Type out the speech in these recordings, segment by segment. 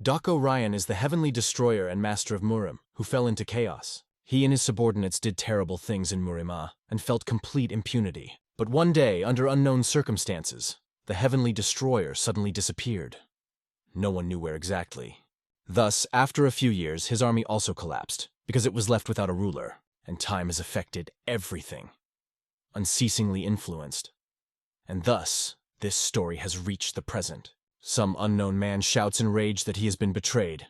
Doko Ryan is the heavenly destroyer and master of Murim, who fell into chaos. He and his subordinates did terrible things in Murima and felt complete impunity. But one day, under unknown circumstances, the heavenly destroyer suddenly disappeared. No one knew where exactly. Thus, after a few years, his army also collapsed, because it was left without a ruler, and time has affected everything, unceasingly influenced. And thus, this story has reached the present. Some unknown man shouts in rage that he has been betrayed.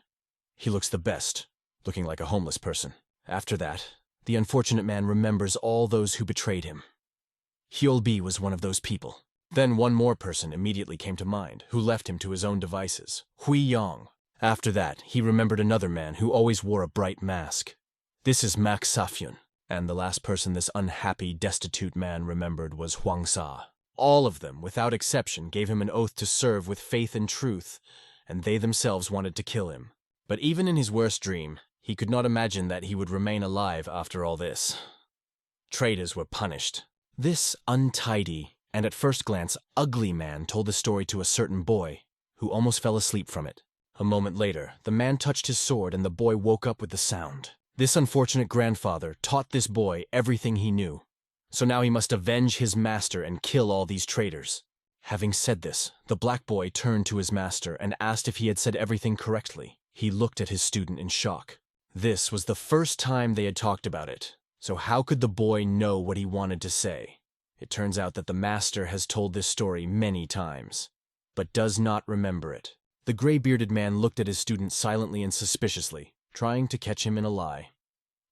He looks the best, looking like a homeless person. After that, the unfortunate man remembers all those who betrayed him. Hyolbi was one of those people. Then one more person immediately came to mind, who left him to his own devices, Hui Yong. After that, he remembered another man who always wore a bright mask. This is Mak Safyun, and the last person this unhappy, destitute man remembered was Huang Sa. All of them, without exception, gave him an oath to serve with faith and truth, and they themselves wanted to kill him. But even in his worst dream, he could not imagine that he would remain alive after all this. Traitors were punished. This untidy, and at first glance ugly man told the story to a certain boy, who almost fell asleep from it. A moment later, the man touched his sword and the boy woke up with the sound. This unfortunate grandfather taught this boy everything he knew. So now he must avenge his master and kill all these traitors. Having said this, the black boy turned to his master and asked if he had said everything correctly. He looked at his student in shock. This was the first time they had talked about it, so how could the boy know what he wanted to say? It turns out that the master has told this story many times, but does not remember it. The gray-bearded man looked at his student silently and suspiciously, trying to catch him in a lie.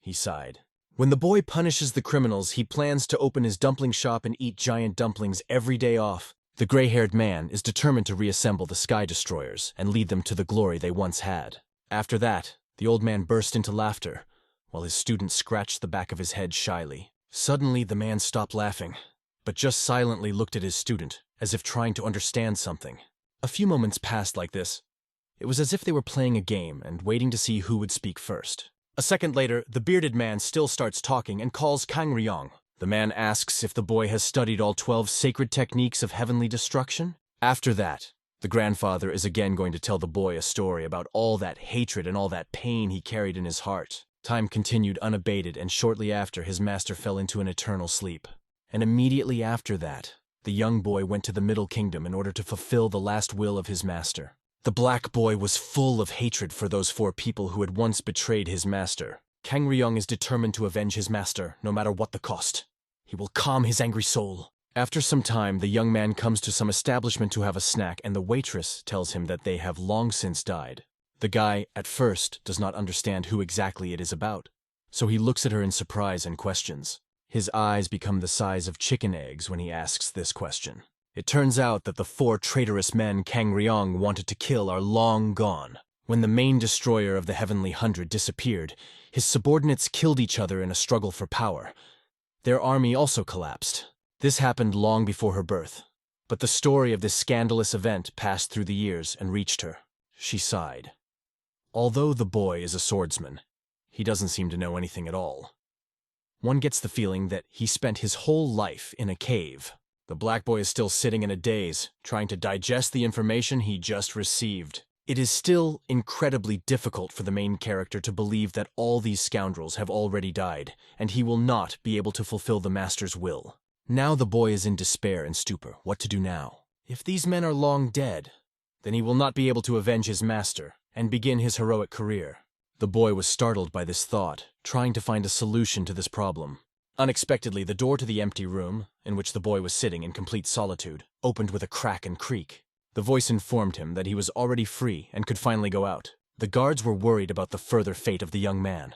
He sighed. When the boy punishes the criminals, he plans to open his dumpling shop and eat giant dumplings every day off. The gray-haired man is determined to reassemble the Sky Destroyers and lead them to the glory they once had. After that, the old man burst into laughter, while his student scratched the back of his head shyly. Suddenly, the man stopped laughing, but just silently looked at his student, as if trying to understand something. A few moments passed like this. It was as if they were playing a game and waiting to see who would speak first. A second later, the bearded man still starts talking and calls Kang Ryong. The man asks if the boy has studied all 12 sacred techniques of heavenly destruction. After that, the grandfather is again going to tell the boy a story about all that hatred and all that pain he carried in his heart. Time continued unabated, and shortly after, his master fell into an eternal sleep. And immediately after that, the young boy went to the Middle Kingdom in order to fulfill the last will of his master. The black boy was full of hatred for those 4 people who had once betrayed his master. Kang Ryong is determined to avenge his master, no matter what the cost. He will calm his angry soul. After some time, the young man comes to some establishment to have a snack, and the waitress tells him that they have long since died. The guy, at first, does not understand who exactly it is about, so he looks at her in surprise and questions. His eyes become the size of chicken eggs when he asks this question. It turns out that the 4 traitorous men Kang Ryong wanted to kill are long gone. When the main destroyer of the Heavenly Hundred disappeared, his subordinates killed each other in a struggle for power. Their army also collapsed. This happened long before her birth, but the story of this scandalous event passed through the years and reached her. She sighed. Although the boy is a swordsman, he doesn't seem to know anything at all. One gets the feeling that he spent his whole life in a cave. The black boy is still sitting in a daze, trying to digest the information he just received. It is still incredibly difficult for the main character to believe that all these scoundrels have already died, and he will not be able to fulfill the master's will. Now the boy is in despair and stupor. What to do now? If these men are long dead, then he will not be able to avenge his master and begin his heroic career. The boy was startled by this thought, trying to find a solution to this problem. Unexpectedly, the door to the empty room, in which the boy was sitting in complete solitude, opened with a crack and creak. The voice informed him that he was already free and could finally go out. The guards were worried about the further fate of the young man.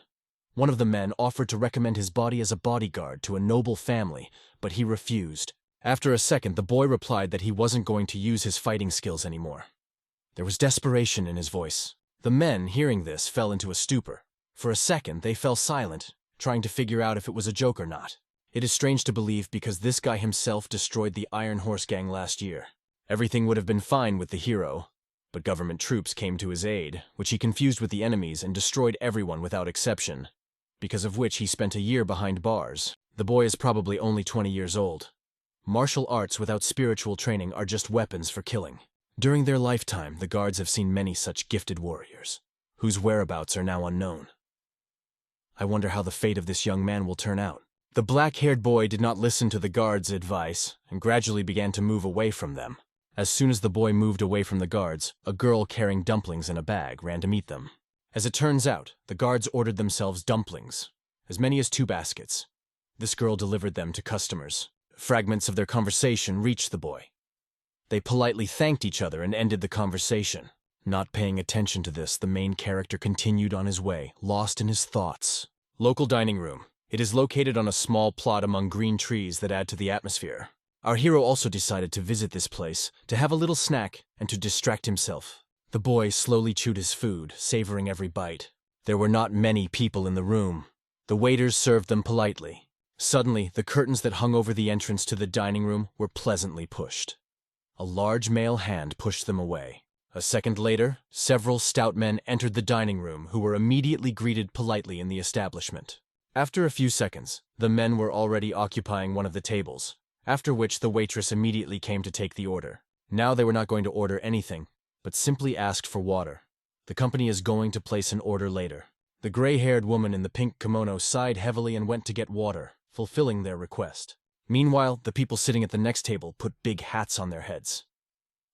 One of the men offered to recommend his body as a bodyguard to a noble family, but he refused. After a second, the boy replied that he wasn't going to use his fighting skills anymore. There was desperation in his voice. The men, hearing this, fell into a stupor. For a second, they fell silent, trying to figure out if it was a joke or not. It is strange to believe because this guy himself destroyed the Iron Horse Gang last year. Everything would have been fine with the hero, but government troops came to his aid, which he confused with the enemies and destroyed everyone without exception, because of which he spent a year behind bars. The boy is probably only 20 years old. Martial arts without spiritual training are just weapons for killing. During their lifetime, the guards have seen many such gifted warriors, whose whereabouts are now unknown. I wonder how the fate of this young man will turn out. The black-haired boy did not listen to the guards' advice and gradually began to move away from them. As soon as the boy moved away from the guards, a girl carrying dumplings in a bag ran to meet them. As it turns out, the guards ordered themselves dumplings, as many as 2 baskets. This girl delivered them to customers. Fragments of their conversation reached the boy. They politely thanked each other and ended the conversation. Not paying attention to this, the main character continued on his way, lost in his thoughts. Local dining room. It is located on a small plot among green trees that add to the atmosphere. Our hero also decided to visit this place, to have a little snack, and to distract himself. The boy slowly chewed his food, savoring every bite. There were not many people in the room. The waiters served them politely. Suddenly, the curtains that hung over the entrance to the dining room were pleasantly pushed. A large male hand pushed them away. A second later, several stout men entered the dining room who were immediately greeted politely in the establishment. After a few seconds, the men were already occupying one of the tables, after which the waitress immediately came to take the order. Now they were not going to order anything, but simply asked for water. The company is going to place an order later. The gray-haired woman in the pink kimono sighed heavily and went to get water, fulfilling their request. Meanwhile, the people sitting at the next table put big hats on their heads.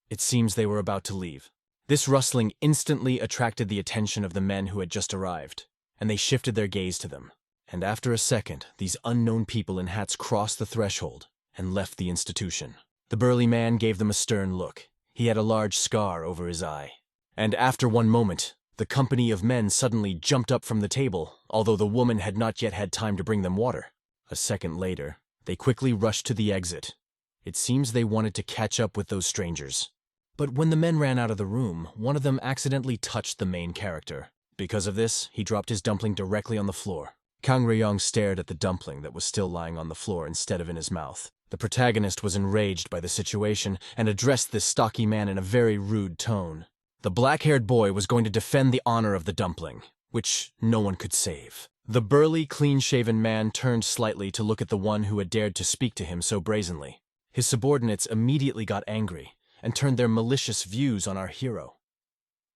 It seems they were about to leave. This rustling instantly attracted the attention of the men who had just arrived, and they shifted their gaze to them. And after a second, these unknown people in hats crossed the threshold and left the institution. The burly man gave them a stern look. He had a large scar over his eye. And after one moment, the company of men suddenly jumped up from the table, although the woman had not yet had time to bring them water. A second later, they quickly rushed to the exit. It seems they wanted to catch up with those strangers. But when the men ran out of the room, one of them accidentally touched the main character. Because of this, he dropped his dumpling directly on the floor. Kang Ryong stared at the dumpling that was still lying on the floor instead of in his mouth. The protagonist was enraged by the situation and addressed this stocky man in a very rude tone. The black-haired boy was going to defend the honor of the dumpling, which no one could save. The burly, clean-shaven man turned slightly to look at the one who had dared to speak to him so brazenly. His subordinates immediately got angry and turned their malicious views on our hero.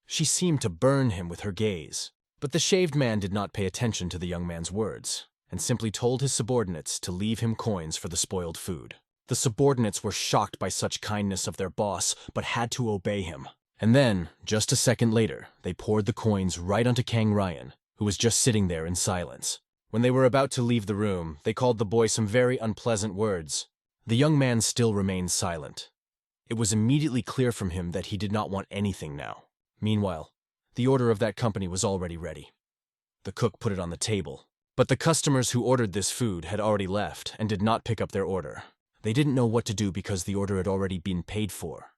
She seemed to burn him with her gaze, but the shaved man did not pay attention to the young man's words, and simply told his subordinates to leave him coins for the spoiled food. The subordinates were shocked by such kindness of their boss, but had to obey him. And then, just a second later, they poured the coins right onto Kang Ryan, who was just sitting there in silence. When they were about to leave the room, they called the boy some very unpleasant words. The young man still remained silent. It was immediately clear from him that he did not want anything now. Meanwhile, the order of that company was already ready. The cook put it on the table. But the customers who ordered this food had already left and did not pick up their order. They didn't know what to do because the order had already been paid for.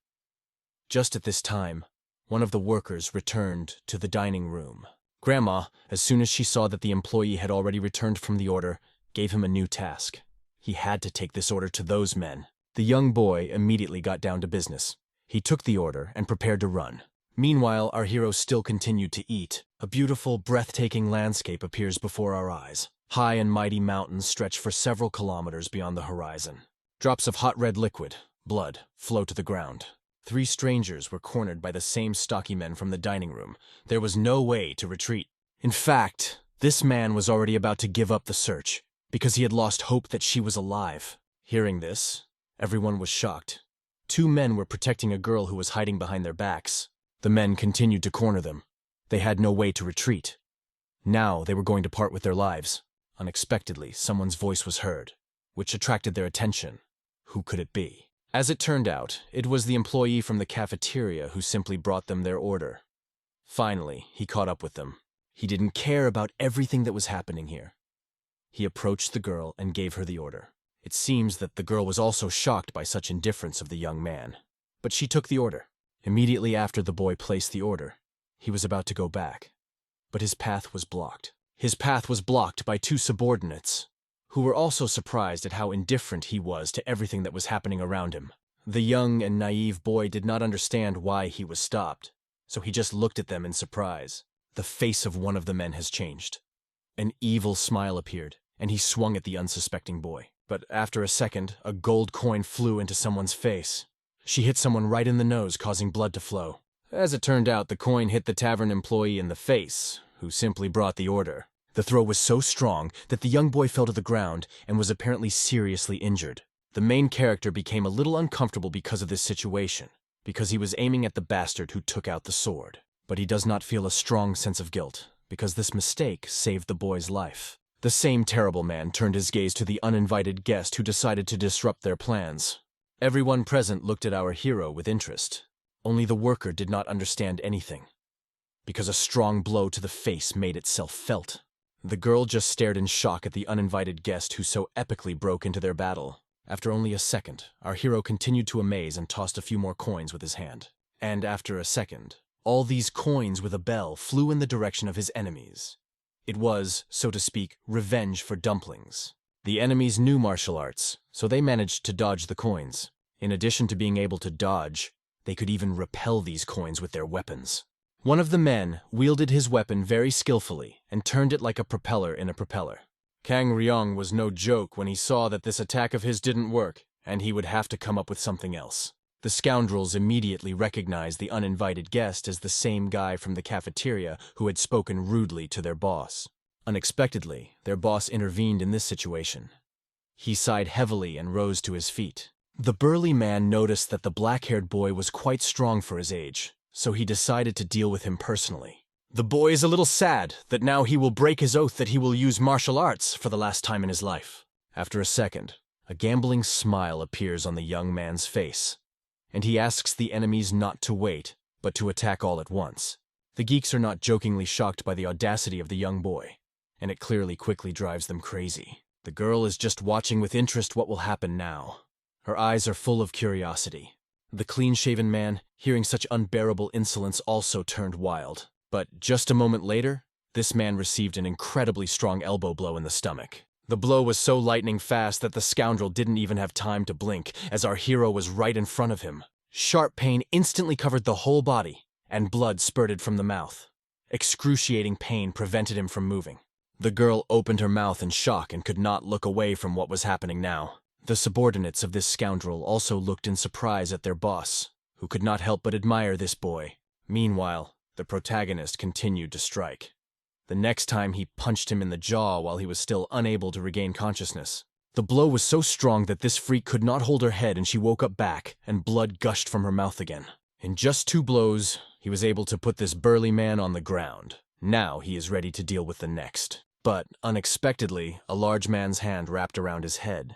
Just at this time, one of the workers returned to the dining room. Grandma, as soon as she saw that the employee had already returned from the order, gave him a new task. He had to take this order to those men. The young boy immediately got down to business. He took the order and prepared to run. Meanwhile, our hero still continued to eat. A beautiful, breathtaking landscape appears before our eyes. High and mighty mountains stretch for several kilometers beyond the horizon. Drops of hot red liquid, blood, flow to the ground. 3 strangers were cornered by the same stocky men from the dining room. There was no way to retreat. In fact, this man was already about to give up the search, because he had lost hope that she was alive. Hearing this, everyone was shocked. 2 men were protecting a girl who was hiding behind their backs. The men continued to corner them. They had no way to retreat. Now they were going to part with their lives. Unexpectedly, someone's voice was heard, which attracted their attention. Who could it be? As it turned out, it was the employee from the cafeteria who simply brought them their order. Finally, he caught up with them. He didn't care about everything that was happening here. He approached the girl and gave her the order. It seems that the girl was also shocked by such indifference of the young man. But she took the order. Immediately after the boy placed the order, he was about to go back. But his path was blocked. His path was blocked by 2 subordinates, who were also surprised at how indifferent he was to everything that was happening around him. The young and naive boy did not understand why he was stopped, so he just looked at them in surprise. The face of one of the men has changed. An evil smile appeared, and he swung at the unsuspecting boy. But after a second, a gold coin flew into someone's face. She hit someone right in the nose, causing blood to flow. As it turned out, the coin hit the tavern employee in the face, who simply brought the order. The throw was so strong that the young boy fell to the ground and was apparently seriously injured. The main character became a little uncomfortable because of this situation, because he was aiming at the bastard who took out the sword. But he does not feel a strong sense of guilt, because this mistake saved the boy's life. The same terrible man turned his gaze to the uninvited guest who decided to disrupt their plans. Everyone present looked at our hero with interest. Only the worker did not understand anything, because a strong blow to the face made itself felt. The girl just stared in shock at the uninvited guest who so epically broke into their battle. After only a second, our hero continued to amaze and tossed a few more coins with his hand. And after a second, all these coins with a bell flew in the direction of his enemies. It was, so to speak, revenge for dumplings. The enemies knew martial arts, so they managed to dodge the coins. In addition to being able to dodge, they could even repel these coins with their weapons. One of the men wielded his weapon very skillfully and turned it like a propeller in a propeller. Kang Ryong was no joke when he saw that this attack of his didn't work, and he would have to come up with something else. The scoundrels immediately recognized the uninvited guest as the same guy from the cafeteria who had spoken rudely to their boss. Unexpectedly, their boss intervened in this situation. He sighed heavily and rose to his feet. The burly man noticed that the black-haired boy was quite strong for his age, so he decided to deal with him personally. The boy is a little sad that now he will break his oath that he will use martial arts for the last time in his life. After a second, a gambling smile appears on the young man's face, and he asks the enemies not to wait, but to attack all at once. The geeks are not jokingly shocked by the audacity of the young boy, and it clearly quickly drives them crazy. The girl is just watching with interest what will happen now. Her eyes are full of curiosity. The clean-shaven man, hearing such unbearable insolence, also turned wild. But just a moment later, this man received an incredibly strong elbow blow in the stomach. The blow was so lightning fast that the scoundrel didn't even have time to blink, as our hero was right in front of him. Sharp pain instantly covered the whole body, and blood spurted from the mouth. Excruciating pain prevented him from moving. The girl opened her mouth in shock and could not look away from what was happening now. The subordinates of this scoundrel also looked in surprise at their boss, who could not help but admire this boy. Meanwhile, the protagonist continued to strike. The next time he punched him in the jaw while he was still unable to regain consciousness. The blow was so strong that this freak could not hold her head and she woke up back, and blood gushed from her mouth again. In just 2 blows, he was able to put this burly man on the ground. Now he is ready to deal with the next. But, unexpectedly, a large man's hand wrapped around his head.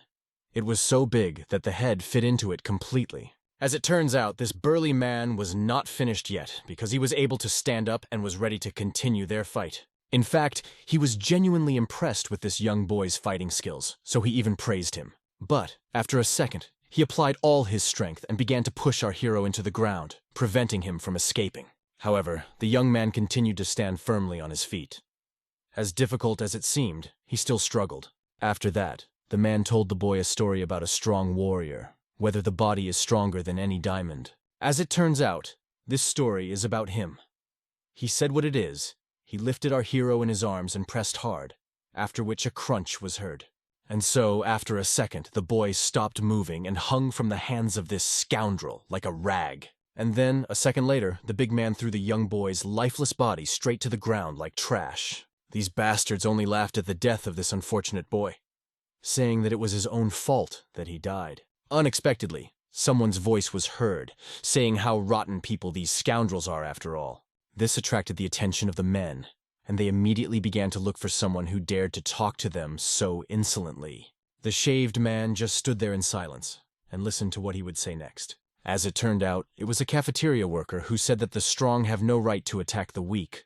It was so big that the head fit into it completely. As it turns out, this burly man was not finished yet because he was able to stand up and was ready to continue their fight. In fact, he was genuinely impressed with this young boy's fighting skills, so he even praised him. But, after a second, he applied all his strength and began to push our hero into the ground, preventing him from escaping. However, the young man continued to stand firmly on his feet. As difficult as it seemed, he still struggled. After that, the man told the boy a story about a strong warrior, whether the body is stronger than any diamond. As it turns out, this story is about him. He said what it is. He lifted our hero in his arms and pressed hard, after which a crunch was heard. And so, after a second, the boy stopped moving and hung from the hands of this scoundrel like a rag. And then, a second later, the big man threw the young boy's lifeless body straight to the ground like trash. These bastards only laughed at the death of this unfortunate boy, saying that it was his own fault that he died. Unexpectedly, someone's voice was heard, saying how rotten people these scoundrels are after all. This attracted the attention of the men, and they immediately began to look for someone who dared to talk to them so insolently. The shaved man just stood there in silence and listened to what he would say next. As it turned out, it was a cafeteria worker who said that the strong have no right to attack the weak,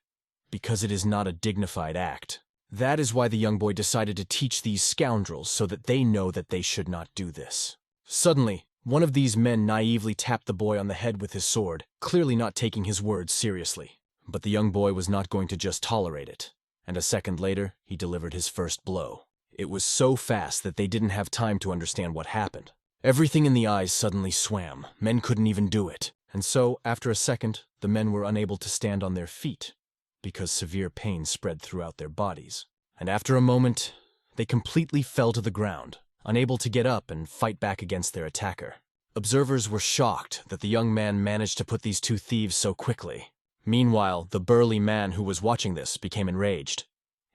because it is not a dignified act. That is why the young boy decided to teach these scoundrels so that they know that they should not do this. Suddenly, one of these men naively tapped the boy on the head with his sword, clearly not taking his words seriously. But the young boy was not going to just tolerate it, and a second later, he delivered his first blow. It was so fast that they didn't have time to understand what happened. Everything in the eyes suddenly swam. Men couldn't even do it. And so, after a second, the men were unable to stand on their feet, because severe pain spread throughout their bodies. And after a moment, they completely fell to the ground, unable to get up and fight back against their attacker. Observers were shocked that the young man managed to put these two thieves so quickly. Meanwhile, the burly man who was watching this became enraged.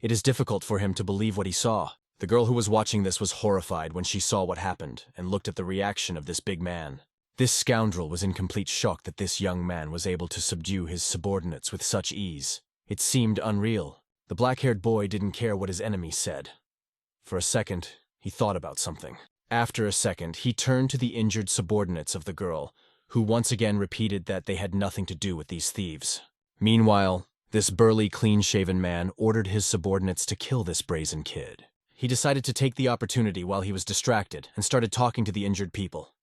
It is difficult for him to believe what he saw. The girl who was watching this was horrified when she saw what happened and looked at the reaction of this big man. This scoundrel was in complete shock that this young man was able to subdue his subordinates with such ease. It seemed unreal. The black-haired boy didn't care what his enemy said. For a second, he thought about something. After a second, he turned to the injured subordinates of the girl, who once again repeated that they had nothing to do with these thieves. Meanwhile, this burly, clean-shaven man ordered his subordinates to kill this brazen kid. He decided to take the opportunity while he was distracted and started talking to the injured people.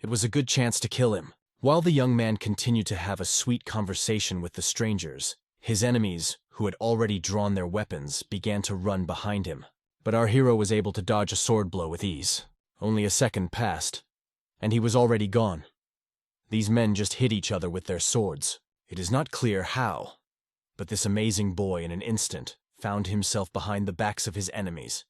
It was a good chance to kill him. While the young man continued to have a sweet conversation with the strangers, his enemies, who had already drawn their weapons, began to run behind him. But our hero was able to dodge a sword blow with ease. Only a second passed, and he was already gone. These men just hit each other with their swords. It is not clear how, but this amazing boy in an instant found himself behind the backs of his enemies.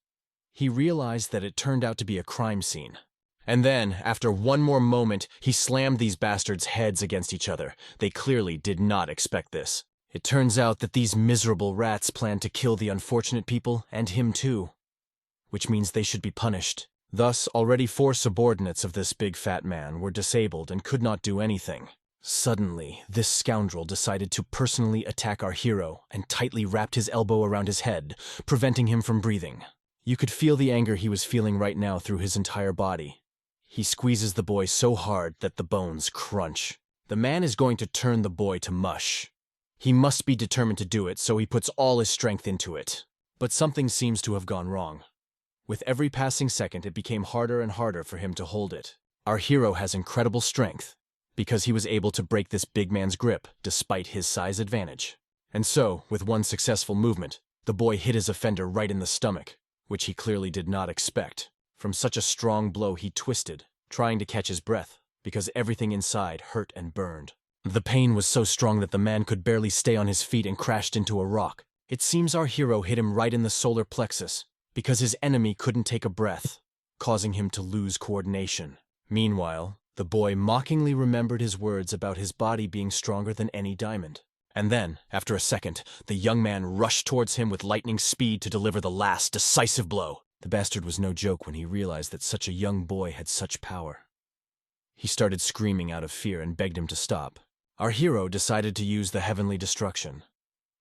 He realized that it turned out to be a crime scene. And then, after one more moment, he slammed these bastards' heads against each other. They clearly did not expect this. It turns out that these miserable rats planned to kill the unfortunate people, and him too. Which means they should be punished. Thus, already 4 subordinates of this big fat man were disabled and could not do anything. Suddenly, this scoundrel decided to personally attack our hero and tightly wrapped his elbow around his head, preventing him from breathing. You could feel the anger he was feeling right now through his entire body. He squeezes the boy so hard that the bones crunch. The man is going to turn the boy to mush. He must be determined to do it, so he puts all his strength into it. But something seems to have gone wrong. With every passing second, it became harder and harder for him to hold it. Our hero has incredible strength, because he was able to break this big man's grip despite his size advantage. And so, with one successful movement, the boy hit his offender right in the stomach, which he clearly did not expect. From such a strong blow, he twisted, trying to catch his breath, because everything inside hurt and burned. The pain was so strong that the man could barely stay on his feet and crashed into a rock. It seems our hero hit him right in the solar plexus, because his enemy couldn't take a breath, causing him to lose coordination. Meanwhile, the boy mockingly remembered his words about his body being stronger than any diamond. And then, after a second, the young man rushed towards him with lightning speed to deliver the last decisive blow. The bastard was no joke when he realized that such a young boy had such power. He started screaming out of fear and begged him to stop. Our hero decided to use the heavenly destruction.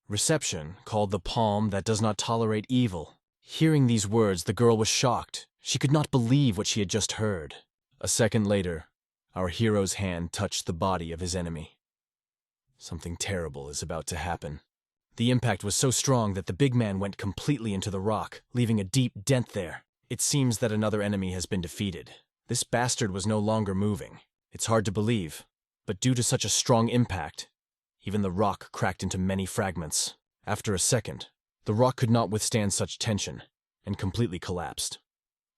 Reception called the palm that does not tolerate evil. Hearing these words, the girl was shocked. She could not believe what she had just heard. A second later, our hero's hand touched the body of his enemy. Something terrible is about to happen. The impact was so strong that the big man went completely into the rock, leaving a deep dent there. It seems that another enemy has been defeated. This bastard was no longer moving. It's hard to believe, but due to such a strong impact, even the rock cracked into many fragments. After a second, the rock could not withstand such tension and completely collapsed.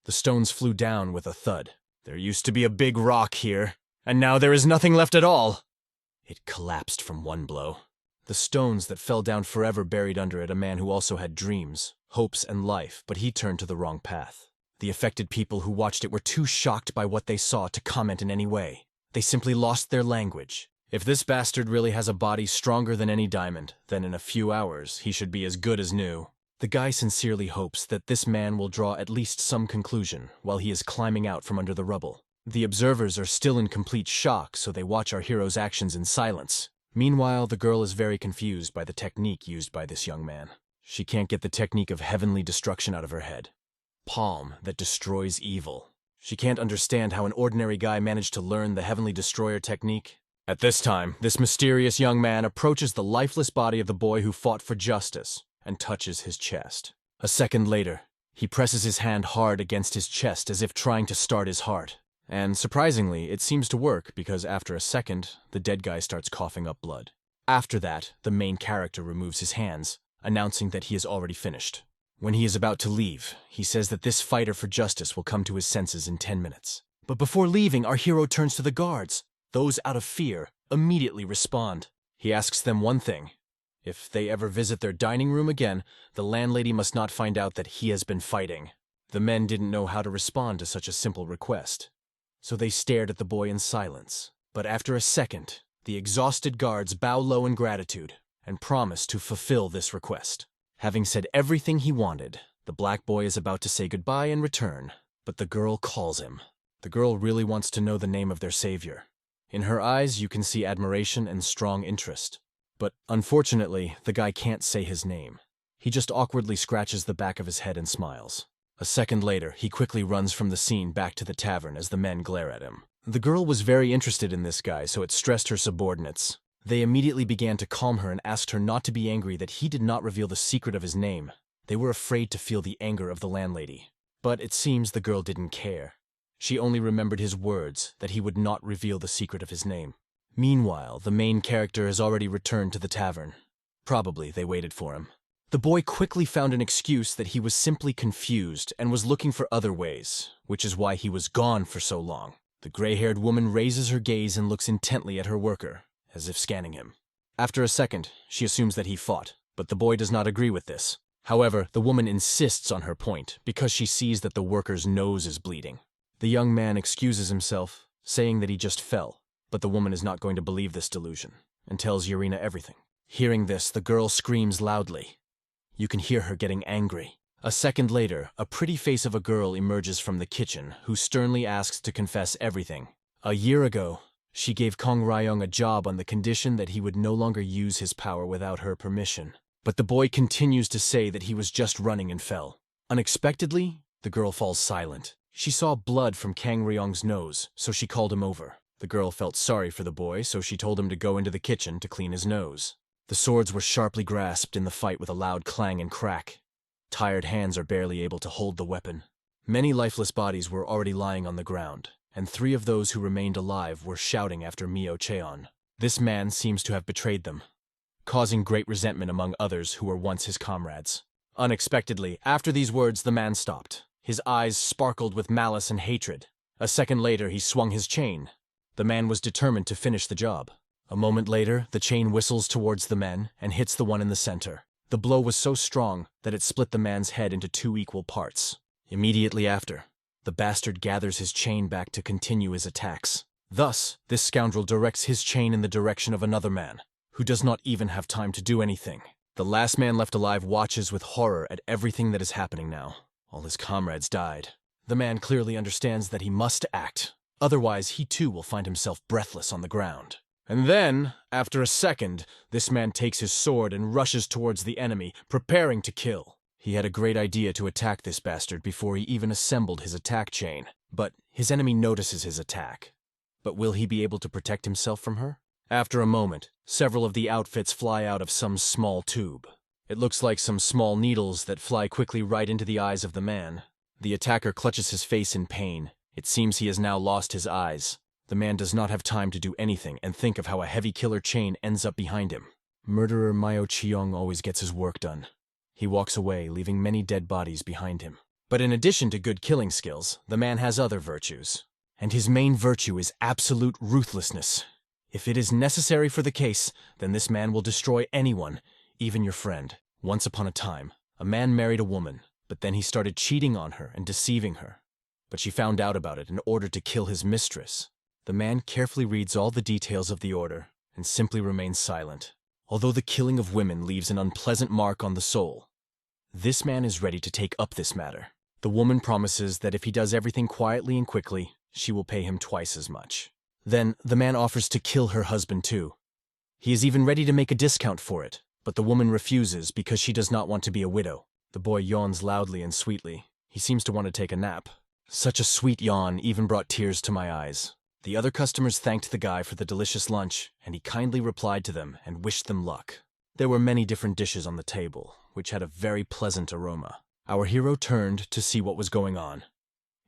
The stones flew down with a thud. There used to be a big rock here, and now there is nothing left at all. It collapsed from one blow. The stones that fell down forever buried under it a man who also had dreams, hopes, and life, but he turned to the wrong path. The affected people who watched it were too shocked by what they saw to comment in any way. They simply lost their language. If this bastard really has a body stronger than any diamond, then in a few hours he should be as good as new. The guy sincerely hopes that this man will draw at least some conclusion while he is climbing out from under the rubble. The observers are still in complete shock, so they watch our hero's actions in silence. Meanwhile, the girl is very confused by the technique used by this young man. She can't get the technique of heavenly destruction out of her head. Palm that destroys evil. She can't understand how an ordinary guy managed to learn the heavenly destroyer technique. At this time, this mysterious young man approaches the lifeless body of the boy who fought for justice and touches his chest. A second later, he presses his hand hard against his chest as if trying to start his heart. And surprisingly, it seems to work because after a second, the dead guy starts coughing up blood. After that, the main character removes his hands, announcing that he is already finished. When he is about to leave, he says that this fighter for justice will come to his senses in 10 minutes. But before leaving, our hero turns to the guards. Those out of fear immediately respond. He asks them one thing. If they ever visit their dining room again, the landlady must not find out that he has been fighting. The men didn't know how to respond to such a simple request. so they stared at the boy in silence. But after a second, the exhausted guards bow low in gratitude and promise to fulfill this request. Having said everything he wanted, the black boy is about to say goodbye and return, but the girl calls him. The girl really wants to know the name of their savior. In her eyes, you can see admiration and strong interest. But unfortunately, the guy can't say his name. He just awkwardly scratches the back of his head and smiles. A second later, he quickly runs from the scene back to the tavern as the men glare at him. The girl was very interested in this guy, so it stressed her subordinates. They immediately began to calm her and asked her not to be angry that he did not reveal the secret of his name. They were afraid to feel the anger of the landlady. But it seems the girl didn't care. She only remembered his words that he would not reveal the secret of his name. Meanwhile, the main character has already returned to the tavern. Probably they waited for him. The boy quickly found an excuse that he was simply confused and was looking for other ways, which is why he was gone for so long. The gray-haired woman raises her gaze and looks intently at her worker, as if scanning him. After a second, she assumes that he fought, but the boy does not agree with this. However, the woman insists on her point because she sees that the worker's nose is bleeding. The young man excuses himself, saying that he just fell, but the woman is not going to believe this delusion and tells Yurina everything. Hearing this, the girl screams loudly. You can hear her getting angry. A second later, a pretty face of a girl emerges from the kitchen, who sternly asks to confess everything. A year ago, she gave Kong Ryong a job on the condition that he would no longer use his power without her permission. But the boy continues to say that he was just running and fell. Unexpectedly, the girl falls silent. She saw blood from Kang Ryong's nose, so she called him over. The girl felt sorry for the boy, so she told him to go into the kitchen to clean his nose. The swords were sharply grasped in the fight with a loud clang and crack. Tired hands are barely able to hold the weapon. Many lifeless bodies were already lying on the ground, and 3 of those who remained alive were shouting after Mio Cheon. This man seems to have betrayed them, causing great resentment among others who were once his comrades. Unexpectedly, after these words, the man stopped. His eyes sparkled with malice and hatred. A second later, he swung his chain. The man was determined to finish the job. A moment later, the chain whistles towards the men and hits the one in the center. The blow was so strong that it split the man's head into 2 equal parts. Immediately after, the bastard gathers his chain back to continue his attacks. Thus, this scoundrel directs his chain in the direction of another man, who does not even have time to do anything. The last man left alive watches with horror at everything that is happening now. All his comrades died. The man clearly understands that he must act. Otherwise, he too will find himself breathless on the ground. And then, after a second, this man takes his sword and rushes towards the enemy, preparing to kill. He had a great idea to attack this bastard before he even assembled his attack chain. But his enemy notices his attack. But will he be able to protect himself from her? After a moment, several of the outfits fly out of some small tube. It looks like some small needles that fly quickly right into the eyes of the man. The attacker clutches his face in pain. It seems he has now lost his eyes. The man does not have time to do anything and think of how a heavy killer chain ends up behind him. Murderer Mio Cheong always gets his work done. He walks away, leaving many dead bodies behind him. But in addition to good killing skills, the man has other virtues. And his main virtue is absolute ruthlessness. If it is necessary for the case, then this man will destroy anyone, even your friend. Once upon a time, a man married a woman, but then he started cheating on her and deceiving her. But she found out about it and ordered to kill his mistress. The man carefully reads all the details of the order and simply remains silent. Although the killing of women leaves an unpleasant mark on the soul, this man is ready to take up this matter. The woman promises that if he does everything quietly and quickly, she will pay him twice as much. Then the man offers to kill her husband too. He is even ready to make a discount for it, but the woman refuses because she does not want to be a widow. The boy yawns loudly and sweetly. He seems to want to take a nap. Such a sweet yawn even brought tears to my eyes. The other customers thanked the guy for the delicious lunch, and he kindly replied to them and wished them luck. There were many different dishes on the table, which had a very pleasant aroma. Our hero turned to see what was going on.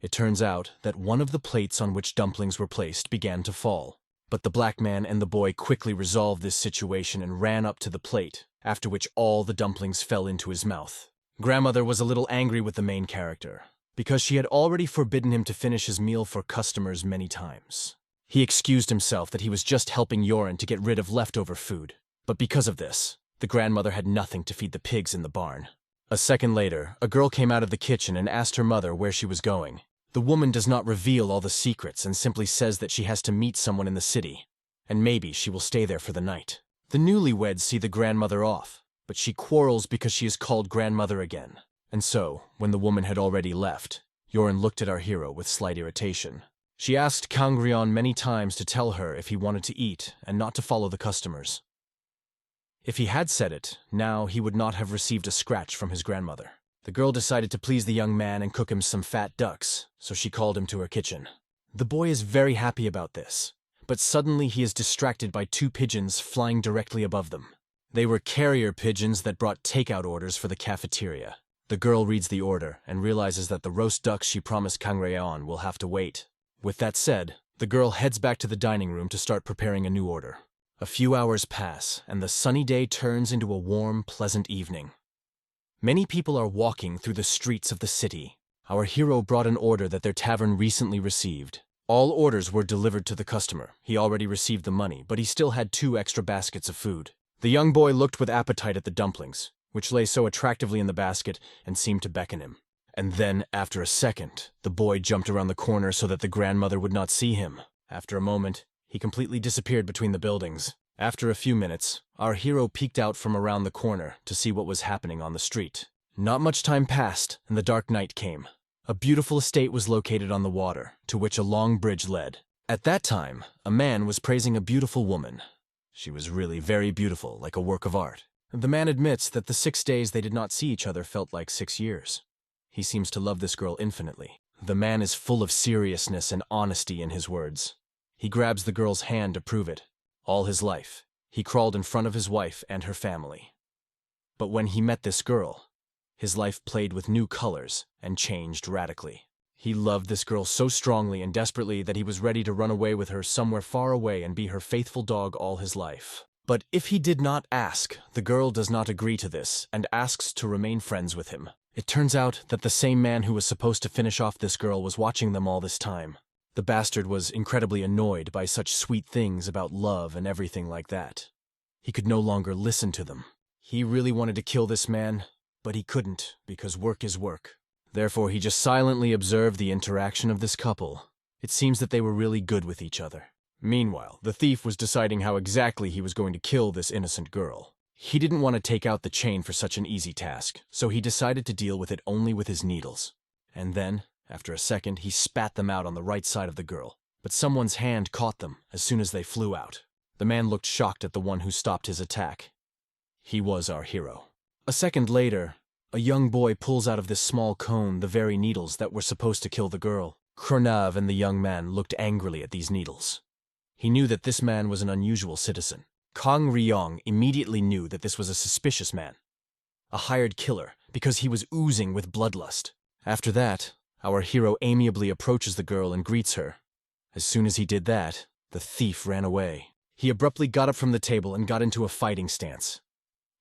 It turns out that one of the plates on which dumplings were placed began to fall. But the black man and the boy quickly resolved this situation and ran up to the plate, after which all the dumplings fell into his mouth. Grandmother was a little angry with the main character, because she had already forbidden him to finish his meal for customers many times. He excused himself that he was just helping Yoren to get rid of leftover food. But because of this, the grandmother had nothing to feed the pigs in the barn. A second later, a girl came out of the kitchen and asked her mother where she was going. The The woman does not reveal all the secrets and simply says that she has to meet someone in the city, and maybe she will stay there for the night. The newlyweds see the grandmother off, but she quarrels because she is called grandmother again. And so, when the woman had already left, Yoren looked at our hero with slight irritation. She asked Kangrion many times to tell her if he wanted to eat and not to follow the customers. If he had said it, now he would not have received a scratch from his grandmother. The girl decided to please the young man and cook him some fat ducks, so she called him to her kitchen. The boy is very happy about this, but suddenly he is distracted by 2 pigeons flying directly above them. They were carrier pigeons that brought takeout orders for the cafeteria. The girl reads the order and realizes that the roast ducks she promised Kangreon will have to wait. With that said, the girl heads back to the dining room to start preparing a new order. A few hours pass, and the sunny day turns into a warm, pleasant evening. Many people are walking through the streets of the city. Our hero brought an order that their tavern recently received. All orders were delivered to the customer. He already received the money, but he still had 2 extra baskets of food. The young boy looked with appetite at the dumplings, which lay so attractively in the basket and seemed to beckon him. And then, after a second, the boy jumped around the corner so that the grandmother would not see him. After a moment, he completely disappeared between the buildings. After a few minutes, our hero peeked out from around the corner to see what was happening on the street. Not much time passed, and the dark night came. A beautiful estate was located on the water, to which a long bridge led. At that time, a man was praising a beautiful woman. She was really very beautiful, like a work of art. The man admits that the 6 days they did not see each other felt like 6 years. He seems to love this girl infinitely. The man is full of seriousness and honesty in his words. He grabs the girl's hand to prove it. All his life, he crawled in front of his wife and her family. But when he met this girl, his life played with new colors and changed radically. He loved this girl so strongly and desperately that he was ready to run away with her somewhere far away and be her faithful dog all his life. But if he did not ask, the girl does not agree to this and asks to remain friends with him. It turns out that the same man who was supposed to finish off this girl was watching them all this time. The bastard was incredibly annoyed by such sweet things about love and everything like that. He could no longer listen to them. He really wanted to kill this man, but he couldn't because work is work. Therefore, he just silently observed the interaction of this couple. It seems that they were really good with each other. Meanwhile, the thief was deciding how exactly he was going to kill this innocent girl. He didn't want to take out the chain for such an easy task, so he decided to deal with it only with his needles. And then, after a second, he spat them out on the right side of the girl, but someone's hand caught them as soon as they flew out. The man looked shocked at the one who stopped his attack. He was our hero. A second later, a young boy pulls out of this small cone the very needles that were supposed to kill the girl. Kronav and the young man looked angrily at these needles. He knew that this man was an unusual citizen. Kang Ryong immediately knew that this was a suspicious man, a hired killer, because he was oozing with bloodlust. After that, our hero amiably approaches the girl and greets her. As soon as he did that, the thief ran away. He abruptly got up from the table and got into a fighting stance.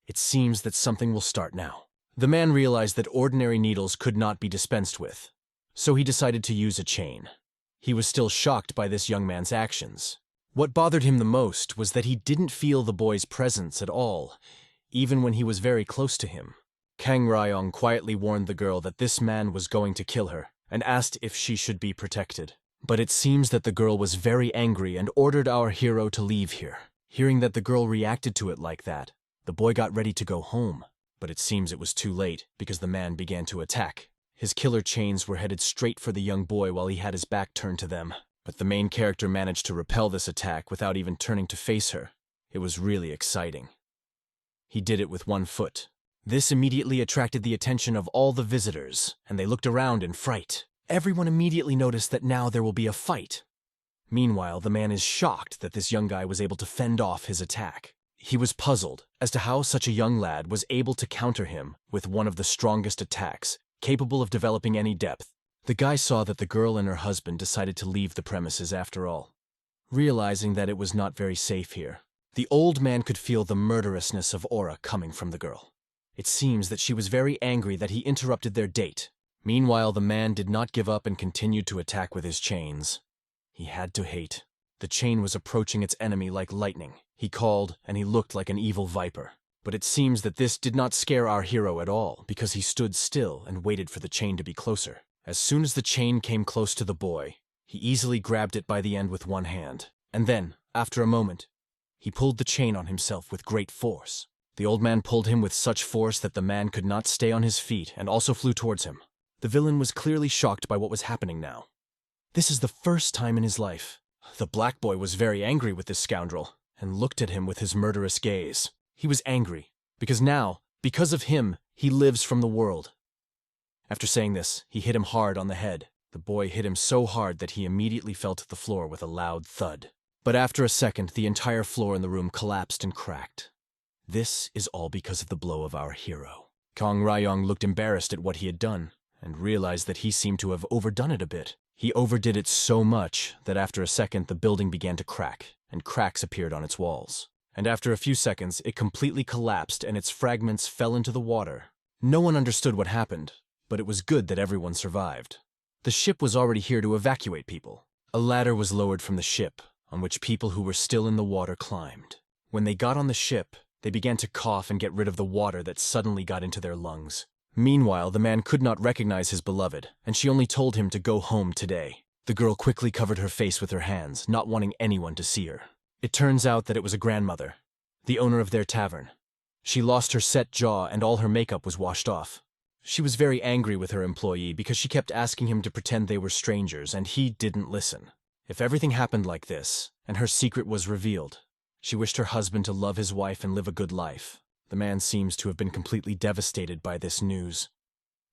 It seems that something will start now. The man realized that ordinary needles could not be dispensed with, so he decided to use a chain. He was still shocked by this young man's actions. What bothered him the most was that he didn't feel the boy's presence at all, even when he was very close to him. Kang Ryong quietly warned the girl that this man was going to kill her, and asked if she should be protected. But it seems that the girl was very angry and ordered our hero to leave here. Hearing that the girl reacted to it like that, the boy got ready to go home. But it seems it was too late, because the man began to attack. His killer chains were headed straight for the young boy while he had his back turned to them. But the main character managed to repel this attack without even turning to face her. It was really exciting. He did it with one foot. This immediately attracted the attention of all the visitors, and they looked around in fright. Everyone immediately noticed that now there will be a fight. Meanwhile, the man is shocked that this young guy was able to fend off his attack. He was puzzled as to how such a young lad was able to counter him with one of the strongest attacks, capable of developing any depth. The guy saw that the girl and her husband decided to leave the premises after all, realizing that it was not very safe here. The old man could feel the murderousness of aura coming from the girl. It seems that she was very angry that he interrupted their date. Meanwhile, the man did not give up and continued to attack with his chains. He had to hate. The chain was approaching its enemy like lightning. He called, and he looked like an evil viper. But it seems that this did not scare our hero at all, because he stood still and waited for the chain to be closer. As soon as the chain came close to the boy, he easily grabbed it by the end with one hand, and then, after a moment, he pulled the chain on himself with great force. The old man pulled him with such force that the man could not stay on his feet and also flew towards him. The villain was clearly shocked by what was happening now. This is the first time in his life. The black boy was very angry with this scoundrel and looked at him with his murderous gaze. He was angry because now, because of him, he lives from the world. After saying this, he hit him hard on the head. The boy hit him so hard that he immediately fell to the floor with a loud thud. But after a second, the entire floor in the room collapsed and cracked. This is all because of the blow of our hero. Kong Ryong looked embarrassed at what he had done and realized that he seemed to have overdone it a bit. He overdid it so much that after a second the building began to crack, and cracks appeared on its walls. And after a few seconds, it completely collapsed and its fragments fell into the water. No one understood what happened, but it was good that everyone survived. The ship was already here to evacuate people. A ladder was lowered from the ship, on which people who were still in the water climbed. When they got on the ship, they began to cough and get rid of the water that suddenly got into their lungs. Meanwhile, the man could not recognize his beloved, and she only told him to go home today. The girl quickly covered her face with her hands, not wanting anyone to see her. It turns out that it was a grandmother, the owner of their tavern. She lost her set jaw and all her makeup was washed off. She was very angry with her employee because she kept asking him to pretend they were strangers, and he didn't listen. If everything happened like this, and her secret was revealed, she wished her husband to love his wife and live a good life. The man seems to have been completely devastated by this news.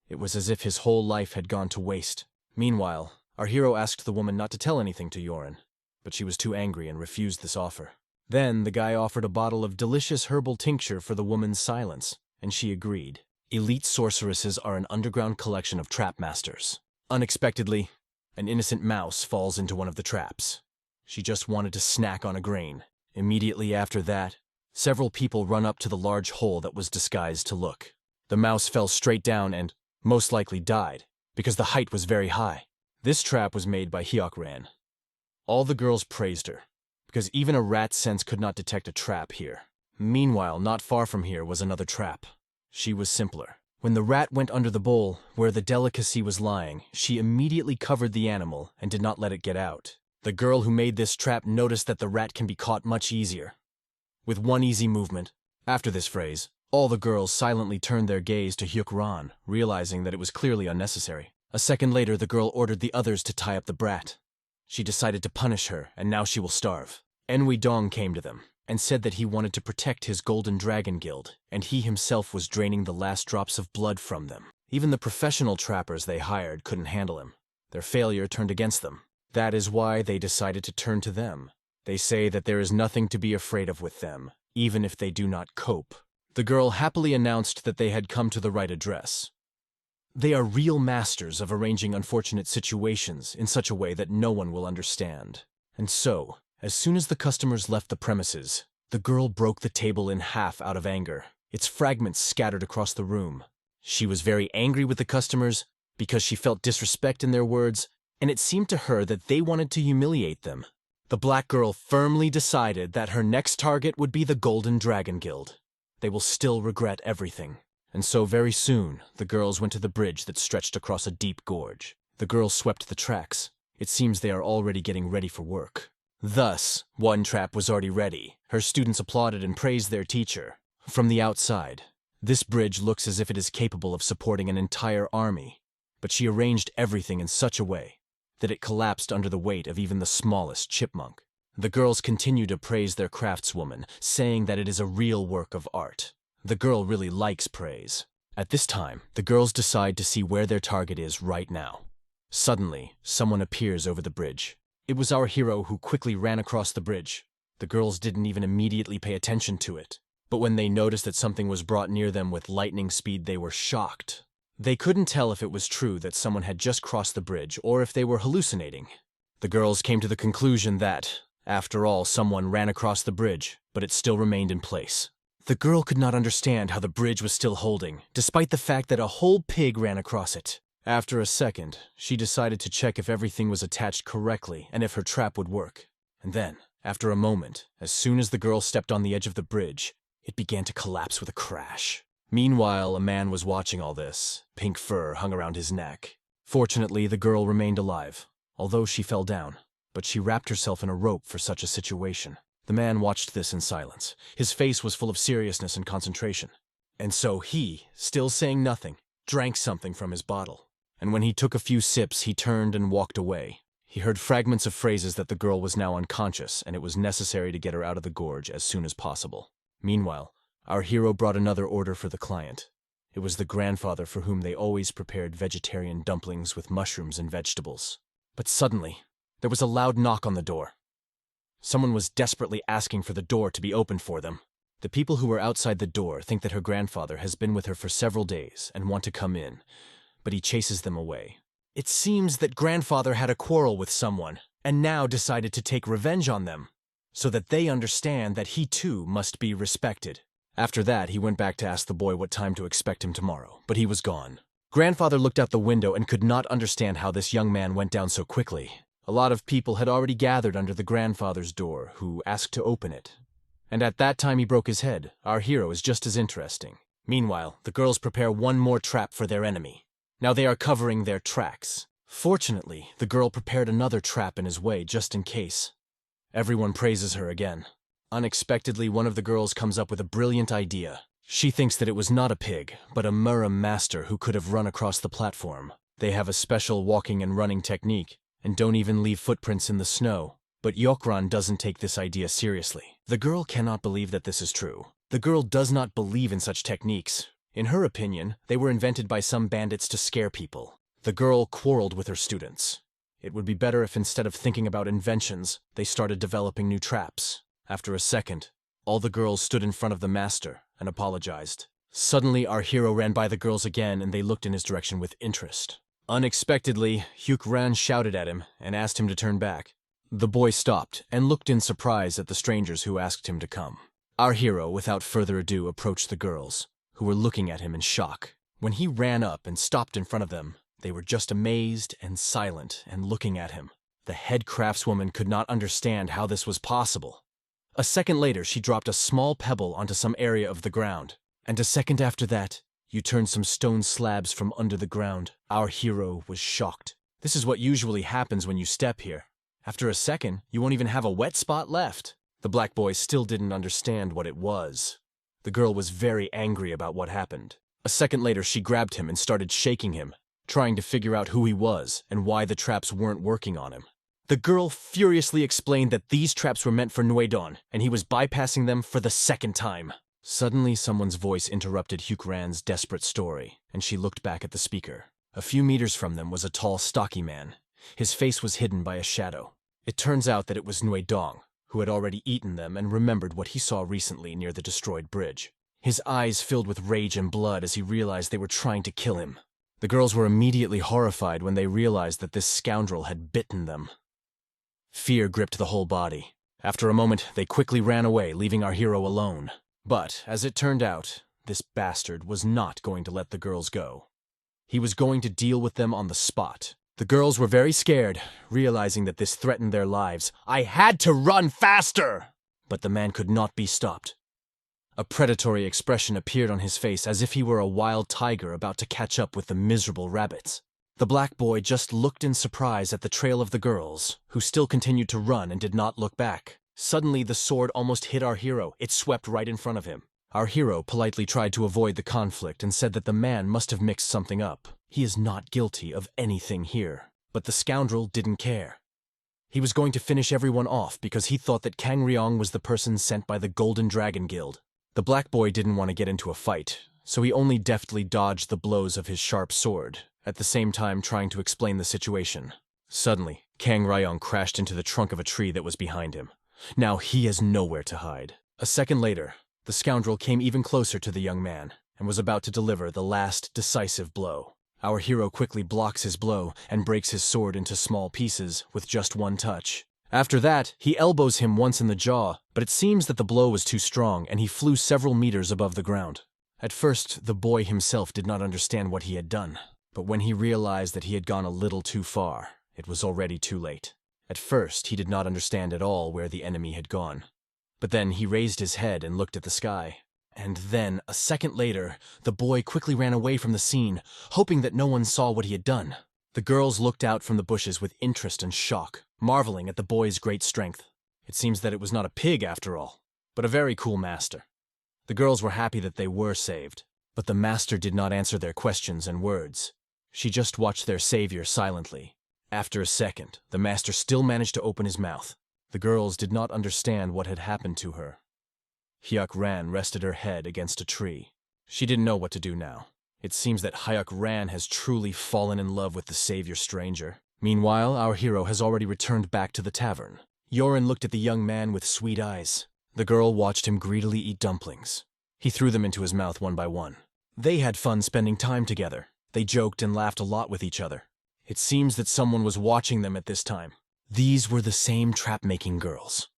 It was as if his whole life had gone to waste. Meanwhile, our hero asked the woman not to tell anything to Yorin, but she was too angry and refused this offer. Then the guy offered a bottle of delicious herbal tincture for the woman's silence, and she agreed. Elite sorceresses are an underground collection of trap masters. Unexpectedly, an innocent mouse falls into one of the traps. She just wanted to snack on a grain. Immediately after that, several people run up to the large hole that was disguised to look. The mouse fell straight down and, most likely, died, because the height was very high. This trap was made by Hyokran. All the girls praised her, because even a rat's sense could not detect a trap here. Meanwhile, not far from here was another trap. She was simpler. When the rat went under the bowl, where the delicacy was lying, she immediately covered the animal and did not let it get out. The girl who made this trap noticed that the rat can be caught much easier, with one easy movement. After this phrase, all the girls silently turned their gaze to Hyukran, realizing that it was clearly unnecessary. A second later, the girl ordered the others to tie up the brat. She decided to punish her, and now she will starve. Enwi Dong came to them, and said that he wanted to protect his Golden Dragon Guild, and he himself was draining the last drops of blood from them. Even the professional trappers they hired couldn't handle him. Their failure turned against them. That is why they decided to turn to them. They say that there is nothing to be afraid of with them, even if they do not cope. The girl happily announced that they had come to the right address. They are real masters of arranging unfortunate situations in such a way that no one will understand. And so, as soon as the customers left the premises, the girl broke the table in half out of anger. Its fragments scattered across the room. She was very angry with the customers because she felt disrespect in their words, and it seemed to her that they wanted to humiliate them. The black girl firmly decided that her next target would be the Golden Dragon Guild. They will still regret everything. And so very soon, the girls went to the bridge that stretched across a deep gorge. The girls swept the tracks. It seems they are already getting ready for work. Thus, one trap was already ready. Her students applauded and praised their teacher. From the outside, this bridge looks as if it is capable of supporting an entire army. But she arranged everything in such a way that it collapsed under the weight of even the smallest chipmunk. The girls continue to praise their craftswoman, saying that it is a real work of art. The girl really likes praise. At this time, the girls decide to see where their target is right now. Suddenly, someone appears over the bridge. It was our hero who quickly ran across the bridge. The girls didn't even immediately pay attention to it. But when they noticed that something was brought near them with lightning speed, they were shocked. They couldn't tell if it was true that someone had just crossed the bridge or if they were hallucinating. The girls came to the conclusion that, after all, someone ran across the bridge, but it still remained in place. The girl could not understand how the bridge was still holding, despite the fact that a whole pig ran across it. After a second, she decided to check if everything was attached correctly and if her trap would work. And then, after a moment, as soon as the girl stepped on the edge of the bridge, it began to collapse with a crash. Meanwhile, a man was watching all this. Pink fur hung around his neck. Fortunately, the girl remained alive, although she fell down, but she wrapped herself in a rope for such a situation. The man watched this in silence. His face was full of seriousness and concentration. And so he, still saying nothing, drank something from his bottle. And when he took a few sips, he turned and walked away. He heard fragments of phrases that the girl was now unconscious, and it was necessary to get her out of the gorge as soon as possible. Meanwhile, our hero brought another order for the client. It was the grandfather for whom they always prepared vegetarian dumplings with mushrooms and vegetables. But suddenly, there was a loud knock on the door. Someone was desperately asking for the door to be opened for them. The people who were outside the door think that her grandfather has been with her for several days and want to come in, but he chases them away. It seems that grandfather had a quarrel with someone and now decided to take revenge on them, so that they understand that he too must be respected. After that, he went back to ask the boy what time to expect him tomorrow, but he was gone. Grandfather looked out the window and could not understand how this young man went down so quickly. A lot of people had already gathered under the grandfather's door, who asked to open it. And at that time he broke his head. Our hero is just as interesting. Meanwhile, the girls prepare one more trap for their enemy. Now they are covering their tracks. Fortunately, the girl prepared another trap in his way just in case. Everyone praises her again. Unexpectedly, one of the girls comes up with a brilliant idea. She thinks that it was not a pig, but a Murim master who could have run across the platform. They have a special walking and running technique, and don't even leave footprints in the snow. But Yokran doesn't take this idea seriously. The girl cannot believe that this is true. The girl does not believe in such techniques. In her opinion, they were invented by some bandits to scare people. The girl quarreled with her students. It would be better if instead of thinking about inventions, they started developing new traps. After a second, all the girls stood in front of the master and apologized. Suddenly, our hero ran by the girls again and they looked in his direction with interest. Unexpectedly, Yukran shouted at him and asked him to turn back. The boy stopped and looked in surprise at the strangers who asked him to come. Our hero, without further ado, approached the girls, who were looking at him in shock. When he ran up and stopped in front of them, they were just amazed and silent and looking at him. The head craftswoman could not understand how this was possible. A second later, she dropped a small pebble onto some area of the ground. And a second after that, you turned some stone slabs from under the ground. Our hero was shocked. This is what usually happens when you step here. After a second, you won't even have a wet spot left. The black boy still didn't understand what it was. The girl was very angry about what happened. A second later, she grabbed him and started shaking him, trying to figure out who he was and why the traps weren't working on him. The girl furiously explained that these traps were meant for Nuedon, and he was bypassing them for the second time. Suddenly, someone's voice interrupted Hukran's desperate story, and she looked back at the speaker. A few meters from them was a tall, stocky man. His face was hidden by a shadow. It turns out that it was Nuedong, who had already eaten them and remembered what he saw recently near the destroyed bridge. His eyes filled with rage and blood as he realized they were trying to kill him. The girls were immediately horrified when they realized that this scoundrel had bitten them. Fear gripped the whole body. After a moment, they quickly ran away, leaving our hero alone. But, as it turned out, this bastard was not going to let the girls go. He was going to deal with them on the spot. The girls were very scared, realizing that this threatened their lives. I had to run faster! But the man could not be stopped. A predatory expression appeared on his face as if he were a wild tiger about to catch up with the miserable rabbits. The black boy just looked in surprise at the trail of the girls, who still continued to run and did not look back. Suddenly, the sword almost hit our hero. It swept right in front of him. Our hero politely tried to avoid the conflict and said that the man must have mixed something up. He is not guilty of anything here. But the scoundrel didn't care. He was going to finish everyone off because he thought that Kang Ryong was the person sent by the Golden Dragon Guild. The black boy didn't want to get into a fight, so he only deftly dodged the blows of his sharp sword, at the same time trying to explain the situation. Suddenly, Kang Ryong crashed into the trunk of a tree that was behind him. Now he has nowhere to hide. A second later, the scoundrel came even closer to the young man and was about to deliver the last decisive blow. Our hero quickly blocks his blow and breaks his sword into small pieces with just one touch. After that, he elbows him once in the jaw, but it seems that the blow was too strong and he flew several meters above the ground. At first, the boy himself did not understand what he had done, but when he realized that he had gone a little too far, it was already too late. At first, he did not understand at all where the enemy had gone. But then he raised his head and looked at the sky. And then, a second later, the boy quickly ran away from the scene, hoping that no one saw what he had done. The girls looked out from the bushes with interest and shock, marveling at the boy's great strength. It seems that it was not a pig after all, but a very cool master. The girls were happy that they were saved, but the master did not answer their questions and words. She just watched their savior silently. After a second, the master still managed to open his mouth. The girls did not understand what had happened to her. Hyuk Ran rested her head against a tree. She didn't know what to do now. It seems that Hyuk Ran has truly fallen in love with the savior stranger. Meanwhile, our hero has already returned back to the tavern. Yoren looked at the young man with sweet eyes. The girl watched him greedily eat dumplings. He threw them into his mouth one by one. They had fun spending time together. They joked and laughed a lot with each other. It seems that someone was watching them at this time. These were the same trap-making girls.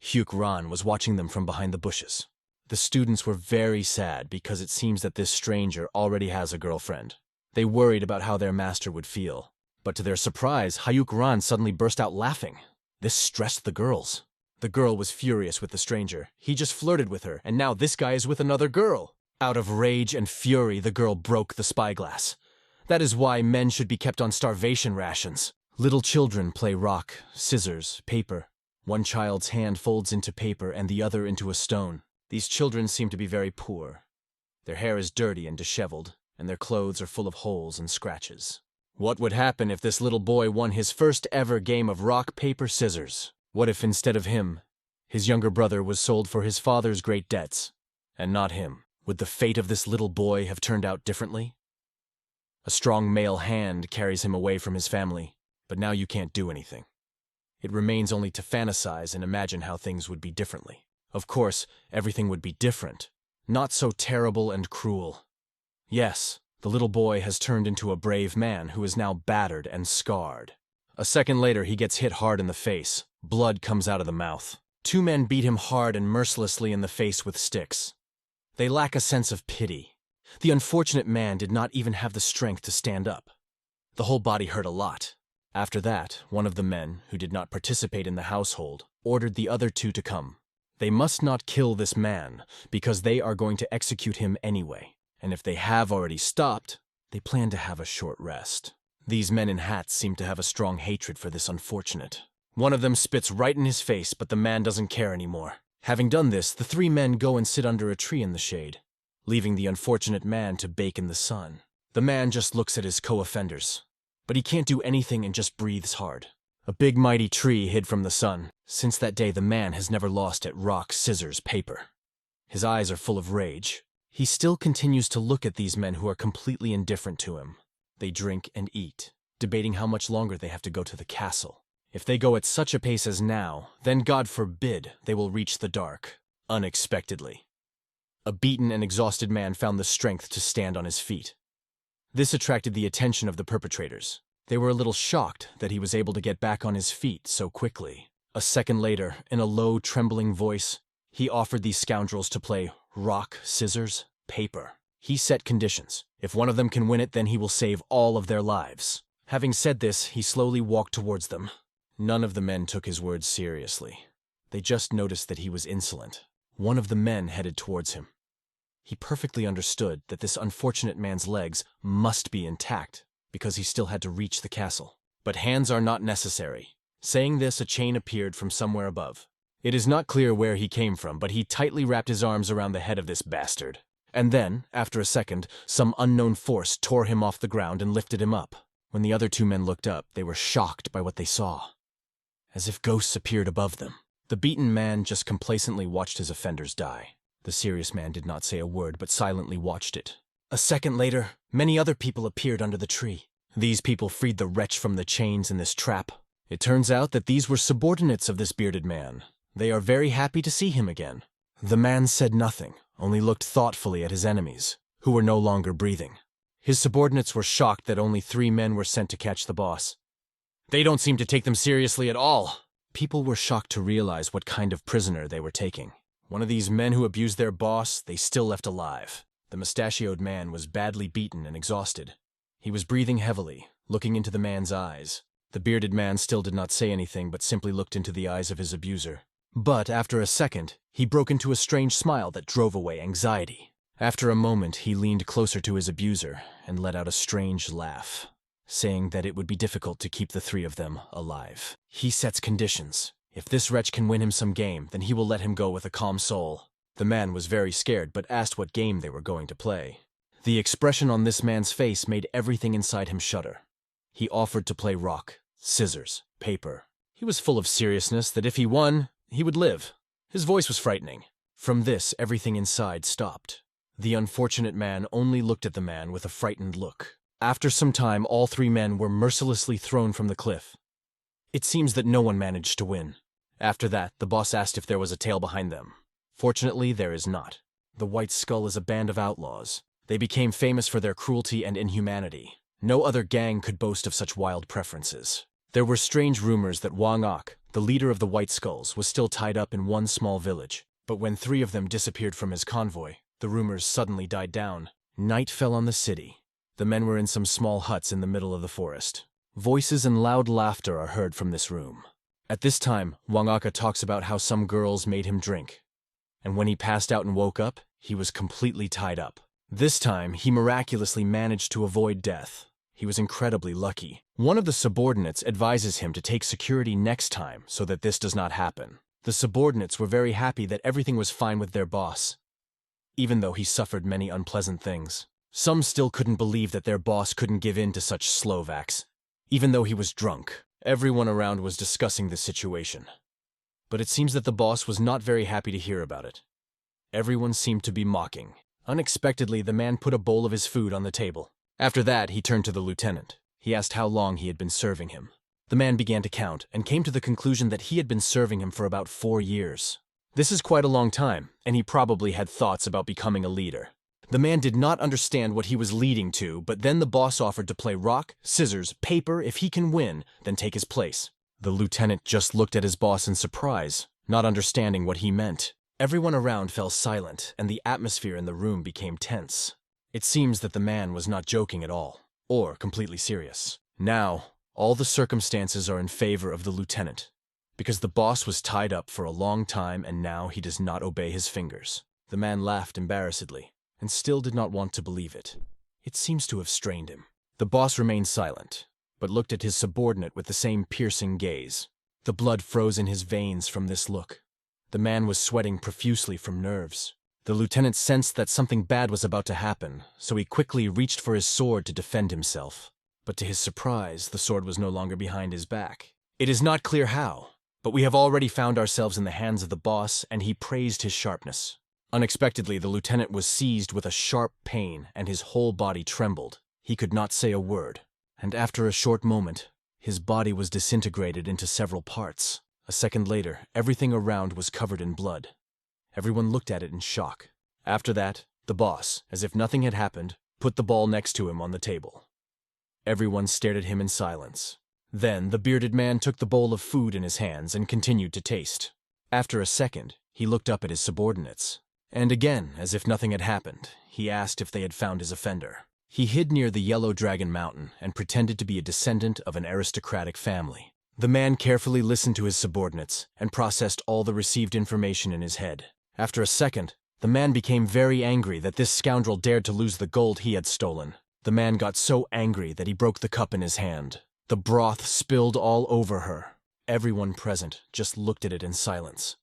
Hyuk Ran was watching them from behind the bushes. The students were very sad because it seems that this stranger already has a girlfriend. They worried about how their master would feel. But to their surprise, Hyuk Ran suddenly burst out laughing. This stressed the girls. The girl was furious with the stranger. He just flirted with her, and now this guy is with another girl. Out of rage and fury, the girl broke the spyglass. That is why men should be kept on starvation rations. Little children play rock, scissors, paper. One child's hand folds into paper and the other into a stone. These children seem to be very poor. Their hair is dirty and disheveled, and their clothes are full of holes and scratches. What would happen if this little boy won his first ever game of rock, paper, scissors? What if instead of him, his younger brother was sold for his father's great debts, and not him? Would the fate of this little boy have turned out differently? A strong male hand carries him away from his family, but now you can't do anything. It remains only to fantasize and imagine how things would be differently. Of course, everything would be different, not so terrible and cruel. Yes, the little boy has turned into a brave man who is now battered and scarred. A second later, he gets hit hard in the face. Blood comes out of the mouth. Two men beat him hard and mercilessly in the face with sticks. They lack a sense of pity. The unfortunate man did not even have the strength to stand up. The whole body hurt a lot. After that, one of the men, who did not participate in the household, ordered the other two to come. They must not kill this man, because they are going to execute him anyway. And if they have already stopped, they plan to have a short rest. These men in hats seem to have a strong hatred for this unfortunate. One of them spits right in his face, but the man doesn't care anymore. Having done this, the three men go and sit under a tree in the shade, leaving the unfortunate man to bake in the sun. The man just looks at his co-offenders, but he can't do anything and just breathes hard. A big mighty tree hid from the sun. Since that day, the man has never lost at rock, scissors, paper. His eyes are full of rage. He still continues to look at these men who are completely indifferent to him. They drink and eat, debating how much longer they have to go to the castle. If they go at such a pace as now, then God forbid they will reach the dark, unexpectedly. A beaten and exhausted man found the strength to stand on his feet. This attracted the attention of the perpetrators. They were a little shocked that he was able to get back on his feet so quickly. A second later, in a low, trembling voice, he offered these scoundrels to play rock, scissors, paper. He set conditions. If one of them can win it, then he will save all of their lives. Having said this, he slowly walked towards them. None of the men took his words seriously. They just noticed that he was insolent. One of the men headed towards him. He perfectly understood that this unfortunate man's legs must be intact, because he still had to reach the castle. But hands are not necessary. Saying this, a chain appeared from somewhere above. It is not clear where he came from, but he tightly wrapped his arms around the head of this bastard. And then, after a second, some unknown force tore him off the ground and lifted him up. When the other two men looked up, they were shocked by what they saw. As if ghosts appeared above them. The beaten man just complacently watched his offenders die. The serious man did not say a word, but silently watched it. A second later, many other people appeared under the tree. These people freed the wretch from the chains in this trap. It turns out that these were subordinates of this bearded man. They are very happy to see him again. The man said nothing, only looked thoughtfully at his enemies, who were no longer breathing. His subordinates were shocked that only 3 men were sent to catch the boss. They don't seem to take them seriously at all. People were shocked to realize what kind of prisoner they were taking. One of these men who abused their boss, they still left alive. The mustachioed man was badly beaten and exhausted. He was breathing heavily, looking into the man's eyes. The bearded man still did not say anything, but simply looked into the eyes of his abuser. But after a second, he broke into a strange smile that drove away anxiety. After a moment, he leaned closer to his abuser and let out a strange laugh. saying that it would be difficult to keep the three of them alive. He sets conditions. If this wretch can win him some game, then he will let him go with a calm soul. The man was very scared, but asked what game they were going to play. The expression on this man's face made everything inside him shudder. He offered to play rock, scissors, paper. He was full of seriousness that if he won, he would live. His voice was frightening. From this, everything inside stopped. The unfortunate man only looked at the man with a frightened look. After some time, all three men were mercilessly thrown from the cliff. It seems that no one managed to win. After that, the boss asked if there was a tale behind them. Fortunately, there is not. The White Skull is a band of outlaws. They became famous for their cruelty and inhumanity. No other gang could boast of such wild preferences. There were strange rumors that Wang Ok, the leader of the White Skulls, was still tied up in one small village. But when three of them disappeared from his convoy, the rumors suddenly died down. Night fell on the city. The men were in some small huts in the middle of the forest. Voices and loud laughter are heard from this room. At this time, Wang Ok talks about how some girls made him drink. And when he passed out and woke up, he was completely tied up. This time, he miraculously managed to avoid death. He was incredibly lucky. One of the subordinates advises him to take security next time so that this does not happen. The subordinates were very happy that everything was fine with their boss, even though he suffered many unpleasant things. Some still couldn't believe that their boss couldn't give in to such Slovaks. Even though he was drunk, everyone around was discussing the situation. But it seems that the boss was not very happy to hear about it. Everyone seemed to be mocking. Unexpectedly, the man put a bowl of his food on the table. After that, he turned to the lieutenant. He asked how long he had been serving him. The man began to count and came to the conclusion that he had been serving him for about 4 years. This is quite a long time, and he probably had thoughts about becoming a leader. The man did not understand what he was leading to, but then the boss offered to play rock, scissors, paper if he can win, then take his place. The lieutenant just looked at his boss in surprise, not understanding what he meant. Everyone around fell silent, and the atmosphere in the room became tense. It seems that the man was not joking at all, or completely serious. Now, all the circumstances are in favor of the lieutenant, because the boss was tied up for a long time and now he does not obey his fingers. The man laughed embarrassedly, and still did not want to believe it. It seems to have strained him. The boss remained silent, but looked at his subordinate with the same piercing gaze. The blood froze in his veins from this look. The man was sweating profusely from nerves. The lieutenant sensed that something bad was about to happen, so he quickly reached for his sword to defend himself. But to his surprise, the sword was no longer behind his back. It is not clear how, but we have already found ourselves in the hands of the boss, and he praised his sharpness. Unexpectedly, the lieutenant was seized with a sharp pain, and his whole body trembled. He could not say a word, and after a short moment, his body was disintegrated into several parts. A second later, everything around was covered in blood. Everyone looked at it in shock. After that, the boss, as if nothing had happened, put the ball next to him on the table. Everyone stared at him in silence. Then the bearded man took the bowl of food in his hands and continued to taste. After a second, he looked up at his subordinates. And again, as if nothing had happened, he asked if they had found his offender. He hid near the Yellow Dragon Mountain and pretended to be a descendant of an aristocratic family. The man carefully listened to his subordinates and processed all the received information in his head. After a second, the man became very angry that this scoundrel dared to lose the gold he had stolen. The man got so angry that he broke the cup in his hand. The broth spilled all over her. Everyone present just looked at it in silence.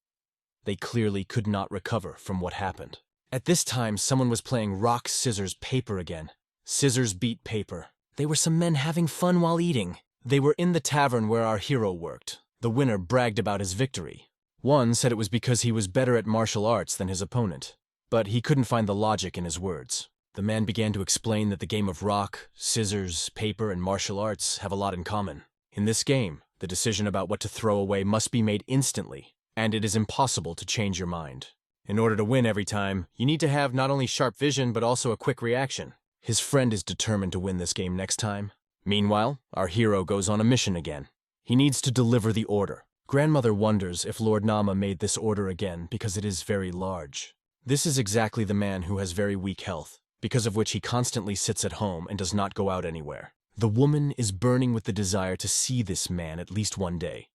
They clearly could not recover from what happened. At this time, someone was playing rock, scissors, paper again. Scissors beat paper. They were some men having fun while eating. They were in the tavern where our hero worked. The winner bragged about his victory. One said it was because he was better at martial arts than his opponent, but he couldn't find the logic in his words. The man began to explain that the game of rock, scissors, paper, and martial arts have a lot in common. In this game, the decision about what to throw away must be made instantly, and it is impossible to change your mind. In order to win every time, you need to have not only sharp vision but also a quick reaction. His friend is determined to win this game next time. Meanwhile, our hero goes on a mission again. He needs to deliver the order. Grandmother wonders if Lord Nama made this order again because it is very large. This is exactly the man who has very weak health, because of which he constantly sits at home and does not go out anywhere. The woman is burning with the desire to see this man at least one day,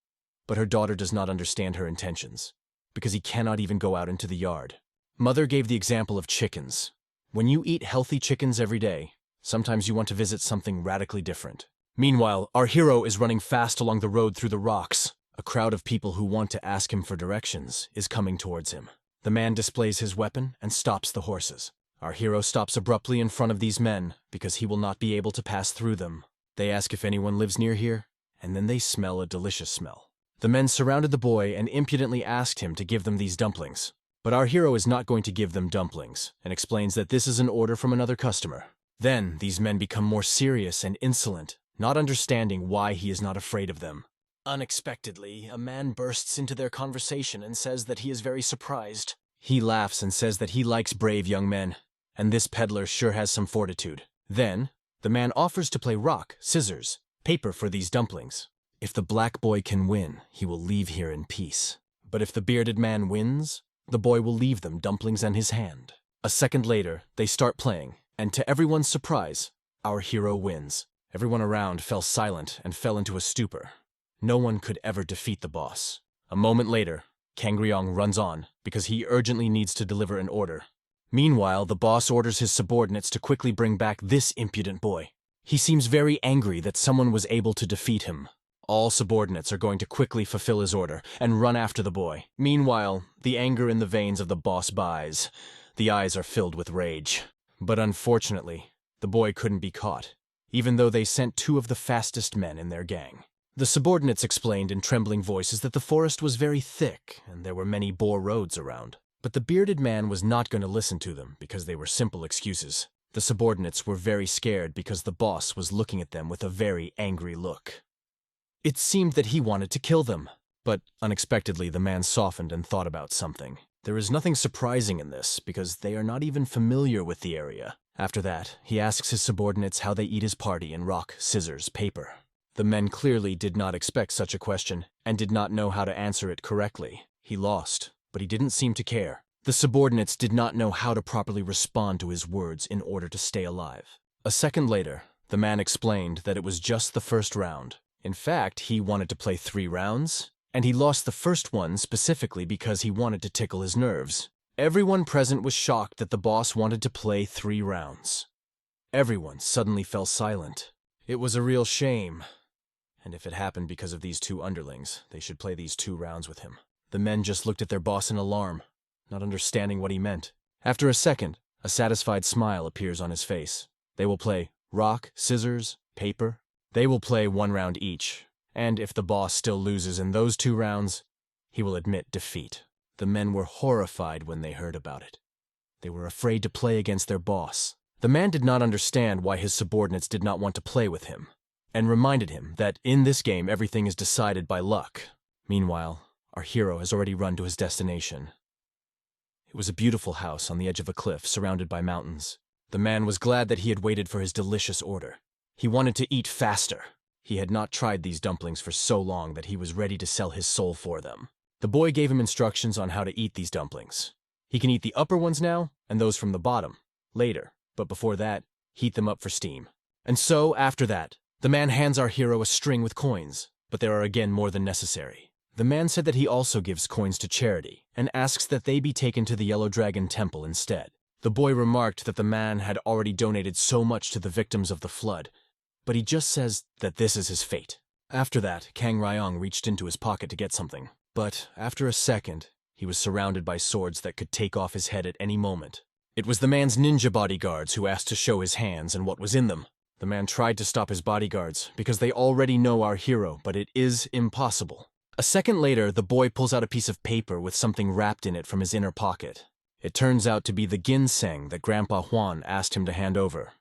but her daughter does not understand her intentions, because he cannot even go out into the yard. Mother gave the example of chickens. When you eat healthy chickens every day, sometimes you want to visit something radically different. Meanwhile, our hero is running fast along the road through the rocks. A crowd of people who want to ask him for directions is coming towards him. The man displays his weapon and stops the horses. Our hero stops abruptly in front of these men because he will not be able to pass through them. They ask if anyone lives near here, and then they smell a delicious smell. The men surrounded the boy and impudently asked him to give them these dumplings. But our hero is not going to give them dumplings, and explains that this is an order from another customer. Then these men become more serious and insolent, not understanding why he is not afraid of them. Unexpectedly, a man bursts into their conversation and says that he is very surprised. He laughs and says that he likes brave young men, and this peddler sure has some fortitude. Then, the man offers to play rock, scissors, paper for these dumplings. If the black boy can win, he will leave here in peace. But if the bearded man wins, the boy will leave them dumplings and his hand. A second later, they start playing, and to everyone's surprise, our hero wins. Everyone around fell silent and fell into a stupor. No one could ever defeat the boss. A moment later, Kangryong runs on because he urgently needs to deliver an order. Meanwhile, the boss orders his subordinates to quickly bring back this impudent boy. He seems very angry that someone was able to defeat him. All subordinates are going to quickly fulfill his order and run after the boy. Meanwhile, the anger in the veins of the boss buys. The eyes are filled with rage. But unfortunately, the boy couldn't be caught, even though they sent 2 of the fastest men in their gang. The subordinates explained in trembling voices that the forest was very thick and there were many boar roads around. But the bearded man was not going to listen to them because they were simple excuses. The subordinates were very scared because the boss was looking at them with a very angry look. It seemed that he wanted to kill them, but unexpectedly the man softened and thought about something. There is nothing surprising in this because they are not even familiar with the area. After that, he asks his subordinates how they eat his party in rock, scissors, paper. The men clearly did not expect such a question and did not know how to answer it correctly. He lost, but he didn't seem to care. The subordinates did not know how to properly respond to his words in order to stay alive. A second later, the man explained that it was just the first round. In fact, he wanted to play 3 rounds, and he lost the first one specifically because he wanted to tickle his nerves. Everyone present was shocked that the boss wanted to play 3 rounds. Everyone suddenly fell silent. It was a real shame. And if it happened because of these 2 underlings, they should play these 2 rounds with him. The men just looked at their boss in alarm, not understanding what he meant. After a second, a satisfied smile appears on his face. They will play rock, scissors, paper. They will play 1 round each, and if the boss still loses in those 2 rounds, he will admit defeat. The men were horrified when they heard about it. They were afraid to play against their boss. The man did not understand why his subordinates did not want to play with him, and reminded him that in this game everything is decided by luck. Meanwhile, our hero has already run to his destination. It was a beautiful house on the edge of a cliff surrounded by mountains. The man was glad that he had waited for his delicious order. He wanted to eat faster. He had not tried these dumplings for so long that he was ready to sell his soul for them. The boy gave him instructions on how to eat these dumplings. He can eat the upper ones now, and those from the bottom, later, but before that, heat them up for steam. And so, after that, the man hands our hero a string with coins, but there are again more than necessary. The man said that he also gives coins to charity, and asks that they be taken to the Yellow Dragon Temple instead. The boy remarked that the man had already donated so much to the victims of the flood, but he just says that this is his fate. After that, Kang Ryong reached into his pocket to get something, but after a second, he was surrounded by swords that could take off his head at any moment. It was the man's ninja bodyguards who asked to show his hands and what was in them. The man tried to stop his bodyguards because they already know our hero, but it is impossible. A second later, the boy pulls out a piece of paper with something wrapped in it from his inner pocket. It turns out to be the ginseng that Grandpa Juan asked him to hand over.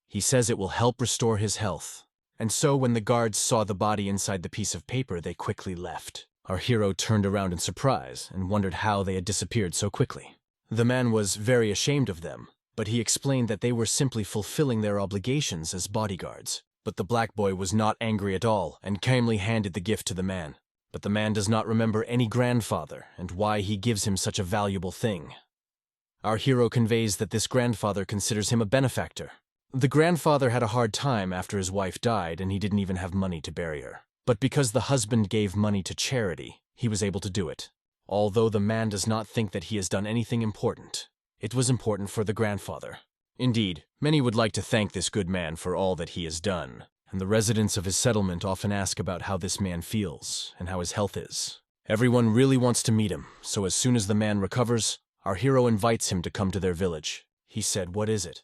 He says it will help restore his health. And so when the guards saw the body inside the piece of paper, they quickly left. Our hero turned around in surprise and wondered how they had disappeared so quickly. The man was very ashamed of them, but he explained that they were simply fulfilling their obligations as bodyguards. But the black boy was not angry at all and calmly handed the gift to the man. But the man does not remember any grandfather and why he gives him such a valuable thing. Our hero conveys that this grandfather considers him a benefactor. The grandfather had a hard time after his wife died and he didn't even have money to bury her. But because the husband gave money to charity, he was able to do it. Although the man does not think that he has done anything important, it was important for the grandfather. Indeed, many would like to thank this good man for all that he has done. and the residents of his settlement often ask about how this man feels and how his health is. Everyone really wants to meet him, so as soon as the man recovers, our hero invites him to come to their village. He said, "What is it?"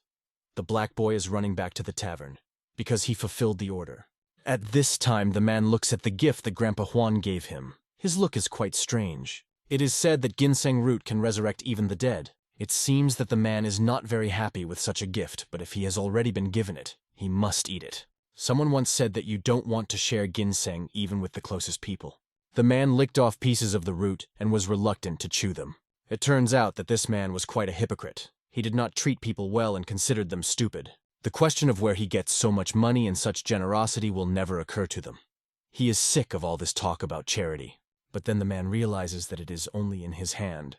The black boy is running back to the tavern, because he fulfilled the order. At this time, the man looks at the gift that Grandpa Juan gave him. His look is quite strange. It is said that ginseng root can resurrect even the dead. It seems that the man is not very happy with such a gift, but if he has already been given it, he must eat it. Someone once said that you don't want to share ginseng even with the closest people. The man licked off pieces of the root and was reluctant to chew them. It turns out that this man was quite a hypocrite. He did not treat people well and considered them stupid. The question of where he gets so much money and such generosity will never occur to them. He is sick of all this talk about charity. But then the man realizes that it is only in his hand.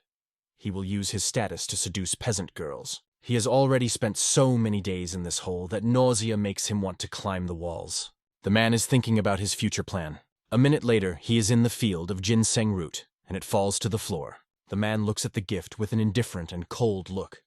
He will use his status to seduce peasant girls. He has already spent so many days in this hole that nausea makes him want to climb the walls. The man is thinking about his future plan. A minute later, he is in the field of ginseng root, and it falls to the floor. The man looks at the gift with an indifferent and cold look.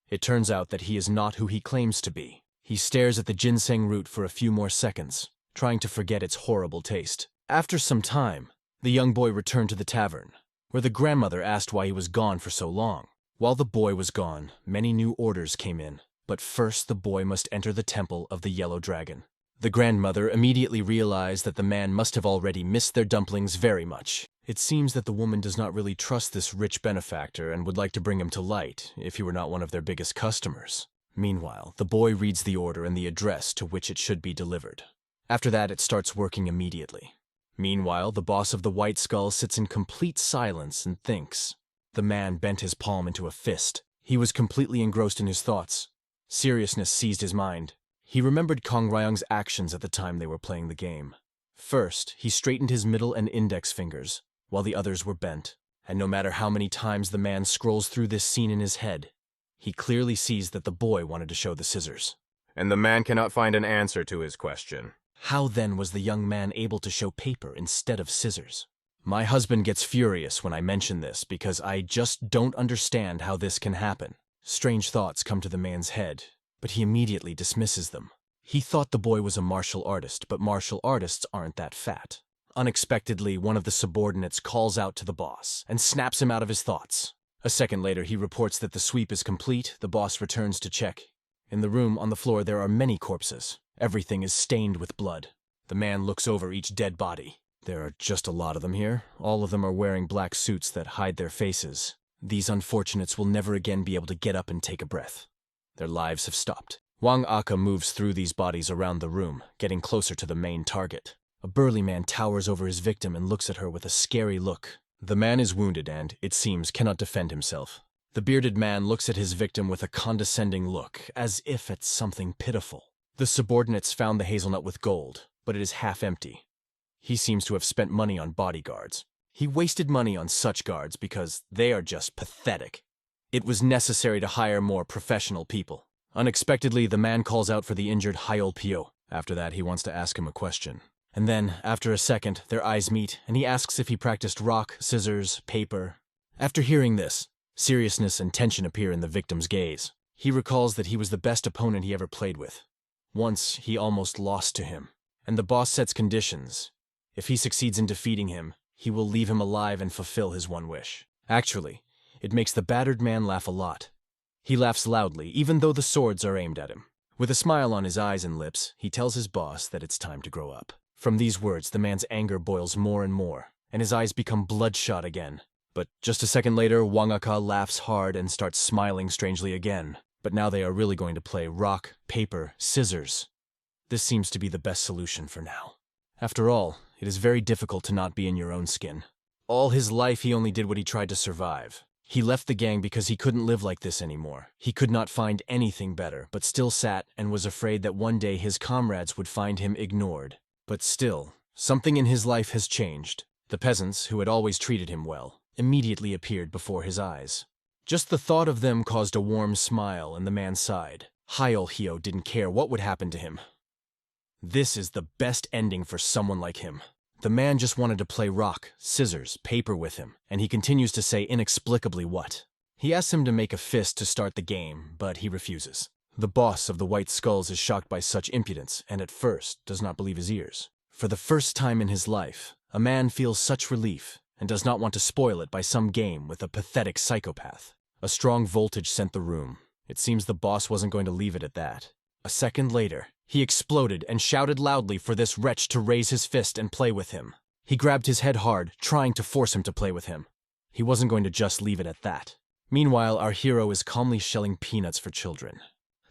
It turns out that he is not who he claims to be. He stares at the ginseng root for a few more seconds, trying to forget its horrible taste. After some time, the young boy returned to the tavern, where the grandmother asked why he was gone for so long. While the boy was gone, many new orders came in, but first the boy must enter the temple of the Yellow Dragon. The grandmother immediately realized that the man must have already missed their dumplings very much. It seems that the woman does not really trust this rich benefactor and would like to bring him to light if he were not one of their biggest customers. Meanwhile, the boy reads the order and the address to which it should be delivered. After that, it starts working immediately. Meanwhile, the boss of the White Skull sits in complete silence and thinks. The man bent his palm into a fist. He was completely engrossed in his thoughts. Seriousness seized his mind. He remembered Kong Ryung's actions at the time they were playing the game. First, he straightened his middle and index fingers, while the others were bent. And no matter how many times the man scrolls through this scene in his head, he clearly sees that the boy wanted to show the scissors. And the man cannot find an answer to his question. How then was the young man able to show paper instead of scissors? My husband gets furious when I mention this because I just don't understand how this can happen. Strange thoughts come to the man's head, but he immediately dismisses them. He thought the boy was a martial artist, but martial artists aren't that fat. Unexpectedly, one of the subordinates calls out to the boss and snaps him out of his thoughts. A second later, he reports that the sweep is complete. The boss returns to check. In the room on the floor, there are many corpses. Everything is stained with blood. The man looks over each dead body. There are just a lot of them here. All of them are wearing black suits that hide their faces. These unfortunates will never again be able to get up and take a breath. Their lives have stopped. Wang Aka moves through these bodies around the room, getting closer to the main target. A burly man towers over his victim and looks at her with a scary look. The man is wounded and, it seems, cannot defend himself. The bearded man looks at his victim with a condescending look, as if at something pitiful. The subordinates found the hazelnut with gold, but it is half empty. He seems to have spent money on bodyguards. He wasted money on such guards because they are just pathetic. It was necessary to hire more professional people. Unexpectedly, the man calls out for the injured Hyol Pyo. After that, he wants to ask him a question. And then, after a second, their eyes meet, and he asks if he practiced rock, scissors, paper. After hearing this, seriousness and tension appear in the victim's gaze. He recalls that he was the best opponent he ever played with. Once, he almost lost to him, and the boss sets conditions. If he succeeds in defeating him, he will leave him alive and fulfill his one wish. Actually, it makes the battered man laugh a lot. He laughs loudly, even though the swords are aimed at him. With a smile on his eyes and lips, he tells his boss that it's time to grow up. From these words, the man's anger boils more and more, and his eyes become bloodshot again. But just a second later, Wang Aka laughs hard and starts smiling strangely again. But now they are really going to play rock, paper, scissors. This seems to be the best solution for now. After all, it is very difficult to not be in your own skin. All his life he only did what he tried to survive. He left the gang because he couldn't live like this anymore. He could not find anything better, but still sat and was afraid that one day his comrades would find him ignored. But still, something in his life has changed. The peasants, who had always treated him well, immediately appeared before his eyes. Just the thought of them caused a warm smile, and the man sighed. Hyol Hyo didn't care what would happen to him. This is the best ending for someone like him. The man just wanted to play rock, scissors, paper with him, and he continues to say inexplicably what. He asks him to make a fist to start the game, but he refuses. The boss of the White Skulls is shocked by such impudence and at first does not believe his ears. For the first time in his life, a man feels such relief and does not want to spoil it by some game with a pathetic psychopath. A strong voltage sent the room. It seems the boss wasn't going to leave it at that. A second later, he exploded and shouted loudly for this wretch to raise his fist and play with him. He grabbed his head hard, trying to force him to play with him. He wasn't going to just leave it at that. Meanwhile, our hero is calmly shelling peanuts for children.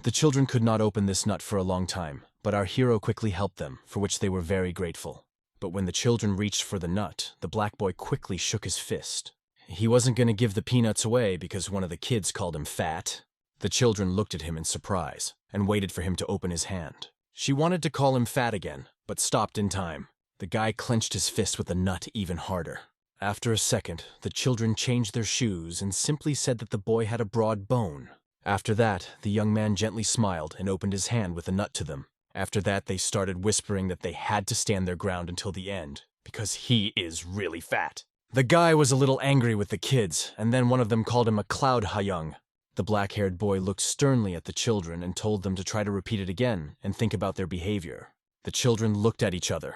The children could not open this nut for a long time, but our hero quickly helped them, for which they were very grateful. But when the children reached for the nut, the black boy quickly shook his fist. He wasn't going to give the peanuts away because one of the kids called him fat. The children looked at him in surprise and waited for him to open his hand. She wanted to call him fat again, but stopped in time. The guy clenched his fist with the nut even harder. After a second, the children changed their shoes and simply said that the boy had a broad bone. After that, the young man gently smiled and opened his hand with the nut to them. After that, they started whispering that they had to stand their ground until the end, because he is really fat. The guy was a little angry with the kids, and then one of them called him a cloud hayung. The black-haired boy looked sternly at the children and told them to try to repeat it again and think about their behavior. The children looked at each other,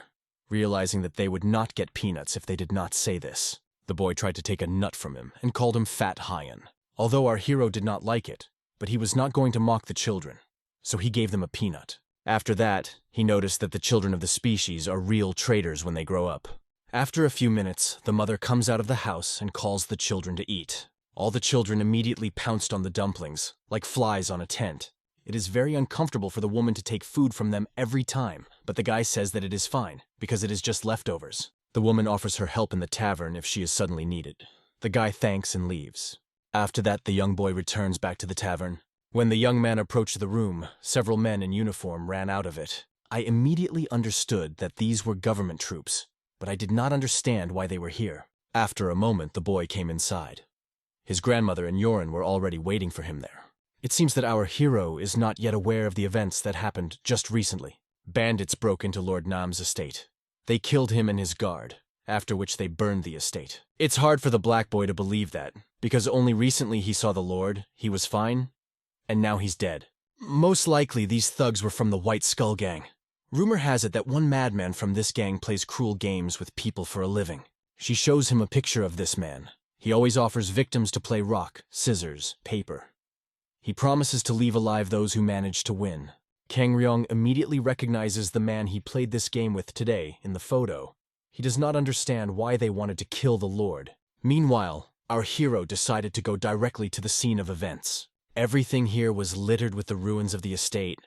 realizing that they would not get peanuts if they did not say this. The boy tried to take a nut from him and called him Fat Hyan, although our hero did not like it, but he was not going to mock the children, so he gave them a peanut. After that, he noticed that the children of the species are real traitors when they grow up. After a few minutes, the mother comes out of the house and calls the children to eat. All the children immediately pounced on the dumplings, like flies on a tent. It is very uncomfortable for the woman to take food from them every time, but the guy says that it is fine, because it is just leftovers. The woman offers her help in the tavern if she is suddenly needed. The guy thanks and leaves. After that, the young boy returns back to the tavern. When the young man approached the room, several men in uniform ran out of it. I immediately understood that these were government troops, but I did not understand why they were here. After a moment, the boy came inside. His grandmother and Yoren were already waiting for him there. It seems that our hero is not yet aware of the events that happened just recently. Bandits broke into Lord Nam's estate. They killed him and his guard, after which they burned the estate. It's hard for the black boy to believe that, because only recently he saw the Lord, he was fine, and now he's dead. Most likely these thugs were from the White Skull gang. Rumor has it that one madman from this gang plays cruel games with people for a living. She shows him a picture of this man. He always offers victims to play rock, scissors, paper. He promises to leave alive those who manage to win. Kang Ryong immediately recognizes the man he played this game with today in the photo. He does not understand why they wanted to kill the Lord. Meanwhile, our hero decided to go directly to the scene of events. Everything here was littered with the ruins of the estate,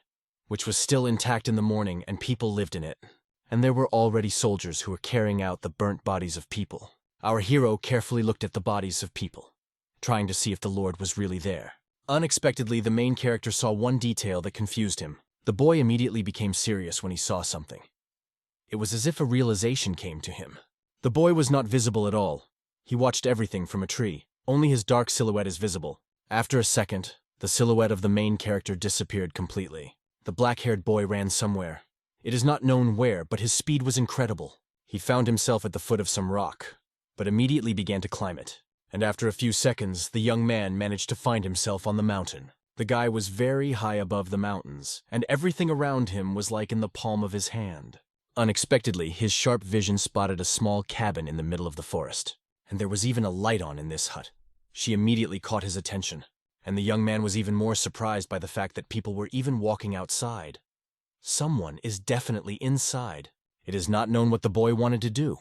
which was still intact in the morning and people lived in it. And there were already soldiers who were carrying out the burnt bodies of people. Our hero carefully looked at the bodies of people, trying to see if the Lord was really there. Unexpectedly, the main character saw one detail that confused him. The boy immediately became serious when he saw something. It was as if a realization came to him. The boy was not visible at all. He watched everything from a tree. Only his dark silhouette is visible. After a second, the silhouette of the main character disappeared completely. The black-haired boy ran somewhere. It is not known where, but his speed was incredible. He found himself at the foot of some rock, but immediately began to climb it. And after a few seconds, the young man managed to find himself on the mountain. The guy was very high above the mountains, and everything around him was like in the palm of his hand. Unexpectedly, his sharp vision spotted a small cabin in the middle of the forest, and there was even a light on in this hut. She immediately caught his attention, and the young man was even more surprised by the fact that people were even walking outside. Someone is definitely inside. It is not known what the boy wanted to do,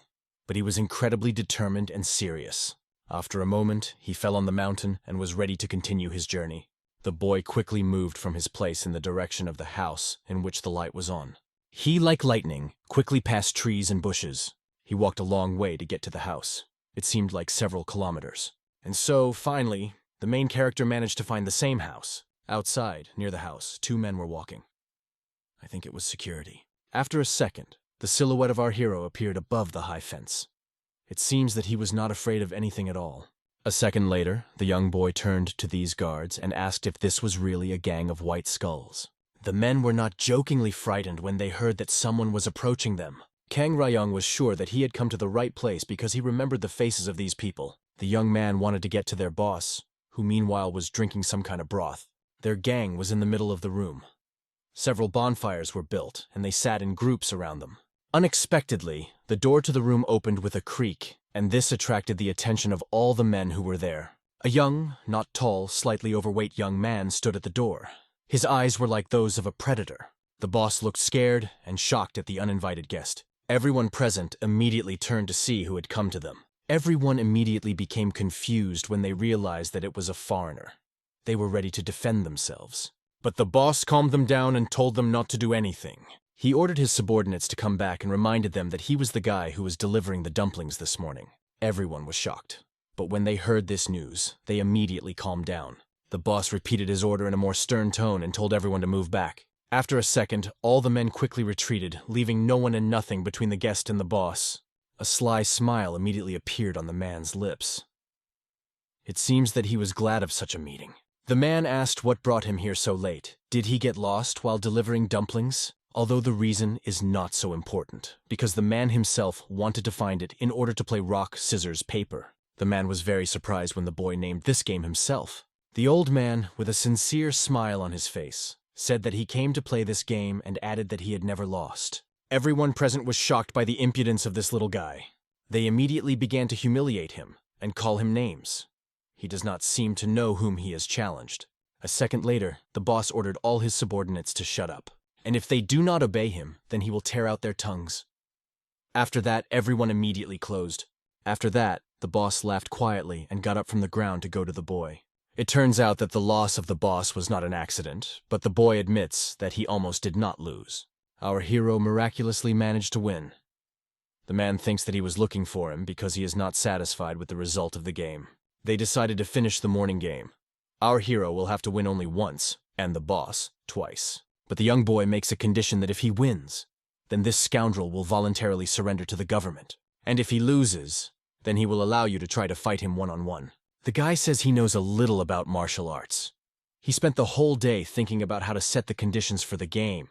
but he was incredibly determined and serious. After a moment, he fell on the mountain and was ready to continue his journey. The boy quickly moved from his place in the direction of the house in which the light was on. He, like lightning, quickly passed trees and bushes. He walked a long way to get to the house. It seemed like several kilometers. And so, finally, the main character managed to find the same house. Outside, near the house, two men were walking. I think it was security. After a second, the silhouette of our hero appeared above the high fence. It seems that he was not afraid of anything at all. A second later, the young boy turned to these guards and asked if this was really a gang of White Skulls. The men were not jokingly frightened when they heard that someone was approaching them. Kang Ryong was sure that he had come to the right place because he remembered the faces of these people. The young man wanted to get to their boss, who meanwhile was drinking some kind of broth. Their gang was in the middle of the room. Several bonfires were built, and they sat in groups around them. Unexpectedly, the door to the room opened with a creak, and this attracted the attention of all the men who were there. A young, not tall, slightly overweight young man stood at the door. His eyes were like those of a predator. The boss looked scared and shocked at the uninvited guest. Everyone present immediately turned to see who had come to them. Everyone immediately became confused when they realized that it was a foreigner. They were ready to defend themselves. But the boss calmed them down and told them not to do anything. He ordered his subordinates to come back and reminded them that he was the guy who was delivering the dumplings this morning. Everyone was shocked. But when they heard this news, they immediately calmed down. The boss repeated his order in a more stern tone and told everyone to move back. After a second, all the men quickly retreated, leaving no one and nothing between the guest and the boss. A sly smile immediately appeared on the man's lips. It seems that he was glad of such a meeting. The man asked what brought him here so late. Did he get lost while delivering dumplings? Although the reason is not so important, because the man himself wanted to find it in order to play rock, scissors, paper. The man was very surprised when the boy named this game himself. The old man, with a sincere smile on his face, said that he came to play this game and added that he had never lost. Everyone present was shocked by the impudence of this little guy. They immediately began to humiliate him and call him names. He does not seem to know whom he has challenged. A second later, the boss ordered all his subordinates to shut up. And if they do not obey him, then he will tear out their tongues. After that, everyone immediately closed. After that, the boss laughed quietly and got up from the ground to go to the boy. It turns out that the loss of the boss was not an accident, but the boy admits that he almost did not lose. Our hero miraculously managed to win. The man thinks that he was looking for him because he is not satisfied with the result of the game. They decided to finish the morning game. Our hero will have to win only once, and the boss twice. But the young boy makes a condition that if he wins, then this scoundrel will voluntarily surrender to the government. And if he loses, then he will allow you to try to fight him one-on-one. The guy says he knows a little about martial arts. He spent the whole day thinking about how to set the conditions for the game,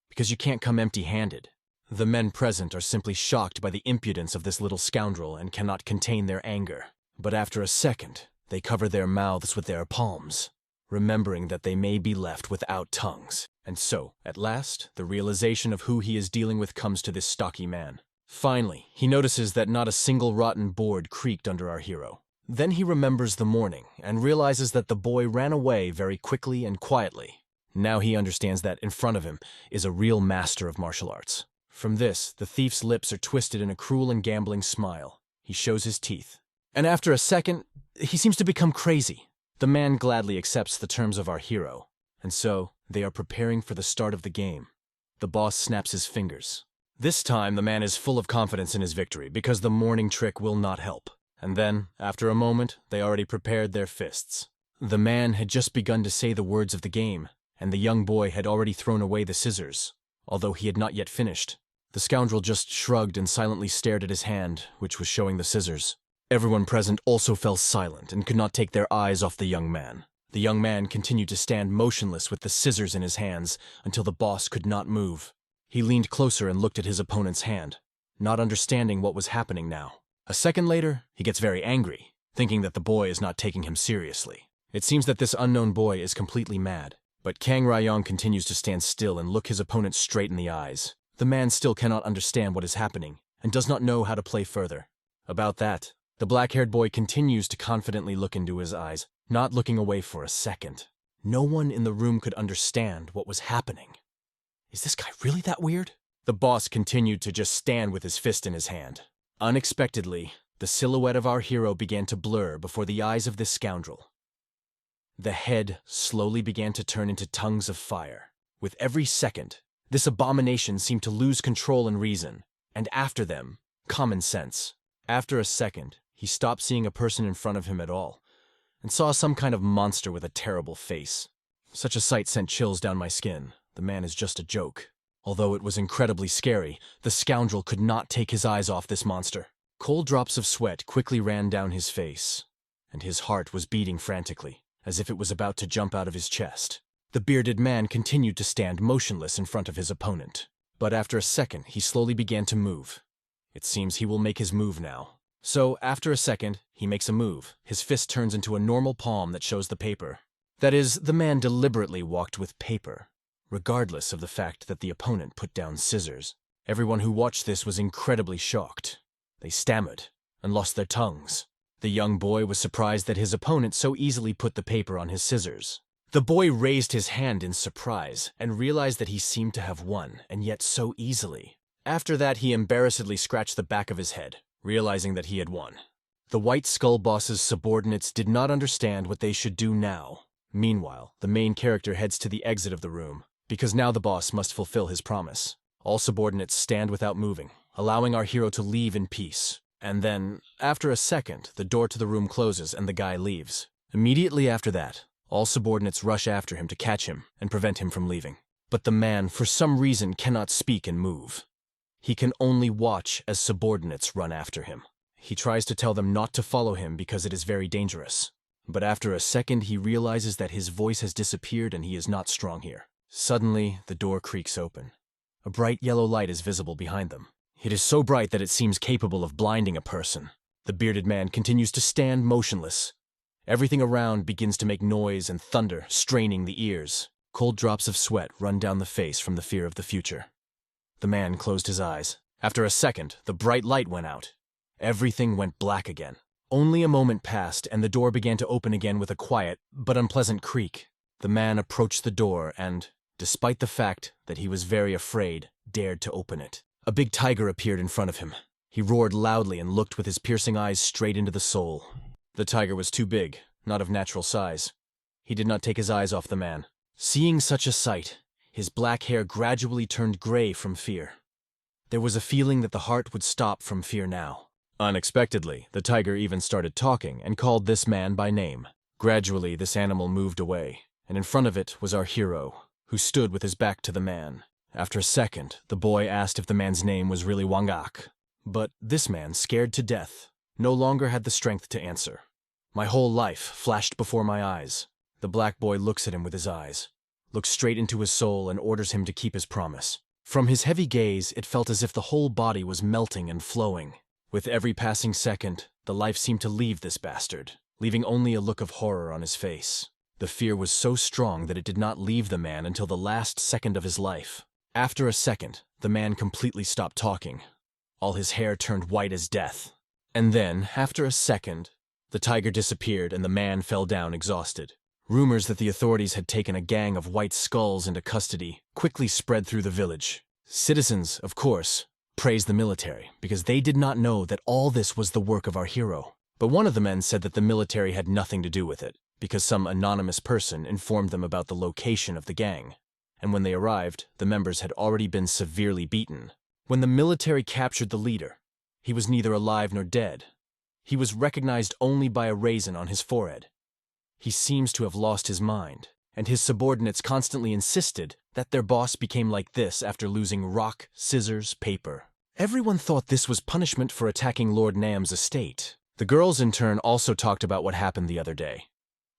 because you can't come empty-handed. The men present are simply shocked by the impudence of this little scoundrel and cannot contain their anger. But after a second, they cover their mouths with their palms, remembering that they may be left without tongues. And so, at last, the realization of who he is dealing with comes to this stocky man. Finally, he notices that not a single rotten board creaked under our hero. Then he remembers the morning and realizes that the boy ran away very quickly and quietly. Now he understands that in front of him is a real master of martial arts. From this, the thief's lips are twisted in a cruel and gambling smile. He shows his teeth. And after a second, he seems to become crazy. The man gladly accepts the terms of our hero. And so, they are preparing for the start of the game. The boss snaps his fingers. This time, the man is full of confidence in his victory because the morning trick will not help. And then, after a moment, they already prepared their fists. The man had just begun to say the words of the game, and the young boy had already thrown away the scissors, although he had not yet finished. The scoundrel just shrugged and silently stared at his hand, which was showing the scissors. Everyone present also fell silent and could not take their eyes off the young man. The young man continued to stand motionless with the scissors in his hands until the boss could not move. He leaned closer and looked at his opponent's hand, not understanding what was happening now. A second later, he gets very angry, thinking that the boy is not taking him seriously. It seems that this unknown boy is completely mad, but Kang Ryong continues to stand still and look his opponent straight in the eyes. The man still cannot understand what is happening and does not know how to play further. About that, the black-haired boy continues to confidently look into his eyes, not looking away for a second. No one in the room could understand what was happening. Is this guy really that weird? The boss continued to just stand with his fist in his hand. Unexpectedly, the silhouette of our hero began to blur before the eyes of this scoundrel. The head slowly began to turn into tongues of fire. With every second, this abomination seemed to lose control and reason, and after them, common sense. After a second, he stopped seeing a person in front of him at all, and saw some kind of monster with a terrible face. Such a sight sent chills down my skin. The man is just a joke. Although it was incredibly scary, the scoundrel could not take his eyes off this monster. Cold drops of sweat quickly ran down his face, and his heart was beating frantically, as if it was about to jump out of his chest. The bearded man continued to stand motionless in front of his opponent, but after a second he slowly began to move. It seems he will make his move now. So, after a second, he makes a move. His fist turns into a normal palm that shows the paper. That is, the man deliberately walked with paper, regardless of the fact that the opponent put down scissors. Everyone who watched this was incredibly shocked. They stammered and lost their tongues. The young boy was surprised that his opponent so easily put the paper on his scissors. The boy raised his hand in surprise and realized that he seemed to have won, and yet so easily. After that, he embarrassedly scratched the back of his head, realizing that he had won. The White Skull boss's subordinates did not understand what they should do now. Meanwhile, the main character heads to the exit of the room, because now the boss must fulfill his promise. All subordinates stand without moving, allowing our hero to leave in peace. And then, after a second, the door to the room closes and the guy leaves. Immediately after that, all subordinates rush after him to catch him and prevent him from leaving. But the man, for some reason, cannot speak and move. He can only watch as subordinates run after him. He tries to tell them not to follow him because it is very dangerous. But after a second, he realizes that his voice has disappeared and he is not strong here. Suddenly, the door creaks open. A bright yellow light is visible behind them. It is so bright that it seems capable of blinding a person. The bearded man continues to stand motionless. Everything around begins to make noise and thunder, straining the ears. Cold drops of sweat run down the face from the fear of the future. The man closed his eyes. After a second, the bright light went out. Everything went black again. Only a moment passed, and the door began to open again with a quiet but unpleasant creak. The man approached the door and, despite the fact that he was very afraid, dared to open it. A big tiger appeared in front of him. He roared loudly and looked with his piercing eyes straight into the soul. The tiger was too big, not of natural size. He did not take his eyes off the man. Seeing such a sight, his black hair gradually turned gray from fear. There was a feeling that the heart would stop from fear now. Unexpectedly, the tiger even started talking and called this man by name. Gradually, this animal moved away, and in front of it was our hero, who stood with his back to the man. After a second, the boy asked if the man's name was really Wangak. But this man, scared to death, no longer had the strength to answer. My whole life flashed before my eyes. The black boy looks at him with his eyes, looks straight into his soul and orders him to keep his promise. From his heavy gaze, it felt as if the whole body was melting and flowing. With every passing second, the life seemed to leave this bastard, leaving only a look of horror on his face. The fear was so strong that it did not leave the man until the last second of his life. After a second, the man completely stopped talking. All his hair turned white as death. And then, after a second, the tiger disappeared and the man fell down exhausted. Rumors that the authorities had taken a gang of white skulls into custody quickly spread through the village. Citizens, of course, praised the military because they did not know that all this was the work of our hero. But one of the men said that the military had nothing to do with it because some anonymous person informed them about the location of the gang. And when they arrived, the members had already been severely beaten. When the military captured the leader, he was neither alive nor dead. He was recognized only by a raisin on his forehead. He seems to have lost his mind, and his subordinates constantly insisted that their boss became like this after losing rock, scissors, paper. Everyone thought this was punishment for attacking Lord Nam's estate. The girls in turn also talked about what happened the other day.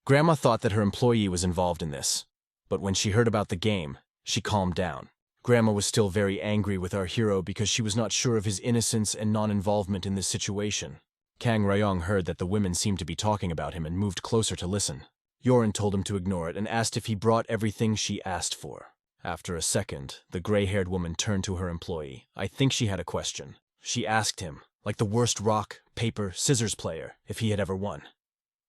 Grandma thought that her employee was involved in this, but when she heard about the game, she calmed down. Grandma was still very angry with our hero because she was not sure of his innocence and non-involvement in this situation. Kang Ryong heard that the women seemed to be talking about him and moved closer to listen. Yoren told him to ignore it and asked if he brought everything she asked for. After a second, the gray-haired woman turned to her employee. I think she had a question. She asked him, like the worst rock, paper, scissors player, if he had ever won.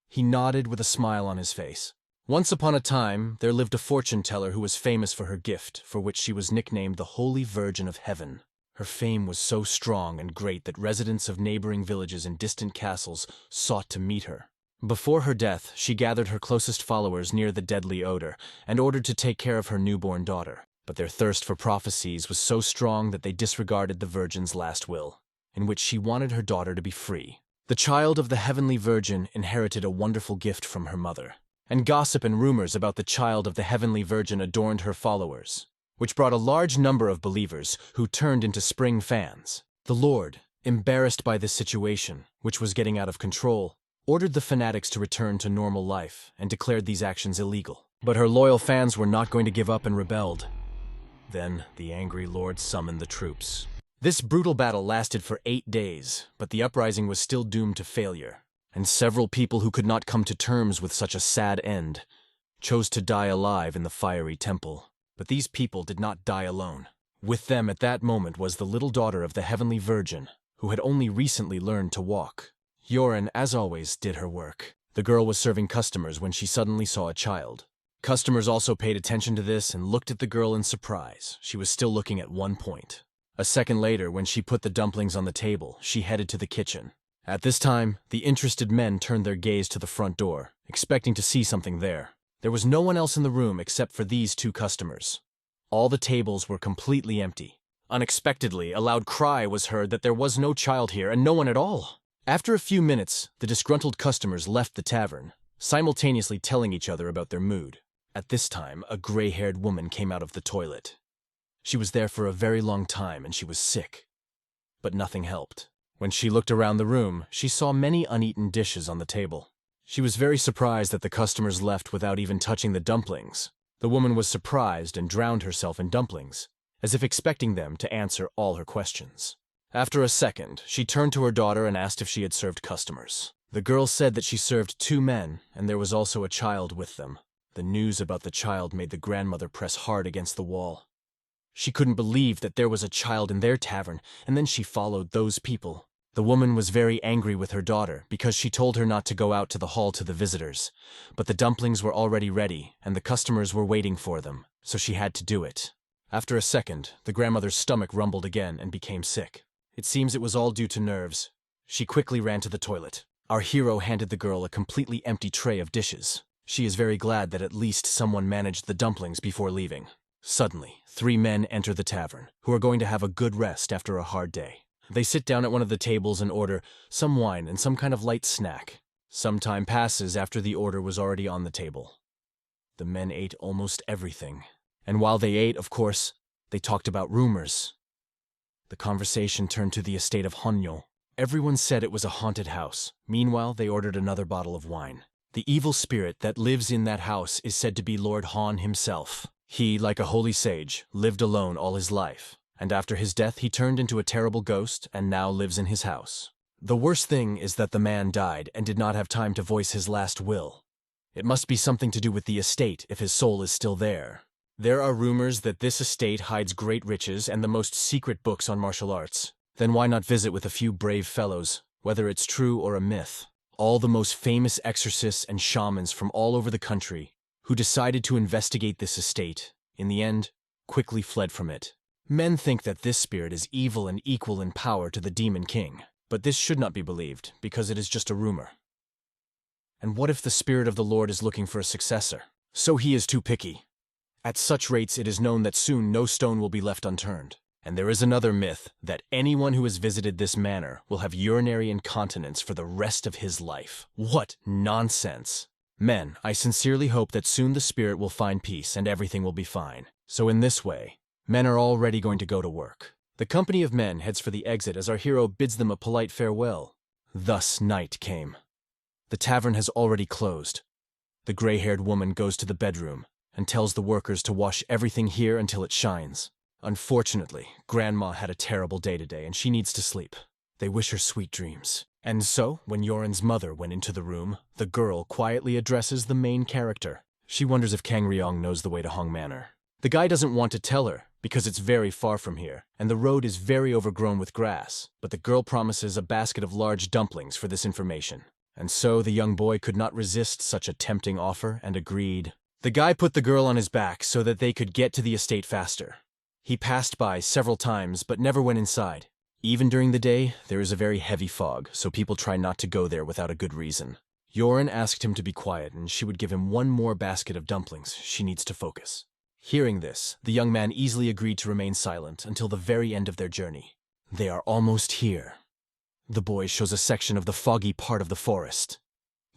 He nodded with a smile on his face. Once upon a time, there lived a fortune-teller who was famous for her gift, for which she was nicknamed the Holy Virgin of Heaven. Her fame was so strong and great that residents of neighboring villages and distant castles sought to meet her. Before her death, she gathered her closest followers near the deadly odor and ordered to take care of her newborn daughter. But their thirst for prophecies was so strong that they disregarded the Virgin's last will, in which she wanted her daughter to be free. The child of the Heavenly Virgin inherited a wonderful gift from her mother, and gossip and rumors about the child of the Heavenly Virgin adorned her followers, which brought a large number of believers who turned into spring fans. The Lord, embarrassed by this situation, which was getting out of control, ordered the fanatics to return to normal life and declared these actions illegal. But her loyal fans were not going to give up and rebelled. Then the angry Lord summoned the troops. This brutal battle lasted for 8 days, but the uprising was still doomed to failure, and several people who could not come to terms with such a sad end chose to die alive in the fiery temple. But these people did not die alone. With them at that moment was the little daughter of the Heavenly Virgin, who had only recently learned to walk. Yoren, as always, did her work. The girl was serving customers when she suddenly saw a child. Customers also paid attention to this and looked at the girl in surprise. She was still looking at one point. A second later, when she put the dumplings on the table, she headed to the kitchen. At this time, the interested men turned their gaze to the front door, expecting to see something there. There was no one else in the room except for these two customers. All the tables were completely empty. Unexpectedly, a loud cry was heard that there was no child here and no one at all. After a few minutes, the disgruntled customers left the tavern, simultaneously telling each other about their mood. At this time, a gray-haired woman came out of the toilet. She was there for a very long time and she was sick. But nothing helped. When she looked around the room, she saw many uneaten dishes on the table. She was very surprised that the customers left without even touching the dumplings. The woman was surprised and drowned herself in dumplings, as if expecting them to answer all her questions. After a second, she turned to her daughter and asked if she had served customers. The girl said that she served 2 men, and there was also a child with them. The news about the child made the grandmother press hard against the wall. She couldn't believe that there was a child in their tavern, and then she followed those people. The woman was very angry with her daughter because she told her not to go out to the hall to the visitors. But the dumplings were already ready, and the customers were waiting for them, so she had to do it. After a second, the grandmother's stomach rumbled again and became sick. It seems it was all due to nerves. She quickly ran to the toilet. Our hero handed the girl a completely empty tray of dishes. She is very glad that at least someone managed the dumplings before leaving. Suddenly, 3 men enter the tavern, who are going to have a good rest after a hard day. They sit down at one of the tables and order some wine and some kind of light snack. Some time passes after the order was already on the table. The men ate almost everything. And while they ate, of course, they talked about rumors. The conversation turned to the estate of Honnyo. Everyone said it was a haunted house. Meanwhile, they ordered another bottle of wine. The evil spirit that lives in that house is said to be Lord Han himself. He, like a holy sage, lived alone all his life. And after his death, he turned into a terrible ghost and now lives in his house. The worst thing is that the man died and did not have time to voice his last will. It must be something to do with the estate if his soul is still there. There are rumors that this estate hides great riches and the most secret books on martial arts. Then why not visit with a few brave fellows, whether it's true or a myth? All the most famous exorcists and shamans from all over the country who decided to investigate this estate, in the end, quickly fled from it. Men think that this spirit is evil and equal in power to the Demon King, but this should not be believed because it is just a rumor. And what if the spirit of the Lord is looking for a successor? So he is too picky. At such rates, it is known that soon no stone will be left unturned. And there is another myth that anyone who has visited this manor will have urinary incontinence for the rest of his life. What nonsense! Men, I sincerely hope that soon the spirit will find peace and everything will be fine. So in this way, men are already going to go to work. The company of men heads for the exit as our hero bids them a polite farewell. Thus night came. The tavern has already closed. The gray-haired woman goes to the bedroom and tells the workers to wash everything here until it shines. Unfortunately, Grandma had a terrible day today and she needs to sleep. They wish her sweet dreams. And so, when Yoren's mother went into the room, the girl quietly addresses the main character. She wonders if Kang Ryong knows the way to Hong Manor. The guy doesn't want to tell her, because it's very far from here, and the road is very overgrown with grass, but the girl promises a basket of large dumplings for this information. And so the young boy could not resist such a tempting offer and agreed. The guy put the girl on his back so that they could get to the estate faster. He passed by several times but never went inside. Even during the day, there is a very heavy fog, so people try not to go there without a good reason. Yoren asked him to be quiet and she would give him one more basket of dumplings. She needs to focus. Hearing this, the young man easily agreed to remain silent until the very end of their journey. They are almost here. The boy shows a section of the foggy part of the forest.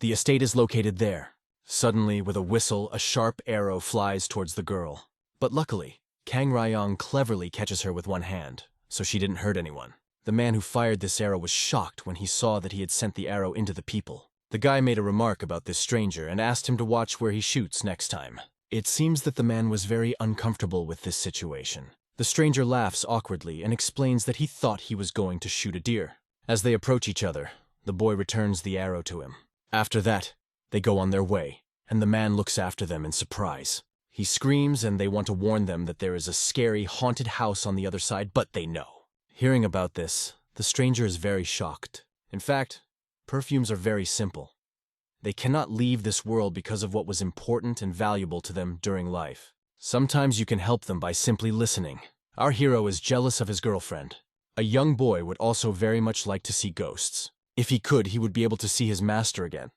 The estate is located there. Suddenly, with a whistle, a sharp arrow flies towards the girl. But luckily, Kang Ryong cleverly catches her with one hand, so she didn't hurt anyone. The man who fired this arrow was shocked when he saw that he had sent the arrow into the people. The guy made a remark about this stranger and asked him to watch where he shoots next time. It seems that the man was very uncomfortable with this situation. The stranger laughs awkwardly and explains that he thought he was going to shoot a deer. As they approach each other, the boy returns the arrow to him. After that, they go on their way. and the man looks after them in surprise. He screams and they want to warn them that there is a scary, haunted house on the other side, but they know. Hearing about this, the stranger is very shocked. In fact, perfumes are very simple. They cannot leave this world because of what was important and valuable to them during life. Sometimes you can help them by simply listening. Our hero is jealous of his girlfriend. A young boy would also very much like to see ghosts. If he could, he would be able to see his master again.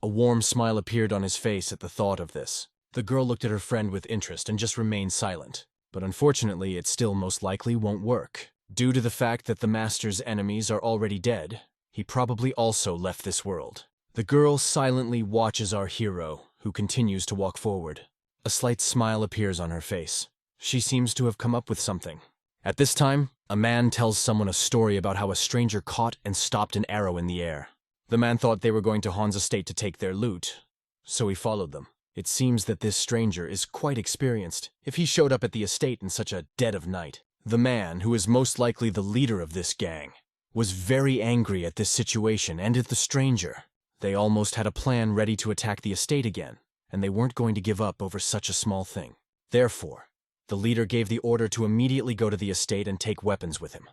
A warm smile appeared on his face at the thought of this. The girl looked at her friend with interest and just remained silent. But unfortunately, it still most likely won't work. Due to the fact that the master's enemies are already dead, he probably also left this world. The girl silently watches our hero, who continues to walk forward. A slight smile appears on her face. She seems to have come up with something. At this time, a man tells someone a story about how a stranger caught and stopped an arrow in the air. The man thought they were going to Han's estate to take their loot, so he followed them. It seems that this stranger is quite experienced if he showed up at the estate in such a dead of night. The man, who is most likely the leader of this gang, was very angry at this situation and at the stranger. They almost had a plan ready to attack the estate again, and they weren't going to give up over such a small thing. Therefore, the leader gave the order to immediately go to the estate and take weapons with him.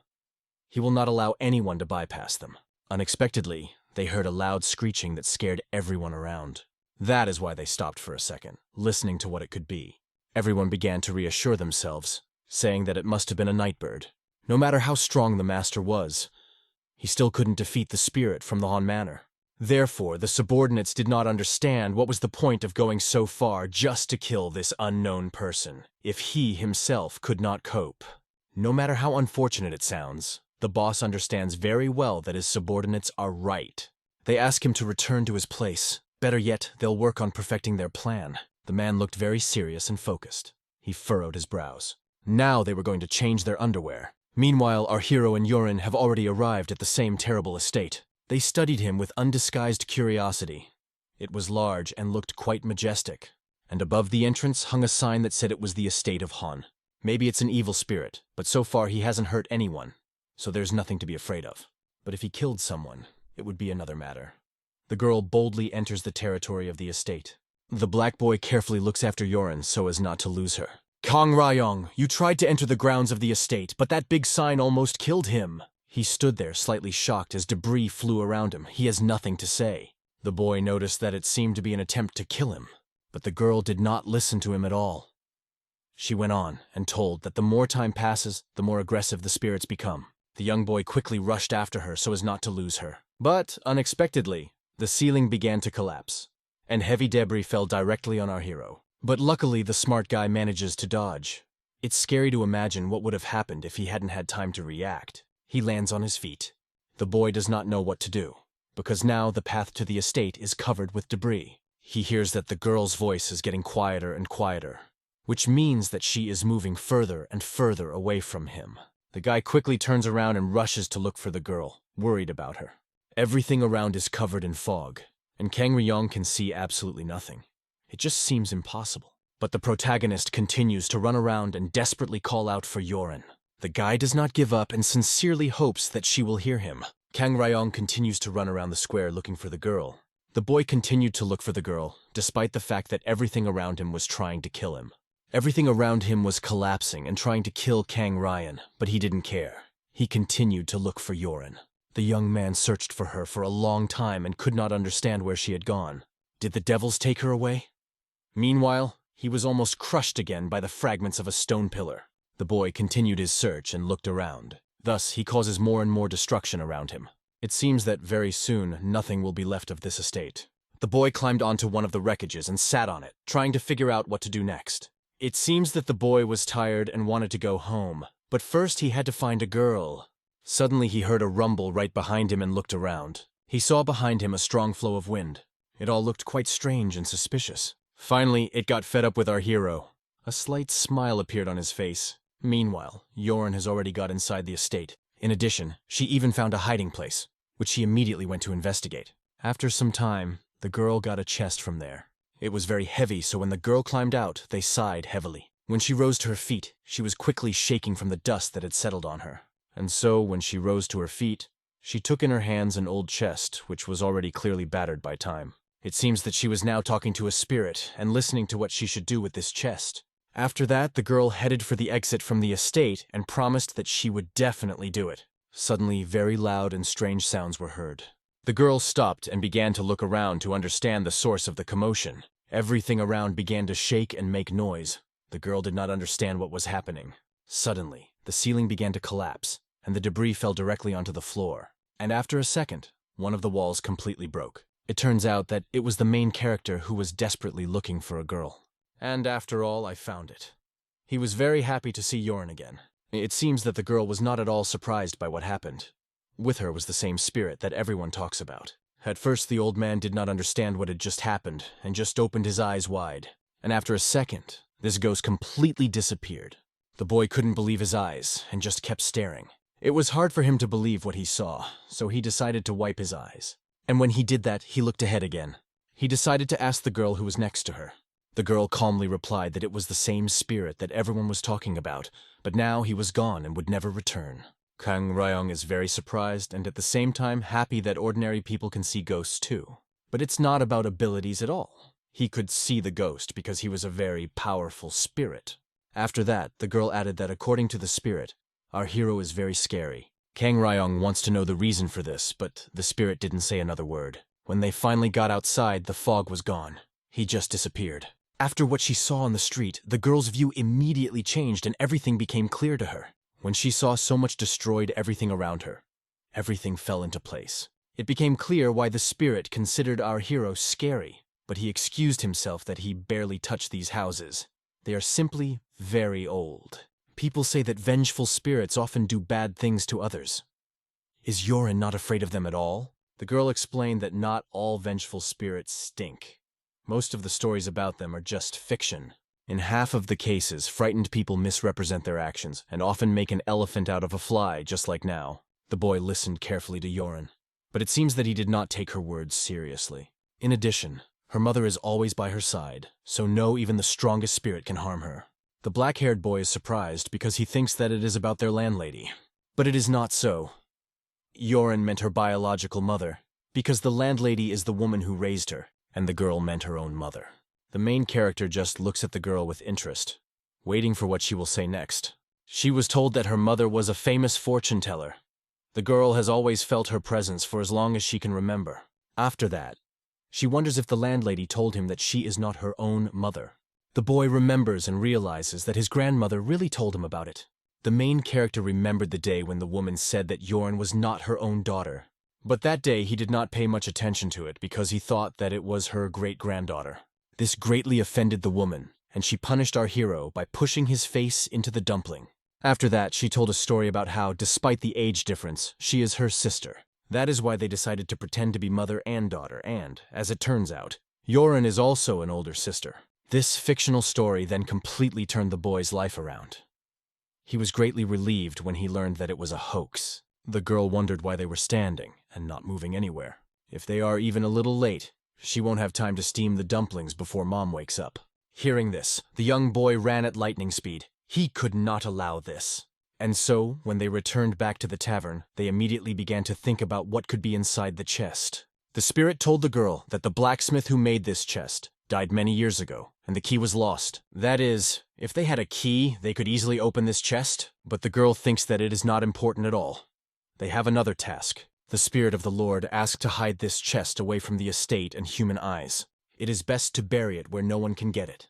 He will not allow anyone to bypass them. Unexpectedly, they heard a loud screeching that scared everyone around. That is why they stopped for a second, listening to what it could be. Everyone began to reassure themselves, saying that it must have been a nightbird. No matter how strong the master was, he still couldn't defeat the spirit from the Han Manor. Therefore, the subordinates did not understand what was the point of going so far just to kill this unknown person, if he himself could not cope. No matter how unfortunate it sounds, the boss understands very well that his subordinates are right. They ask him to return to his place. Better yet, they'll work on perfecting their plan. The man looked very serious and focused. He furrowed his brows. Now they were going to change their underwear. Meanwhile, our hero and Yorin have already arrived at the same terrible estate. They studied him with undisguised curiosity. It was large and looked quite majestic, and above the entrance hung a sign that said it was the estate of Han. Maybe it's an evil spirit, but so far he hasn't hurt anyone, so there's nothing to be afraid of. But if he killed someone, it would be another matter. The girl boldly enters the territory of the estate. The black boy carefully looks after Yorin so as not to lose her. Kang Ryong, you tried to enter the grounds of the estate, but that big sign almost killed him. He stood there slightly shocked as debris flew around him. He has nothing to say. The boy noticed that it seemed to be an attempt to kill him, but the girl did not listen to him at all. She went on and told that the more time passes, the more aggressive the spirits become. The young boy quickly rushed after her so as not to lose her. But, unexpectedly, the ceiling began to collapse, and heavy debris fell directly on our hero. But luckily, the smart guy manages to dodge. It's scary to imagine what would have happened if he hadn't had time to react. He lands on his feet. The boy does not know what to do, because now the path to the estate is covered with debris. He hears that the girl's voice is getting quieter and quieter, which means that she is moving further and further away from him. The guy quickly turns around and rushes to look for the girl, worried about her. Everything around is covered in fog, and Kang Ryong can see absolutely nothing. It just seems impossible. But the protagonist continues to run around and desperately call out for Yorin. The guy does not give up and sincerely hopes that she will hear him. Kang Ryong continues to run around the square looking for the girl. The boy continued to look for the girl, despite the fact that everything around him was trying to kill him. Everything around him was collapsing and trying to kill Kang Ryan, but he didn't care. He continued to look for Yorin. The young man searched for her for a long time and could not understand where she had gone. Did the devils take her away? Meanwhile, he was almost crushed again by the fragments of a stone pillar. The boy continued his search and looked around. Thus, he causes more and more destruction around him. It seems that very soon, nothing will be left of this estate. The boy climbed onto one of the wreckages and sat on it, trying to figure out what to do next. It seems that the boy was tired and wanted to go home, but first he had to find a girl. Suddenly he heard a rumble right behind him and looked around. He saw behind him a strong flow of wind. It all looked quite strange and suspicious. Finally, it got fed up with our hero. A slight smile appeared on his face. Meanwhile, Yorin has already got inside the estate. In addition, she even found a hiding place, which she immediately went to investigate. After some time, the girl got a chest from there. It was very heavy, so when the girl climbed out, they sighed heavily. When she rose to her feet, she was quickly shaking from the dust that had settled on her. And so, when she rose to her feet, she took in her hands an old chest, which was already clearly battered by time. It seems that she was now talking to a spirit and listening to what she should do with this chest. After that, the girl headed for the exit from the estate and promised that she would definitely do it. Suddenly, very loud and strange sounds were heard. The girl stopped and began to look around to understand the source of the commotion. Everything around began to shake and make noise. The girl did not understand what was happening. Suddenly, the ceiling began to collapse, and the debris fell directly onto the floor. And after a second, one of the walls completely broke. It turns out that it was the main character who was desperately looking for a girl. And after all, I found it. He was very happy to see Yoren again. It seems that the girl was not at all surprised by what happened. With her was the same spirit that everyone talks about. At first, the old man did not understand what had just happened and just opened his eyes wide. And after a second, this ghost completely disappeared. The boy couldn't believe his eyes and just kept staring. It was hard for him to believe what he saw, so he decided to wipe his eyes. And when he did that, he looked ahead again. He decided to ask the girl who was next to her. The girl calmly replied that it was the same spirit that everyone was talking about, but now he was gone and would never return. Kang Ryong is very surprised and at the same time happy that ordinary people can see ghosts too. But it's not about abilities at all. He could see the ghost because he was a very powerful spirit. After that, the girl added that according to the spirit, our hero is very scary. Kang Ryong wants to know the reason for this, but the spirit didn't say another word. When they finally got outside, the fog was gone. He just disappeared. After what she saw on the street, the girl's view immediately changed and everything became clear to her. When she saw so much destroyed everything around her, everything fell into place. It became clear why the spirit considered our hero scary, but he excused himself that he barely touched these houses. They are simply very old. People say that vengeful spirits often do bad things to others. Is Yoren not afraid of them at all? The girl explained that not all vengeful spirits stink. Most of the stories about them are just fiction. In half of the cases, frightened people misrepresent their actions and often make an elephant out of a fly, just like now. The boy listened carefully to Yoren, but it seems that he did not take her words seriously. In addition, her mother is always by her side, so no, even the strongest spirit can harm her. The black-haired boy is surprised because he thinks that it is about their landlady. But it is not so. Yoren meant her biological mother, because the landlady is the woman who raised her, and the girl meant her own mother. The main character just looks at the girl with interest, waiting for what she will say next. She was told that her mother was a famous fortune teller. The girl has always felt her presence for as long as she can remember. After that, she wonders if the landlady told him that she is not her own mother. The boy remembers and realizes that his grandmother really told him about it. The main character remembered the day when the woman said that Yoren was not her own daughter. But that day he did not pay much attention to it because he thought that it was her great-granddaughter. This greatly offended the woman, and she punished our hero by pushing his face into the dumpling. After that, she told a story about how, despite the age difference, she is her sister. That is why they decided to pretend to be mother and daughter, and, as it turns out, Yoren is also an older sister. This fictional story then completely turned the boy's life around. He was greatly relieved when he learned that it was a hoax. The girl wondered why they were standing and not moving anywhere. If they are even a little late, she won't have time to steam the dumplings before Mom wakes up. Hearing this, the young boy ran at lightning speed. He could not allow this. And so, when they returned back to the tavern, they immediately began to think about what could be inside the chest. The spirit told the girl that the blacksmith who made this chest died many years ago, and the key was lost. That is, if they had a key, they could easily open this chest, but the girl thinks that it is not important at all. They have another task. The spirit of the Lord asked to hide this chest away from the estate and human eyes. It is best to bury it where no one can get it.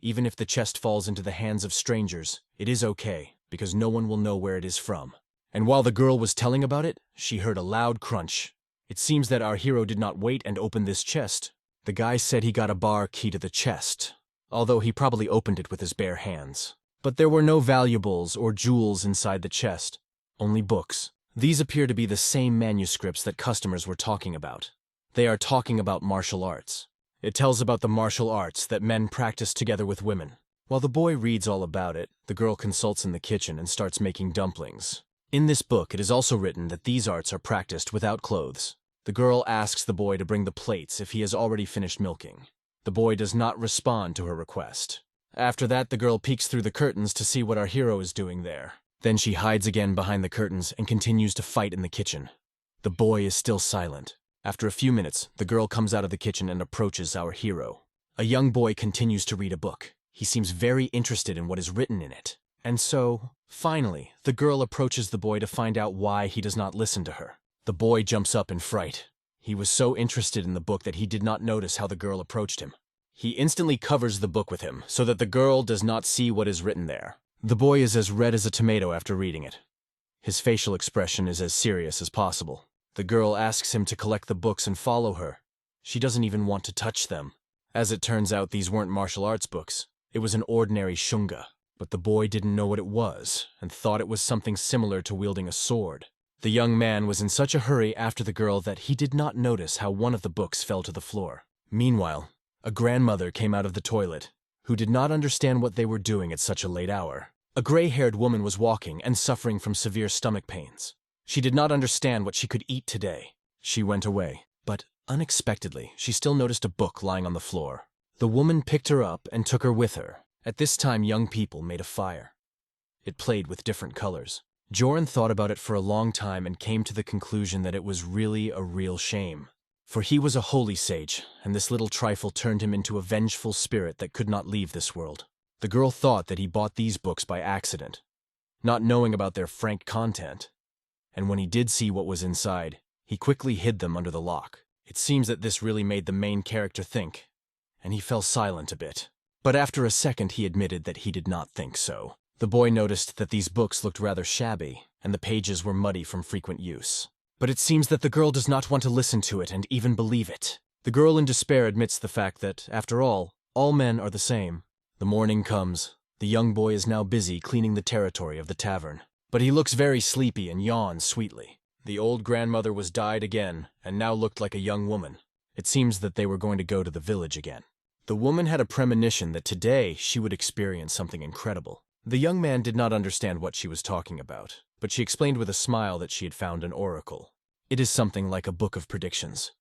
Even if the chest falls into the hands of strangers, it is okay, because no one will know where it is from. And while the girl was telling about it, she heard a loud crunch. It seems that our hero did not wait and open this chest. The guy said he got a bar key to the chest, although he probably opened it with his bare hands. But there were no valuables or jewels inside the chest, only books. These appear to be the same manuscripts that customers were talking about. They are talking about martial arts. It tells about the martial arts that men practice together with women. While the boy reads all about it, the girl consults in the kitchen and starts making dumplings. In this book, it is also written that these arts are practiced without clothes. The girl asks the boy to bring the plates if he has already finished milking. The boy does not respond to her request. After that, the girl peeks through the curtains to see what our hero is doing there. Then she hides again behind the curtains and continues to fight in the kitchen. The boy is still silent. After a few minutes, the girl comes out of the kitchen and approaches our hero. A young boy continues to read a book. He seems very interested in what is written in it. And so, finally, the girl approaches the boy to find out why he does not listen to her. The boy jumps up in fright. He was so interested in the book that he did not notice how the girl approached him. He instantly covers the book with him so that the girl does not see what is written there. The boy is as red as a tomato after reading it. His facial expression is as serious as possible. The girl asks him to collect the books and follow her. She doesn't even want to touch them. As it turns out, these weren't martial arts books. It was an ordinary shunga. But the boy didn't know what it was and thought it was something similar to wielding a sword. The young man was in such a hurry after the girl that he did not notice how one of the books fell to the floor. Meanwhile, a grandmother came out of the toilet, who did not understand what they were doing at such a late hour. A gray-haired woman was walking and suffering from severe stomach pains. She did not understand what she could eat today. She went away, but unexpectedly, she still noticed a book lying on the floor. The woman picked her up and took her with her. At this time, young people made a fire. It played with different colors. Joran thought about it for a long time and came to the conclusion that it was really a real shame. For he was a holy sage, and this little trifle turned him into a vengeful spirit that could not leave this world. The girl thought that he bought these books by accident, not knowing about their frank content. And when he did see what was inside, he quickly hid them under the lock. It seems that this really made the main character think, and he fell silent a bit. But after a second he admitted that he did not think so. The boy noticed that these books looked rather shabby, and the pages were muddy from frequent use. But it seems that the girl does not want to listen to it and even believe it. The girl in despair admits the fact that, after all men are the same. The morning comes. The young boy is now busy cleaning the territory of the tavern. But he looks very sleepy and yawns sweetly. The old grandmother was died again, and now looked like a young woman. It seems that they were going to go to the village again. The woman had a premonition that today she would experience something incredible. The young man did not understand what she was talking about, but she explained with a smile that she had found an oracle. It is something like a book of predictions.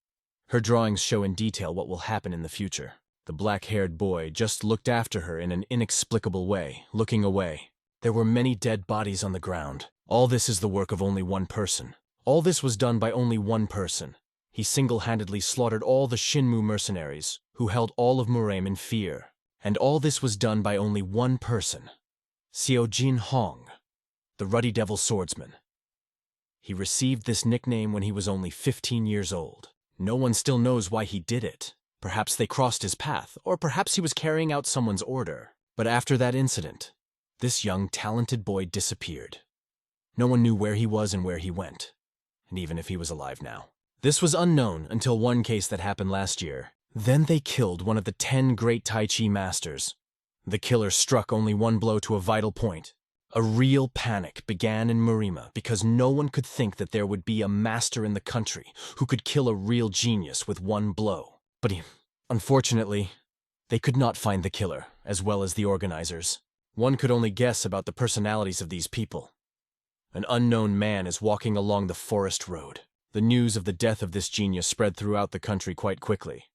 Her drawings show in detail what will happen in the future. The black-haired boy just looked after her in an inexplicable way, looking away. There were many dead bodies on the ground. All this is the work of only one person. All this was done by only one person. He single-handedly slaughtered all the Shinmu mercenaries, who held all of Murem in fear. And all this was done by only one person. Seojin Hong, the Ruddy Devil Swordsman. He received this nickname when he was only 15 years old. No one still knows why he did it. Perhaps they crossed his path, or perhaps he was carrying out someone's order. But after that incident, this young, talented boy disappeared. No one knew where he was and where he went, and even if he was alive now. This was unknown until one case that happened last year. Then they killed one of the 10 great Tai Chi masters. The killer struck only one blow to a vital point. A real panic began in Murima because no one could think that there would be a master in the country who could kill a real genius with one blow. But unfortunately, they could not find the killer, as well as the organizers. One could only guess about the personalities of these people. An unknown man is walking along the forest road. The news of the death of this genius spread throughout the country quite quickly.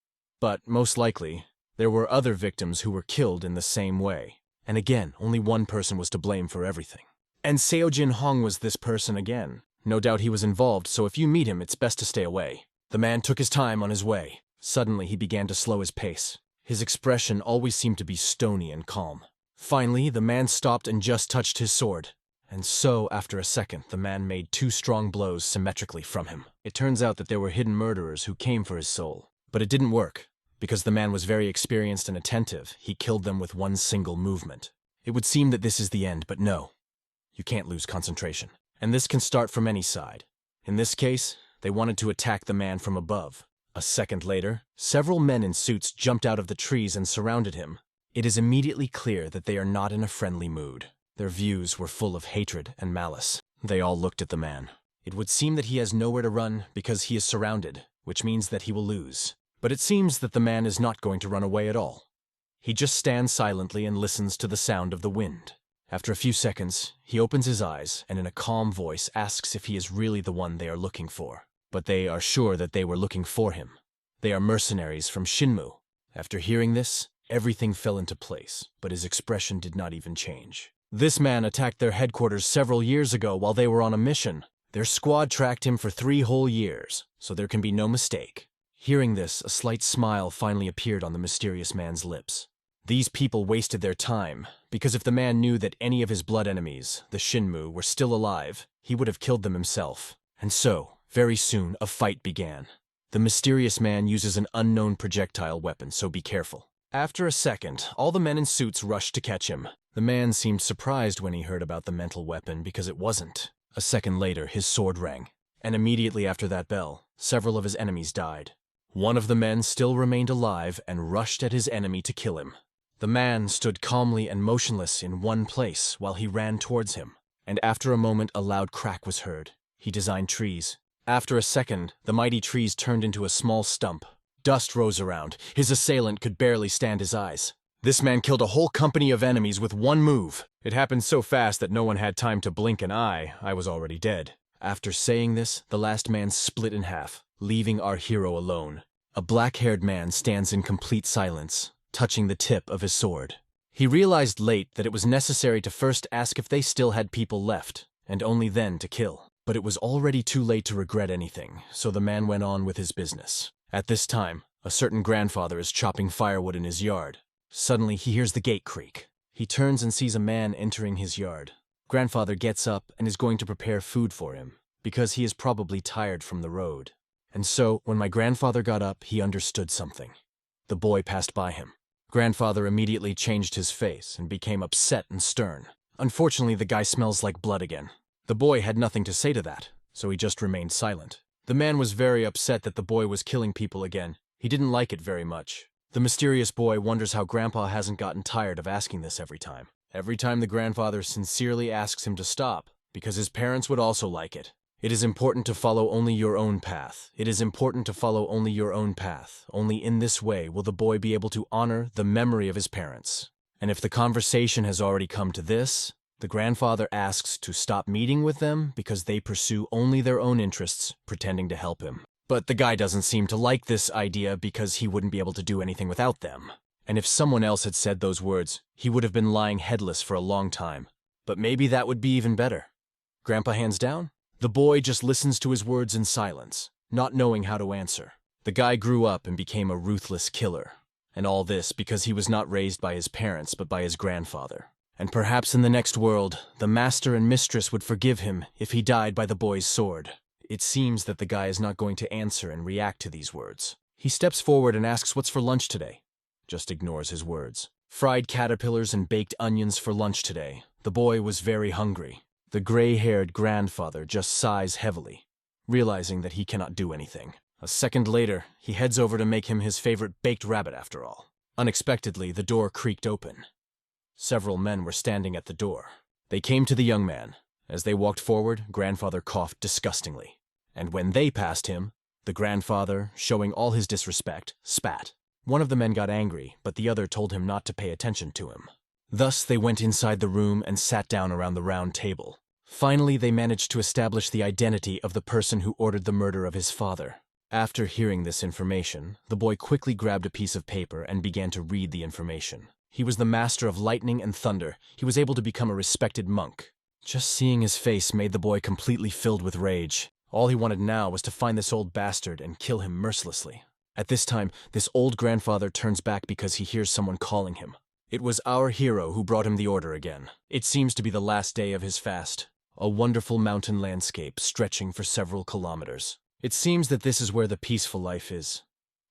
But, most likely, there were other victims who were killed in the same way. And again, only one person was to blame for everything. And Seojin Hong was this person again. No doubt he was involved, so if you meet him, it's best to stay away. The man took his time on his way. Suddenly, he began to slow his pace. His expression always seemed to be stony and calm. Finally, the man stopped and just touched his sword. And so, after a second, the man made 2 strong blows symmetrically from him. It turns out that there were hidden murderers who came for his soul. But it didn't work. Because the man was very experienced and attentive, he killed them with one single movement. It would seem that this is the end, but no. You can't lose concentration. And this can start from any side. In this case, they wanted to attack the man from above. A second later, several men in suits jumped out of the trees and surrounded him. It is immediately clear that they are not in a friendly mood. Their views were full of hatred and malice. They all looked at the man. It would seem that he has nowhere to run because he is surrounded, which means that he will lose. But it seems that the man is not going to run away at all. He just stands silently and listens to the sound of the wind. After a few seconds, he opens his eyes and in a calm voice asks if he is really the one they are looking for. But they are sure that they were looking for him. They are mercenaries from Shinmu. After hearing this, everything fell into place, but his expression did not even change. This man attacked their headquarters several years ago while they were on a mission. Their squad tracked him for 3 whole years, so there can be no mistake. Hearing this, a slight smile finally appeared on the mysterious man's lips. These people wasted their time, because if the man knew that any of his blood enemies, the Shinmu, were still alive, he would have killed them himself. And so, very soon, a fight began. The mysterious man uses an unknown projectile weapon, so be careful. After a second, all the men in suits rushed to catch him. The man seemed surprised when he heard about the mental weapon because it wasn't. A second later, his sword rang, and immediately after that bell, several of his enemies died. One of the men still remained alive and rushed at his enemy to kill him. The man stood calmly and motionless in one place while he ran towards him, and after a moment a loud crack was heard. He designed trees. After a second, the mighty trees turned into a small stump. Dust rose around. His assailant could barely stand his eyes. This man killed a whole company of enemies with one move. It happened so fast that no one had time to blink an eye. I was already dead. After saying this, the last man split in half, leaving our hero alone. A black-haired man stands in complete silence, touching the tip of his sword. He realized late that it was necessary to first ask if they still had people left, and only then to kill. But it was already too late to regret anything, so the man went on with his business. At this time, a certain grandfather is chopping firewood in his yard. Suddenly, he hears the gate creak. He turns and sees a man entering his yard. Grandfather gets up and is going to prepare food for him, because he is probably tired from the road. And so, when my grandfather got up, he understood something. The boy passed by him. Grandfather immediately changed his face and became upset and stern. Unfortunately, the guy smells like blood again. The boy had nothing to say to that, so he just remained silent. The man was very upset that the boy was killing people again. He didn't like it very much. The mysterious boy wonders how Grandpa hasn't gotten tired of asking this every time. Every time the grandfather sincerely asks him to stop, because his parents would also like it. It is important to follow only your own path. It is important to follow only your own path. Only in this way will the boy be able to honor the memory of his parents. And if the conversation has already come to this, the grandfather asks to stop meeting with them because they pursue only their own interests, pretending to help him. But the guy doesn't seem to like this idea because he wouldn't be able to do anything without them. And if someone else had said those words, he would have been lying headless for a long time. But maybe that would be even better. Grandpa hands down? The boy just listens to his words in silence, not knowing how to answer. The guy grew up and became a ruthless killer. And all this because he was not raised by his parents but by his grandfather. And perhaps in the next world, the master and mistress would forgive him if he died by the boy's sword. It seems that the guy is not going to answer and react to these words. He steps forward and asks what's for lunch today. Just ignores his words. Fried caterpillars and baked onions for lunch today. The boy was very hungry. The gray-haired grandfather just sighs heavily, realizing that he cannot do anything. A second later, he heads over to make him his favorite baked rabbit after all. Unexpectedly, the door creaked open. Several men were standing at the door. They came to the young man. As they walked forward, grandfather coughed disgustingly. And when they passed him, the grandfather, showing all his disrespect, spat. One of the men got angry, but the other told him not to pay attention to him. Thus, they went inside the room and sat down around the round table. Finally, they managed to establish the identity of the person who ordered the murder of his father. After hearing this information, the boy quickly grabbed a piece of paper and began to read the information. He was the master of lightning and thunder. He was able to become a respected monk. Just seeing his face made the boy completely filled with rage. All he wanted now was to find this old bastard and kill him mercilessly. At this time, this old grandfather turns back because he hears someone calling him. It was our hero who brought him the order again. It seems to be the last day of his fast. A wonderful mountain landscape stretching for several kilometers. It seems that this is where the peaceful life is.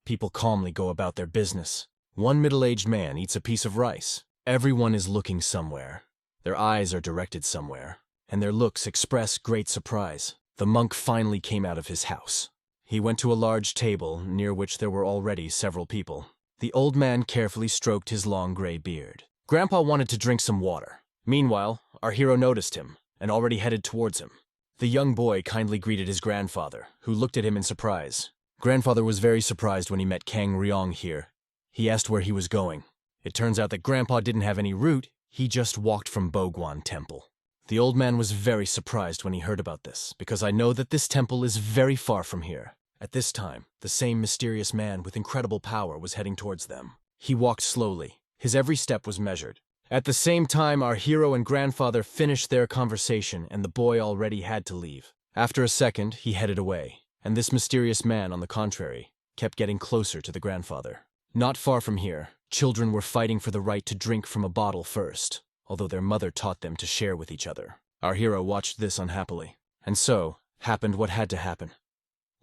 People calmly go about their business. One middle-aged man eats a piece of rice. Everyone is looking somewhere. Their eyes are directed somewhere, and their looks express great surprise. The monk finally came out of his house. He went to a large table, near which there were already several people. The old man carefully stroked his long gray beard. Grandpa wanted to drink some water. Meanwhile, our hero noticed him, and already headed towards him. The young boy kindly greeted his grandfather, who looked at him in surprise. Grandfather was very surprised when he met Kang Ryong here. He asked where he was going. It turns out that Grandpa didn't have any route, he just walked from Boguan Temple. The old man was very surprised when he heard about this, because I know that this temple is very far from here. At this time, the same mysterious man with incredible power was heading towards them. He walked slowly. His every step was measured. At the same time, our hero and grandfather finished their conversation, and the boy already had to leave. After a second, he headed away, and this mysterious man, on the contrary, kept getting closer to the grandfather. Not far from here, children were fighting for the right to drink from a bottle first, although their mother taught them to share with each other. Our hero watched this unhappily. And so, happened what had to happen.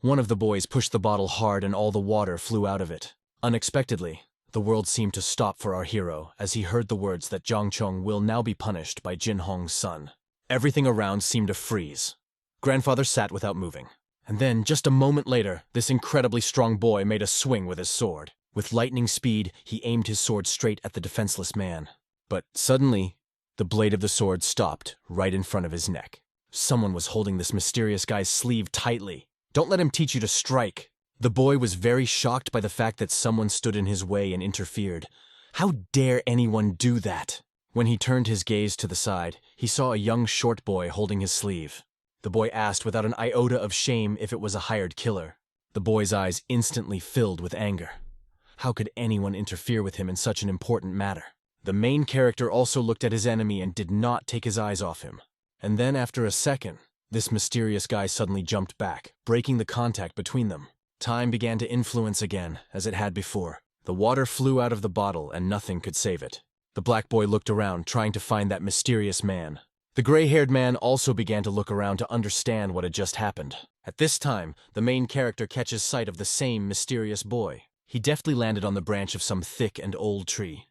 One of the boys pushed the bottle hard and all the water flew out of it. Unexpectedly, the world seemed to stop for our hero as he heard the words that Zhang Chong will now be punished by Jin Hong's son. Everything around seemed to freeze. Grandfather sat without moving. And then, just a moment later, this incredibly strong boy made a swing with his sword. With lightning speed, he aimed his sword straight at the defenseless man. But suddenly, the blade of the sword stopped right in front of his neck. Someone was holding this mysterious guy's sleeve tightly. Don't let him teach you to strike. The boy was very shocked by the fact that someone stood in his way and interfered. How dare anyone do that? When he turned his gaze to the side, he saw a young short boy holding his sleeve. The boy asked without an iota of shame if it was a hired killer. The boy's eyes instantly filled with anger. How could anyone interfere with him in such an important matter? The main character also looked at his enemy and did not take his eyes off him. And then after a second, this mysterious guy suddenly jumped back, breaking the contact between them. Time began to influence again, as it had before. The water flew out of the bottle and nothing could save it. The black boy looked around, trying to find that mysterious man. The gray-haired man also began to look around to understand what had just happened. At this time, the main character catches sight of the same mysterious boy. He deftly landed on the branch of some thick and old tree.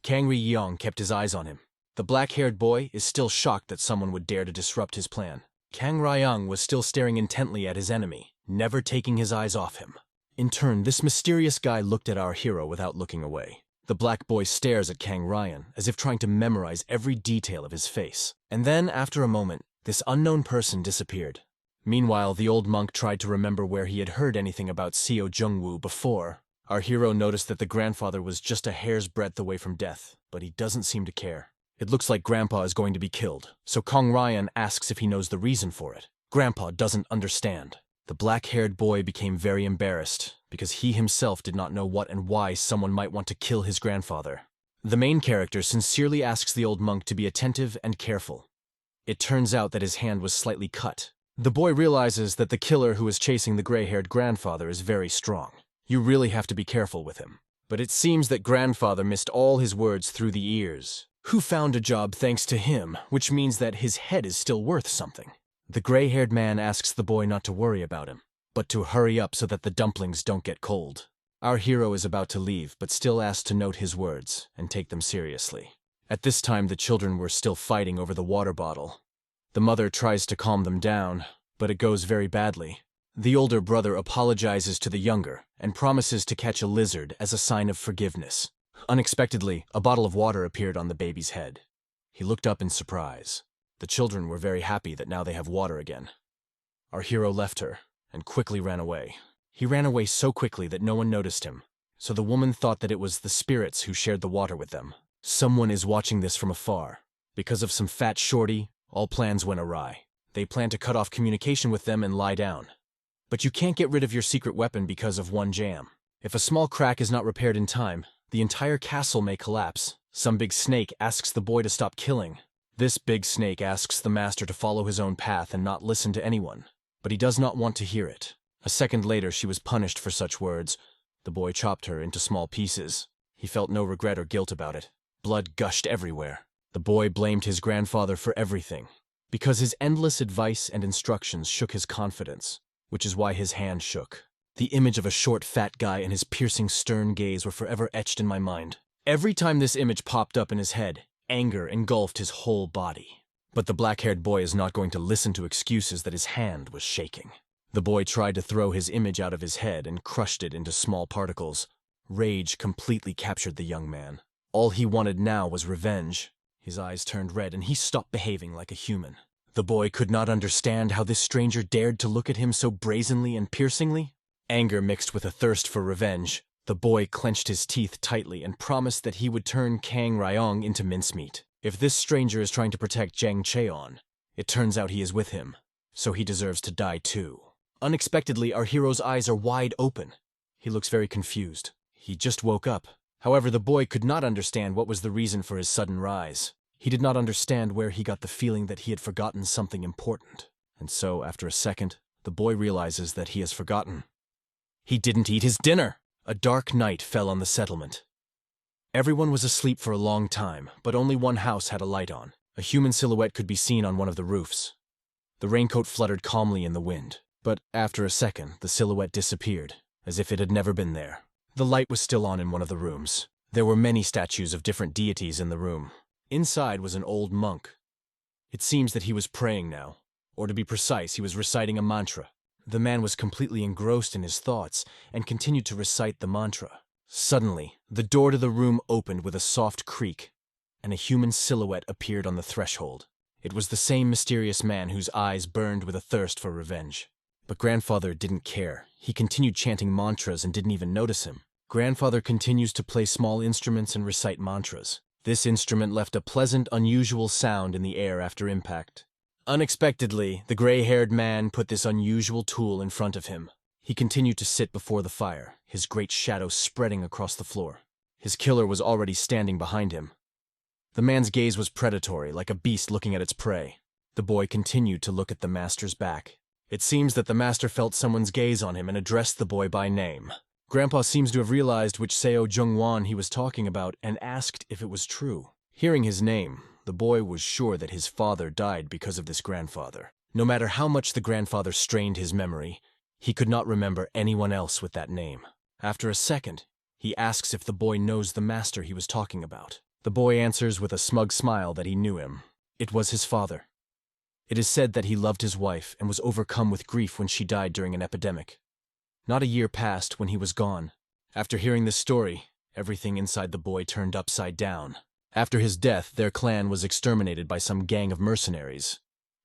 Kang Ri-yong kept his eyes on him. The black-haired boy is still shocked that someone would dare to disrupt his plan. Kang Ri-yong was still staring intently at his enemy, never taking his eyes off him. In turn, this mysterious guy looked at our hero without looking away. The black boy stares at Kang Ryan, as if trying to memorize every detail of his face. And then, after a moment, this unknown person disappeared. Meanwhile, the old monk tried to remember where he had heard anything about Seo Jungwoo before. Our hero noticed that the grandfather was just a hair's breadth away from death, but he doesn't seem to care. It looks like Grandpa is going to be killed, so Kang Ryan asks if he knows the reason for it. Grandpa doesn't understand. The black-haired boy became very embarrassed, because he himself did not know what and why someone might want to kill his grandfather. The main character sincerely asks the old monk to be attentive and careful. It turns out that his hand was slightly cut. The boy realizes that the killer who is chasing the gray-haired grandfather is very strong. You really have to be careful with him. But it seems that grandfather missed all his words through the ears. Who found a job thanks to him, which means that his head is still worth something. The gray-haired man asks the boy not to worry about him, but to hurry up so that the dumplings don't get cold. Our hero is about to leave, but still asked to note his words and take them seriously. At this time, the children were still fighting over the water bottle. The mother tries to calm them down, but it goes very badly. The older brother apologizes to the younger and promises to catch a lizard as a sign of forgiveness. Unexpectedly, a bottle of water appeared on the baby's head. He looked up in surprise. The children were very happy that now they have water again. Our hero left her and quickly ran away. He ran away so quickly that no one noticed him, so the woman thought that it was the spirits who shared the water with them. Someone is watching this from afar. Because of some fat shorty, all plans went awry. They plan to cut off communication with them and lie down. But you can't get rid of your secret weapon because of one jam. If a small crack is not repaired in time, the entire castle may collapse. Some big snake asks the boy to stop killing. This big snake asks the master to follow his own path and not listen to anyone, but he does not want to hear it. A second later, she was punished for such words. The boy chopped her into small pieces. He felt no regret or guilt about it. Blood gushed everywhere. The boy blamed his grandfather for everything, because his endless advice and instructions shook his confidence, which is why his hand shook. The image of a short, fat guy and his piercing, stern gaze were forever etched in my mind. Every time this image popped up in his head, anger engulfed his whole body. But the black-haired boy is not going to listen to excuses that his hand was shaking. The boy tried to throw his image out of his head and crushed it into small particles. Rage completely captured the young man. All he wanted now was revenge. His eyes turned red and he stopped behaving like a human. The boy could not understand how this stranger dared to look at him so brazenly and piercingly. Anger mixed with a thirst for revenge, the boy clenched his teeth tightly and promised that he would turn Kang Ryong into mincemeat. If this stranger is trying to protect Zhang Cheon, it turns out he is with him, so he deserves to die too. Unexpectedly, our hero's eyes are wide open. He looks very confused. He just woke up. However, the boy could not understand what was the reason for his sudden rise. He did not understand where he got the feeling that he had forgotten something important. And so, after a second, the boy realizes that he has forgotten. He didn't eat his dinner! A dark night fell on the settlement. Everyone was asleep for a long time, but only one house had a light on. A human silhouette could be seen on one of the roofs. The raincoat fluttered calmly in the wind, but after a second, the silhouette disappeared, as if it had never been there. The light was still on in one of the rooms. There were many statues of different deities in the room. Inside was an old monk. It seems that he was praying now, or to be precise, he was reciting a mantra. The man was completely engrossed in his thoughts and continued to recite the mantra. Suddenly, the door to the room opened with a soft creak, and a human silhouette appeared on the threshold. It was the same mysterious man whose eyes burned with a thirst for revenge. But Grandfather didn't care. He continued chanting mantras and didn't even notice him. Grandfather continues to play small instruments and recite mantras. This instrument left a pleasant, unusual sound in the air after impact. Unexpectedly, the gray-haired man put this unusual tool in front of him. He continued to sit before the fire, his great shadow spreading across the floor. His killer was already standing behind him. The man's gaze was predatory, like a beast looking at its prey. The boy continued to look at the master's back. It seems that the master felt someone's gaze on him and addressed the boy by name. Grandpa seems to have realized which Seo Jungwon he was talking about and asked if it was true. Hearing his name, the boy was sure that his father died because of this grandfather. No matter how much the grandfather strained his memory, he could not remember anyone else with that name. After a second, he asks if the boy knows the master he was talking about. The boy answers with a smug smile that he knew him. It was his father. It is said that he loved his wife and was overcome with grief when she died during an epidemic. Not a year passed when he was gone. After hearing this story, everything inside the boy turned upside down. After his death, their clan was exterminated by some gang of mercenaries.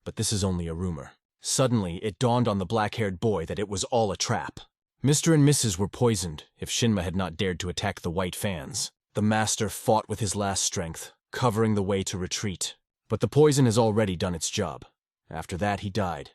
But this is only a rumor. Suddenly, it dawned on the black-haired boy that it was all a trap. Mr. and Mrs. were poisoned if Shinma had not dared to attack the white fans. The master fought with his last strength, covering the way to retreat. But the poison has already done its job. After that, he died.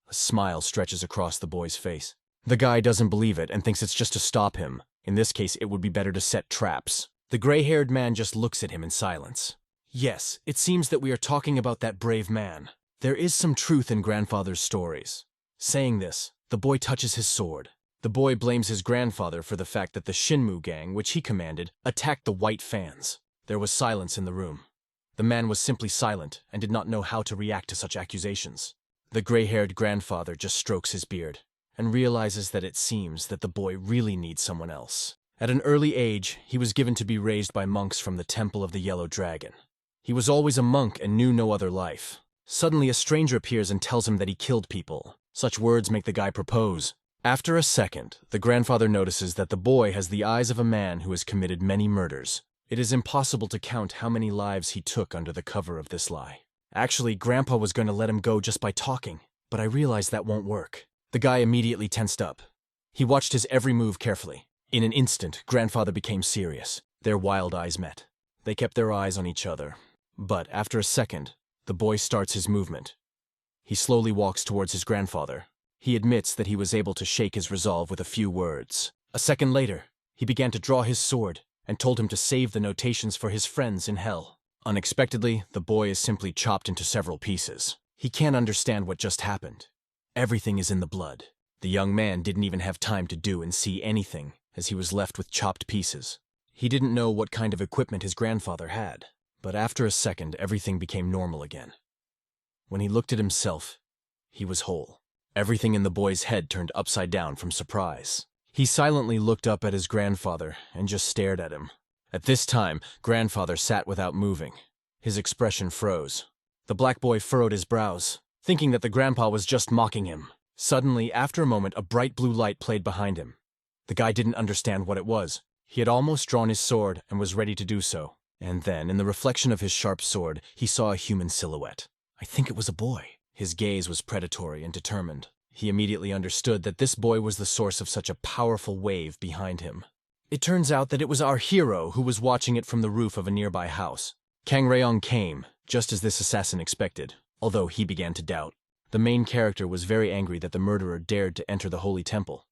A smile stretches across the boy's face. The guy doesn't believe it and thinks it's just to stop him. In this case, it would be better to set traps. The gray-haired man just looks at him in silence. Yes, it seems that we are talking about that brave man. There is some truth in Grandfather's stories. Saying this, the boy touches his sword. The boy blames his grandfather for the fact that the Shinmu gang, which he commanded, attacked the white fans. There was silence in the room. The man was simply silent and did not know how to react to such accusations. The gray-haired grandfather just strokes his beard and realizes that it seems that the boy really needs someone else. At an early age, he was given to be raised by monks from the Temple of the Yellow Dragon. He was always a monk and knew no other life. Suddenly, a stranger appears and tells him that he killed people. Such words make the guy propose. After a second, the grandfather notices that the boy has the eyes of a man who has committed many murders. It is impossible to count how many lives he took under the cover of this lie. Actually, Grandpa was going to let him go just by talking, but I realized that won't work. The guy immediately tensed up. He watched his every move carefully. In an instant, Grandfather became serious. Their wild eyes met. They kept their eyes on each other. But after a second, the boy starts his movement. He slowly walks towards his grandfather. He admits that he was able to shake his resolve with a few words. A second later, he began to draw his sword and told him to save the notations for his friends in hell. Unexpectedly, the boy is simply chopped into several pieces. He can't understand what just happened. Everything is in the blood. The young man didn't even have time to do and see anything, as he was left with chopped pieces. He didn't know what kind of equipment his grandfather had, but after a second, everything became normal again. When he looked at himself, he was whole. Everything in the boy's head turned upside down from surprise. He silently looked up at his grandfather and just stared at him. At this time, Grandfather sat without moving. His expression froze. The black boy furrowed his brows, thinking that the grandpa was just mocking him. Suddenly, after a moment, a bright blue light played behind him. The guy didn't understand what it was. He had almost drawn his sword and was ready to do so. And then, in the reflection of his sharp sword, he saw a human silhouette. I think it was a boy. His gaze was predatory and determined. He immediately understood that this boy was the source of such a powerful wave behind him. It turns out that it was our hero who was watching it from the roof of a nearby house. Kang Rayong came, just as this assassin expected, although he began to doubt. The main character was very angry that the murderer dared to enter the holy temple,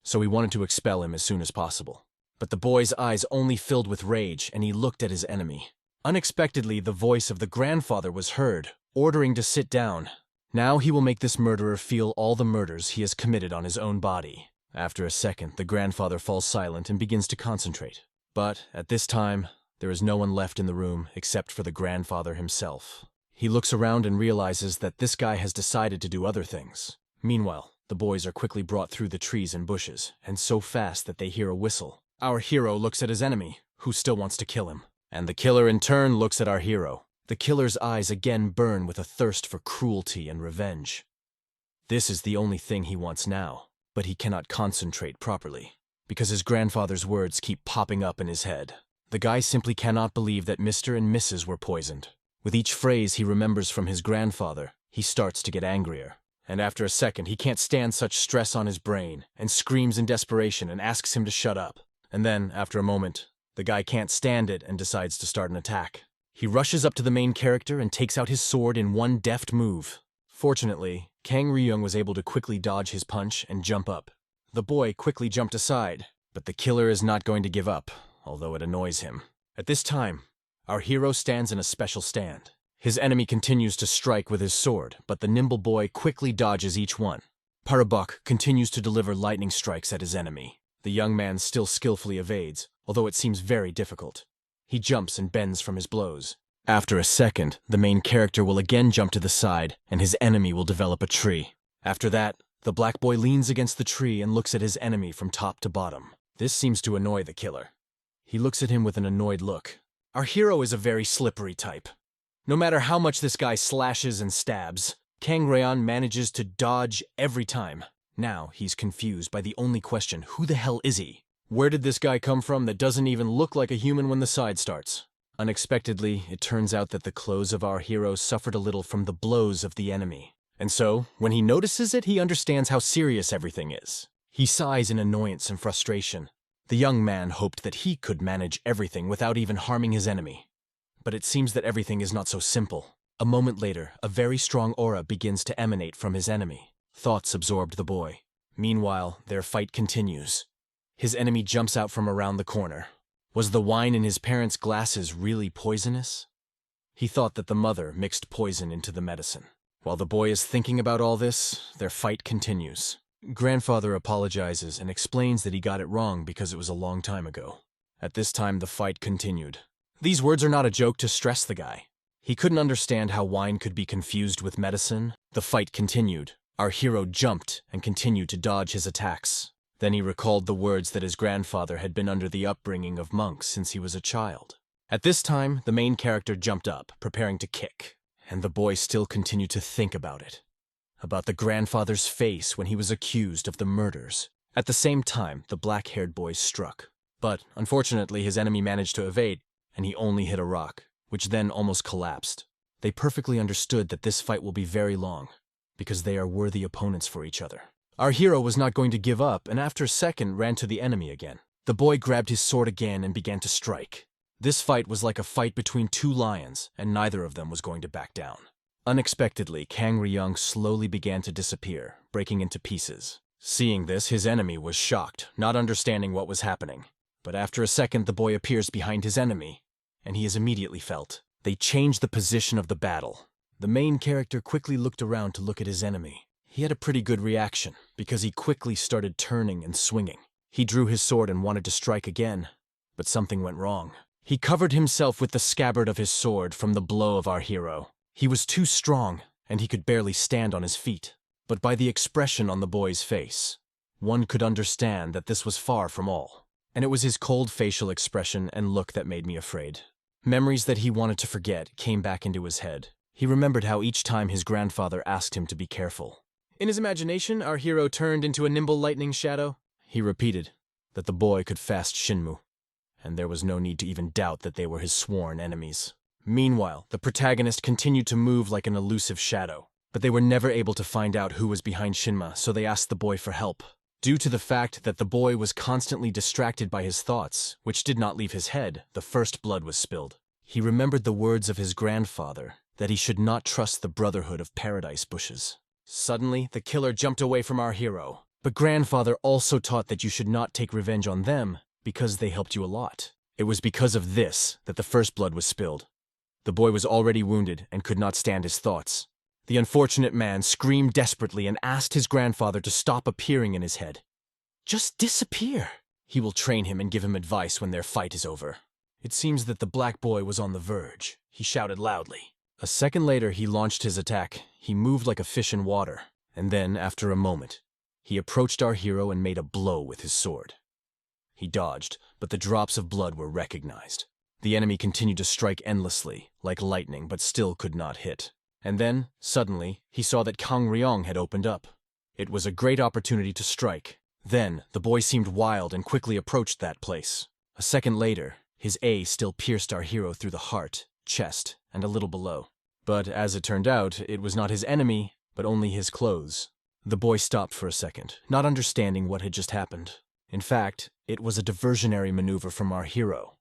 so he wanted to expel him as soon as possible. But the boy's eyes only filled with rage, and he looked at his enemy. Unexpectedly, the voice of the grandfather was heard, ordering to sit down. Now he will make this murderer feel all the murders he has committed on his own body. After a second, the grandfather falls silent and begins to concentrate. But at this time, there is no one left in the room except for the grandfather himself. He looks around and realizes that this guy has decided to do other things. Meanwhile, the boys are quickly brought through the trees and bushes, and so fast that they hear a whistle. Our hero looks at his enemy, who still wants to kill him. And the killer in turn looks at our hero. The killer's eyes again burn with a thirst for cruelty and revenge. This is the only thing he wants now, but he cannot concentrate properly, because his grandfather's words keep popping up in his head. The guy simply cannot believe that Mr. and Mrs. were poisoned. With each phrase he remembers from his grandfather, he starts to get angrier. And after a second, he can't stand such stress on his brain, and screams in desperation and asks him to shut up. And then, after a moment, the guy can't stand it and decides to start an attack. He rushes up to the main character and takes out his sword in one deft move. Fortunately, Kang Ryung was able to quickly dodge his punch and jump up. The boy quickly jumped aside, but the killer is not going to give up, although it annoys him. At this time, our hero stands in a special stand. His enemy continues to strike with his sword, but the nimble boy quickly dodges each one. Parabok continues to deliver lightning strikes at his enemy. The young man still skillfully evades, although it seems very difficult. He jumps and bends from his blows. After a second, the main character will again jump to the side, and his enemy will develop a tree. After that, the black boy leans against the tree and looks at his enemy from top to bottom. This seems to annoy the killer. He looks at him with an annoyed look. Our hero is a very slippery type. No matter how much this guy slashes and stabs, Kang Ryan manages to dodge every time. Now he's confused by the only question, who the hell is he? Where did this guy come from that doesn't even look like a human when the side starts? Unexpectedly, it turns out that the clothes of our hero suffered a little from the blows of the enemy. And so, when he notices it, he understands how serious everything is. He sighs in annoyance and frustration. The young man hoped that he could manage everything without even harming his enemy. But it seems that everything is not so simple. A moment later, a very strong aura begins to emanate from his enemy. Thoughts absorbed the boy. Meanwhile, their fight continues. His enemy jumps out from around the corner. Was the wine in his parents' glasses really poisonous? He thought that the mother mixed poison into the medicine. While the boy is thinking about all this, their fight continues. Grandfather apologizes and explains that he got it wrong because it was a long time ago. At this time, the fight continued. These words are not a joke to stress the guy. He couldn't understand how wine could be confused with medicine. The fight continued. Our hero jumped and continued to dodge his attacks. Then he recalled the words that his grandfather had been under the upbringing of monks since he was a child. At this time, the main character jumped up, preparing to kick, and the boy still continued to think about it. About the grandfather's face when he was accused of the murders. At the same time, the black-haired boy struck. But, unfortunately, his enemy managed to evade, and he only hit a rock, which then almost collapsed. They perfectly understood that this fight will be very long, because they are worthy opponents for each other. Our hero was not going to give up, and after a second ran to the enemy again. The boy grabbed his sword again and began to strike. This fight was like a fight between two lions, and neither of them was going to back down. Unexpectedly, Kang Ryung slowly began to disappear, breaking into pieces. Seeing this, his enemy was shocked, not understanding what was happening. But after a second, the boy appears behind his enemy, and he is immediately felt. They changed the position of the battle. The main character quickly looked around to look at his enemy. He had a pretty good reaction, because he quickly started turning and swinging. He drew his sword and wanted to strike again, but something went wrong. He covered himself with the scabbard of his sword from the blow of our hero. He was too strong, and he could barely stand on his feet. But by the expression on the boy's face, one could understand that this was far from all. And it was his cold facial expression and look that made me afraid. Memories that he wanted to forget came back into his head. He remembered how each time his grandfather asked him to be careful. In his imagination, our hero turned into a nimble lightning shadow. He repeated that the boy could fast Shinmu, and there was no need to even doubt that they were his sworn enemies. Meanwhile, the protagonist continued to move like an elusive shadow, but they were never able to find out who was behind Shinma, so they asked the boy for help. Due to the fact that the boy was constantly distracted by his thoughts, which did not leave his head, the first blood was spilled. He remembered the words of his grandfather, that he should not trust the Brotherhood of Paradise Bushes. Suddenly, the killer jumped away from our hero. But grandfather also taught that you should not take revenge on them because they helped you a lot. It was because of this that the first blood was spilled. The boy was already wounded and could not stand his thoughts. The unfortunate man screamed desperately and asked his grandfather to stop appearing in his head. Just disappear. He will train him and give him advice when their fight is over. It seems that the black boy was on the verge. He shouted loudly. A second later, he launched his attack. He moved like a fish in water. And then, after a moment, he approached our hero and made a blow with his sword. He dodged, but the drops of blood were recognized. The enemy continued to strike endlessly, like lightning, but still could not hit. And then, suddenly, he saw that Kang Ryong had opened up. It was a great opportunity to strike. Then, the boy seemed wild and quickly approached that place. A second later, his A still pierced our hero through the heart, chest, and a little below. But as it turned out, it was not his enemy, but only his clothes. The boy stopped for a second, not understanding what had just happened. In fact, it was a diversionary maneuver from our hero.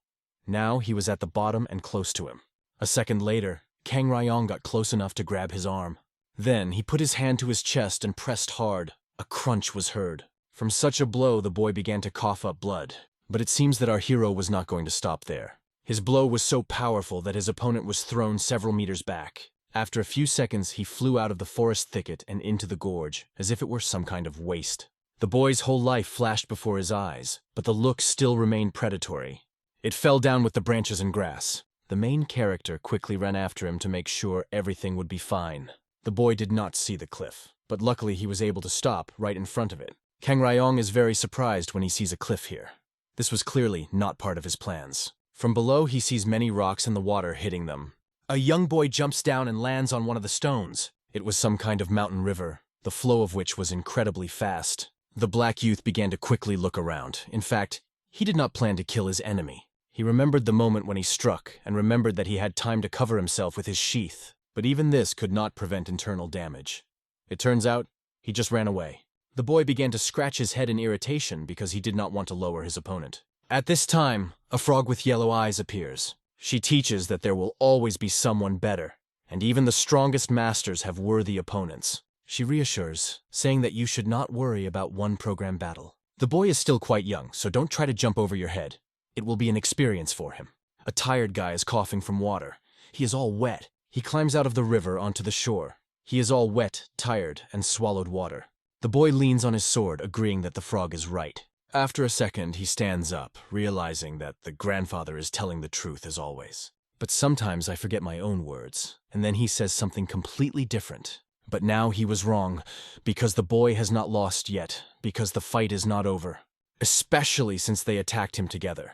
Now he was at the bottom and close to him. A second later, Kang Ryong got close enough to grab his arm. Then he put his hand to his chest and pressed hard. A crunch was heard. From such a blow, the boy began to cough up blood. But it seems that our hero was not going to stop there. His blow was so powerful that his opponent was thrown several meters back. After a few seconds, he flew out of the forest thicket and into the gorge, as if it were some kind of waste. The boy's whole life flashed before his eyes, but the look still remained predatory. It fell down with the branches and grass. The main character quickly ran after him to make sure everything would be fine. The boy did not see the cliff, but luckily he was able to stop right in front of it. Kang Ryong is very surprised when he sees a cliff here. This was clearly not part of his plans. From below, he sees many rocks in the water hitting them. A young boy jumps down and lands on one of the stones. It was some kind of mountain river, the flow of which was incredibly fast. The black youth began to quickly look around. In fact, he did not plan to kill his enemy. He remembered the moment when he struck and remembered that he had time to cover himself with his sheath. But even this could not prevent internal damage. It turns out, he just ran away. The boy began to scratch his head in irritation because he did not want to lower his opponent. At this time, a frog with yellow eyes appears. She teaches that there will always be someone better, and even the strongest masters have worthy opponents. She reassures, saying that you should not worry about one program battle. The boy is still quite young, so don't try to jump over your head. It will be an experience for him. A tired guy is coughing from water. He is all wet. He climbs out of the river onto the shore. He is all wet, tired, and swallowed water. The boy leans on his sword, agreeing that the frog is right. After a second, he stands up, realizing that the grandfather is telling the truth as always. But sometimes I forget my own words, and then he says something completely different. But now he was wrong, because the boy has not lost yet, because the fight is not over. Especially since they attacked him together.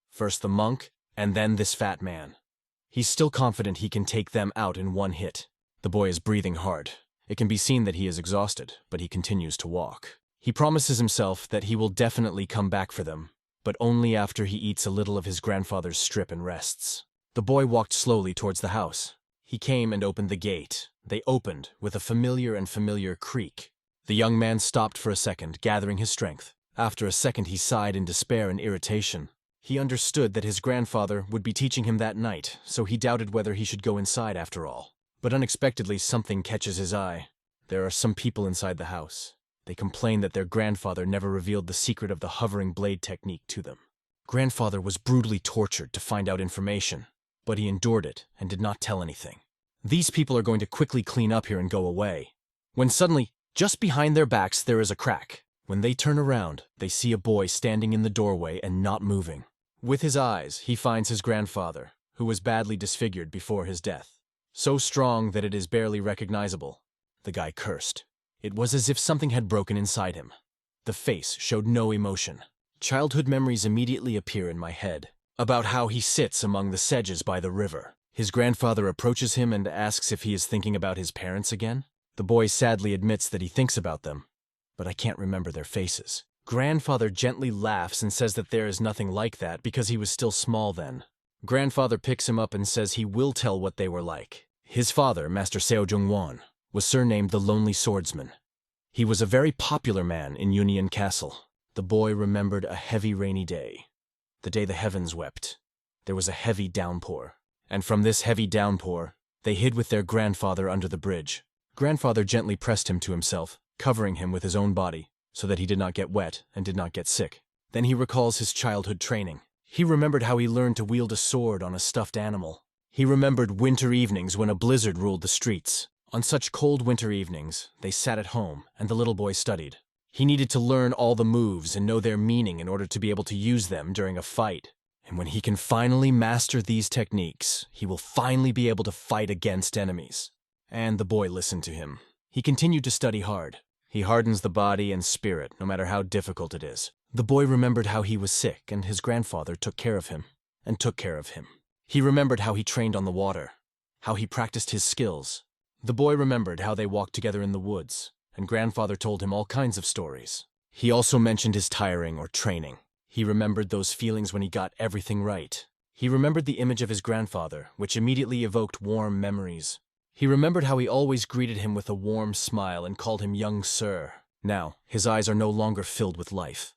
First the monk, and then this fat man. He's still confident he can take them out in one hit. The boy is breathing hard. It can be seen that he is exhausted, but he continues to walk. He promises himself that he will definitely come back for them, but only after he eats a little of his grandfather's strip and rests. The boy walked slowly towards the house. He came and opened the gate. They opened with a familiar creak. The young man stopped for a second, gathering his strength. After a second, he sighed in despair and irritation. He understood that his grandfather would be teaching him that night, so he doubted whether he should go inside after all. But unexpectedly, something catches his eye. There are some people inside the house. They complain that their grandfather never revealed the secret of the hovering blade technique to them. Grandfather was brutally tortured to find out information, but he endured it and did not tell anything. These people are going to quickly clean up here and go away. When suddenly, just behind their backs, there is a crack. When they turn around, they see a boy standing in the doorway and not moving. With his eyes, he finds his grandfather, who was badly disfigured before his death. So strong that it is barely recognizable. The guy cursed. It was as if something had broken inside him. The face showed no emotion. Childhood memories immediately appear in my head, about how he sits among the sedges by the river. His grandfather approaches him and asks if he is thinking about his parents again. The boy sadly admits that he thinks about them, but I can't remember their faces. Grandfather gently laughs and says that there is nothing like that because he was still small then. Grandfather picks him up and says he will tell what they were like. His father, Master Seo Jung-won, was surnamed the Lonely Swordsman. He was a very popular man in Union Castle. The boy remembered a heavy rainy day. The day the heavens wept. There was a heavy downpour. And from this heavy downpour, they hid with their grandfather under the bridge. Grandfather gently pressed him to himself, covering him with his own body, so that he did not get wet and did not get sick. Then he recalls his childhood training. He remembered how he learned to wield a sword on a stuffed animal. He remembered winter evenings when a blizzard ruled the streets. On such cold winter evenings, they sat at home, and the little boy studied. He needed to learn all the moves and know their meaning in order to be able to use them during a fight. And when he can finally master these techniques, he will finally be able to fight against enemies. And the boy listened to him. He continued to study hard. He hardens the body and spirit, no matter how difficult it is. The boy remembered how he was sick, and his grandfather took care of him, and took care of him. He remembered how he trained on the water, how he practiced his skills. The boy remembered how they walked together in the woods, and grandfather told him all kinds of stories. He also mentioned his tiring or training. He remembered those feelings when he got everything right. He remembered the image of his grandfather, which immediately evoked warm memories. He remembered how he always greeted him with a warm smile and called him young sir. Now, his eyes are no longer filled with life.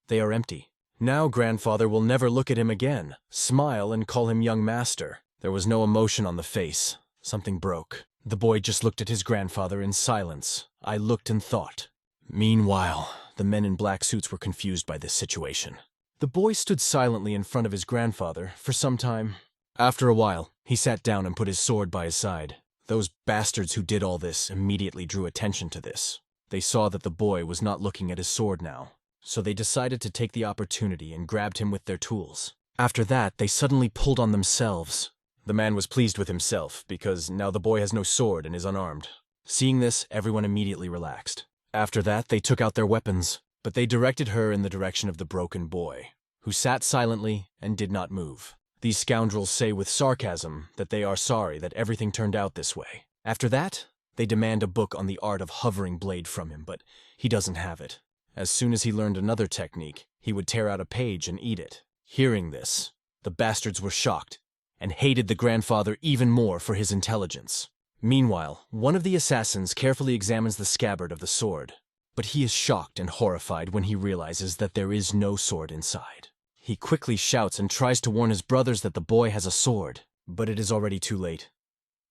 They are empty. Now grandfather will never look at him again, smile and call him young master. There was no emotion on the face. Something broke. The boy just looked at his grandfather in silence. I looked and thought. Meanwhile, the men in black suits were confused by this situation. The boy stood silently in front of his grandfather for some time. After a while, he sat down and put his sword by his side. Those bastards who did all this immediately drew attention to this. They saw that the boy was not looking at his sword now, so they decided to take the opportunity and grabbed him with their tools. After that, they suddenly pulled on themselves. The man was pleased with himself, because now the boy has no sword and is unarmed. Seeing this, everyone immediately relaxed. After that, they took out their weapons, but they directed her in the direction of the broken boy, who sat silently and did not move. These scoundrels say with sarcasm that they are sorry that everything turned out this way. After that, they demand a book on the art of hovering blade from him, but he doesn't have it. As soon as he learned another technique, he would tear out a page and eat it. Hearing this, the bastards were shocked and hated the grandfather even more for his intelligence. Meanwhile, one of the assassins carefully examines the scabbard of the sword, but he is shocked and horrified when he realizes that there is no sword inside. He quickly shouts and tries to warn his brothers that the boy has a sword, but it is already too late.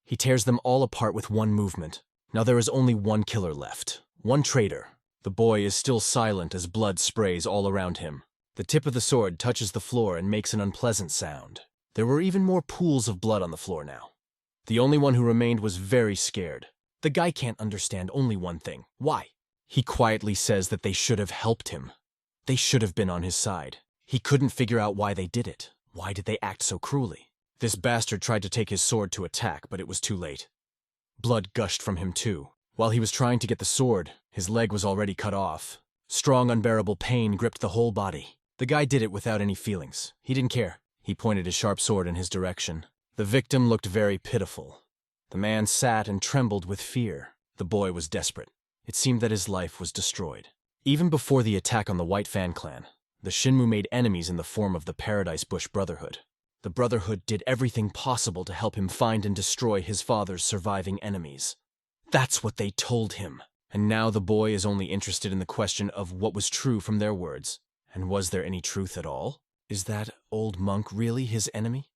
He tears them all apart with one movement. Now there is only one killer left, one traitor. The boy is still silent as blood sprays all around him. The tip of the sword touches the floor and makes an unpleasant sound. There were even more pools of blood on the floor now. The only one who remained was very scared. The guy can't understand only one thing. Why? He quietly says that they should have helped him. They should have been on his side. He couldn't figure out why they did it. Why did they act so cruelly? This bastard tried to take his sword to attack, but it was too late. Blood gushed from him too. While he was trying to get the sword, his leg was already cut off. Strong, unbearable pain gripped the whole body. The guy did it without any feelings. He didn't care. He pointed his sharp sword in his direction. The victim looked very pitiful. The man sat and trembled with fear. The boy was desperate. It seemed that his life was destroyed. Even before the attack on the White Fan clan, the Shinmu made enemies in the form of the Paradise Bush Brotherhood. The Brotherhood did everything possible to help him find and destroy his father's surviving enemies. That's what they told him. And now the boy is only interested in the question of what was true from their words. And was there any truth at all? Is that old monk really his enemy?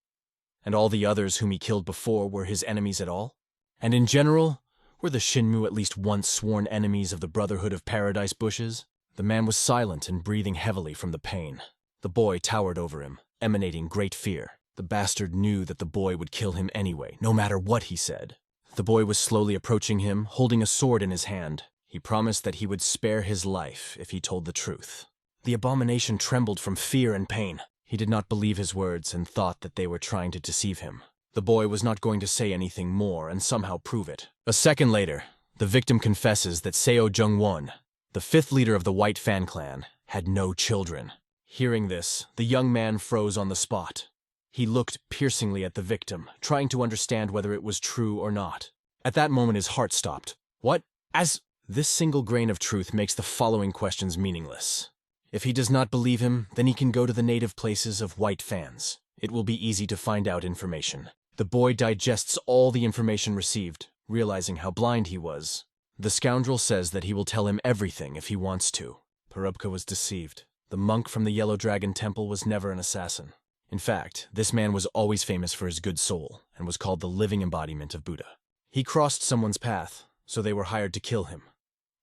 And all the others whom he killed before were his enemies at all? And in general, were the Shinmu at least once sworn enemies of the Brotherhood of Paradise Bushes? The man was silent and breathing heavily from the pain. The boy towered over him, emanating great fear. The bastard knew that the boy would kill him anyway, no matter what he said. The boy was slowly approaching him, holding a sword in his hand. He promised that he would spare his life if he told the truth. The abomination trembled from fear and pain. He did not believe his words and thought that they were trying to deceive him. The boy was not going to say anything more and somehow prove it. A second later, the victim confesses that Seo Jung-won, the fifth leader of the White Fan clan, had no children. Hearing this, the young man froze on the spot. He looked piercingly at the victim, trying to understand whether it was true or not. At that moment his heart stopped. What? This single grain of truth makes the following questions meaningless. If he does not believe him, then he can go to the native places of White Fans. It will be easy to find out information. The boy digests all the information received, realizing how blind he was. The scoundrel says that he will tell him everything if he wants to. Parubka was deceived. The monk from the Yellow Dragon Temple was never an assassin. In fact, this man was always famous for his good soul, and was called the living embodiment of Buddha. He crossed someone's path, so they were hired to kill him.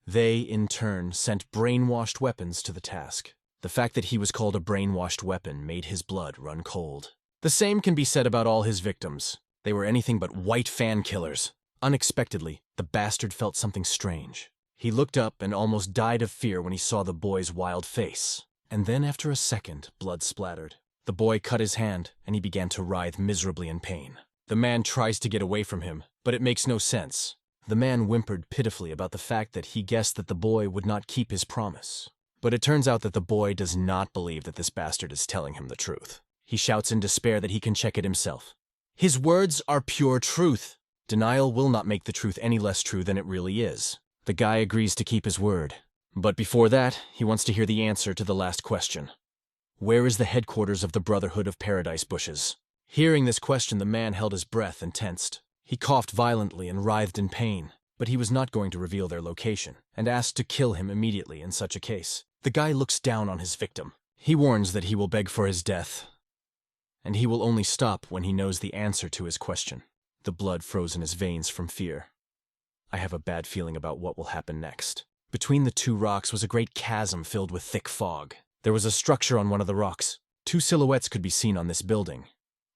They, in turn, sent brainwashed weapons to the task. The fact that he was called a brainwashed weapon made his blood run cold. The same can be said about all his victims. They were anything but White Fan killers. Unexpectedly, the bastard felt something strange. He looked up and almost died of fear when he saw the boy's wild face. And then after a second, blood splattered. The boy cut his hand, and he began to writhe miserably in pain. The man tries to get away from him, but it makes no sense. The man whimpered pitifully about the fact that he guessed that the boy would not keep his promise. But it turns out that the boy does not believe that this bastard is telling him the truth. He shouts in despair that he can check it himself. His words are pure truth. Denial will not make the truth any less true than it really is. The guy agrees to keep his word. But before that, he wants to hear the answer to the last question. Where is the headquarters of the Brotherhood of Paradise Bushes? Hearing this question, the man held his breath and tensed. He coughed violently and writhed in pain, but he was not going to reveal their location, and asked to kill him immediately in such a case. The guy looks down on his victim. He warns that he will beg for his death, and he will only stop when he knows the answer to his question. The blood froze in his veins from fear. I have a bad feeling about what will happen next. Between the two rocks was a great chasm filled with thick fog. There was a structure on one of the rocks. Two silhouettes could be seen on this building.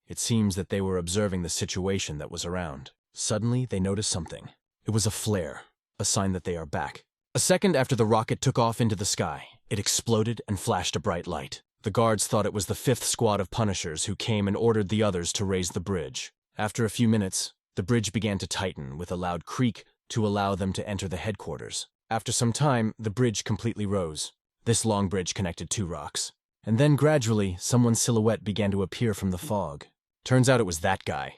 It seems that they were observing the situation that was around. Suddenly, they noticed something. It was a flare, a sign that they are back. A second after the rocket took off into the sky, it exploded and flashed a bright light. The guards thought it was the 5th squad of Punishers who came and ordered the others to raise the bridge. After a few minutes, the bridge began to tighten with a loud creak to allow them to enter the headquarters. After some time, the bridge completely rose. This long bridge connected two rocks. And then gradually, someone's silhouette began to appear from the fog. Turns out it was that guy.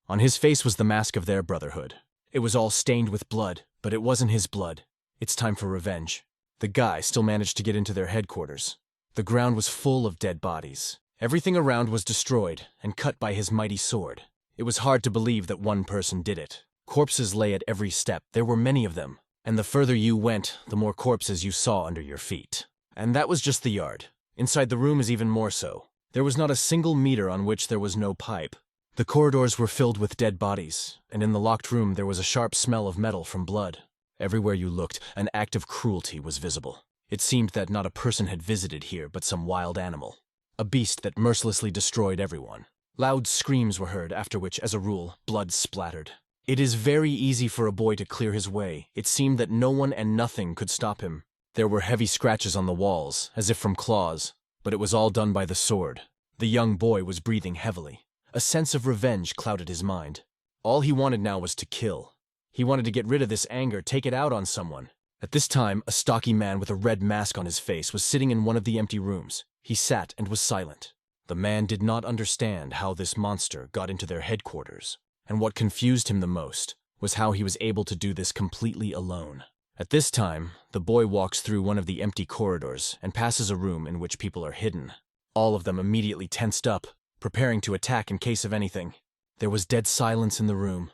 On his face was the mask of their brotherhood. It was all stained with blood, but it wasn't his blood. It's time for revenge. The guy still managed to get into their headquarters. The ground was full of dead bodies. Everything around was destroyed and cut by his mighty sword. It was hard to believe that one person did it. Corpses lay at every step. There were many of them. And the further you went, the more corpses you saw under your feet. And that was just the yard. Inside the room is even more so. There was not a single meter on which there was no pipe. The corridors were filled with dead bodies, and in the locked room there was a sharp smell of metal from blood. Everywhere you looked, an act of cruelty was visible. It seemed that not a person had visited here but some wild animal. A beast that mercilessly destroyed everyone. Loud screams were heard, after which, as a rule, blood splattered. It is very easy for a boy to clear his way. It seemed that no one and nothing could stop him. There were heavy scratches on the walls, as if from claws, but it was all done by the sword. The young boy was breathing heavily. A sense of revenge clouded his mind. All he wanted now was to kill. He wanted to get rid of this anger, take it out on someone. At this time, a stocky man with a red mask on his face was sitting in one of the empty rooms. He sat and was silent. The man did not understand how this monster got into their headquarters, and what confused him the most was how he was able to do this completely alone. At this time, the boy walks through one of the empty corridors and passes a room in which people are hidden. All of them immediately tensed up, preparing to attack in case of anything. There was dead silence in the room.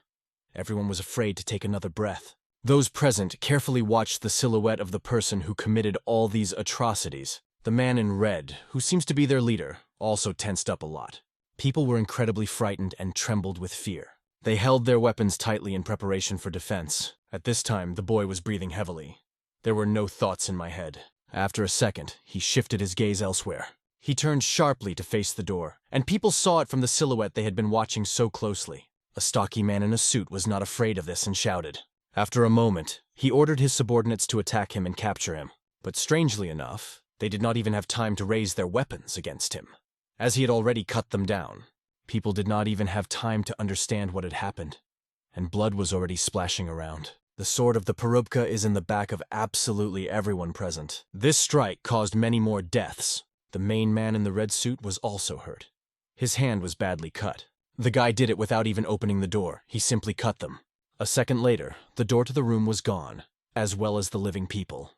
Everyone was afraid to take another breath. Those present carefully watched the silhouette of the person who committed all these atrocities. The man in red, who seems to be their leader, also tensed up a lot. People were incredibly frightened and trembled with fear. They held their weapons tightly in preparation for defense. At this time, the boy was breathing heavily. There were no thoughts in my head. After a second, he shifted his gaze elsewhere. He turned sharply to face the door, and people saw it from the silhouette they had been watching so closely. A stocky man in a suit was not afraid of this and shouted. After a moment, he ordered his subordinates to attack him and capture him. But strangely enough, they did not even have time to raise their weapons against him, as he had already cut them down. People did not even have time to understand what had happened, and blood was already splashing around. The sword of the Parubka is in the back of absolutely everyone present. This strike caused many more deaths. The main man in the red suit was also hurt. His hand was badly cut. The guy did it without even opening the door. He simply cut them. A second later, the door to the room was gone, as well as the living people.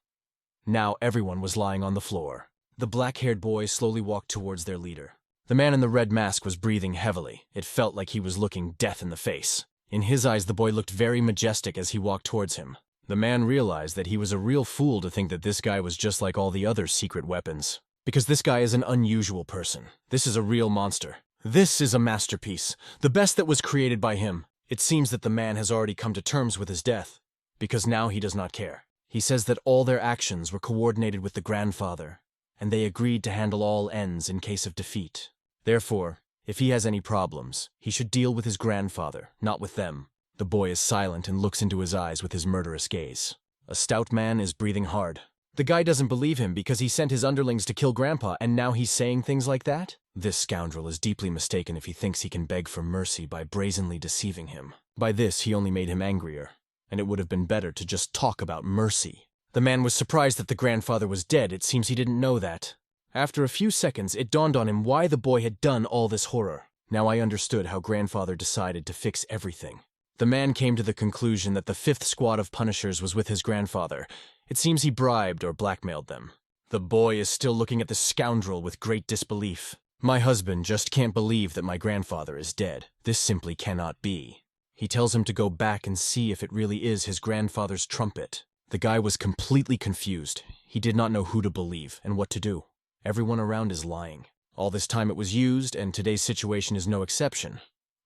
Now everyone was lying on the floor. The black-haired boys slowly walked towards their leader. The man in the red mask was breathing heavily. It felt like he was looking death in the face. In his eyes, the boy looked very majestic as he walked towards him. The man realized that he was a real fool to think that this guy was just like all the other secret weapons. Because this guy is an unusual person. This is a real monster. This is a masterpiece, the best that was created by him. It seems that the man has already come to terms with his death, because now he does not care. He says that all their actions were coordinated with the grandfather, and they agreed to handle all ends in case of defeat. Therefore, if he has any problems, he should deal with his grandfather, not with them. The boy is silent and looks into his eyes with his murderous gaze. A stout man is breathing hard. The guy doesn't believe him because he sent his underlings to kill Grandpa and now he's saying things like that? This scoundrel is deeply mistaken if he thinks he can beg for mercy by brazenly deceiving him. By this, he only made him angrier, and it would have been better to just talk about mercy. The man was surprised that the grandfather was dead. It seems he didn't know that. After a few seconds, it dawned on him why the boy had done all this horror. Now I understood how Grandfather decided to fix everything. The man came to the conclusion that the 5th squad of Punishers was with his grandfather. It seems he bribed or blackmailed them. The boy is still looking at the scoundrel with great disbelief. My husband just can't believe that my grandfather is dead. This simply cannot be. He tells him to go back and see if it really is his grandfather's trumpet. The guy was completely confused. He did not know who to believe and what to do. Everyone around is lying. All this time it was used, and today's situation is no exception.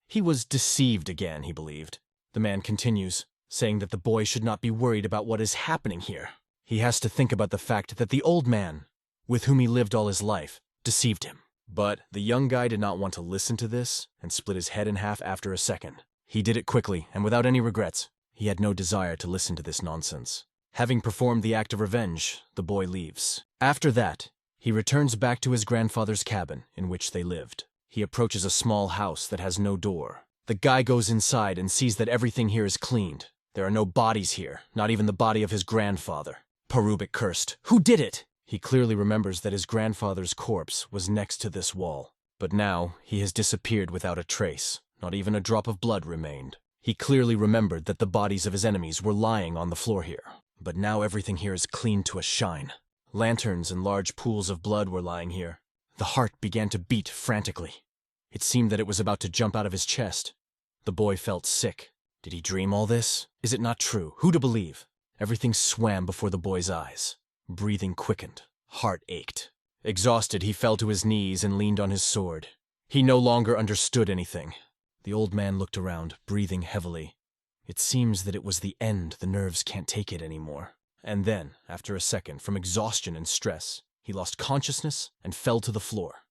He was deceived again, he believed. The man continues, saying that the boy should not be worried about what is happening here. He has to think about the fact that the old man, with whom he lived all his life, deceived him. But the young guy did not want to listen to this and split his head in half after a second. He did it quickly and without any regrets. He had no desire to listen to this nonsense. Having performed the act of revenge, the boy leaves. After that, he returns back to his grandfather's cabin in which they lived. He approaches a small house that has no door. The guy goes inside and sees that everything here is cleaned. There are no bodies here, not even the body of his grandfather. Parubik cursed. Who did it? He clearly remembers that his grandfather's corpse was next to this wall. But now, he has disappeared without a trace. Not even a drop of blood remained. He clearly remembered that the bodies of his enemies were lying on the floor here. But now everything here is clean to a shine. Lanterns and large pools of blood were lying here. The heart began to beat frantically. It seemed that it was about to jump out of his chest. The boy felt sick. Did he dream all this? Is it not true? Who to believe? Everything swam before the boy's eyes. Breathing quickened. Heart ached. Exhausted, he fell to his knees and leaned on his sword. He no longer understood anything. The old man looked around, breathing heavily. It seems that it was the end. The nerves can't take it anymore. And then, after a second, from exhaustion and stress, he lost consciousness and fell to the floor.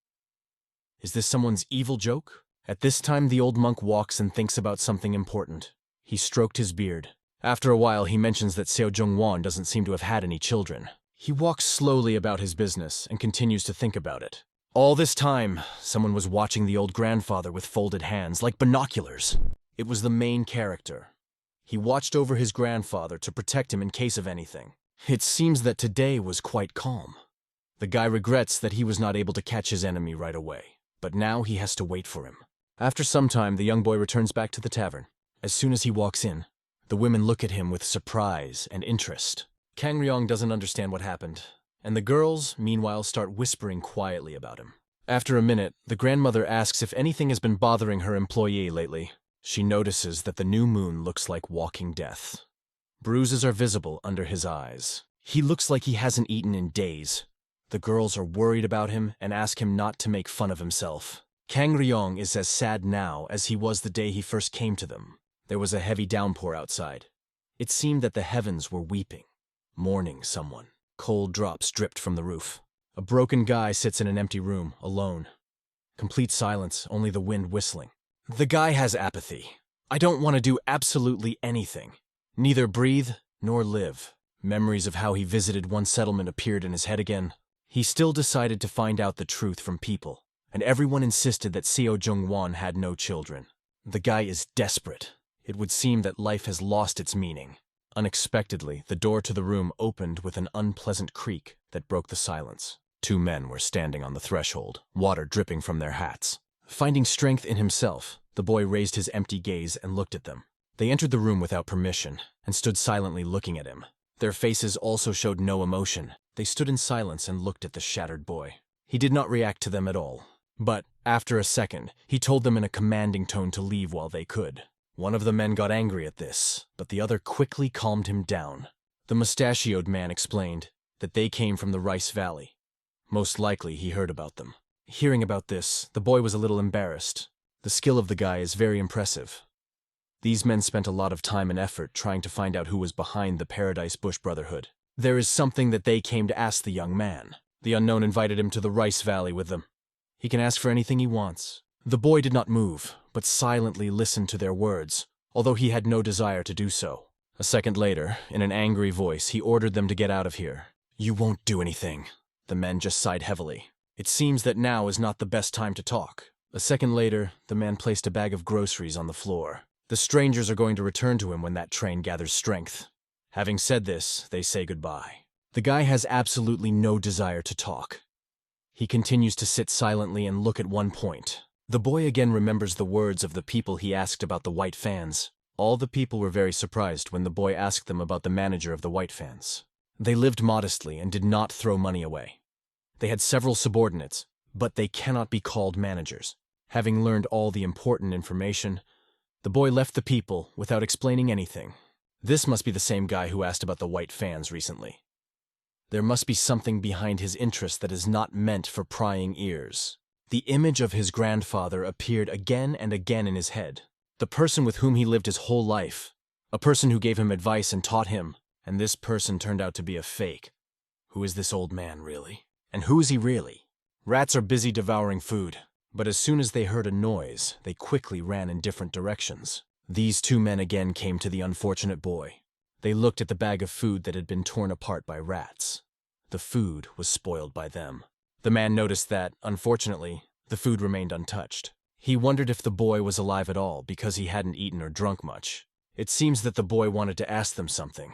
Is this someone's evil joke? At this time, the old monk walks and thinks about something important. He stroked his beard. After a while, he mentions that Seo Jung-won doesn't seem to have had any children. He walks slowly about his business and continues to think about it. All this time, someone was watching the old grandfather with folded hands, like binoculars. It was the main character. He watched over his grandfather to protect him in case of anything. It seems that today was quite calm. The guy regrets that he was not able to catch his enemy right away, but now he has to wait for him. After some time, the young boy returns back to the tavern. As soon as he walks in, the women look at him with surprise and interest. Kang Ryong doesn't understand what happened, and the girls, meanwhile, start whispering quietly about him. After a minute, the grandmother asks if anything has been bothering her employee lately. She notices that the new moon looks like walking death. Bruises are visible under his eyes. He looks like he hasn't eaten in days. The girls are worried about him and ask him not to make fun of himself. Kang Ryong is as sad now as he was the day he first came to them. There was a heavy downpour outside. It seemed that the heavens were weeping, mourning someone. Cold drops dripped from the roof. A broken guy sits in an empty room, alone. Complete silence, only the wind whistling. The guy has apathy. I don't want to do absolutely anything. Neither breathe nor live. Memories of how he visited one settlement appeared in his head again. He still decided to find out the truth from people, and everyone insisted that Seo Jung-won had no children. The guy is desperate. It would seem that life has lost its meaning. Unexpectedly, the door to the room opened with an unpleasant creak that broke the silence. 2 men were standing on the threshold, water dripping from their hats. Finding strength in himself, the boy raised his empty gaze and looked at them. They entered the room without permission and stood silently looking at him. Their faces also showed no emotion. They stood in silence and looked at the shattered boy. He did not react to them at all. But, after a second, he told them in a commanding tone to leave while they could. One of the men got angry at this, but the other quickly calmed him down. The mustachioed man explained that they came from the Rice Valley. Most likely he heard about them. Hearing about this, the boy was a little embarrassed. The skill of the guy is very impressive. These men spent a lot of time and effort trying to find out who was behind the Paradise Bush Brotherhood. There is something that they came to ask the young man. The unknown invited him to the Rice Valley with them. He can ask for anything he wants. The boy did not move, but silently listened to their words, although he had no desire to do so. A second later, in an angry voice, he ordered them to get out of here. "You won't do anything." The men just sighed heavily. It seems that now is not the best time to talk. A second later, the man placed a bag of groceries on the floor. The strangers are going to return to him when that train gathers strength. Having said this, they say goodbye. The guy has absolutely no desire to talk. He continues to sit silently and look at one point. The boy again remembers the words of the people he asked about the white fans. All the people were very surprised when the boy asked them about the manager of the white fans. They lived modestly and did not throw money away. They had several subordinates, but they cannot be called managers. Having learned all the important information, the boy left the people without explaining anything. This must be the same guy who asked about the white fans recently. There must be something behind his interest that is not meant for prying ears. The image of his grandfather appeared again and again in his head. The person with whom he lived his whole life. A person who gave him advice and taught him. And this person turned out to be a fake. Who is this old man, really? And who is he really? Rats are busy devouring food, but as soon as they heard a noise, they quickly ran in different directions. These two men again came to the unfortunate boy. They looked at the bag of food that had been torn apart by rats. The food was spoiled by them. The man noticed that, unfortunately, the food remained untouched. He wondered if the boy was alive at all because he hadn't eaten or drunk much. It seems that the boy wanted to ask them something.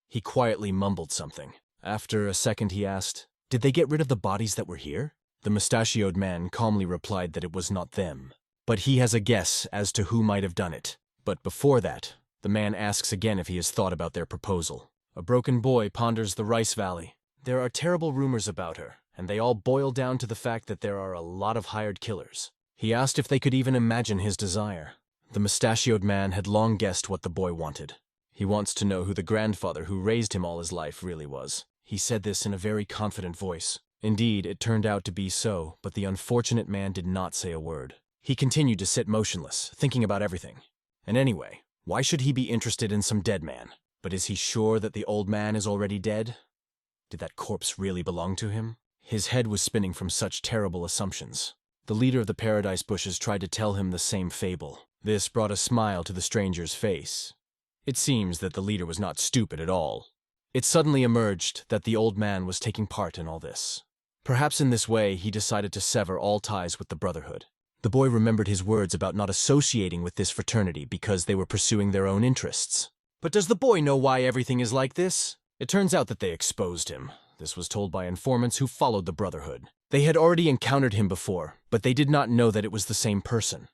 He quietly mumbled something. After a second he asked, "Did they get rid of the bodies that were here?" The mustachioed man calmly replied that it was not them. But he has a guess as to who might have done it. But before that, the man asks again if he has thought about their proposal. A broken boy ponders the rice valley. There are terrible rumors about her, and they all boil down to the fact that there are a lot of hired killers. He asked if they could even imagine his desire. The mustachioed man had long guessed what the boy wanted. He wants to know who the grandfather who raised him all his life really was. He said this in a very confident voice. Indeed, it turned out to be so, but the unfortunate man did not say a word. He continued to sit motionless, thinking about everything. And anyway, why should he be interested in some dead man? But is he sure that the old man is already dead? Did that corpse really belong to him? His head was spinning from such terrible assumptions. The leader of the paradise bushes tried to tell him the same fable. This brought a smile to the stranger's face. It seems that the leader was not stupid at all. It suddenly emerged that the old man was taking part in all this. Perhaps in this way he decided to sever all ties with the Brotherhood. The boy remembered his words about not associating with this fraternity because they were pursuing their own interests. But does the boy know why everything is like this? It turns out that they exposed him. This was told by informants who followed the Brotherhood. They had already encountered him before, but they did not know that it was the same person.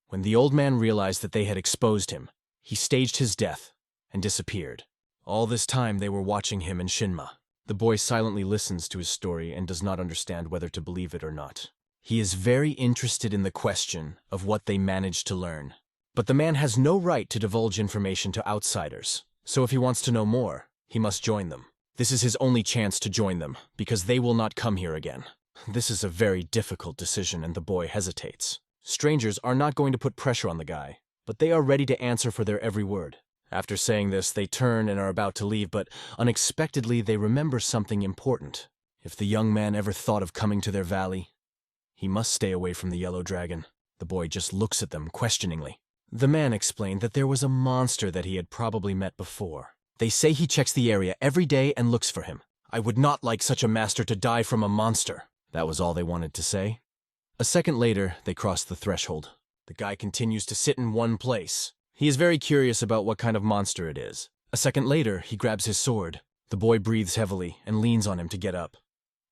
When the old man realized that they had exposed him, he staged his death and disappeared. All this time they were watching him in Shinma. The boy silently listens to his story and does not understand whether to believe it or not. He is very interested in the question of what they managed to learn. But the man has no right to divulge information to outsiders, so if he wants to know more, he must join them. This is his only chance to join them, because they will not come here again. This is a very difficult decision and the boy hesitates. Strangers are not going to put pressure on the guy, but they are ready to answer for their every word. After saying this, they turn and are about to leave, but unexpectedly they remember something important. If the young man ever thought of coming to their valley, he must stay away from the yellow dragon. The boy just looks at them questioningly. The man explained that there was a monster that he had probably met before. They say he checks the area every day and looks for him. I would not like such a master to die from a monster. That was all they wanted to say. A second later, they crossed the threshold. The guy continues to sit in one place. He is very curious about what kind of monster it is. A second later, he grabs his sword. The boy breathes heavily and leans on him to get up.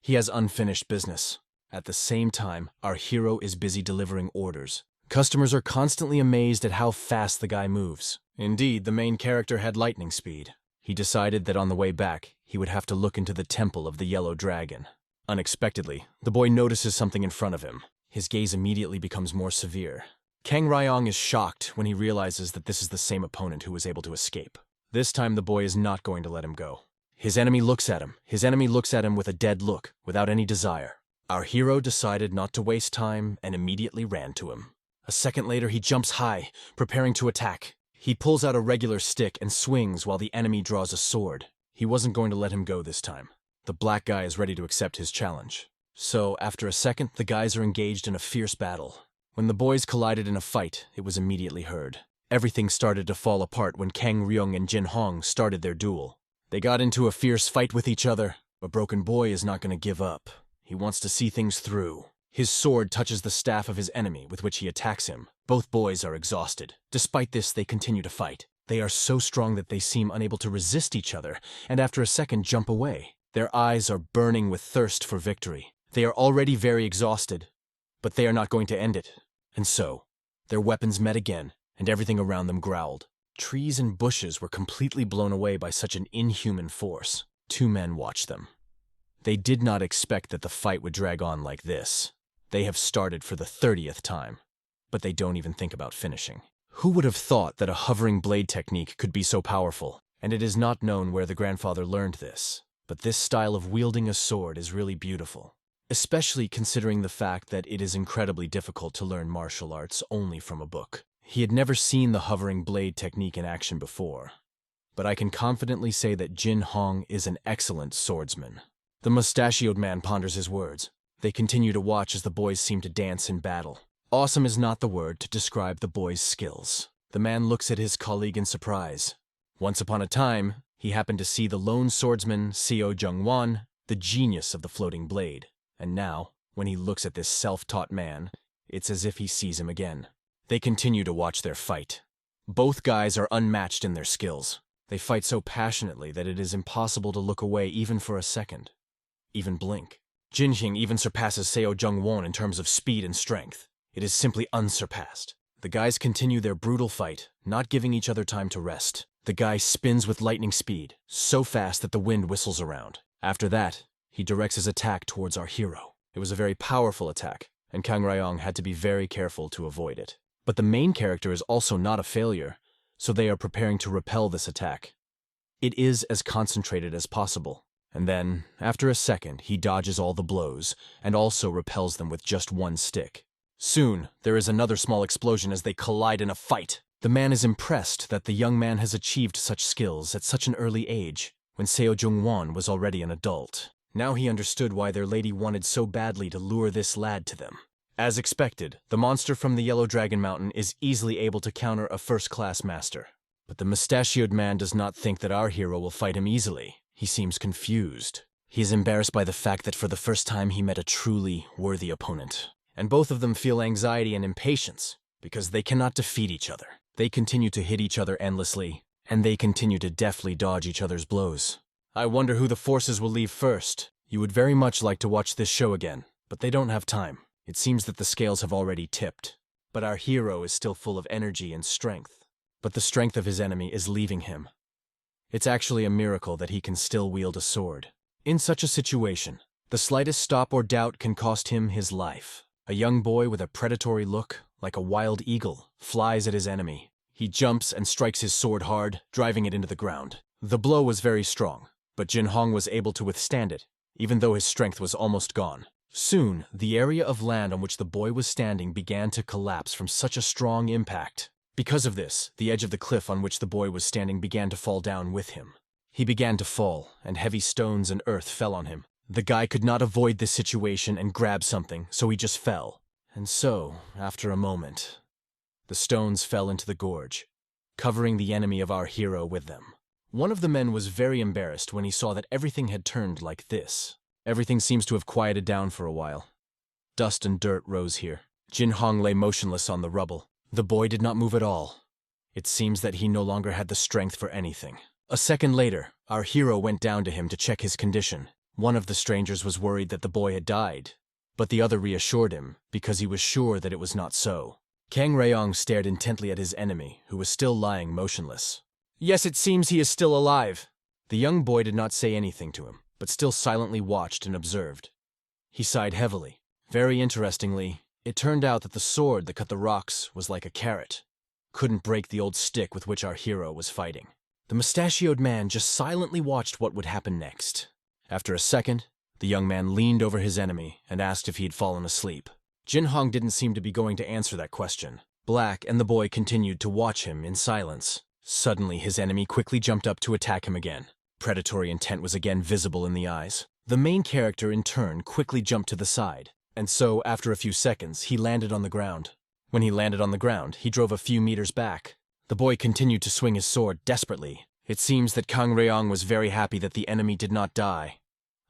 He has unfinished business. At the same time, our hero is busy delivering orders. Customers are constantly amazed at how fast the guy moves. Indeed, the main character had lightning speed. He decided that on the way back, he would have to look into the temple of the yellow dragon. Unexpectedly, the boy notices something in front of him. His gaze immediately becomes more severe. Kang Ryong is shocked when he realizes that this is the same opponent who was able to escape. This time the boy is not going to let him go. His enemy looks at him. His enemy looks at him with a dead look, without any desire. Our hero decided not to waste time and immediately ran to him. A second later he jumps high, preparing to attack. He pulls out a regular stick and swings while the enemy draws a sword. He wasn't going to let him go this time. The black guy is ready to accept his challenge. So, after a second, the guys are engaged in a fierce battle. When the boys collided in a fight, it was immediately heard. Everything started to fall apart when Kang Ryung and Jin Hong started their duel. They got into a fierce fight with each other, but Broken Boy is not going to give up. He wants to see things through. His sword touches the staff of his enemy with which he attacks him. Both boys are exhausted. Despite this, they continue to fight. They are so strong that they seem unable to resist each other, and after a second jump away. Their eyes are burning with thirst for victory. They are already very exhausted, but they are not going to end it. And so, their weapons met again, and everything around them growled. Trees and bushes were completely blown away by such an inhuman force. Two men watched them. They did not expect that the fight would drag on like this. They have started for the 30th time, but they don't even think about finishing. Who would have thought that a hovering blade technique could be so powerful? And it is not known where the grandfather learned this, but this style of wielding a sword is really beautiful, especially considering the fact that it is incredibly difficult to learn martial arts only from a book. He had never seen the hovering blade technique in action before, but I can confidently say that Jin Hong is an excellent swordsman. The mustachioed man ponders his words. They continue to watch as the boys seem to dance in battle. Awesome is not the word to describe the boys' skills. The man looks at his colleague in surprise. Once upon a time, he happened to see the lone swordsman Seo Jung-won, the genius of the floating blade. And now, when he looks at this self-taught man, it's as if he sees him again. They continue to watch their fight. Both guys are unmatched in their skills. They fight so passionately that it is impossible to look away even for a second. Even blink. Jin Hing even surpasses Seo Jung-won in terms of speed and strength. It is simply unsurpassed. The guys continue their brutal fight, not giving each other time to rest. The guy spins with lightning speed, so fast that the wind whistles around. After that, he directs his attack towards our hero. It was a very powerful attack, and Kang Ryong had to be very careful to avoid it. But the main character is also not a failure, so they are preparing to repel this attack. It is as concentrated as possible. And then, after a second, he dodges all the blows, and also repels them with just one stick. Soon, there is another small explosion as they collide in a fight. The man is impressed that the young man has achieved such skills at such an early age, when Seo Jung-won was already an adult. Now he understood why their lady wanted so badly to lure this lad to them. As expected, the monster from the Yellow Dragon Mountain is easily able to counter a first-class master. But the mustachioed man does not think that our hero will fight him easily. He seems confused. He is embarrassed by the fact that for the first time he met a truly worthy opponent. And both of them feel anxiety and impatience, because they cannot defeat each other. They continue to hit each other endlessly, and they continue to deftly dodge each other's blows. I wonder who the forces will leave first. You would very much like to watch this show again, but they don't have time. It seems that the scales have already tipped. But our hero is still full of energy and strength. But the strength of his enemy is leaving him. It's actually a miracle that he can still wield a sword. In such a situation, the slightest stop or doubt can cost him his life. A young boy with a predatory look, like a wild eagle, flies at his enemy. He jumps and strikes his sword hard, driving it into the ground. The blow was very strong, but Jin Hong was able to withstand it, even though his strength was almost gone. Soon, the area of land on which the boy was standing began to collapse from such a strong impact. Because of this, the edge of the cliff on which the boy was standing began to fall down with him. He began to fall, and heavy stones and earth fell on him. The guy could not avoid this situation and grab something, so he just fell. And so, after a moment, the stones fell into the gorge, covering the enemy of our hero with them. One of the men was very embarrassed when he saw that everything had turned like this. Everything seems to have quieted down for a while. Dust and dirt rose here. Jin Hong lay motionless on the rubble. The boy did not move at all. It seems that he no longer had the strength for anything. A second later, our hero went down to him to check his condition. One of the strangers was worried that the boy had died, but the other reassured him because he was sure that it was not so. Kang Ryong stared intently at his enemy, who was still lying motionless. Yes, it seems he is still alive. The young boy did not say anything to him, but still silently watched and observed. He sighed heavily. Very interestingly, it turned out that the sword that cut the rocks was like a carrot. Couldn't break the old stick with which our hero was fighting. The mustachioed man just silently watched what would happen next. After a second, the young man leaned over his enemy and asked if he had fallen asleep. Jin Hong didn't seem to be going to answer that question. Black and the boy continued to watch him in silence. Suddenly, his enemy quickly jumped up to attack him again. Predatory intent was again visible in the eyes. The main character, in turn, quickly jumped to the side. And so, after a few seconds, he landed on the ground. When he landed on the ground, he drove a few meters back. The boy continued to swing his sword desperately. It seems that Kang Reong was very happy that the enemy did not die.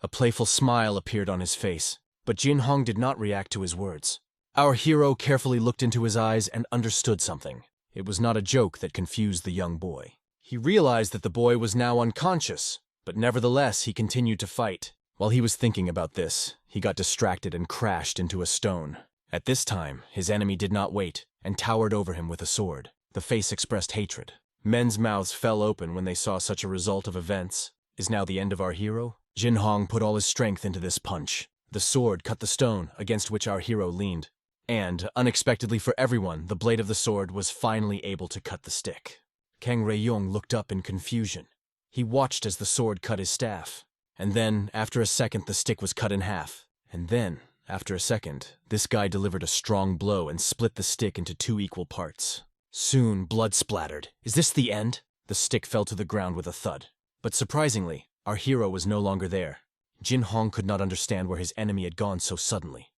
A playful smile appeared on his face, but Jin Hong did not react to his words. Our hero carefully looked into his eyes and understood something. It was not a joke that confused the young boy. He realized that the boy was now unconscious, but nevertheless he continued to fight. While he was thinking about this, he got distracted and crashed into a stone. At this time, his enemy did not wait and towered over him with a sword. The face expressed hatred. Men's mouths fell open when they saw such a result of events. Is now the end of our hero? Jin Hong put all his strength into this punch. The sword cut the stone against which our hero leaned. And, unexpectedly for everyone, the blade of the sword was finally able to cut the stick. Kang Reong looked up in confusion. He watched as the sword cut his staff. And then, after a second, the stick was cut in half. And then, after a second, this guy delivered a strong blow and split the stick into 2 equal parts. Soon, blood splattered. Is this the end? The stick fell to the ground with a thud. But surprisingly, our hero was no longer there. Jin Hong could not understand where his enemy had gone so suddenly.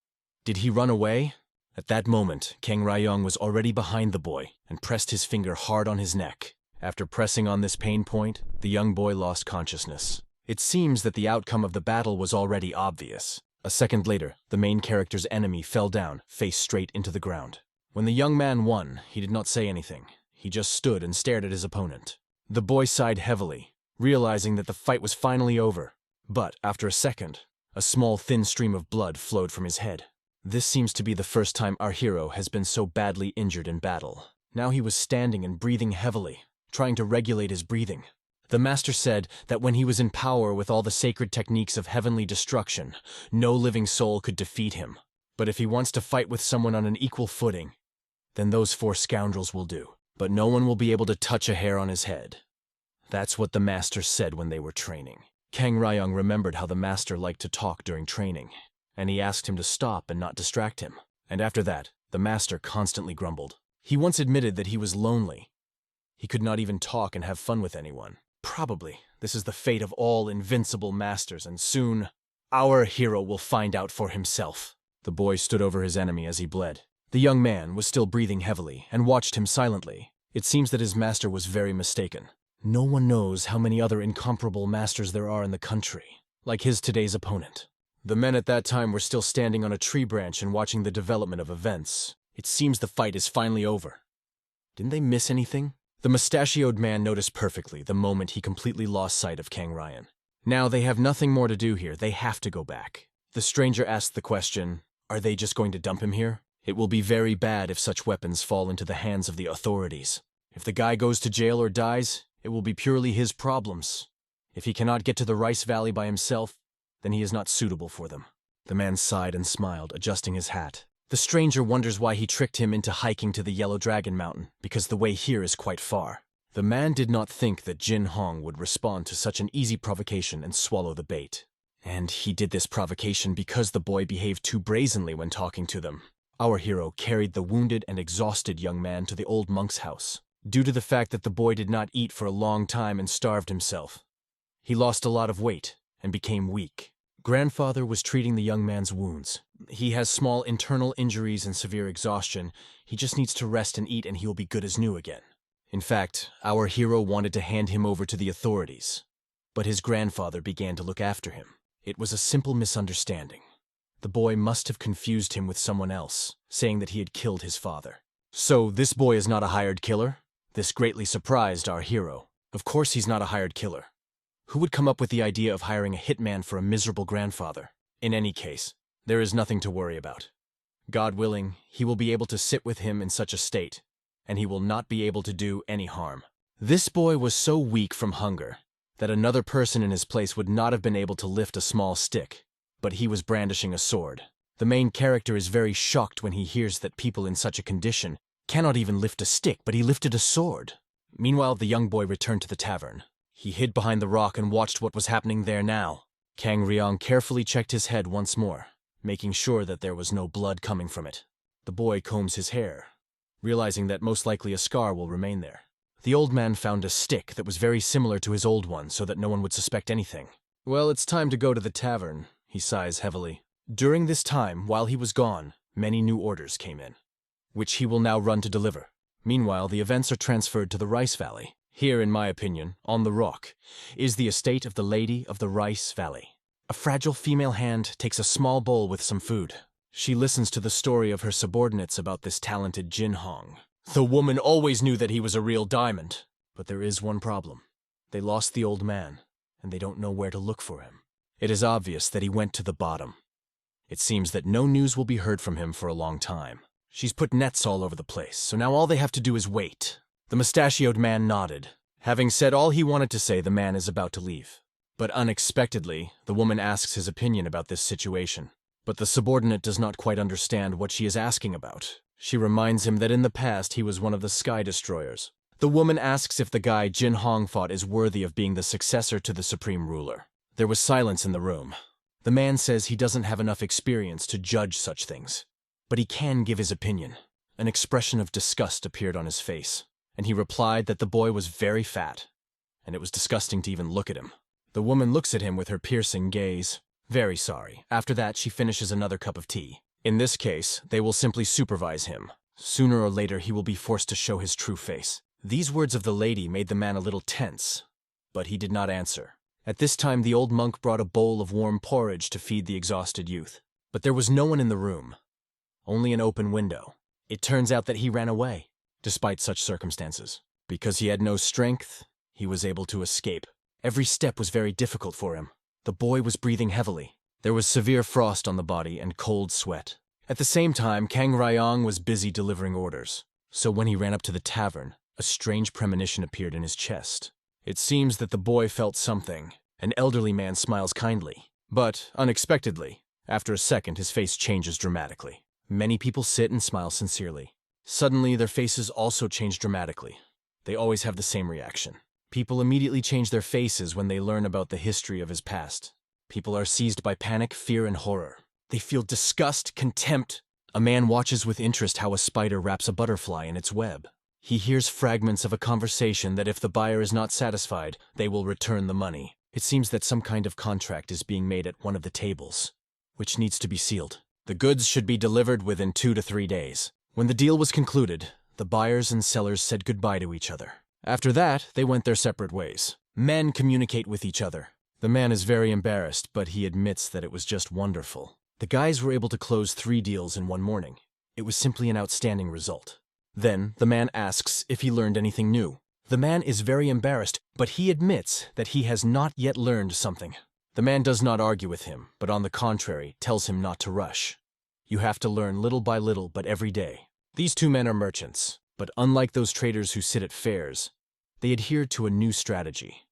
Did he run away? At that moment, Kang Reong was already behind the boy and pressed his finger hard on his neck. After pressing on this pain point, the young boy lost consciousness. It seems that the outcome of the battle was already obvious. A second later, the main character's enemy fell down, face straight into the ground. When the young man won, he did not say anything. He just stood and stared at his opponent. The boy sighed heavily, realizing that the fight was finally over. But, after a second, a small thin stream of blood flowed from his head. This seems to be the first time our hero has been so badly injured in battle. Now he was standing and breathing heavily, trying to regulate his breathing. The master said that when he was in power with all the sacred techniques of heavenly destruction, no living soul could defeat him. But if he wants to fight with someone on an equal footing, then those 4 scoundrels will do. But no one will be able to touch a hair on his head. That's what the master said when they were training. Kang Reong remembered how the master liked to talk during training, and he asked him to stop and not distract him. And after that, the master constantly grumbled. He once admitted that he was lonely. He could not even talk and have fun with anyone. Probably, this is the fate of all invincible masters, and soon, our hero will find out for himself. The boy stood over his enemy as he bled. The young man was still breathing heavily and watched him silently. It seems that his master was very mistaken. No one knows how many other incomparable masters there are in the country, like his today's opponent. The men at that time were still standing on a tree branch and watching the development of events. It seems the fight is finally over. Didn't they miss anything? The mustachioed man noticed perfectly the moment he completely lost sight of Kang Ryan. Now they have nothing more to do here. They have to go back. The stranger asked the question, are they just going to dump him here? It will be very bad if such weapons fall into the hands of the authorities. If the guy goes to jail or dies, it will be purely his problems. If he cannot get to the Rice Valley by himself, then he is not suitable for them. The man sighed and smiled, adjusting his hat. The stranger wonders why he tricked him into hiking to the Yellow Dragon Mountain, because the way here is quite far. The man did not think that Jin Hong would respond to such an easy provocation and swallow the bait. And he did this provocation because the boy behaved too brazenly when talking to them. Our hero carried the wounded and exhausted young man to the old monk's house. Due to the fact that the boy did not eat for a long time and starved himself, he lost a lot of weight and became weak. Grandfather was treating the young man's wounds. He has small internal injuries and severe exhaustion. He just needs to rest and eat and he will be good as new again. In fact, our hero wanted to hand him over to the authorities, but his grandfather began to look after him. It was a simple misunderstanding. The boy must have confused him with someone else, saying that he had killed his father. So this boy is not a hired killer? This greatly surprised our hero. Of course he's not a hired killer. Who would come up with the idea of hiring a hitman for a miserable grandfather? In any case, there is nothing to worry about. God willing, he will be able to sit with him in such a state, and he will not be able to do any harm. This boy was so weak from hunger that another person in his place would not have been able to lift a small stick, but he was brandishing a sword. The main character is very shocked when he hears that people in such a condition cannot even lift a stick, but he lifted a sword. Meanwhile, the young boy returned to the tavern. He hid behind the rock and watched what was happening there now. Kang Reong carefully checked his head once more, making sure that there was no blood coming from it. The boy combs his hair, realizing that most likely a scar will remain there. The old man found a stick that was very similar to his old one so that no one would suspect anything. Well, it's time to go to the tavern, he sighs heavily. During this time, while he was gone, many new orders came in, which he will now run to deliver. Meanwhile, the events are transferred to the Rice Valley. Here, in my opinion, on the rock, is the estate of the Lady of the Rice Valley. A fragile female hand takes a small bowl with some food. She listens to the story of her subordinates about this talented Jin Hong. The woman always knew that he was a real diamond. But there is one problem. They lost the old man, and they don't know where to look for him. It is obvious that he went to the bottom. It seems that no news will be heard from him for a long time. She's put nets all over the place, so now all they have to do is wait. The mustachioed man nodded. Having said all he wanted to say, the man is about to leave. But unexpectedly, the woman asks his opinion about this situation. But the subordinate does not quite understand what she is asking about. She reminds him that in the past he was one of the sky destroyers. The woman asks if the guy Jin Hong fought is worthy of being the successor to the supreme ruler. There was silence in the room. The man says he doesn't have enough experience to judge such things. But he can give his opinion. An expression of disgust appeared on his face, and he replied that the boy was very fat, and it was disgusting to even look at him. The woman looks at him with her piercing gaze. Very sorry. After that, she finishes another cup of tea. In this case, they will simply supervise him. Sooner or later, he will be forced to show his true face. These words of the lady made the man a little tense, but he did not answer. At this time, the old monk brought a bowl of warm porridge to feed the exhausted youth. But there was no one in the room, only an open window. It turns out that he ran away, despite such circumstances. Because he had no strength, he was able to escape. Every step was very difficult for him. The boy was breathing heavily. There was severe frost on the body and cold sweat. At the same time, Kang Ryong was busy delivering orders. So when he ran up to the tavern, a strange premonition appeared in his chest. It seems that the boy felt something. An elderly man smiles kindly. But, unexpectedly, after a second, his face changes dramatically. Many people sit and smile sincerely. Suddenly, their faces also change dramatically. They always have the same reaction. People immediately change their faces when they learn about the history of his past. People are seized by panic, fear, and horror. They feel disgust, contempt. A man watches with interest how a spider wraps a butterfly in its web. He hears fragments of a conversation that if the buyer is not satisfied, they will return the money. It seems that some kind of contract is being made at one of the tables, which needs to be sealed. The goods should be delivered within 2 to 3 days. When the deal was concluded, the buyers and sellers said goodbye to each other. After that, they went their separate ways. Men communicate with each other. The man is very embarrassed, but he admits that it was just wonderful. The guys were able to close 3 deals in one morning. It was simply an outstanding result. Then, the man asks if he learned anything new. The man is very embarrassed, but he admits that he has not yet learned something. The man does not argue with him, but on the contrary, tells him not to rush. You have to learn little by little, but every day. These 2 men are merchants, but unlike those traders who sit at fairs, they adhere to a new strategy.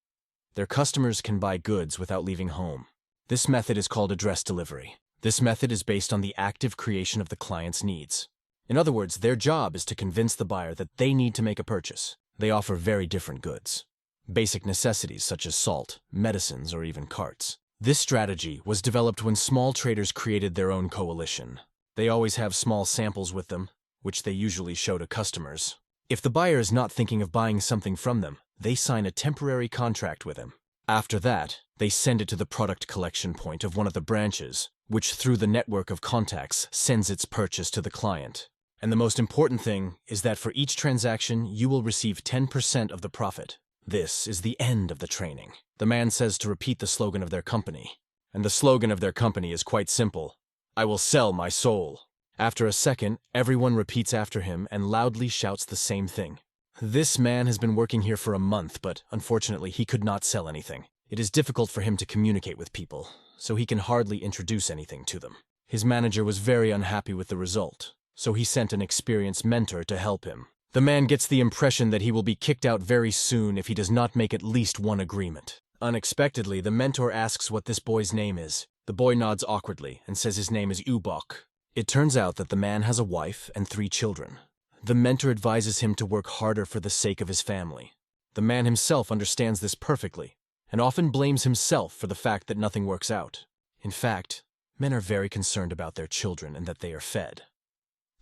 Their customers can buy goods without leaving home. This method is called address delivery. This method is based on the active creation of the client's needs. In other words, their job is to convince the buyer that they need to make a purchase. They offer very different goods. Basic necessities such as salt, medicines, or even carts. This strategy was developed when small traders created their own coalition. They always have small samples with them, which they usually show to customers. If the buyer is not thinking of buying something from them, they sign a temporary contract with him. After that, they send it to the product collection point of one of the branches, which through the network of contacts sends its purchase to the client. And the most important thing is that for each transaction, you will receive 10% of the profit. This is the end of the training. The man says to repeat the slogan of their company. And the slogan of their company is quite simple. I will sell my soul. After a second, everyone repeats after him and loudly shouts the same thing. This man has been working here for a month, but unfortunately he could not sell anything. It is difficult for him to communicate with people, so he can hardly introduce anything to them. His manager was very unhappy with the result, so he sent an experienced mentor to help him. The man gets the impression that he will be kicked out very soon if he does not make at least one agreement. Unexpectedly, the mentor asks what this boy's name is. The boy nods awkwardly and says his name is Ubok. It turns out that the man has a wife and 3 children. The mentor advises him to work harder for the sake of his family. The man himself understands this perfectly, and often blames himself for the fact that nothing works out. In fact, men are very concerned about their children and that they are fed.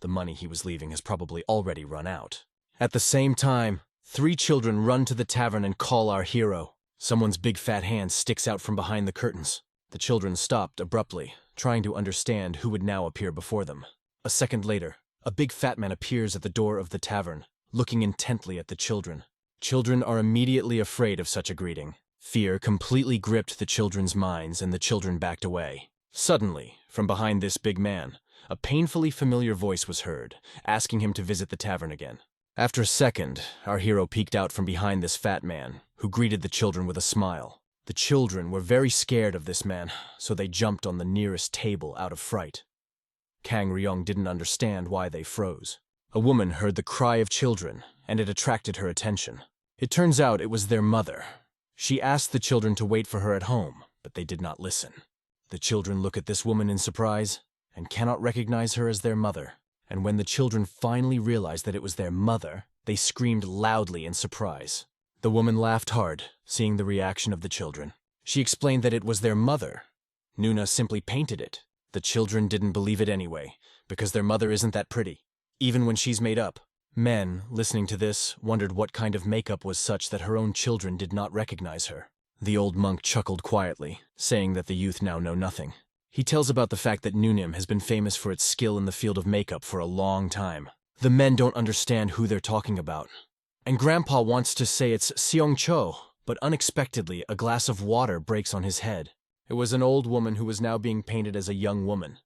The money he was leaving has probably already run out. At the same time, 3 children run to the tavern and call our hero. Someone's big fat hand sticks out from behind the curtains. The children stopped abruptly, trying to understand who would now appear before them. A second later, a big fat man appears at the door of the tavern, looking intently at the children. Children are immediately afraid of such a greeting. Fear completely gripped the children's minds and the children backed away. Suddenly, from behind this big man, a painfully familiar voice was heard, asking him to visit the tavern again. After a second, our hero peeked out from behind this fat man, who greeted the children with a smile. The children were very scared of this man, so they jumped on the nearest table out of fright. Kang Ryong didn't understand why they froze. A woman heard the cry of children, and it attracted her attention. It turns out it was their mother. She asked the children to wait for her at home, but they did not listen. The children look at this woman in surprise, and cannot recognize her as their mother. And when the children finally realized that it was their mother, they screamed loudly in surprise. The woman laughed hard, seeing the reaction of the children. She explained that it was their mother. Nuna simply painted it. The children didn't believe it anyway, because their mother isn't that pretty, even when she's made up. Men, listening to this, wondered what kind of makeup was such that her own children did not recognize her. The old monk chuckled quietly, saying that the youth now know nothing. He tells about the fact that Nunim has been famous for its skill in the field of makeup for a long time. The men don't understand who they're talking about. And Grandpa wants to say it's Seongcho, but unexpectedly a glass of water breaks on his head. It was an old woman who was now being painted as a young woman.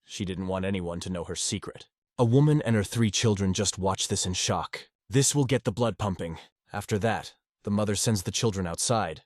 She didn't want anyone to know her secret. A woman and her 3 children just watch this in shock. This will get the blood pumping. After that, the mother sends the children outside,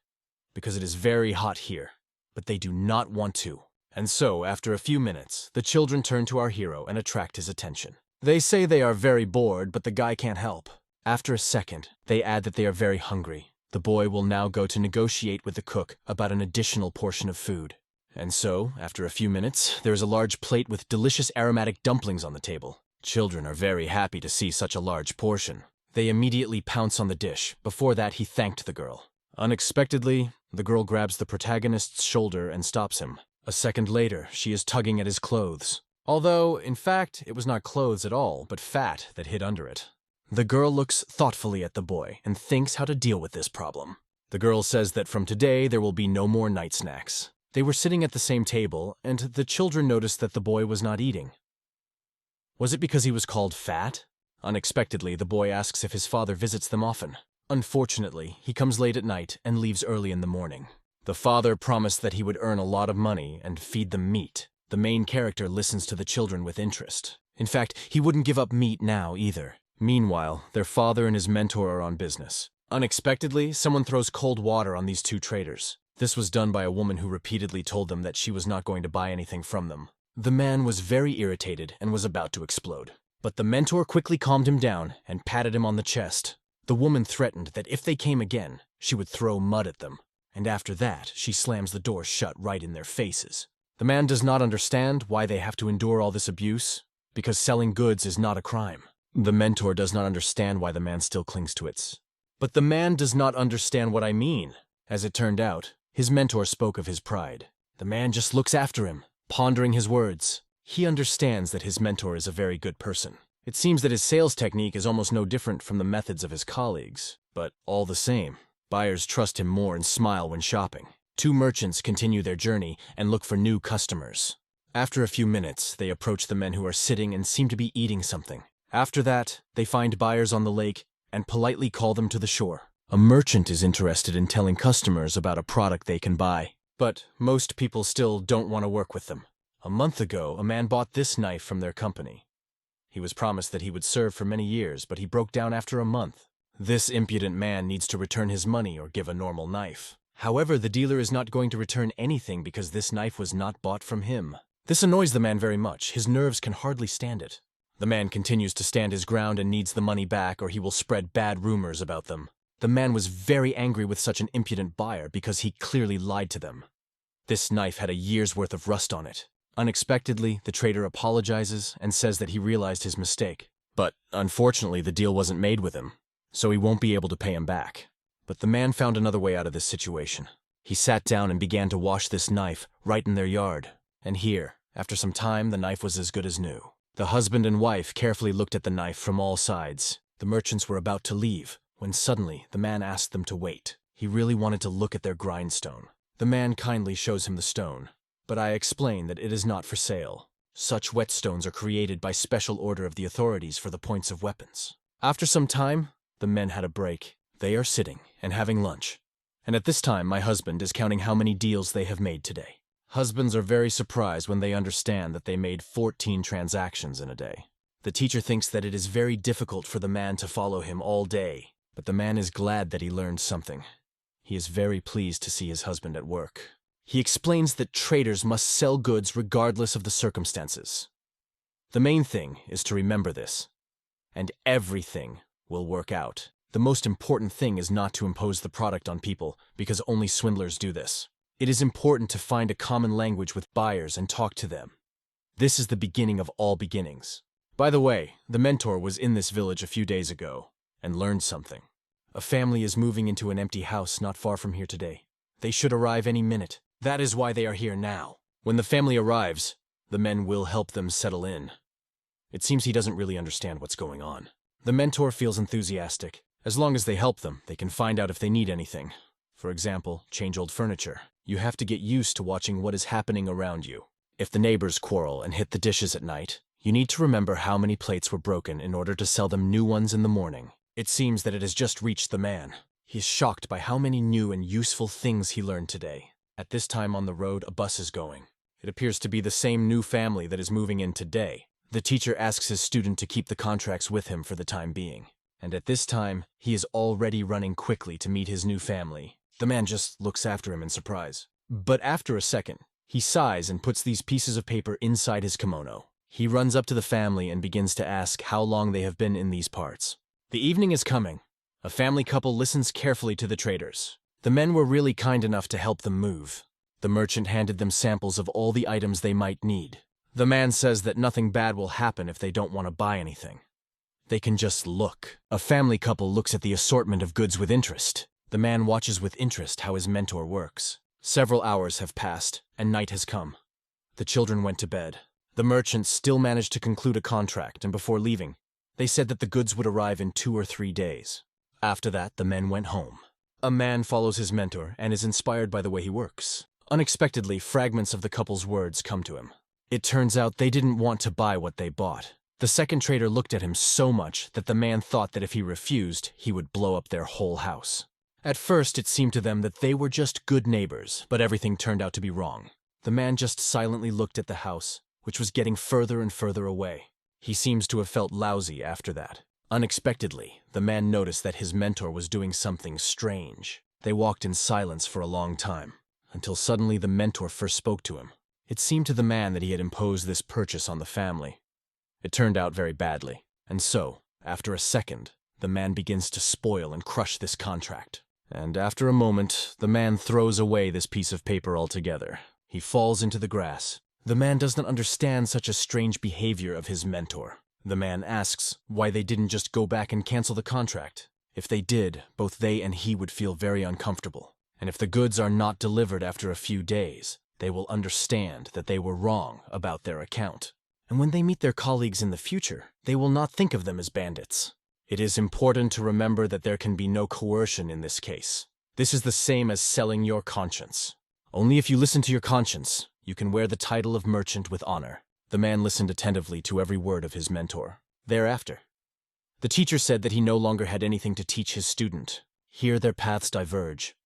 because it is very hot here, but they do not want to. And so, after a few minutes, the children turn to our hero and attract his attention. They say they are very bored, but the guy can't help. After a second, they add that they are very hungry. The boy will now go to negotiate with the cook about an additional portion of food. And so, after a few minutes, there is a large plate with delicious aromatic dumplings on the table. Children are very happy to see such a large portion. They immediately pounce on the dish. Before that, he thanked the girl. Unexpectedly, the girl grabs the protagonist's shoulder and stops him. A second later, she is tugging at his clothes. Although, in fact, it was not clothes at all, but fat that hid under it. The girl looks thoughtfully at the boy and thinks how to deal with this problem. The girl says that from today there will be no more night snacks. They were sitting at the same table, and the children noticed that the boy was not eating. Was it because he was called fat? Unexpectedly, the boy asks if his father visits them often. Unfortunately, he comes late at night and leaves early in the morning. The father promised that he would earn a lot of money and feed them meat. The main character listens to the children with interest. In fact, he wouldn't give up meat now either. Meanwhile, their father and his mentor are on business. Unexpectedly, someone throws cold water on these 2 traders. This was done by a woman who repeatedly told them that she was not going to buy anything from them. The man was very irritated and was about to explode. But the mentor quickly calmed him down and patted him on the chest. The woman threatened that if they came again, she would throw mud at them. And after that, she slams the door shut right in their faces. The man does not understand why they have to endure all this abuse, because selling goods is not a crime. The mentor does not understand why the man still clings to it. But the man does not understand what I mean. As it turned out, his mentor spoke of his pride. The man just looks after him, pondering his words. He understands that his mentor is a very good person. It seems that his sales technique is almost no different from the methods of his colleagues. But all the same, buyers trust him more and smile when shopping. 2 merchants continue their journey and look for new customers. After a few minutes, they approach the men who are sitting and seem to be eating something. After that, they find buyers on the lake and politely call them to the shore. A merchant is interested in telling customers about a product they can buy. But most people still don't want to work with them. A month ago, a man bought this knife from their company. He was promised that he would serve for many years, but he broke down after a month. This impudent man needs to return his money or give a normal knife. However, the dealer is not going to return anything because this knife was not bought from him. This annoys the man very much. His nerves can hardly stand it. The man continues to stand his ground and needs the money back or he will spread bad rumors about them. The man was very angry with such an impudent buyer because he clearly lied to them. This knife had a year's worth of rust on it. Unexpectedly, the trader apologizes and says that he realized his mistake. But unfortunately, the deal wasn't made with him, so he won't be able to pay him back. But the man found another way out of this situation. He sat down and began to wash this knife right in their yard. And here, after some time, the knife was as good as new. The husband and wife carefully looked at the knife from all sides. The merchants were about to leave, when suddenly the man asked them to wait. He really wanted to look at their grindstone. The man kindly shows him the stone, but I explain that it is not for sale. Such whetstones are created by special order of the authorities for the points of weapons. After some time, the men had a break. They are sitting and having lunch. And at this time, my husband is counting how many deals they have made today. Husbands are very surprised when they understand that they made 14 transactions in a day. The teacher thinks that it is very difficult for the man to follow him all day, but the man is glad that he learned something. He is very pleased to see his husband at work. He explains that traders must sell goods regardless of the circumstances. The main thing is to remember this, and everything will work out. The most important thing is not to impose the product on people, because only swindlers do this. It is important to find a common language with buyers and talk to them. This is the beginning of all beginnings. By the way, the mentor was in this village a few days ago and learned something. A family is moving into an empty house not far from here today. They should arrive any minute. That is why they are here now. When the family arrives, the men will help them settle in. It seems he doesn't really understand what's going on. The mentor feels enthusiastic. As long as they help them, they can find out if they need anything. For example, change old furniture. You have to get used to watching what is happening around you. If the neighbors quarrel and hit the dishes at night, you need to remember how many plates were broken in order to sell them new ones in the morning. It seems that it has just reached the man. He is shocked by how many new and useful things he learned today. At this time on the road, a bus is going. It appears to be the same new family that is moving in today. The teacher asks his student to keep the contracts with him for the time being. And at this time, he is already running quickly to meet his new family. The man just looks after him in surprise. But after a second, he sighs and puts these pieces of paper inside his kimono. He runs up to the family and begins to ask how long they have been in these parts. The evening is coming. A family couple listens carefully to the traders. The men were really kind enough to help them move. The merchant handed them samples of all the items they might need. The man says that nothing bad will happen if they don't want to buy anything. They can just look. A family couple looks at the assortment of goods with interest. The man watches with interest how his mentor works. Several hours have passed, and night has come. The children went to bed. The merchants still managed to conclude a contract, and before leaving, they said that the goods would arrive in 2 or 3 days. After that, the men went home. A man follows his mentor and is inspired by the way he works. Unexpectedly, fragments of the couple's words come to him. It turns out they didn't want to buy what they bought. The second trader looked at him so much that the man thought that if he refused, he would blow up their whole house. At first, it seemed to them that they were just good neighbors, but everything turned out to be wrong. The man just silently looked at the house, which was getting further and further away. He seems to have felt lousy after that. Unexpectedly, the man noticed that his mentor was doing something strange. They walked in silence for a long time, until suddenly the mentor first spoke to him. It seemed to the man that he had imposed this purchase on the family. It turned out very badly, and so, after a second, the man begins to spoil and crush this contract. And after a moment, the man throws away this piece of paper altogether. He falls into the grass. The man does not understand such a strange behavior of his mentor. The man asks why they didn't just go back and cancel the contract. If they did, both they and he would feel very uncomfortable. And if the goods are not delivered after a few days, they will understand that they were wrong about their account. And when they meet their colleagues in the future, they will not think of them as bandits. It is important to remember that there can be no coercion in this case. This is the same as selling your conscience. Only if you listen to your conscience, you can wear the title of merchant with honor. The man listened attentively to every word of his mentor. Thereafter, the teacher said that he no longer had anything to teach his student. Here their paths diverge.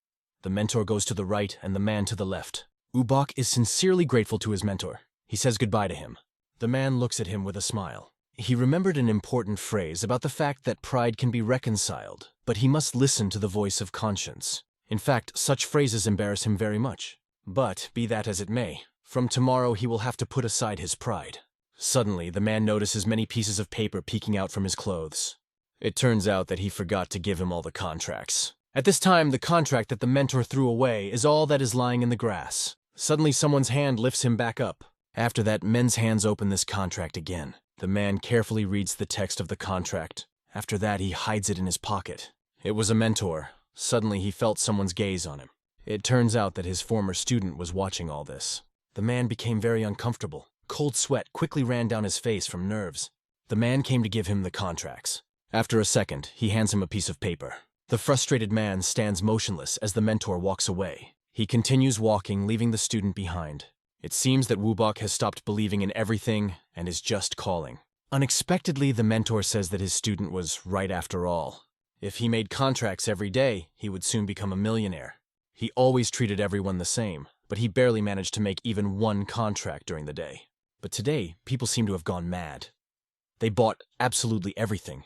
The mentor goes to the right and the man to the left. Ubak is sincerely grateful to his mentor. He says goodbye to him. The man looks at him with a smile. He remembered an important phrase about the fact that pride can be reconciled, but he must listen to the voice of conscience. In fact, such phrases embarrass him very much. But, be that as it may, from tomorrow he will have to put aside his pride. Suddenly, the man notices many pieces of paper peeking out from his clothes. It turns out that he forgot to give him all the contracts. At this time, the contract that the mentor threw away is all that is lying in the grass. Suddenly, someone's hand lifts him back up. After that, men's hands open this contract again. The man carefully reads the text of the contract. After that, he hides it in his pocket. It was a mentor. Suddenly, he felt someone's gaze on him. It turns out that his former student was watching all this. The man became very uncomfortable. Cold sweat quickly ran down his face from nerves. The man came to give him the contracts. After a second, he hands him a piece of paper. The frustrated man stands motionless as the mentor walks away. He continues walking, leaving the student behind. It seems that Wubok has stopped believing in everything and is just calling. Unexpectedly, the mentor says that his student was right after all. If he made contracts every day, he would soon become a millionaire. He always treated everyone the same, but he barely managed to make even one contract during the day. But today, people seem to have gone mad. They bought absolutely everything,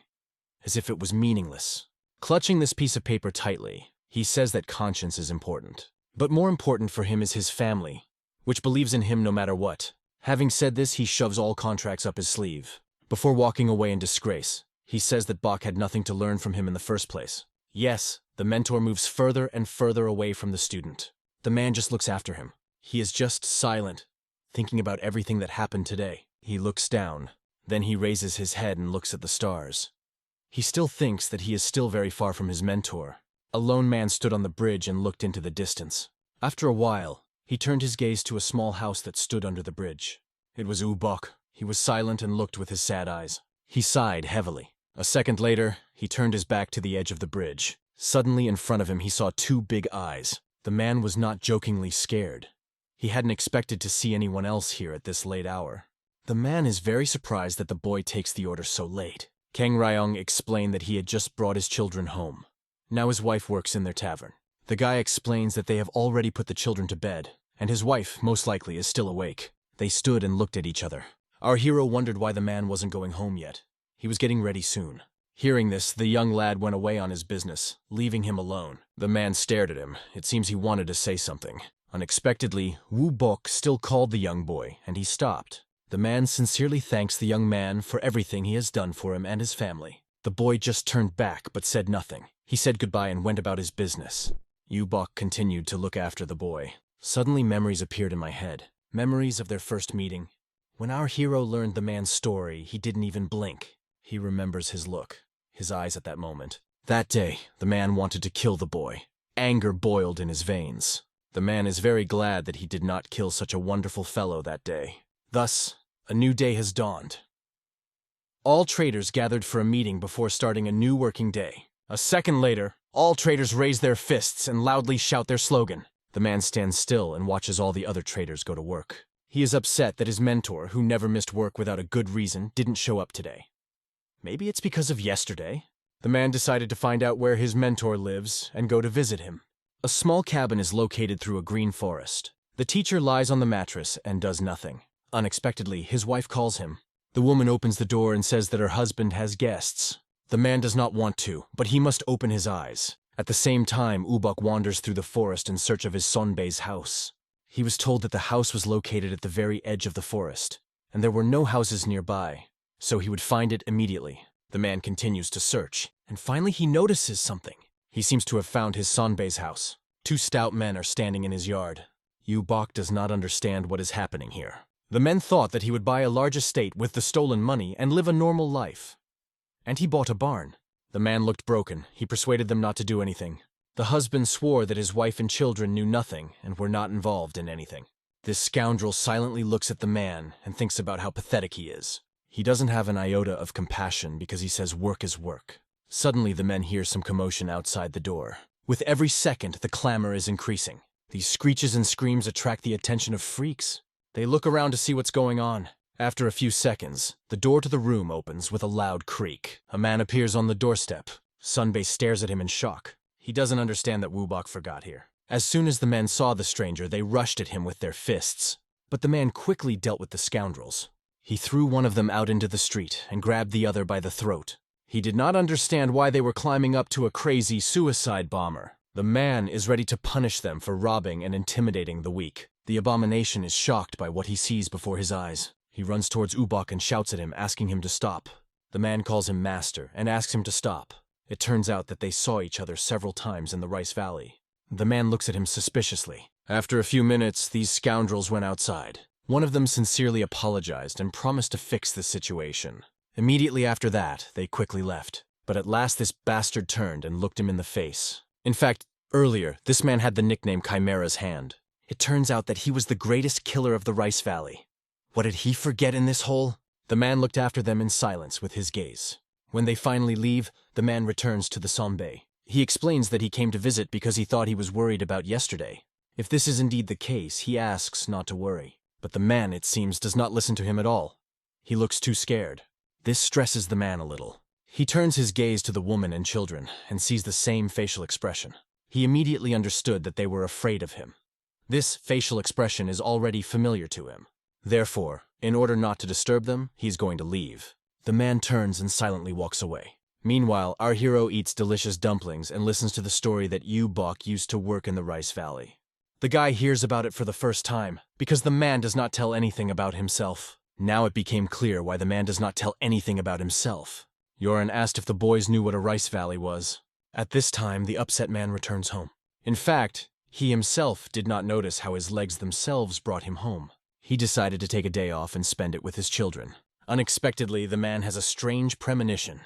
as if it was meaningless. Clutching this piece of paper tightly, he says that conscience is important. But more important for him is his family, which believes in him no matter what. Having said this, he shoves all contracts up his sleeve. Before walking away in disgrace, he says that Bach had nothing to learn from him in the first place. Yes, the mentor moves further and further away from the student. The man just looks after him. He is just silent, thinking about everything that happened today. He looks down. Then he raises his head and looks at the stars. He still thinks that he is still very far from his mentor. A lone man stood on the bridge and looked into the distance. After a while, he turned his gaze to a small house that stood under the bridge. It was Bach. He was silent and looked with his sad eyes. He sighed heavily. A second later, he turned his back to the edge of the bridge. Suddenly in front of him, he saw two big eyes. The man was not jokingly scared. He hadn't expected to see anyone else here at this late hour. The man is very surprised that the boy takes the order so late. Kang Ryong explained that he had just brought his children home. Now his wife works in their tavern. The guy explains that they have already put the children to bed, and his wife, most likely, is still awake. They stood and looked at each other. Our hero wondered why the man wasn't going home yet. He was getting ready soon. Hearing this, the young lad went away on his business, leaving him alone. The man stared at him. It seems he wanted to say something. Unexpectedly, Bach still called the young boy, and he stopped. The man sincerely thanks the young man for everything he has done for him and his family. The boy just turned back but said nothing. He said goodbye and went about his business. Bach continued to look after the boy. Suddenly memories appeared in my head. Memories of their first meeting. When our hero learned the man's story, he didn't even blink. He remembers his look, his eyes at that moment. That day, the man wanted to kill the boy. Anger boiled in his veins. The man is very glad that he did not kill such a wonderful fellow that day. Thus, a new day has dawned. All traders gathered for a meeting before starting a new working day. A second later, all traders raise their fists and loudly shout their slogan. The man stands still and watches all the other traders go to work. He is upset that his mentor, who never missed work without a good reason, didn't show up today. Maybe it's because of yesterday. The man decided to find out where his mentor lives and go to visit him. A small cabin is located through a green forest. The teacher lies on the mattress and does nothing. Unexpectedly, his wife calls him. The woman opens the door and says that her husband has guests. The man does not want to, but he must open his eyes. At the same time, Bach wanders through the forest in search of his Sonbei's house. He was told that the house was located at the very edge of the forest, and there were no houses nearby, so he would find it immediately. The man continues to search, and finally he notices something. He seems to have found his Sonbei's house. Two stout men are standing in his yard. Bach does not understand what is happening here. The men thought that he would buy a large estate with the stolen money and live a normal life. And he bought a barn. The man looked broken. He persuaded them not to do anything. The husband swore that his wife and children knew nothing and were not involved in anything. This scoundrel silently looks at the man and thinks about how pathetic he is. He doesn't have an iota of compassion because he says work is work. Suddenly the men hear some commotion outside the door. With every second, the clamor is increasing. These screeches and screams attract the attention of freaks. They look around to see what's going on. After a few seconds, the door to the room opens with a loud creak. A man appears on the doorstep. Sonbei stares at him in shock. He doesn't understand that Bach forgot here. As soon as the men saw the stranger, they rushed at him with their fists. But the man quickly dealt with the scoundrels. He threw one of them out into the street and grabbed the other by the throat. He did not understand why they were climbing up to a crazy suicide bomber. The man is ready to punish them for robbing and intimidating the weak. The abomination is shocked by what he sees before his eyes. He runs towards Bach and shouts at him, asking him to stop. The man calls him master and asks him to stop. It turns out that they saw each other several times in the Rice Valley. The man looks at him suspiciously. After a few minutes, these scoundrels went outside. One of them sincerely apologized and promised to fix the situation. Immediately after that, they quickly left. But at last this bastard turned and looked him in the face. In fact, earlier, this man had the nickname Chimera's Hand. It turns out that he was the greatest killer of the Rice Valley. What did he forget in this hole? The man looked after them in silence with his gaze. When they finally leave, the man returns to the Sonbei. He explains that he came to visit because he thought he was worried about yesterday. If this is indeed the case, he asks not to worry. But the man, it seems, does not listen to him at all. He looks too scared. This stresses the man a little. He turns his gaze to the woman and children and sees the same facial expression. He immediately understood that they were afraid of him. This facial expression is already familiar to him. Therefore, in order not to disturb them, he's going to leave. The man turns and silently walks away. Meanwhile, our hero eats delicious dumplings and listens to the story that Bok used to work in the Rice Valley. The guy hears about it for the first time, because the man does not tell anything about himself. Now it became clear why the man does not tell anything about himself. Yoren asked if the boys knew what a rice valley was. At this time, the upset man returns home. In fact, he himself did not notice how his legs themselves brought him home. He decided to take a day off and spend it with his children. Unexpectedly, the man has a strange premonition.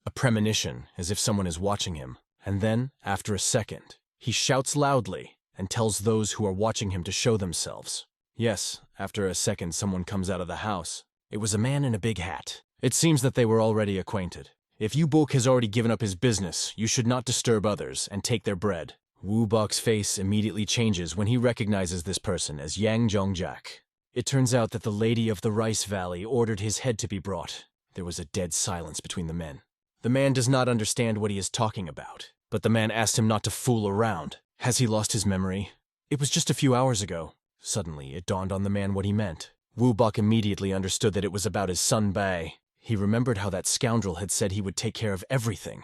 A premonition, as if someone is watching him. And then, after a second, he shouts loudly and tells those who are watching him to show themselves. Yes, after a second someone comes out of the house. It was a man in a big hat. It seems that they were already acquainted. If Bok has already given up his business, you should not disturb others and take their bread. Bok's face immediately changes when he recognizes this person as Yang Jongjak. It turns out that the lady of the Rice Valley ordered his head to be brought. There was a dead silence between the men. The man does not understand what he is talking about, but the man asked him not to fool around. Has he lost his memory? It was just a few hours ago. Suddenly, it dawned on the man what he meant. Bok immediately understood that it was about his son Bai. He remembered how that scoundrel had said he would take care of everything.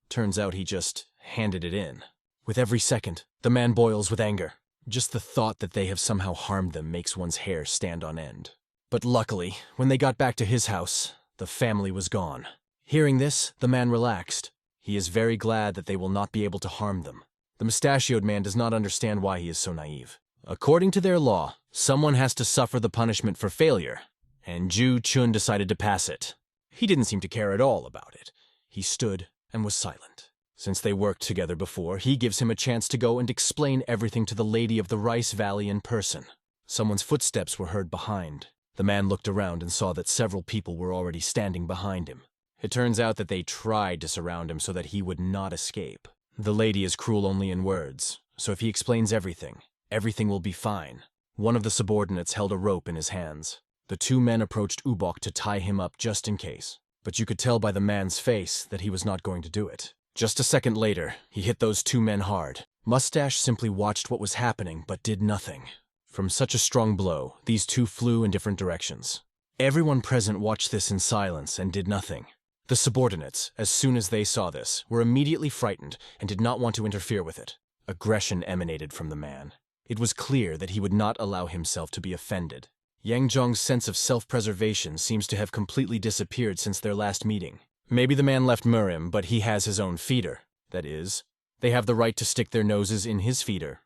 Turns out he just handed it in. With every second, the man boils with anger. Just the thought that they have somehow harmed them makes one's hair stand on end. But luckily, when they got back to his house, the family was gone. Hearing this, the man relaxed. He is very glad that they will not be able to harm them. The mustachioed man does not understand why he is so naive. According to their law, someone has to suffer the punishment for failure, and Ju Chun decided to pass it. He didn't seem to care at all about it. He stood and was silent. Since they worked together before, he gives him a chance to go and explain everything to the lady of the Rice Valley in person. Someone's footsteps were heard behind. The man looked around and saw that several people were already standing behind him. It turns out that they tried to surround him so that he would not escape. The lady is cruel only in words, so if he explains everything, everything will be fine. One of the subordinates held a rope in his hands. The two men approached Bok to tie him up just in case, but you could tell by the man's face that he was not going to do it. Just a second later, he hit those two men hard. Mustache simply watched what was happening but did nothing. From such a strong blow, these two flew in different directions. Everyone present watched this in silence and did nothing. The subordinates, as soon as they saw this, were immediately frightened and did not want to interfere with it. Aggression emanated from the man. It was clear that he would not allow himself to be offended. Yang Zhong's sense of self-preservation seems to have completely disappeared since their last meeting. Maybe the man left Murim, but he has his own feeder. That is, they have the right to stick their noses in his feeder.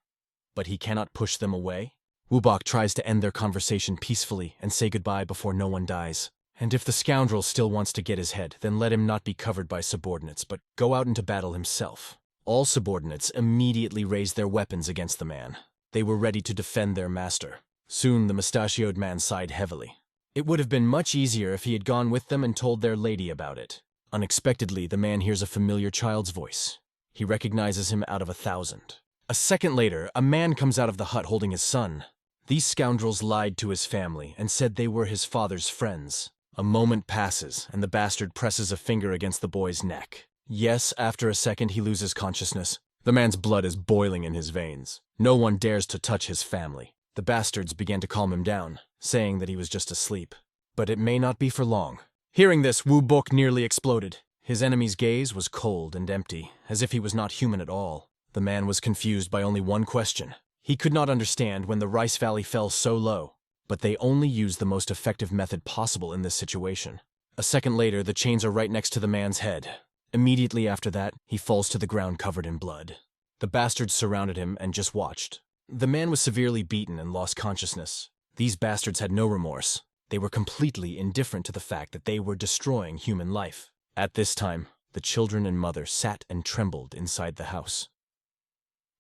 But he cannot push them away? Bok tries to end their conversation peacefully and say goodbye before no one dies. And if the scoundrel still wants to get his head, then let him not be covered by subordinates, but go out into battle himself. All subordinates immediately raised their weapons against the man. They were ready to defend their master. Soon the mustachioed man sighed heavily. It would have been much easier if he had gone with them and told their lady about it. Unexpectedly, the man hears a familiar child's voice. He recognizes him out of 1,000. A second later, a man comes out of the hut holding his son. These scoundrels lied to his family and said they were his father's friends. A moment passes, and the bastard presses a finger against the boy's neck. Yes, after a second he loses consciousness. The man's blood is boiling in his veins. No one dares to touch his family. The bastards began to calm him down, saying that he was just asleep. But it may not be for long. Hearing this, Bok nearly exploded. His enemy's gaze was cold and empty, as if he was not human at all. The man was confused by only one question. He could not understand when the Rice Valley fell so low. But they only used the most effective method possible in this situation. A second later, the chains are right next to the man's head. Immediately after that, he falls to the ground covered in blood. The bastards surrounded him and just watched. The man was severely beaten and lost consciousness. These bastards had no remorse. They were completely indifferent to the fact that they were destroying human life. At this time, the children and mother sat and trembled inside the house.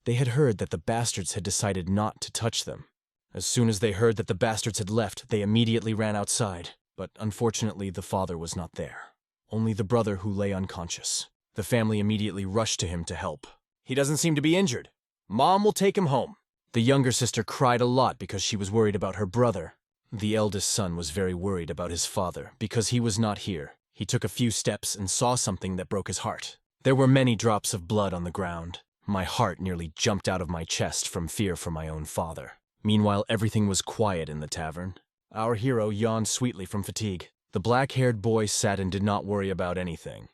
They had heard that the bastards had decided not to touch them. As soon as they heard that the bastards had left, they immediately ran outside, but unfortunately the father was not there. Only the brother who lay unconscious. The family immediately rushed to him to help. He doesn't seem to be injured. Mom will take him home. The younger sister cried a lot because she was worried about her brother. The eldest son was very worried about his father because he was not here. He took a few steps and saw something that broke his heart. There were many drops of blood on the ground. My heart nearly jumped out of my chest from fear for my own father. Meanwhile, everything was quiet in the tavern. Our hero yawned sweetly from fatigue. The black-haired boy sat and did not worry about anything.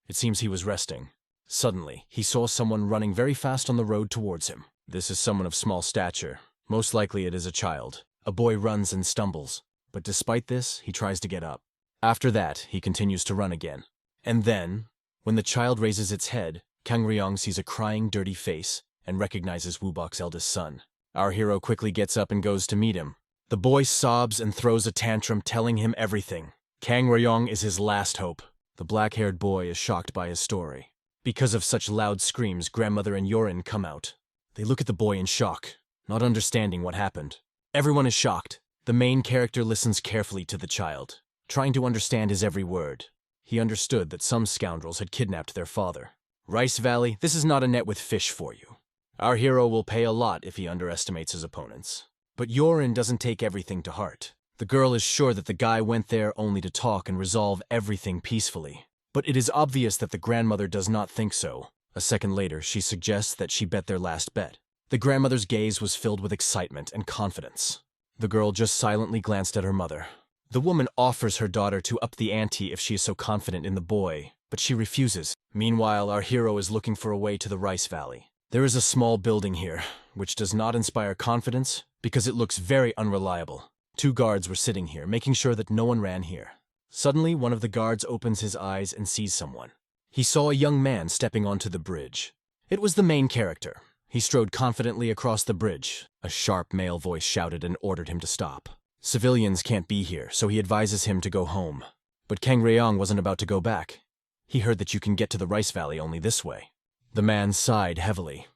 It seems he was resting. Suddenly, he saw someone running very fast on the road towards him. This is someone of small stature. Most likely it is a child. A boy runs and stumbles, but despite this, he tries to get up. After that, he continues to run again. And then, when the child raises its head, Kang Ryong sees a crying, dirty face and recognizes Woo-bok's eldest son. Our hero quickly gets up and goes to meet him. The boy sobs and throws a tantrum, telling him everything. Kang Ryong is his last hope. The black-haired boy is shocked by his story. Because of such loud screams, grandmother and Yorin come out. They look at the boy in shock, not understanding what happened. Everyone is shocked. The main character listens carefully to the child, trying to understand his every word. He understood that some scoundrels had kidnapped their father. Rice Valley, this is not a net with fish for you. Our hero will pay a lot if he underestimates his opponents. But Yorin doesn't take everything to heart. The girl is sure that the guy went there only to talk and resolve everything peacefully. But it is obvious that the grandmother does not think so. A second later, she suggests that she bet their last bet. The grandmother's gaze was filled with excitement and confidence. The girl just silently glanced at her mother. The woman offers her daughter to up the ante if she is so confident in the boy, but she refuses. Meanwhile, our hero is looking for a way to the Rice Valley. There is a small building here, which does not inspire confidence because it looks very unreliable. 2 guards were sitting here, making sure that no one ran here. Suddenly, one of the guards opens his eyes and sees someone. He saw a young man stepping onto the bridge. It was the main character. He strode confidently across the bridge. A sharp male voice shouted and ordered him to stop. Civilians can't be here, so he advises him to go home. But Kang Ryong wasn't about to go back. He heard that you can get to the Rice Valley only this way. The man sighed heavily,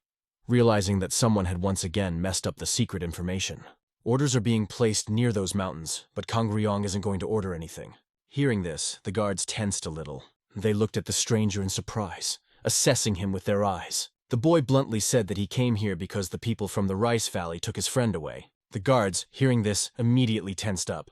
realizing that someone had once again messed up the secret information. Orders are being placed near those mountains, but Kang Ryong isn't going to order anything. Hearing this, the guards tensed a little. They looked at the stranger in surprise, assessing him with their eyes. The boy bluntly said that he came here because the people from the Rice Valley took his friend away. The guards, hearing this, immediately tensed up.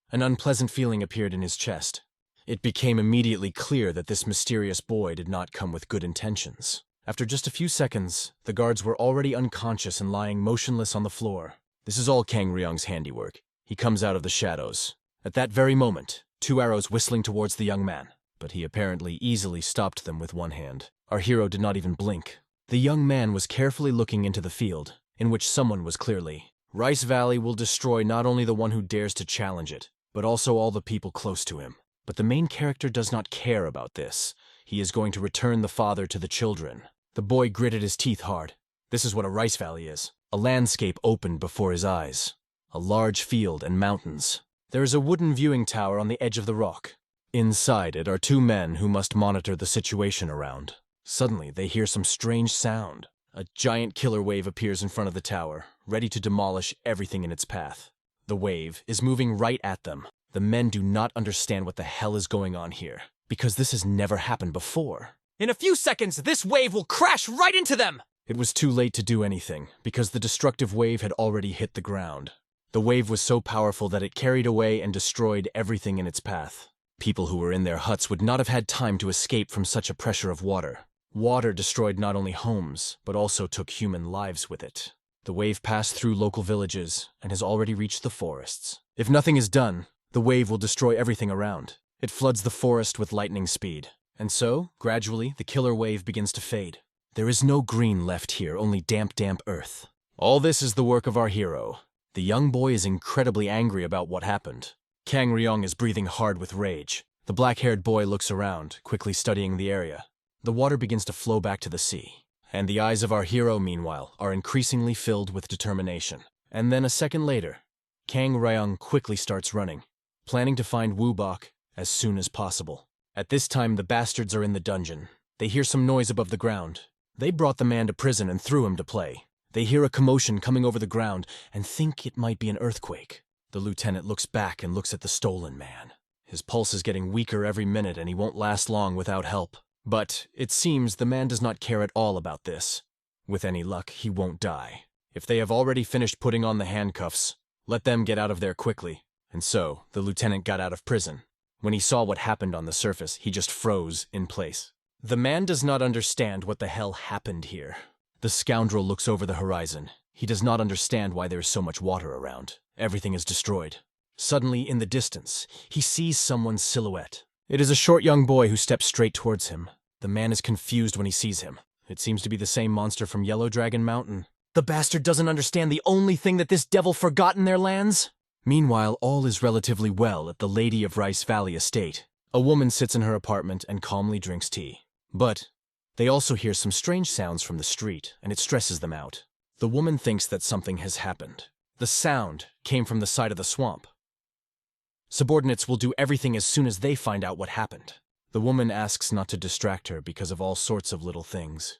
An unpleasant feeling appeared in his chest. It became immediately clear that this mysterious boy did not come with good intentions. After just a few seconds, the guards were already unconscious and lying motionless on the floor. This is all Kang Ryong's handiwork. He comes out of the shadows. At that very moment, 2 arrows whistling towards the young man, but he apparently easily stopped them with one hand. Our hero did not even blink. The young man was carefully looking into the field, in which someone was clearly. Rice Valley will destroy not only the one who dares to challenge it, but also all the people close to him. But the main character does not care about this. He is going to return the father to the children. The boy gritted his teeth hard. This is what a Rice Valley is. A landscape opened before his eyes. A large field and mountains. There is a wooden viewing tower on the edge of the rock. Inside it are 2 men who must monitor the situation around. Suddenly, they hear some strange sound. A giant killer wave appears in front of the tower, ready to demolish everything in its path. The wave is moving right at them. The men do not understand what the hell is going on here, because this has never happened before. In a few seconds, this wave will crash right into them! It was too late to do anything, because the destructive wave had already hit the ground. The wave was so powerful that it carried away and destroyed everything in its path. People who were in their huts would not have had time to escape from such a pressure of water. Water destroyed not only homes, but also took human lives with it. The wave passed through local villages and has already reached the forests. If nothing is done, the wave will destroy everything around. It floods the forest with lightning speed. And so, gradually, the killer wave begins to fade. There is no green left here, only damp earth. All this is the work of our hero. The young boy is incredibly angry about what happened. Kang Ryong is breathing hard with rage. The black-haired boy looks around, quickly studying the area. The water begins to flow back to the sea. And the eyes of our hero, meanwhile, are increasingly filled with determination. And then a second later, Kang Ryong quickly starts running, planning to find Woo-bok as soon as possible. At this time, the bastards are in the dungeon. They hear some noise above the ground. They brought the man to prison and threw him to play. They hear a commotion coming over the ground and think it might be an earthquake. The lieutenant looks back and looks at the stolen man. His pulse is getting weaker every minute and he won't last long without help. But it seems the man does not care at all about this. With any luck, he won't die. If they have already finished putting on the handcuffs, let them get out of there quickly. And so, the lieutenant got out of prison. When he saw what happened on the surface, he just froze in place. The man does not understand what the hell happened here. The scoundrel looks over the horizon. He does not understand why there is so much water around. Everything is destroyed. Suddenly, in the distance, he sees someone's silhouette. It is a short young boy who steps straight towards him. The man is confused when he sees him. It seems to be the same monster from Yellow Dragon Mountain. The bastard doesn't understand the only thing that this devil forgot in their lands? Meanwhile, all is relatively well at the Lady of Rice Valley estate. A woman sits in her apartment and calmly drinks tea. But they also hear some strange sounds from the street, and it stresses them out. The woman thinks that something has happened. The sound came from the side of the swamp. Subordinates will do everything as soon as they find out what happened. The woman asks not to distract her because of all sorts of little things.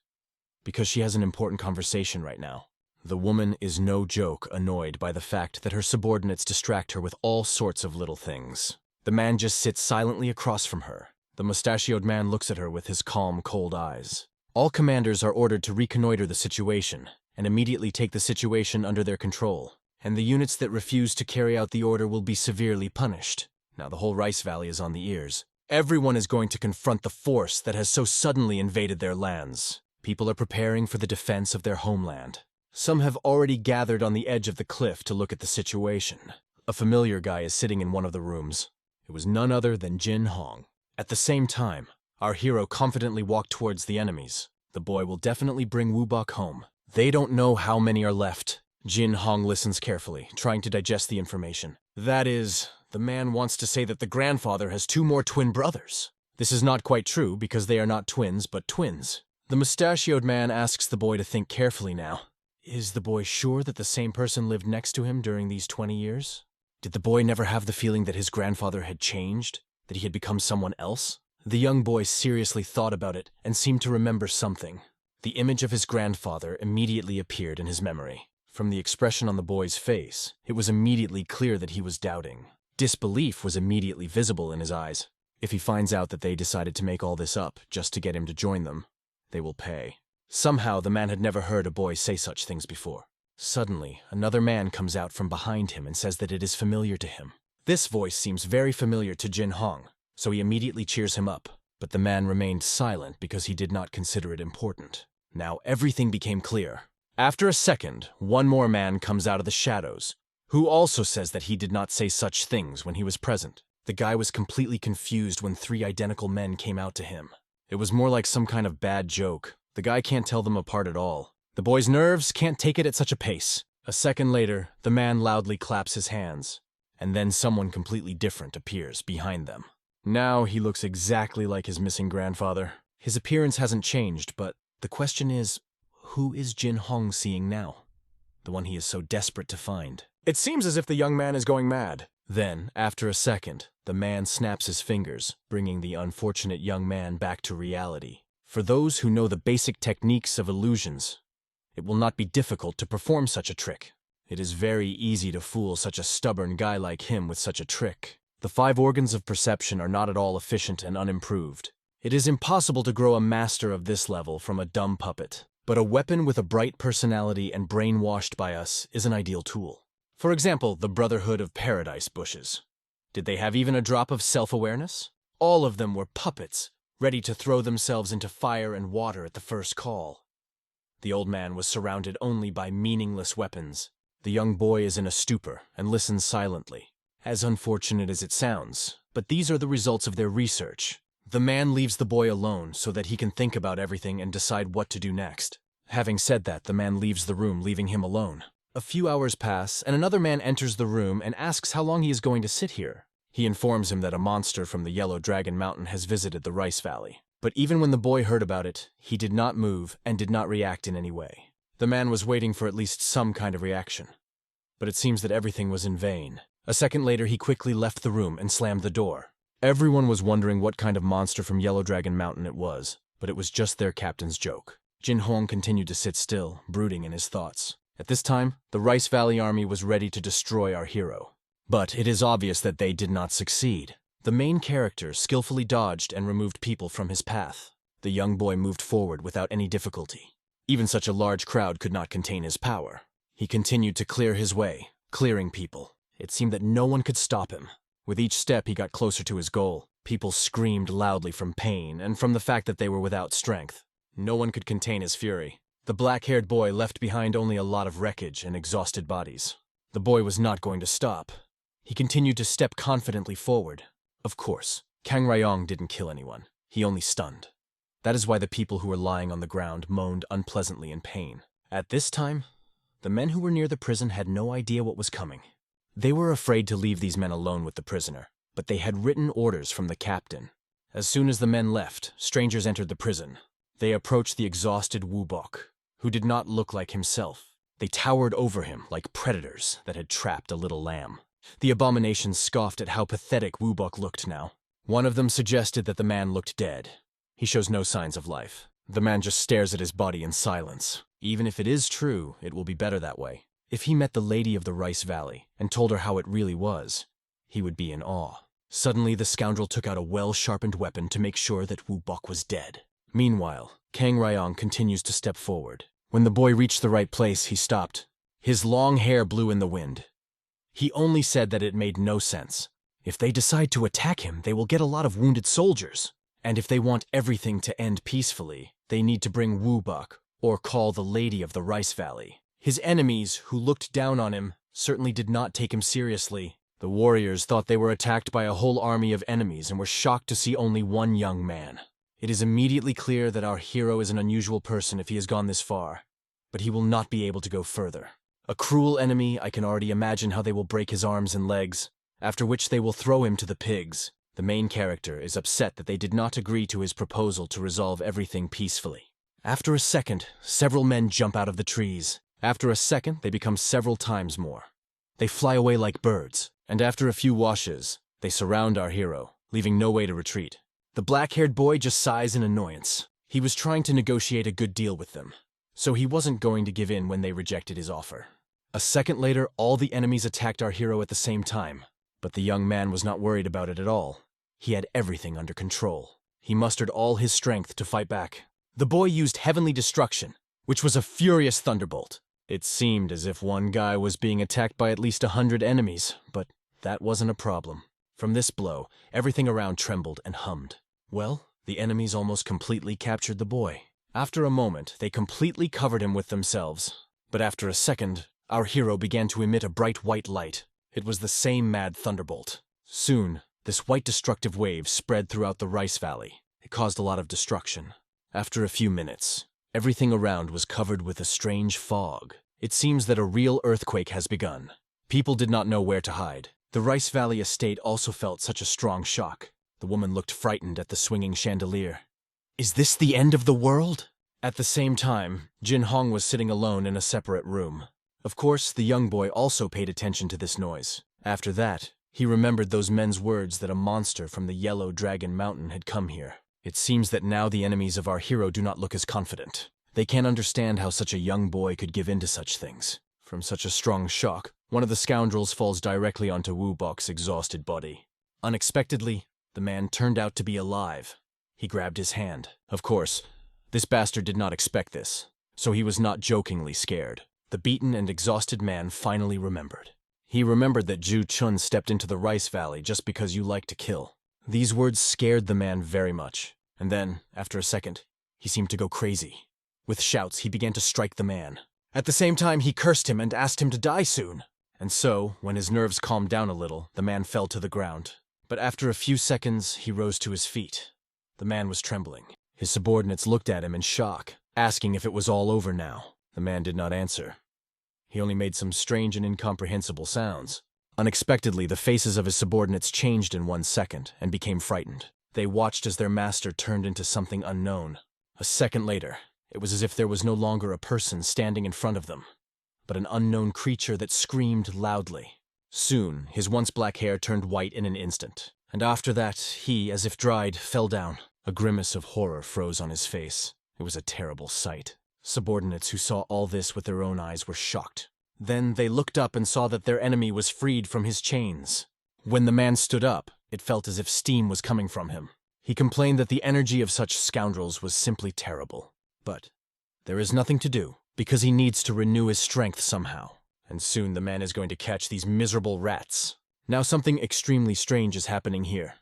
Because she has an important conversation right now. The woman is no joke annoyed by the fact that her subordinates distract her with all sorts of little things. The man just sits silently across from her. The mustachioed man looks at her with his calm, cold eyes. All commanders are ordered to reconnoiter the situation and immediately take the situation under their control. And the units that refuse to carry out the order will be severely punished. Now the whole Rice Valley is on the ears. Everyone is going to confront the force that has so suddenly invaded their lands. People are preparing for the defense of their homeland. Some have already gathered on the edge of the cliff to look at the situation. A familiar guy is sitting in one of the rooms. It was none other than Jin Hong. At the same time, our hero confidently walked towards the enemies. The boy will definitely bring Wubok home. They don't know how many are left. Jin Hong listens carefully, trying to digest the information. That is, the man wants to say that the grandfather has 2 more twin brothers. This is not quite true because they are not twins, but twins. The mustachioed man asks the boy to think carefully now. Is the boy sure that the same person lived next to him during these 20 years? Did the boy never have the feeling that his grandfather had changed? That he had become someone else? The young boy seriously thought about it and seemed to remember something. The image of his grandfather immediately appeared in his memory. From the expression on the boy's face, it was immediately clear that he was doubting. Disbelief was immediately visible in his eyes. If he finds out that they decided to make all this up just to get him to join them, they will pay. Somehow the man had never heard a boy say such things before. Suddenly, another man comes out from behind him and says that it is familiar to him. This voice seems very familiar to Jin Hong, so he immediately cheers him up. But the man remained silent because he did not consider it important. Now everything became clear. After a second, one more man comes out of the shadows, who also says that he did not say such things when he was present. The guy was completely confused when 3 identical men came out to him. It was more like some kind of bad joke. The guy can't tell them apart at all. The boy's nerves can't take it at such a pace. A second later, the man loudly claps his hands, and then someone completely different appears behind them. Now he looks exactly like his missing grandfather. His appearance hasn't changed, but the question is, who is Jin Hong seeing now? The one he is so desperate to find. It seems as if the young man is going mad. Then, after a second, the man snaps his fingers, bringing the unfortunate young man back to reality. For those who know the basic techniques of illusions, it will not be difficult to perform such a trick. It is very easy to fool such a stubborn guy like him with such a trick. The 5 organs of perception are not at all efficient and unimproved. It is impossible to grow a master of this level from a dumb puppet. But a weapon with a bright personality and brainwashed by us is an ideal tool. For example, the Brotherhood of Paradise bushes. Did they have even a drop of self-awareness? All of them were puppets, ready to throw themselves into fire and water at the first call. The old man was surrounded only by meaningless weapons. The young boy is in a stupor and listens silently. As unfortunate as it sounds, but these are the results of their research. The man leaves the boy alone so that he can think about everything and decide what to do next. Having said that, the man leaves the room, leaving him alone. A few hours pass, and another man enters the room and asks how long he is going to sit here. He informs him that a monster from the Yellow Dragon Mountain has visited the Rice Valley. But even when the boy heard about it, he did not move and did not react in any way. The man was waiting for at least some kind of reaction. But it seems that everything was in vain. A second later, he quickly left the room and slammed the door. Everyone was wondering what kind of monster from Yellow Dragon Mountain it was, but it was just their captain's joke. Jin Hong continued to sit still, brooding in his thoughts. At this time, the Rice Valley army was ready to destroy our hero. But it is obvious that they did not succeed. The main character skillfully dodged and removed people from his path. The young boy moved forward without any difficulty. Even such a large crowd could not contain his power. He continued to clear his way, clearing people. It seemed that no one could stop him. With each step, he got closer to his goal. People screamed loudly from pain and from the fact that they were without strength. No one could contain his fury. The black-haired boy left behind only a lot of wreckage and exhausted bodies. The boy was not going to stop. He continued to step confidently forward. Of course, Kang Ryong didn't kill anyone. He only stunned. That is why the people who were lying on the ground moaned unpleasantly in pain. At this time, the men who were near the prison had no idea what was coming. They were afraid to leave these men alone with the prisoner, but they had written orders from the captain. As soon as the men left, strangers entered the prison. They approached the exhausted Woo-bok, who did not look like himself. They towered over him like predators that had trapped a little lamb. The abominations scoffed at how pathetic Woo-bok looked now. One of them suggested that the man looked dead. He shows no signs of life. The man just stares at his body in silence. Even if it is true, it will be better that way. If he met the lady of the Rice Valley and told her how it really was, he would be in awe. Suddenly, the scoundrel took out a well-sharpened weapon to make sure that Woo-bok was dead. Meanwhile, Kang Ryong continues to step forward. When the boy reached the right place, he stopped. His long hair blew in the wind. He only said that it made no sense. If they decide to attack him, they will get a lot of wounded soldiers. And if they want everything to end peacefully, they need to bring Woo-bok, or call the Lady of the Rice Valley. His enemies, who looked down on him, certainly did not take him seriously. The warriors thought they were attacked by a whole army of enemies and were shocked to see only one young man. It is immediately clear that our hero is an unusual person if he has gone this far, but he will not be able to go further. A cruel enemy, I can already imagine how they will break his arms and legs, after which they will throw him to the pigs. The main character is upset that they did not agree to his proposal to resolve everything peacefully. After a second, several men jump out of the trees. After a second, they become several times more. They fly away like birds, and after a few washes, they surround our hero, leaving no way to retreat. The black-haired boy just sighs in annoyance. He was trying to negotiate a good deal with them, so he wasn't going to give in when they rejected his offer. A second later, all the enemies attacked our hero at the same time, but the young man was not worried about it at all. He had everything under control. He mustered all his strength to fight back. The boy used Heavenly Destruction, which was a furious thunderbolt. It seemed as if one guy was being attacked by at least 100 enemies, but that wasn't a problem. From this blow, everything around trembled and hummed. Well, the enemies almost completely captured the boy. After a moment, they completely covered him with themselves. But after a second, our hero began to emit a bright white light. It was the same mad thunderbolt. Soon, this white destructive wave spread throughout the Rice Valley. It caused a lot of destruction. After a few minutes, everything around was covered with a strange fog. It seems that a real earthquake has begun. People did not know where to hide. The Rice Valley estate also felt such a strong shock. The woman looked frightened at the swinging chandelier. Is this the end of the world? At the same time, Jin Hong was sitting alone in a separate room. Of course, the young boy also paid attention to this noise. After that, he remembered those men's words that a monster from the Yellow Dragon Mountain had come here. It seems that now the enemies of our hero do not look as confident. They can't understand how such a young boy could give in to such things. From such a strong shock, one of the scoundrels falls directly onto Woo-bok's exhausted body. Unexpectedly, the man turned out to be alive. He grabbed his hand. Of course, this bastard did not expect this, so he was not jokingly scared. The beaten and exhausted man finally remembered. He remembered that Ju Chun stepped into the Rice Valley just because you like to kill. These words scared the man very much, and then, after a second, he seemed to go crazy. With shouts, he began to strike the man. At the same time, he cursed him and asked him to die soon. And so, when his nerves calmed down a little, the man fell to the ground. But after a few seconds, he rose to his feet. The man was trembling. His subordinates looked at him in shock, asking if it was all over now. The man did not answer. He only made some strange and incomprehensible sounds. Unexpectedly, the faces of his subordinates changed in 1 second and became frightened. They watched as their master turned into something unknown. A second later, it was as if there was no longer a person standing in front of them, but an unknown creature that screamed loudly. Soon, his once black hair turned white in an instant, and after that, he, as if dried, fell down. A grimace of horror froze on his face. It was a terrible sight. Subordinates who saw all this with their own eyes were shocked. Then they looked up and saw that their enemy was freed from his chains. When the man stood up, it felt as if steam was coming from him. He complained that the energy of such scoundrels was simply terrible. But there is nothing to do, because he needs to renew his strength somehow. And soon the man is going to catch these miserable rats. Now something extremely strange is happening here.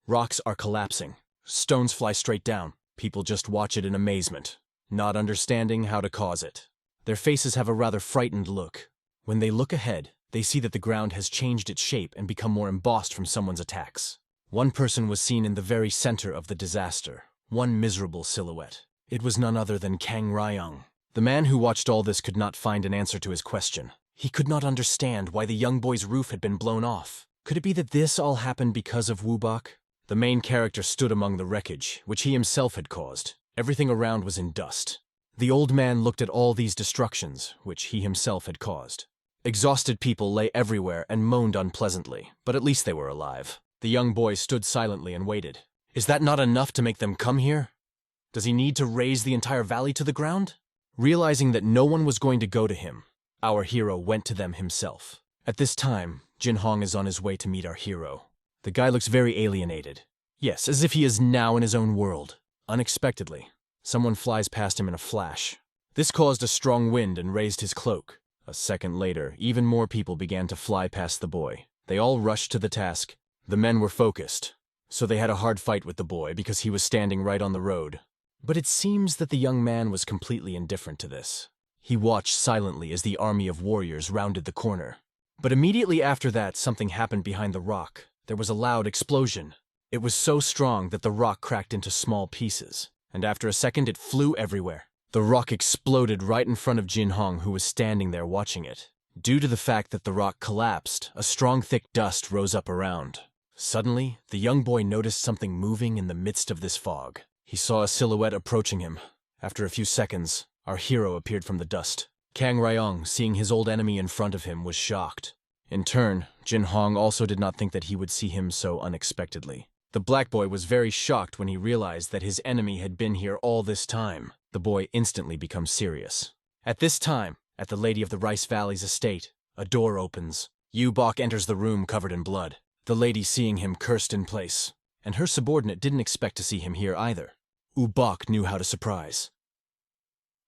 Rocks are collapsing. Stones fly straight down. People just watch it in amazement, not understanding how to cause it. Their faces have a rather frightened look. When they look ahead, they see that the ground has changed its shape and become more embossed from someone's attacks. One person was seen in the very center of the disaster, one miserable silhouette. It was none other than Kang Ryong. The man who watched all this could not find an answer to his question. He could not understand why the young boy's roof had been blown off. Could it be that this all happened because of Wubok? The main character stood among the wreckage, which he himself had caused. Everything around was in dust. The old man looked at all these destructions, which he himself had caused. Exhausted people lay everywhere and moaned unpleasantly, but at least they were alive. The young boy stood silently and waited. Is that not enough to make them come here? Does he need to raise the entire valley to the ground? Realizing that no one was going to go to him, our hero went to them himself. At this time, Jin Hong is on his way to meet our hero. The guy looks very alienated. Yes, as if he is now in his own world. Unexpectedly, someone flies past him in a flash. This caused a strong wind and raised his cloak. A second later, even more people began to fly past the boy. They all rushed to the task. The men were focused, so they had a hard fight with the boy because he was standing right on the road. But it seems that the young man was completely indifferent to this. He watched silently as the army of warriors rounded the corner. But immediately after that, something happened behind the rock. There was a loud explosion. It was so strong that the rock cracked into small pieces, and after a second it flew everywhere. The rock exploded right in front of Jin Hong, who was standing there watching it. Due to the fact that the rock collapsed, a strong thick dust rose up around. Suddenly, the young boy noticed something moving in the midst of this fog. He saw a silhouette approaching him. After a few seconds, our hero appeared from the dust. Kang Ryong, seeing his old enemy in front of him, was shocked. In turn, Jin Hong also did not think that he would see him so unexpectedly. The black boy was very shocked when he realized that his enemy had been here all this time. The boy instantly becomes serious. At this time, at the Lady of the Rice Valley's estate, a door opens. Wubok enters the room covered in blood. The lady, seeing him, cursed in place, and her subordinate didn't expect to see him here either. Wubok knew how to surprise.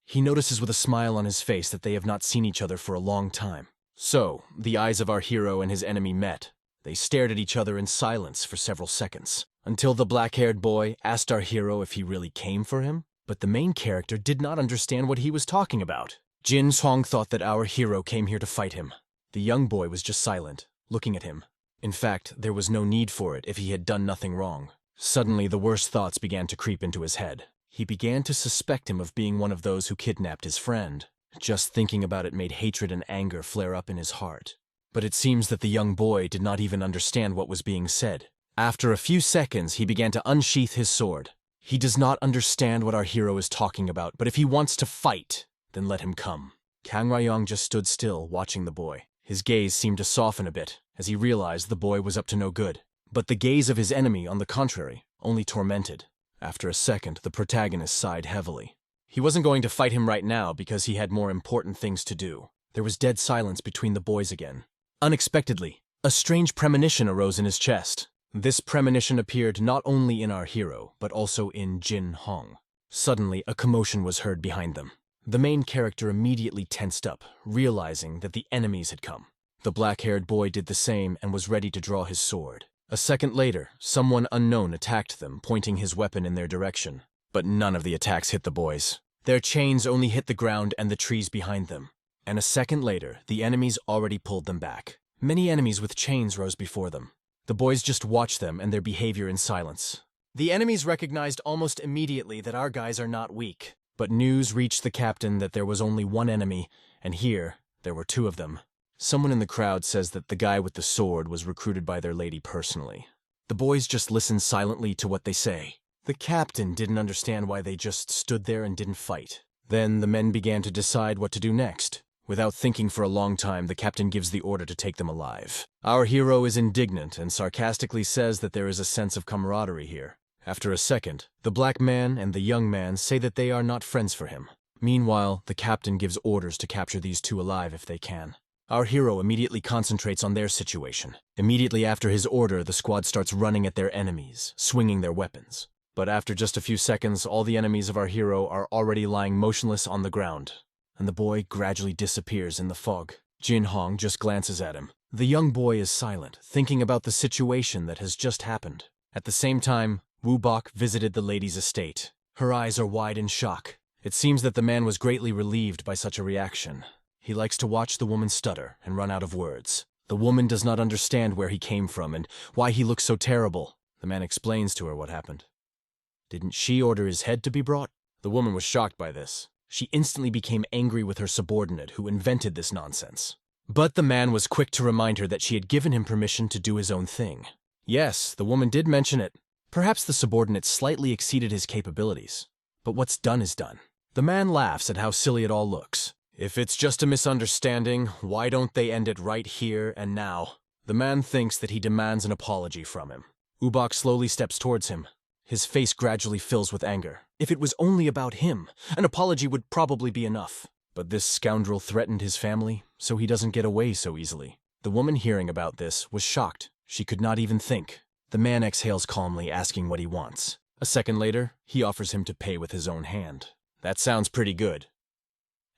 He notices with a smile on his face that they have not seen each other for a long time. So, the eyes of our hero and his enemy met. They stared at each other in silence for several seconds, until the black-haired boy asked our hero if he really came for him. But the main character did not understand what he was talking about. Jin Hong thought that our hero came here to fight him. The young boy was just silent, looking at him. In fact, there was no need for it if he had done nothing wrong. Suddenly, the worst thoughts began to creep into his head. He began to suspect him of being one of those who kidnapped his friend. Just thinking about it made hatred and anger flare up in his heart. But it seems that the young boy did not even understand what was being said. After a few seconds, he began to unsheath his sword. He does not understand what our hero is talking about, but if he wants to fight, then let him come. Kang Ryong just stood still, watching the boy. His gaze seemed to soften a bit, as he realized the boy was up to no good. But the gaze of his enemy, on the contrary, only tormented. After a second, the protagonist sighed heavily. He wasn't going to fight him right now because he had more important things to do. There was dead silence between the boys again. Unexpectedly, a strange premonition arose in his chest. This premonition appeared not only in our hero, but also in Jin Hong. Suddenly, a commotion was heard behind them. The main character immediately tensed up, realizing that the enemies had come. The black-haired boy did the same and was ready to draw his sword. A second later, someone unknown attacked them, pointing his weapon in their direction. But none of the attacks hit the boys. Their chains only hit the ground and the trees behind them. And a second later, the enemies already pulled them back. Many enemies with chains rose before them. The boys just watched them and their behavior in silence. The enemies recognized almost immediately that our guys are not weak. But news reached the captain that there was only one enemy, and here, there were two of them. Someone in the crowd says that the guy with the sword was recruited by their lady personally. The boys just listen silently to what they say. The captain didn't understand why they just stood there and didn't fight. Then the men began to decide what to do next. Without thinking for a long time, the captain gives the order to take them alive. Our hero is indignant and sarcastically says that there is a sense of camaraderie here. After a second, the black man and the young man say that they are not friends for him. Meanwhile, the captain gives orders to capture these two alive if they can. Our hero immediately concentrates on their situation. Immediately after his order, the squad starts running at their enemies, swinging their weapons. But after just a few seconds, all the enemies of our hero are already lying motionless on the ground, and the boy gradually disappears in the fog. Jin Hong just glances at him. The young boy is silent, thinking about the situation that has just happened. At the same time, Woo-bok visited the lady's estate. Her eyes are wide in shock. It seems that the man was greatly relieved by such a reaction. He likes to watch the woman stutter and run out of words. The woman does not understand where he came from and why he looks so terrible. The man explains to her what happened. Didn't she order his head to be brought? The woman was shocked by this. She instantly became angry with her subordinate who invented this nonsense. But the man was quick to remind her that she had given him permission to do his own thing. Yes, the woman did mention it. Perhaps the subordinate slightly exceeded his capabilities. But what's done is done. The man laughs at how silly it all looks. If it's just a misunderstanding, why don't they end it right here and now? The man thinks that he demands an apology from him. Woo-bok slowly steps towards him. His face gradually fills with anger. If it was only about him, an apology would probably be enough. But this scoundrel threatened his family, so he doesn't get away so easily. The woman hearing about this was shocked. She could not even think. The man exhales calmly, asking what he wants. A second later, he offers him to pay with his own hand. That sounds pretty good.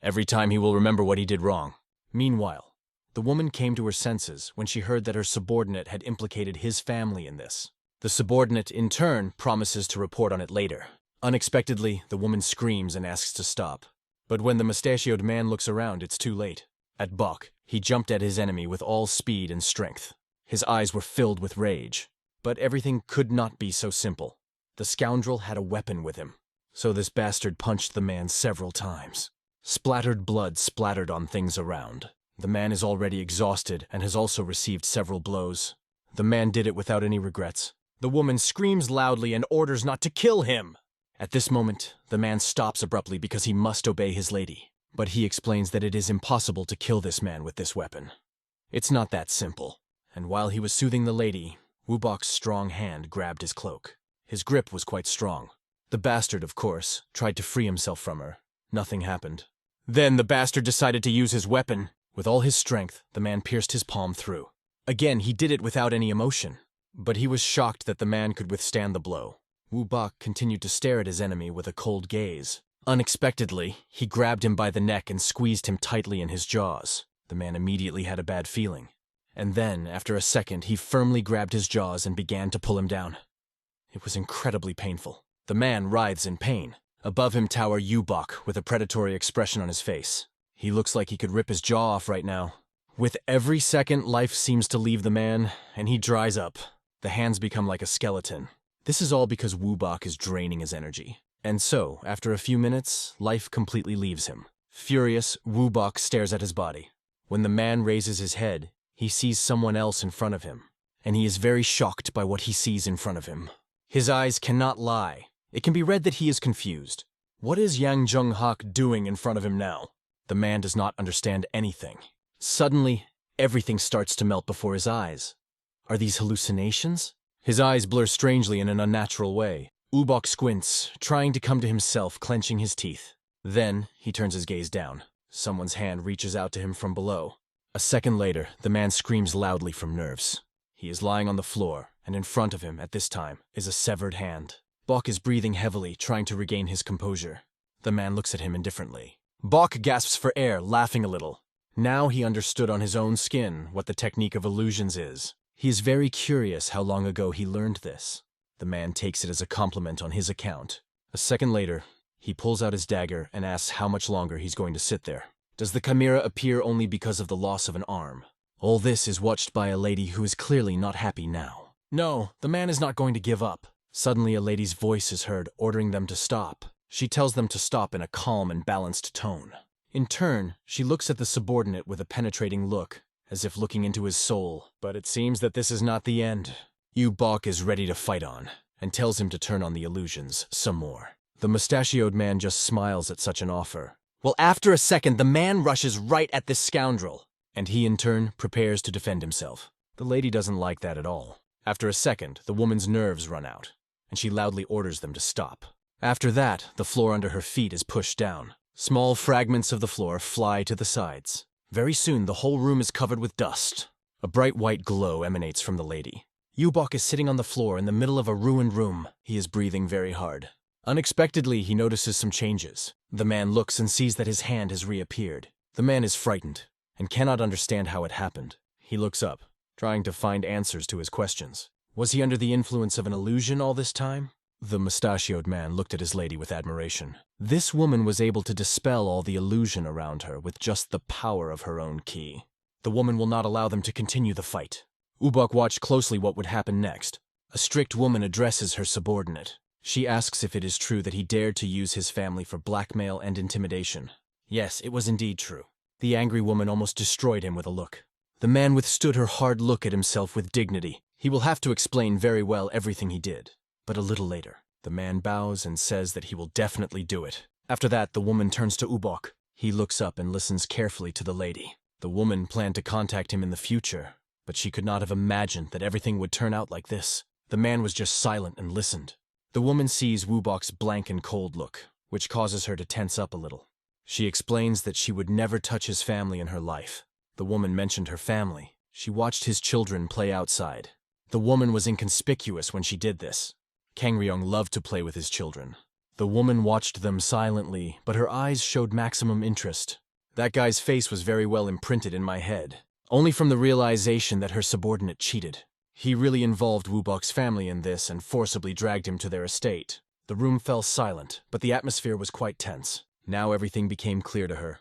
Every time he will remember what he did wrong. Meanwhile, the woman came to her senses when she heard that her subordinate had implicated his family in this. The subordinate, in turn, promises to report on it later. Unexpectedly, the woman screams and asks to stop. But when the mustachioed man looks around, it's too late. At Bok, he jumped at his enemy with all speed and strength. His eyes were filled with rage. But everything could not be so simple. The scoundrel had a weapon with him. So this bastard punched the man several times. Splattered blood splattered on things around. The man is already exhausted and has also received several blows. The man did it without any regrets. The woman screams loudly and orders not to kill him. At this moment, the man stops abruptly because he must obey his lady. But he explains that it is impossible to kill this man with this weapon. It's not that simple. And while he was soothing the lady, Woo-bok's strong hand grabbed his cloak. His grip was quite strong. The bastard, of course, tried to free himself from her. Nothing happened. Then the bastard decided to use his weapon. With all his strength, the man pierced his palm through. Again, he did it without any emotion. But he was shocked that the man could withstand the blow. Woo-bok continued to stare at his enemy with a cold gaze. Unexpectedly, he grabbed him by the neck and squeezed him tightly in his jaws. The man immediately had a bad feeling. And then, after a second, he firmly grabbed his jaws and began to pull him down. It was incredibly painful. The man writhes in pain. Above him tower Woo-bok with a predatory expression on his face. He looks like he could rip his jaw off right now. With every second, life seems to leave the man, and he dries up. The hands become like a skeleton. This is all because Woo-bok is draining his energy. And so, after a few minutes, life completely leaves him. Furious, Woo-bok stares at his body. When the man raises his head, he sees someone else in front of him, and he is very shocked by what he sees in front of him. His eyes cannot lie. It can be read that he is confused. What is Yang Jung-hak doing in front of him now? The man does not understand anything. Suddenly, everything starts to melt before his eyes. Are these hallucinations? His eyes blur strangely in an unnatural way. Woo-bok squints, trying to come to himself, clenching his teeth. Then, he turns his gaze down. Someone's hand reaches out to him from below. A second later, the man screams loudly from nerves. He is lying on the floor, and in front of him, at this time, is a severed hand. Bok is breathing heavily, trying to regain his composure. The man looks at him indifferently. Bok gasps for air, laughing a little. Now he understood on his own skin what the technique of illusions is. He is very curious how long ago he learned this. The man takes it as a compliment on his account. A second later, he pulls out his dagger and asks how much longer he's going to sit there. Does the chimera appear only because of the loss of an arm? All this is watched by a lady who is clearly not happy now. No, the man is not going to give up. Suddenly a lady's voice is heard, ordering them to stop. She tells them to stop in a calm and balanced tone. In turn, she looks at the subordinate with a penetrating look, as if looking into his soul. But it seems that this is not the end. Woo-bok is ready to fight on, and tells him to turn on the illusions some more. The mustachioed man just smiles at such an offer. Well, after a second, the man rushes right at this scoundrel, and he in turn prepares to defend himself. The lady doesn't like that at all. After a second, the woman's nerves run out, and she loudly orders them to stop. After that, the floor under her feet is pushed down. Small fragments of the floor fly to the sides. Very soon, the whole room is covered with dust. A bright white glow emanates from the lady. Woo-bok is sitting on the floor in the middle of a ruined room. He is breathing very hard. Unexpectedly, he notices some changes. The man looks and sees that his hand has reappeared. The man is frightened and cannot understand how it happened. He looks up, trying to find answers to his questions. Was he under the influence of an illusion all this time? The mustachioed man looked at his lady with admiration. This woman was able to dispel all the illusion around her with just the power of her own ki. The woman will not allow them to continue the fight. Ubok watched closely what would happen next. A strict woman addresses her subordinate. She asks if it is true that he dared to use his family for blackmail and intimidation. Yes, it was indeed true. The angry woman almost destroyed him with a look. The man withstood her hard look at himself with dignity. He will have to explain very well everything he did. But a little later, the man bows and says that he will definitely do it. After that, the woman turns to Ubok. He looks up and listens carefully to the lady. The woman planned to contact him in the future, but she could not have imagined that everything would turn out like this. The man was just silent and listened. The woman sees Wubok's blank and cold look, which causes her to tense up a little. She explains that she would never touch his family in her life. The woman mentioned her family. She watched his children play outside. The woman was inconspicuous when she did this. Kang Ryong loved to play with his children. The woman watched them silently, but her eyes showed maximum interest. That guy's face was very well imprinted in my head, only from the realization that her subordinate cheated. He really involved Wubok's family in this and forcibly dragged him to their estate. The room fell silent, but the atmosphere was quite tense. Now everything became clear to her.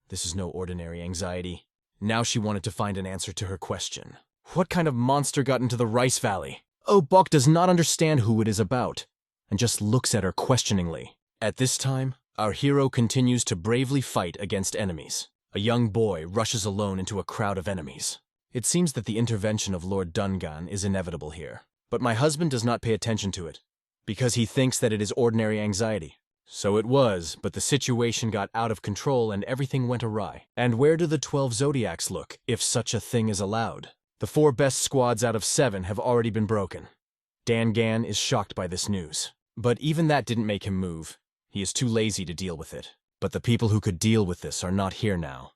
This is no ordinary anxiety. Now she wanted to find an answer to her question. What kind of monster got into the Rice Valley? Bok does not understand who it is about, and just looks at her questioningly. At this time, our hero continues to bravely fight against enemies. A young boy rushes alone into a crowd of enemies. It seems that the intervention of Lord Dungan is inevitable here, but my husband does not pay attention to it, because he thinks that it is ordinary anxiety. So it was, but the situation got out of control and everything went awry. And where do the 12 Zodiacs look, if such a thing is allowed? The 4 best squads out of 7 have already been broken. Dangan is shocked by this news. But even that didn't make him move. He is too lazy to deal with it. But the people who could deal with this are not here now,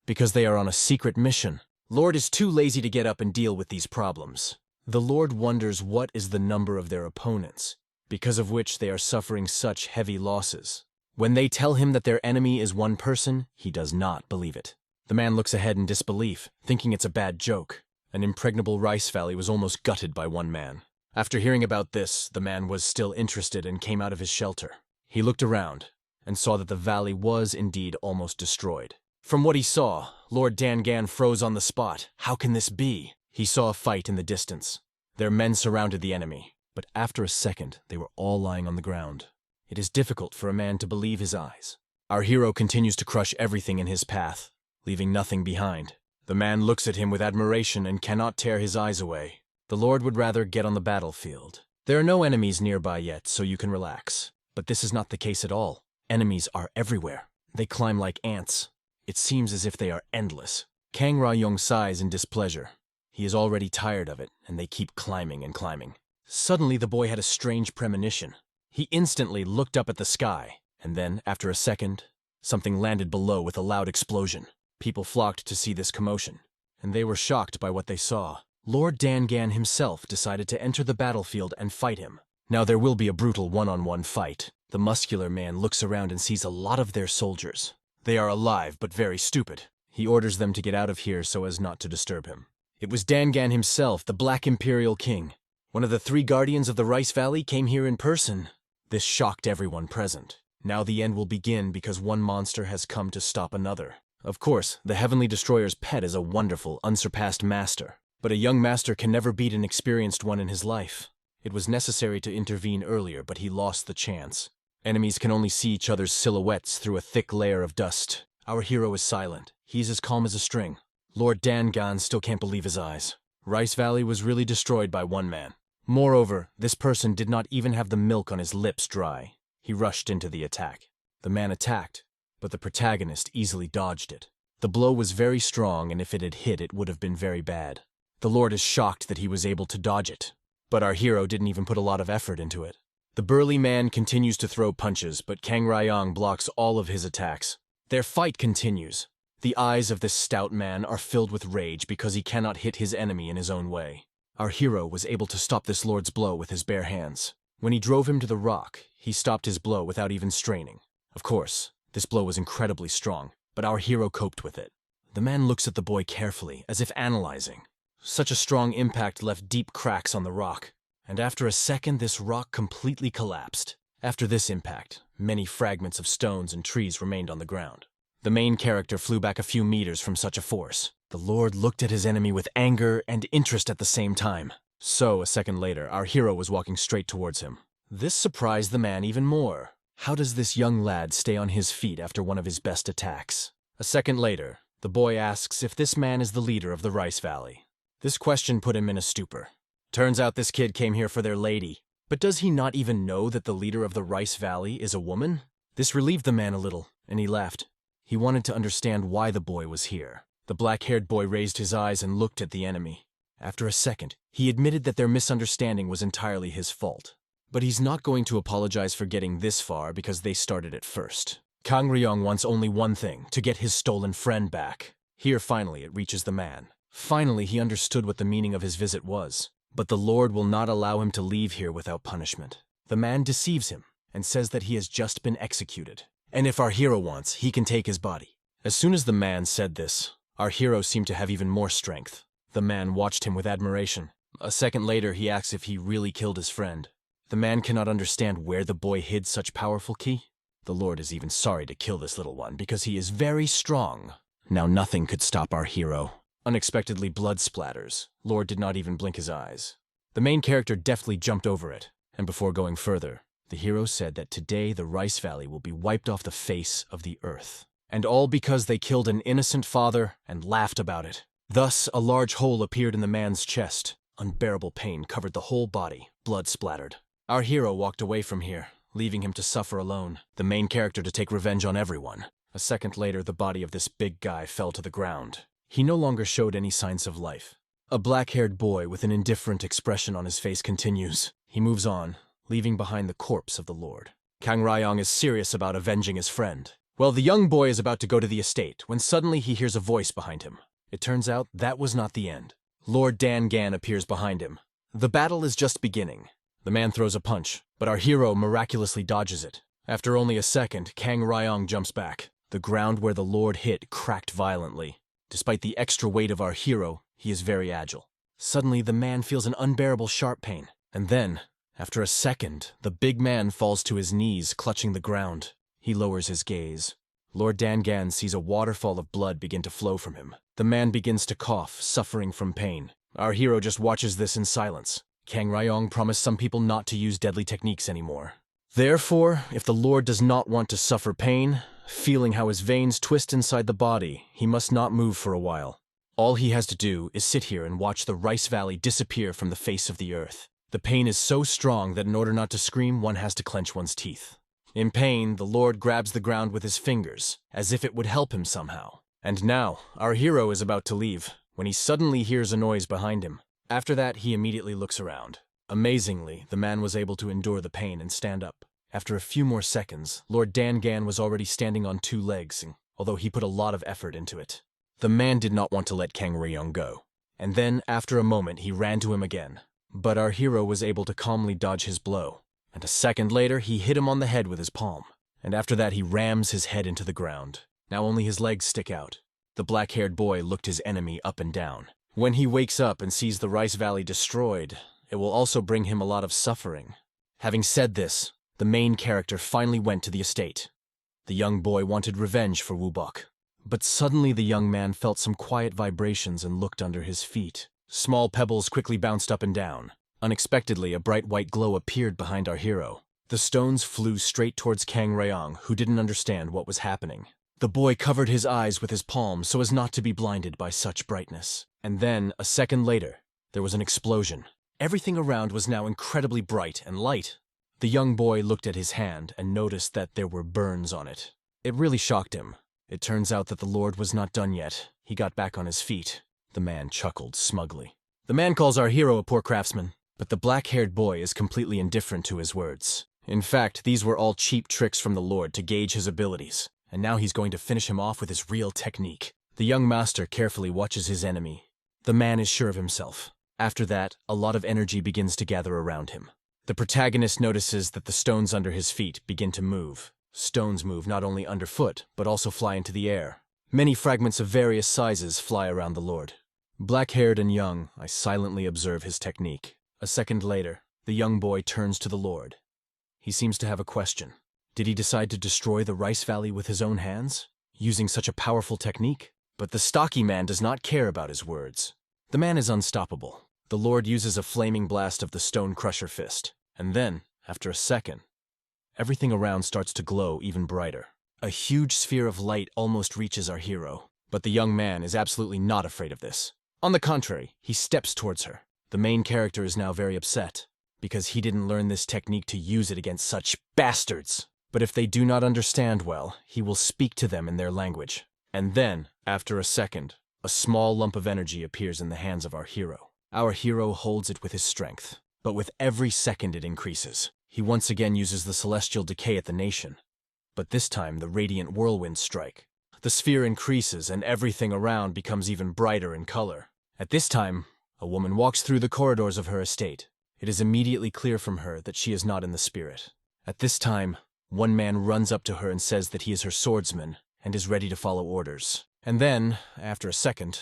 because they are on a secret mission. Lord is too lazy to get up and deal with these problems. The Lord wonders what is the number of their opponents, because of which they are suffering such heavy losses. When they tell him that their enemy is one person, he does not believe it. The man looks ahead in disbelief, thinking it's a bad joke. An impregnable rice valley was almost gutted by one man. After hearing about this, the man was still interested and came out of his shelter. He looked around and saw that the valley was indeed almost destroyed. From what he saw, Lord Dangan froze on the spot. How can this be? He saw a fight in the distance. Their men surrounded the enemy, but after a second, they were all lying on the ground. It is difficult for a man to believe his eyes. Our hero continues to crush everything in his path, leaving nothing behind. The man looks at him with admiration and cannot tear his eyes away. The Lord would rather get on the battlefield. There are no enemies nearby yet, so you can relax. But this is not the case at all. Enemies are everywhere. They climb like ants. It seems as if they are endless. Kang Ra-yong sighs in displeasure. He is already tired of it, and they keep climbing and climbing. Suddenly the boy had a strange premonition. He instantly looked up at the sky, and then, after a second, something landed below with a loud explosion. People flocked to see this commotion, and they were shocked by what they saw. Lord Dangan himself decided to enter the battlefield and fight him. Now there will be a brutal one-on-one fight. The muscular man looks around and sees a lot of their soldiers. They are alive, but very stupid. He orders them to get out of here so as not to disturb him. It was Dangan himself, the Black Imperial King. One of the 3 guardians of the Rice Valley came here in person. This shocked everyone present. Now the end will begin because one monster has come to stop another. Of course, the Heavenly Destroyer's pet is a wonderful, unsurpassed master. But a young master can never beat an experienced one in his life. It was necessary to intervene earlier, but he lost the chance. Enemies can only see each other's silhouettes through a thick layer of dust. Our hero is silent. He's as calm as a string. Lord Dangan still can't believe his eyes. Rice Valley was really destroyed by one man. Moreover, this person did not even have the milk on his lips dry. He rushed into the attack. The man attacked, but the protagonist easily dodged it. The blow was very strong, and if it had hit, it would have been very bad. The Lord is shocked that he was able to dodge it, but our hero didn't even put a lot of effort into it. The burly man continues to throw punches, but Kang Ryong blocks all of his attacks. Their fight continues. The eyes of this stout man are filled with rage because he cannot hit his enemy in his own way. Our hero was able to stop this lord's blow with his bare hands. When he drove him to the rock, he stopped his blow without even straining. Of course, this blow was incredibly strong, but our hero coped with it. The man looks at the boy carefully, as if analyzing. Such a strong impact left deep cracks on the rock, and after a second this rock completely collapsed. After this impact, many fragments of stones and trees remained on the ground. The main character flew back a few meters from such a force. The Lord looked at his enemy with anger and interest at the same time. So, a second later, our hero was walking straight towards him. This surprised the man even more. How does this young lad stay on his feet after one of his best attacks? A second later, the boy asks if this man is the leader of the Rice Valley. This question put him in a stupor. Turns out this kid came here for their lady. But does he not even know that the leader of the Rice Valley is a woman? This relieved the man a little, and he laughed. He wanted to understand why the boy was here. The black-haired boy raised his eyes and looked at the enemy. After a second, he admitted that their misunderstanding was entirely his fault. But he's not going to apologize for getting this far because they started it first. Kang Ryong wants only one thing, to get his stolen friend back. Here finally it reaches the man. Finally he understood what the meaning of his visit was. But the Lord will not allow him to leave here without punishment. The man deceives him and says that he has just been executed. And if our hero wants, he can take his body. As soon as the man said this, our hero seemed to have even more strength. The man watched him with admiration. A second later, he asks if he really killed his friend. The man cannot understand where the boy hid such powerful key. The Lord is even sorry to kill this little one because he is very strong. Now nothing could stop our hero. Unexpectedly, blood splatters. Lord did not even blink his eyes. The main character deftly jumped over it, and before going further, the hero said that today the Rice Valley will be wiped off the face of the earth. And all because they killed an innocent father and laughed about it. Thus, a large hole appeared in the man's chest. Unbearable pain covered the whole body, blood splattered. Our hero walked away from here, leaving him to suffer alone, the main character to take revenge on everyone. A second later, the body of this big guy fell to the ground. He no longer showed any signs of life. A black-haired boy with an indifferent expression on his face continues. He moves on, leaving behind the corpse of the Lord. Kang Ryong is serious about avenging his friend. Well, the young boy is about to go to the estate when suddenly he hears a voice behind him. It turns out that was not the end. Lord Dan Gan appears behind him. The battle is just beginning. The man throws a punch, but our hero miraculously dodges it. After only a second, Kang Ryong jumps back. The ground where the Lord hit cracked violently. Despite the extra weight of our hero, he is very agile. Suddenly, the man feels an unbearable sharp pain. And then, after a second, the big man falls to his knees, clutching the ground. He lowers his gaze. Lord Dan Gan sees a waterfall of blood begin to flow from him. The man begins to cough, suffering from pain. Our hero just watches this in silence. Kang Ryong promised some people not to use deadly techniques anymore. Therefore, if the Lord does not want to suffer pain, feeling how his veins twist inside the body, he must not move for a while. All he has to do is sit here and watch the Rice Valley disappear from the face of the earth. The pain is so strong that in order not to scream, one has to clench one's teeth. In pain, the Lord grabs the ground with his fingers, as if it would help him somehow. And now, our hero is about to leave, when he suddenly hears a noise behind him. After that, he immediately looks around. Amazingly, the man was able to endure the pain and stand up. After a few more seconds, Lord Dan Gan was already standing on 2 legs, although he put a lot of effort into it. The man did not want to let Kang Ryong go. And then, after a moment, he ran to him again. But our hero was able to calmly dodge his blow. And a second later, he hit him on the head with his palm. And after that, he rams his head into the ground. Now only his legs stick out. The black-haired boy looked his enemy up and down. When he wakes up and sees the Rice Valley destroyed, it will also bring him a lot of suffering. Having said this, the main character finally went to the estate. The young boy wanted revenge for Wubok. But suddenly the young man felt some quiet vibrations and looked under his feet. Small pebbles quickly bounced up and down. Unexpectedly, a bright white glow appeared behind our hero. The stones flew straight towards Kang Ryong, who didn't understand what was happening. The boy covered his eyes with his palm so as not to be blinded by such brightness. And then, a second later, there was an explosion. Everything around was now incredibly bright and light. The young boy looked at his hand and noticed that there were burns on it. It really shocked him. It turns out that the Lord was not done yet. He got back on his feet. The man chuckled smugly. The man calls our hero a poor craftsman. But the black-haired boy is completely indifferent to his words. In fact, these were all cheap tricks from the Lord to gauge his abilities, and now he's going to finish him off with his real technique. The young master carefully watches his enemy. The man is sure of himself. After that, a lot of energy begins to gather around him. The protagonist notices that the stones under his feet begin to move. Stones move not only underfoot, but also fly into the air. Many fragments of various sizes fly around the Lord. Black-haired and young, I silently observe his technique. A second later, the young boy turns to the Lord. He seems to have a question. Did he decide to destroy the rice valley with his own hands, using such a powerful technique? But the stocky man does not care about his words. The man is unstoppable. The Lord uses a flaming blast of the stone crusher fist. And then, after a second, everything around starts to glow even brighter. A huge sphere of light almost reaches our hero. But the young man is absolutely not afraid of this. On the contrary, he steps towards her. The main character is now very upset, because he didn't learn this technique to use it against such bastards. But if they do not understand well, he will speak to them in their language. And then, after a second, a small lump of energy appears in the hands of our hero. Our hero holds it with his strength, but with every second it increases. He once again uses the celestial decay at the nation, but this time the radiant whirlwinds strike. The sphere increases and everything around becomes even brighter in color. At this time, a woman walks through the corridors of her estate. It is immediately clear from her that she is not in the spirit. At this time, one man runs up to her and says that he is her swordsman and is ready to follow orders. And then, after a second,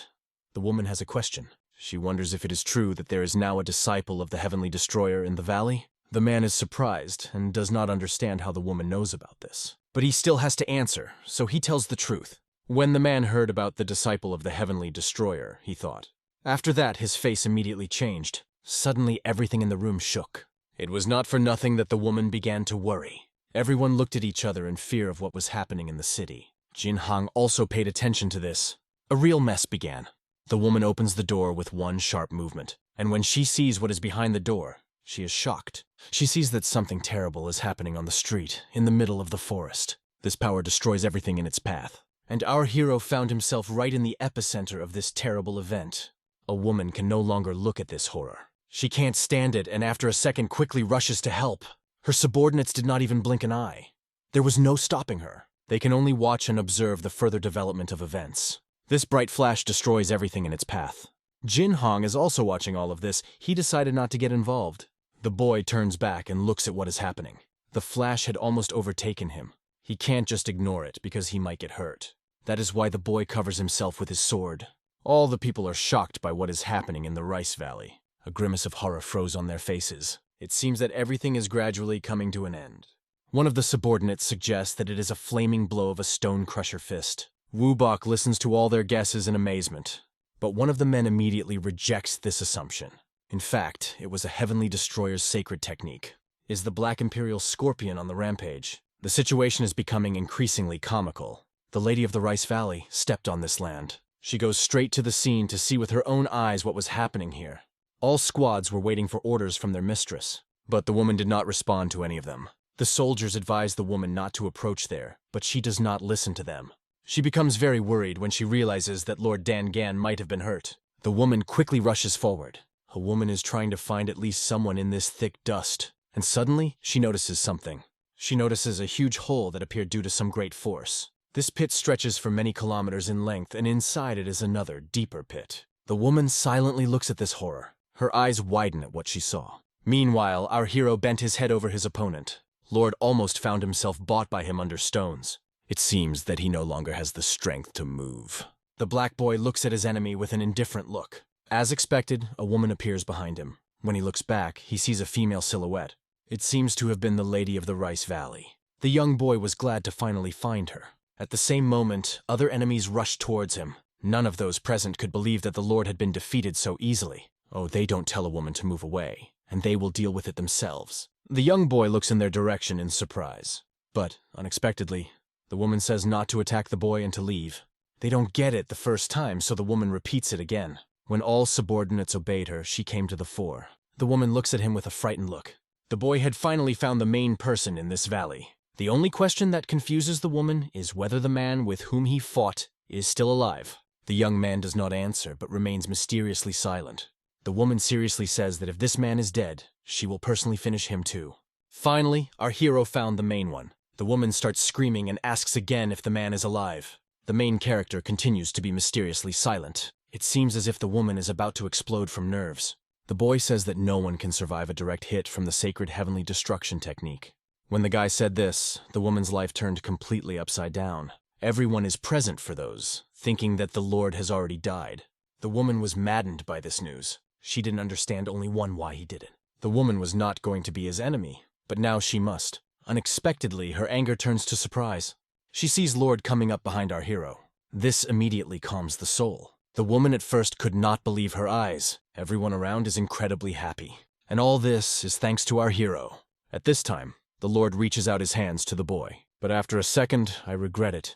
the woman has a question. She wonders if it is true that there is now a disciple of the Heavenly Destroyer in the valley. The man is surprised and does not understand how the woman knows about this. But he still has to answer, so he tells the truth. When the man heard about the disciple of the Heavenly Destroyer, he thought. After that, his face immediately changed. Suddenly, everything in the room shook. It was not for nothing that the woman began to worry. Everyone looked at each other in fear of what was happening in the city. Jin Hong also paid attention to this. A real mess began. The woman opens the door with one sharp movement, and when she sees what is behind the door, she is shocked. She sees that something terrible is happening on the street, in the middle of the forest. This power destroys everything in its path. And our hero found himself right in the epicenter of this terrible event. A woman can no longer look at this horror. She can't stand it, and after a second quickly rushes to help. Her subordinates did not even blink an eye. There was no stopping her. They can only watch and observe the further development of events. This bright flash destroys everything in its path. Jin Hong is also watching all of this. He decided not to get involved. The boy turns back and looks at what is happening. The flash had almost overtaken him. He can't just ignore it because he might get hurt. That is why the boy covers himself with his sword. All the people are shocked by what is happening in the rice valley. A grimace of horror froze on their faces. It seems that everything is gradually coming to an end. One of the subordinates suggests that it is a flaming blow of a stone crusher fist. Wu Bok listens to all their guesses in amazement. But one of the men immediately rejects this assumption. In fact, it was a Heavenly Destroyer's sacred technique. Is the Black Imperial Scorpion on the rampage? The situation is becoming increasingly comical. The Lady of the Rice Valley stepped on this land. She goes straight to the scene to see with her own eyes what was happening here. All squads were waiting for orders from their mistress, but the woman did not respond to any of them. The soldiers advise the woman not to approach there, but she does not listen to them. She becomes very worried when she realizes that Lord Dan Gan might have been hurt. The woman quickly rushes forward. A woman is trying to find at least someone in this thick dust, and suddenly she notices something. She notices a huge hole that appeared due to some great force. This pit stretches for many kilometers in length, and inside it is another, deeper pit. The woman silently looks at this horror. Her eyes widen at what she saw. Meanwhile, our hero bent his head over his opponent. Lord almost found himself bought by him under stones. It seems that he no longer has the strength to move. The black boy looks at his enemy with an indifferent look. As expected, a woman appears behind him. When he looks back, he sees a female silhouette. It seems to have been the Lady of the Rice Valley. The young boy was glad to finally find her. At the same moment, other enemies rushed towards him. None of those present could believe that the Lord had been defeated so easily. Oh, they don't tell a woman to move away, and they will deal with it themselves. The young boy looks in their direction in surprise. But, unexpectedly, the woman says not to attack the boy and to leave. They don't get it the first time, so the woman repeats it again. When all subordinates obeyed her, she came to the fore. The woman looks at him with a frightened look. The boy had finally found the main person in this valley. The only question that confuses the woman is whether the man with whom he fought is still alive. The young man does not answer, but remains mysteriously silent. The woman seriously says that if this man is dead, she will personally finish him too. Finally, our hero found the main one. The woman starts screaming and asks again if the man is alive. The main character continues to be mysteriously silent. It seems as if the woman is about to explode from nerves. The boy says that no one can survive a direct hit from the sacred heavenly destruction technique. When the guy said this, the woman's life turned completely upside down. Everyone is present for those, thinking that the Lord has already died. The woman was maddened by this news. She didn't understand only why he did it. The woman was not going to be his enemy, but now she must. Unexpectedly, her anger turns to surprise. She sees Lord coming up behind our hero. This immediately calms the soul. The woman at first could not believe her eyes. Everyone around is incredibly happy. And all this is thanks to our hero. At this time, the Lord reaches out his hands to the boy. But after a second, I regret it,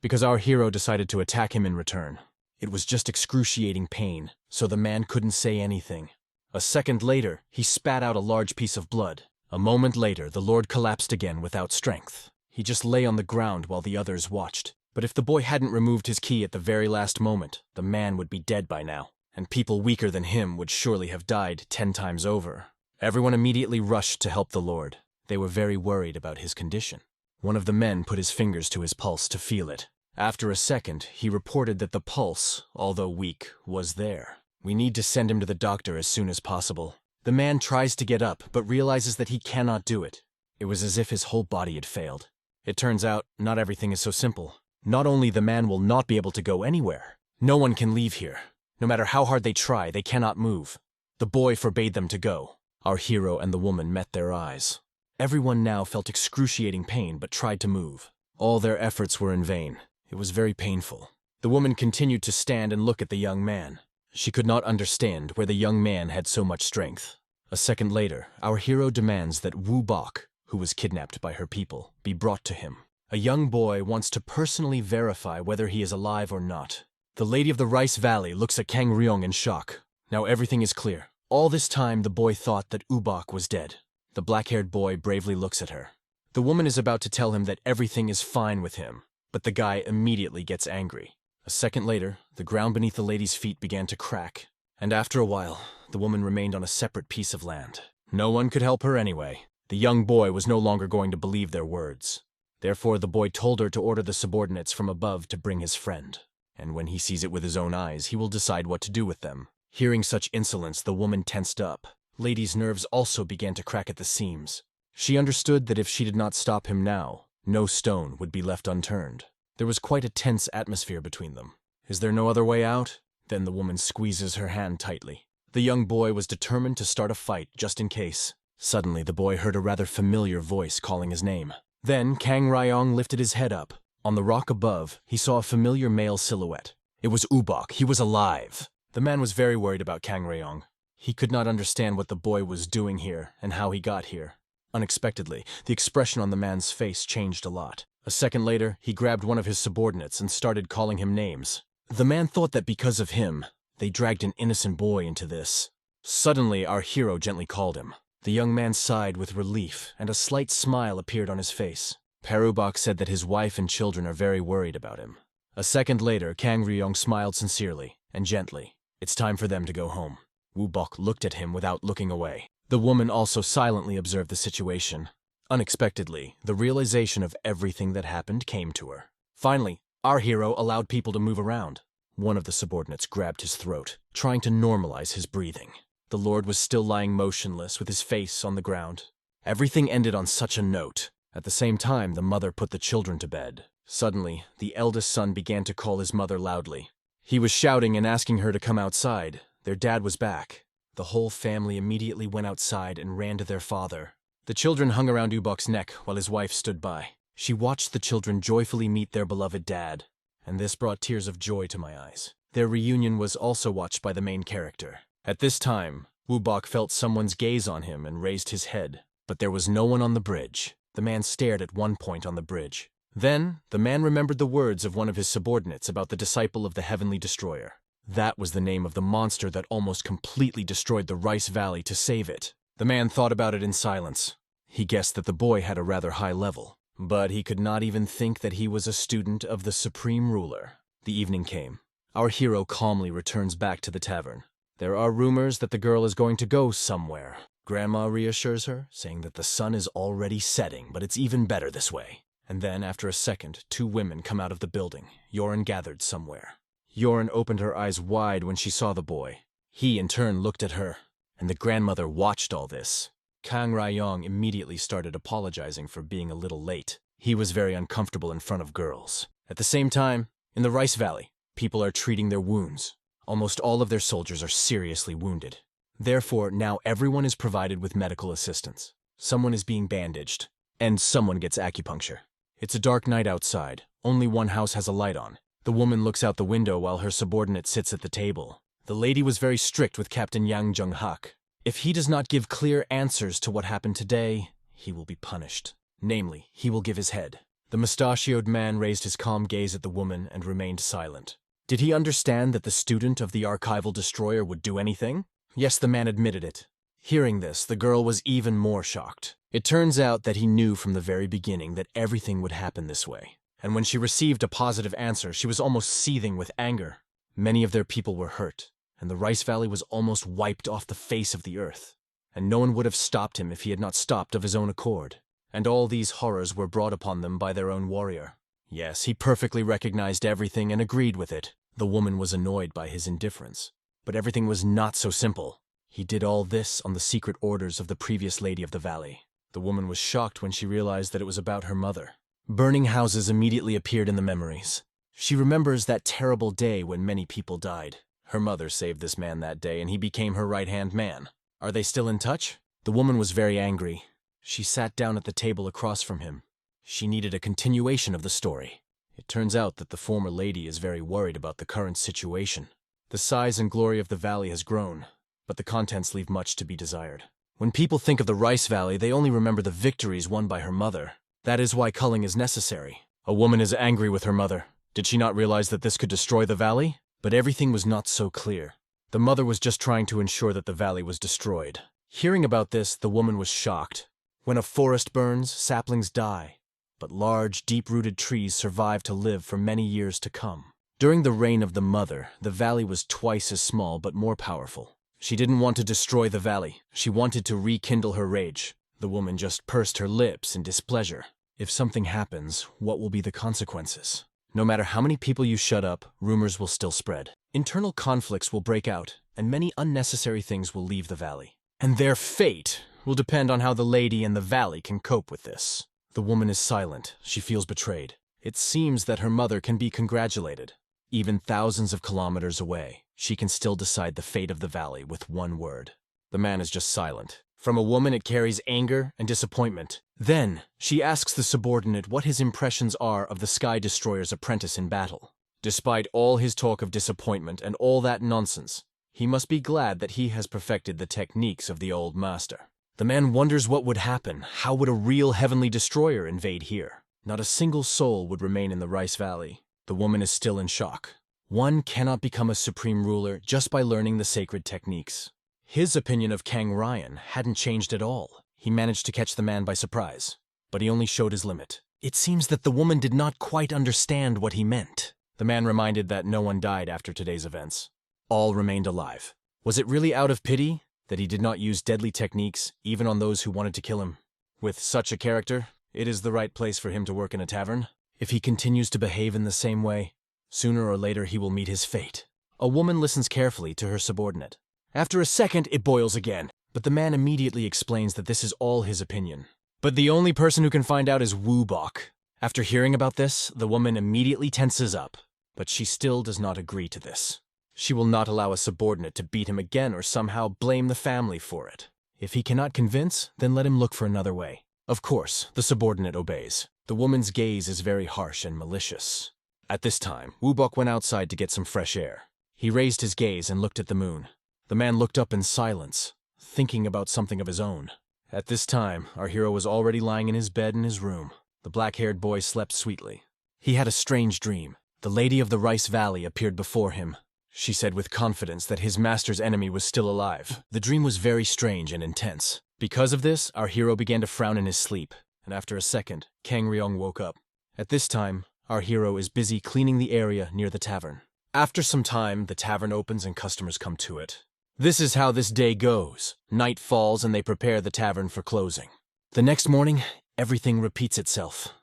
because our hero decided to attack him in return. It was just excruciating pain, so the man couldn't say anything. A second later, he spat out a large piece of blood. A moment later, the Lord collapsed again without strength. He just lay on the ground while the others watched. But if the boy hadn't removed his key at the very last moment, the man would be dead by now, and people weaker than him would surely have died 10 times over. Everyone immediately rushed to help the Lord. They were very worried about his condition. One of the men put his fingers to his pulse to feel it. After a second, he reported that the pulse, although weak, was there. We need to send him to the doctor as soon as possible. The man tries to get up, but realizes that he cannot do it. It was as if his whole body had failed. It turns out, not everything is so simple. Not only the man will not be able to go anywhere, no one can leave here. No matter how hard they try, they cannot move. The boy forbade them to go. Our hero and the woman met their eyes. Everyone now felt excruciating pain but tried to move. All their efforts were in vain. It was very painful. The woman continued to stand and look at the young man. She could not understand where the young man had so much strength. A second later, our hero demands that Wu Bok, who was kidnapped by her people, be brought to him. A young boy wants to personally verify whether he is alive or not. The Lady of the Rice Valley looks at Kang Ryong in shock. Now everything is clear. All this time, the boy thought that Ubok was dead. The black-haired boy bravely looks at her. The woman is about to tell him that everything is fine with him, but the guy immediately gets angry. A second later, the ground beneath the lady's feet began to crack, and after a while, the woman remained on a separate piece of land. No one could help her anyway. The young boy was no longer going to believe their words. Therefore, the boy told her to order the subordinates from above to bring his friend. And when he sees it with his own eyes, he will decide what to do with them. Hearing such insolence, the woman tensed up. Lady's nerves also began to crack at the seams. She understood that if she did not stop him now, no stone would be left unturned. There was quite a tense atmosphere between them. Is there no other way out? Then the woman squeezes her hand tightly. The young boy was determined to start a fight just in case. Suddenly, the boy heard a rather familiar voice calling his name. Then Kang Ryong lifted his head up. On the rock above, he saw a familiar male silhouette. It was Ubok. He was alive. The man was very worried about Kang Ryong. He could not understand what the boy was doing here and how he got here. Unexpectedly, the expression on the man's face changed a lot. A second later, he grabbed one of his subordinates and started calling him names. The man thought that because of him, they dragged an innocent boy into this. Suddenly, our hero gently called him. The young man sighed with relief, and a slight smile appeared on his face. Perubok said that his wife and children are very worried about him. A second later, Kang Ryong smiled sincerely and gently. It's time for them to go home. Wu Bok looked at him without looking away. The woman also silently observed the situation. Unexpectedly, the realization of everything that happened came to her. Finally, our hero allowed people to move around. One of the subordinates grabbed his throat, trying to normalize his breathing. The Lord was still lying motionless with his face on the ground. Everything ended on such a note. At the same time, the mother put the children to bed. Suddenly, the eldest son began to call his mother loudly. He was shouting and asking her to come outside. Their dad was back. The whole family immediately went outside and ran to their father. The children hung around Ubok's neck while his wife stood by. She watched the children joyfully meet their beloved dad, and this brought tears of joy to my eyes. Their reunion was also watched by the main character. At this time, Wu Bok felt someone's gaze on him and raised his head, but there was no one on the bridge. The man stared at one point on the bridge. Then, the man remembered the words of one of his subordinates about the disciple of the Heavenly Destroyer. That was the name of the monster that almost completely destroyed the Rice Valley to save it. The man thought about it in silence. He guessed that the boy had a rather high level, but he could not even think that he was a student of the Supreme Ruler. The evening came. Our hero calmly returns back to the tavern. There are rumors that the girl is going to go somewhere. Grandma reassures her, saying that the sun is already setting, but it's even better this way. And then, after a second, 2 women come out of the building, Yoren gathered somewhere. Yoren opened her eyes wide when she saw the boy. He, in turn, looked at her, and the grandmother watched all this. Kang Ryong immediately started apologizing for being a little late. He was very uncomfortable in front of girls. At the same time, in the Rice Valley, people are treating their wounds. Almost all of their soldiers are seriously wounded. Therefore, now everyone is provided with medical assistance. Someone is being bandaged, and someone gets acupuncture. It's a dark night outside. Only one house has a light on. The woman looks out the window while her subordinate sits at the table. The lady was very strict with Captain Yang Jung-hak. If he does not give clear answers to what happened today, he will be punished. Namely, he will give his head. The mustachioed man raised his calm gaze at the woman and remained silent. Did he understand that the student of the archival destroyer would do anything? Yes, the man admitted it. Hearing this, the girl was even more shocked. It turns out that he knew from the very beginning that everything would happen this way. And when she received a positive answer, she was almost seething with anger. Many of their people were hurt, and the Rice Valley was almost wiped off the face of the earth. And no one would have stopped him if he had not stopped of his own accord. And all these horrors were brought upon them by their own warrior. Yes, he perfectly recognized everything and agreed with it. The woman was annoyed by his indifference. But everything was not so simple. He did all this on the secret orders of the previous lady of the valley. The woman was shocked when she realized that it was about her mother. Burning houses immediately appeared in the memories. She remembers that terrible day when many people died. Her mother saved this man that day, and he became her right-hand man. Are they still in touch? The woman was very angry. She sat down at the table across from him. She needed a continuation of the story. It turns out that the former lady is very worried about the current situation. The size and glory of the valley has grown, but the contents leave much to be desired. When people think of the Rice Valley, they only remember the victories won by her mother. That is why culling is necessary. A woman is angry with her mother. Did she not realize that this could destroy the valley? But everything was not so clear. The mother was just trying to ensure that the valley was destroyed. Hearing about this, the woman was shocked. When a forest burns, saplings die, but large, deep-rooted trees survive to live for many years to come. During the reign of the mother, the valley was twice as small but more powerful. She didn't want to destroy the valley. She wanted to rekindle her rage. The woman just pursed her lips in displeasure. If something happens, what will be the consequences? No matter how many people you shut up, rumors will still spread. Internal conflicts will break out, and many unnecessary things will leave the valley. And their fate will depend on how the lady and the valley can cope with this. The woman is silent. She feels betrayed. It seems that her mother can be congratulated. Even thousands of kilometers away, she can still decide the fate of the valley with one word. The man is just silent. From a woman, it carries anger and disappointment. Then, she asks the subordinate what his impressions are of the Sky Destroyer's apprentice in battle. Despite all his talk of disappointment and all that nonsense, he must be glad that he has perfected the techniques of the old master. The man wonders what would happen. How would a real heavenly destroyer invade here? Not a single soul would remain in the Rice Valley. The woman is still in shock. One cannot become a supreme ruler just by learning the sacred techniques. His opinion of Kang Ryan hadn't changed at all. He managed to catch the man by surprise, but he only showed his limit. It seems that the woman did not quite understand what he meant. The man reminded that no one died after today's events. All remained alive. Was it really out of pity that he did not use deadly techniques even on those who wanted to kill him? With such a character, it is the right place for him to work in a tavern. If he continues to behave in the same way, sooner or later he will meet his fate. A woman listens carefully to her subordinate. After a second, it boils again, but the man immediately explains that this is all his opinion. But the only person who can find out is Woo-bok. After hearing about this, the woman immediately tenses up, but she still does not agree to this. She will not allow a subordinate to beat him again or somehow blame the family for it. If he cannot convince, then let him look for another way. Of course, the subordinate obeys. The woman's gaze is very harsh and malicious. At this time, Woo-bok went outside to get some fresh air. He raised his gaze and looked at the moon. The man looked up in silence, thinking about something of his own. At this time, our hero was already lying in his bed in his room. The black-haired boy slept sweetly. He had a strange dream. The lady of the Rice Valley appeared before him. She said with confidence that his master's enemy was still alive. The dream was very strange and intense. Because of this, our hero began to frown in his sleep, and after a second, Kang Ryong woke up. At this time, our hero is busy cleaning the area near the tavern. After some time, the tavern opens and customers come to it. This is how this day goes. Night falls and they prepare the tavern for closing. The next morning, everything repeats itself.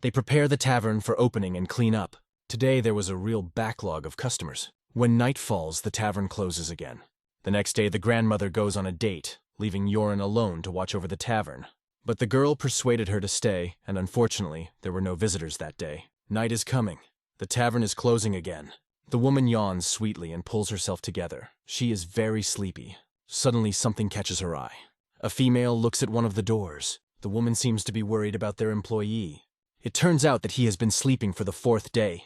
They prepare the tavern for opening and clean up. Today there was a real backlog of customers. When night falls, the tavern closes again. The next day the grandmother goes on a date, leaving Yoren alone to watch over the tavern. But the girl persuaded her to stay, and unfortunately, there were no visitors that day. Night is coming. The tavern is closing again. The woman yawns sweetly and pulls herself together. She is very sleepy. Suddenly something catches her eye. A female looks at one of the doors. The woman seems to be worried about their employee. It turns out that he has been sleeping for the 4th day.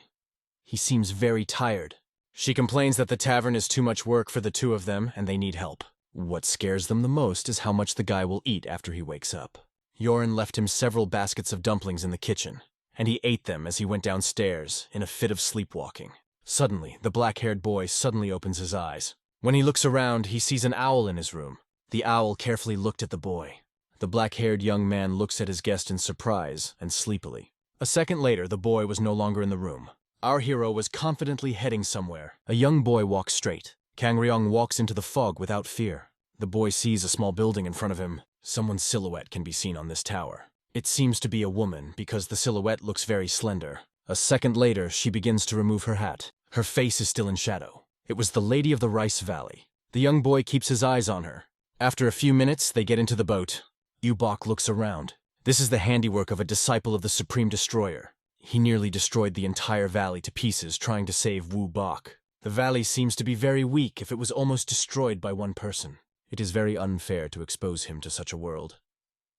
He seems very tired. She complains that the tavern is too much work for the two of them and they need help. What scares them the most is how much the guy will eat after he wakes up. Yoren left him several baskets of dumplings in the kitchen, and he ate them as he went downstairs in a fit of sleepwalking. Suddenly, the black-haired boy suddenly opens his eyes. When he looks around, he sees an owl in his room. The owl carefully looked at the boy. The black-haired young man looks at his guest in surprise and sleepily. A second later, the boy was no longer in the room. Our hero was confidently heading somewhere. A young boy walks straight. Kang Ryong walks into the fog without fear. The boy sees a small building in front of him. Someone's silhouette can be seen on this tower. It seems to be a woman because the silhouette looks very slender. A second later, she begins to remove her hat. Her face is still in shadow. It was the Lady of the Rice Valley. The young boy keeps his eyes on her. After a few minutes, they get into the boat. Ubok looks around. This is the handiwork of a disciple of the Supreme Destroyer. He nearly destroyed the entire valley to pieces trying to save Wu Bok. The valley seems to be very weak if it was almost destroyed by one person. It is very unfair to expose him to such a world.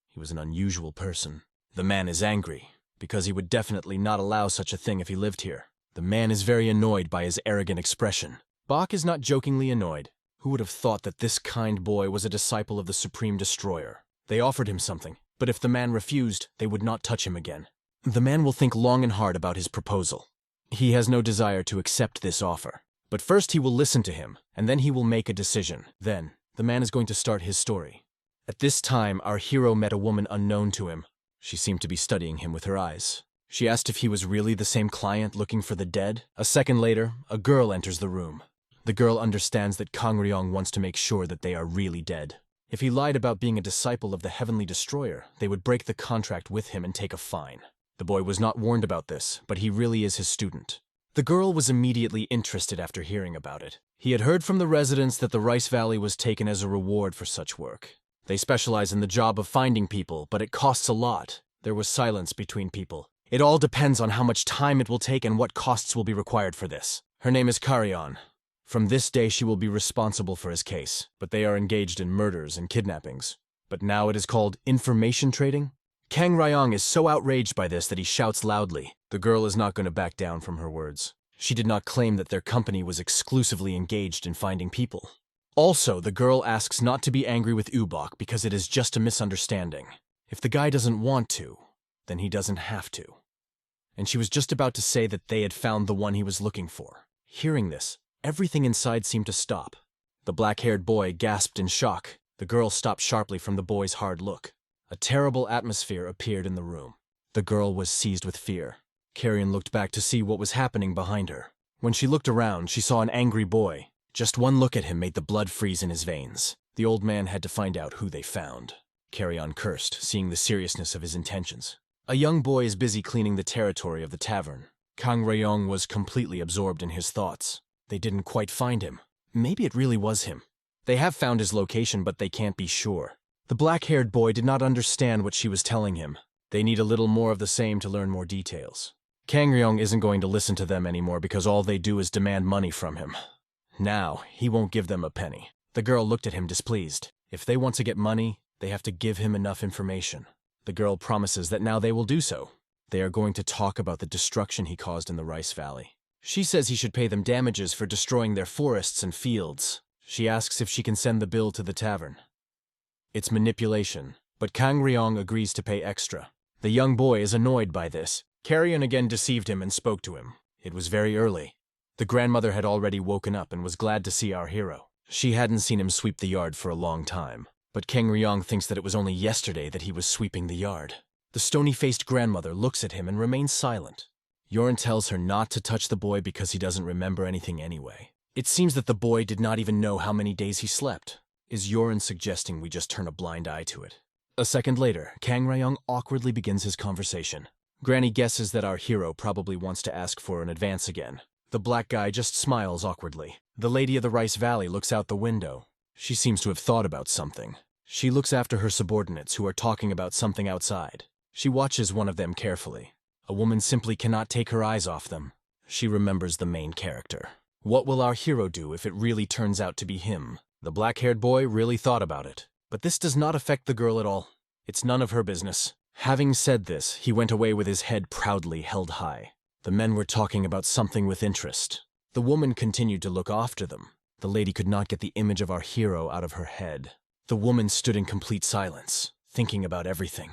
He was an unusual person. The man is angry, because he would definitely not allow such a thing if he lived here. The man is very annoyed by his arrogant expression. Bok is not jokingly annoyed. Who would have thought that this kind boy was a disciple of the Supreme Destroyer? They offered him something, but if the man refused, they would not touch him again. The man will think long and hard about his proposal. He has no desire to accept this offer. But first he will listen to him, and then he will make a decision. Then, the man is going to start his story. At this time, our hero met a woman unknown to him. She seemed to be studying him with her eyes. She asked if he was really the same client looking for the dead. A second later, a girl enters the room. The girl understands that Kang Ryong wants to make sure that they are really dead. If he lied about being a disciple of the Heavenly Destroyer, they would break the contract with him and take a fine. The boy was not warned about this, but he really is his student. The girl was immediately interested after hearing about it. He had heard from the residents that the Rice Valley was taken as a reward for such work. They specialize in the job of finding people, but it costs a lot. There was silence between people. It all depends on how much time it will take and what costs will be required for this. Her name is Karyon. From this day she will be responsible for his case, but they are engaged in murders and kidnappings. But now it is called information trading? Kang Ryong is so outraged by this that he shouts loudly. The girl is not going to back down from her words. She did not claim that their company was exclusively engaged in finding people. Also, the girl asks not to be angry with Ubok because it is just a misunderstanding. If the guy doesn't want to, then he doesn't have to. And she was just about to say that they had found the one he was looking for. Hearing this, everything inside seemed to stop. The black-haired boy gasped in shock. The girl stopped sharply from the boy's hard look. A terrible atmosphere appeared in the room. The girl was seized with fear. Karyon looked back to see what was happening behind her. When she looked around, she saw an angry boy. Just one look at him made the blood freeze in his veins. The old man had to find out who they found. Karyon cursed, seeing the seriousness of his intentions. A young boy is busy cleaning the territory of the tavern. Kang Ryong was completely absorbed in his thoughts. They didn't quite find him. Maybe it really was him. They have found his location, but they can't be sure. The black-haired boy did not understand what she was telling him. They need a little more of the same to learn more details. Kang Ryong isn't going to listen to them anymore because all they do is demand money from him. Now, he won't give them a penny. The girl looked at him displeased. If they want to get money, they have to give him enough information. The girl promises that now they will do so. They are going to talk about the destruction he caused in the Rice Valley. She says he should pay them damages for destroying their forests and fields. She asks if she can send the bill to the tavern. It's manipulation, but Kang Ryong agrees to pay extra. The young boy is annoyed by this. Karyon again deceived him and spoke to him. It was very early. The grandmother had already woken up and was glad to see our hero. She hadn't seen him sweep the yard for a long time, but Kang Ryong thinks that it was only yesterday that he was sweeping the yard. The stony-faced grandmother looks at him and remains silent. Yoren tells her not to touch the boy because he doesn't remember anything anyway. It seems that the boy did not even know how many days he slept. Is Yoren suggesting we just turn a blind eye to it? A second later, Kang Ryong awkwardly begins his conversation. Granny guesses that our hero probably wants to ask for an advance again. The black guy just smiles awkwardly. The lady of the Rice Valley looks out the window. She seems to have thought about something. She looks after her subordinates who are talking about something outside. She watches one of them carefully. A woman simply cannot take her eyes off them. She remembers the main character. What will our hero do if it really turns out to be him? The black-haired boy really thought about it. But this does not affect the girl at all. It's none of her business. Having said this, he went away with his head proudly held high. The men were talking about something with interest. The woman continued to look after them. The lady could not get the image of our hero out of her head. The woman stood in complete silence, thinking about everything.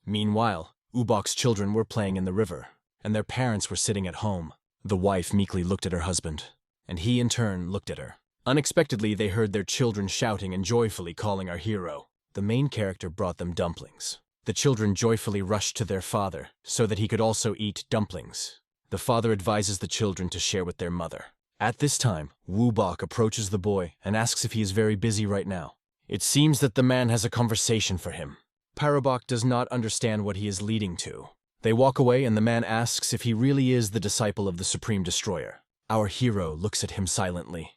Meanwhile, Ubok's children were playing in the river, and their parents were sitting at home. The wife meekly looked at her husband, and he in turn looked at her. Unexpectedly, they heard their children shouting and joyfully calling our hero. The main character brought them dumplings. The children joyfully rushed to their father, so that he could also eat dumplings. The father advises the children to share with their mother. At this time, Wubok approaches the boy and asks if he is very busy right now. It seems that the man has a conversation for him. Parabok does not understand what he is leading to. They walk away and the man asks if he really is the disciple of the Supreme Destroyer. Our hero looks at him silently,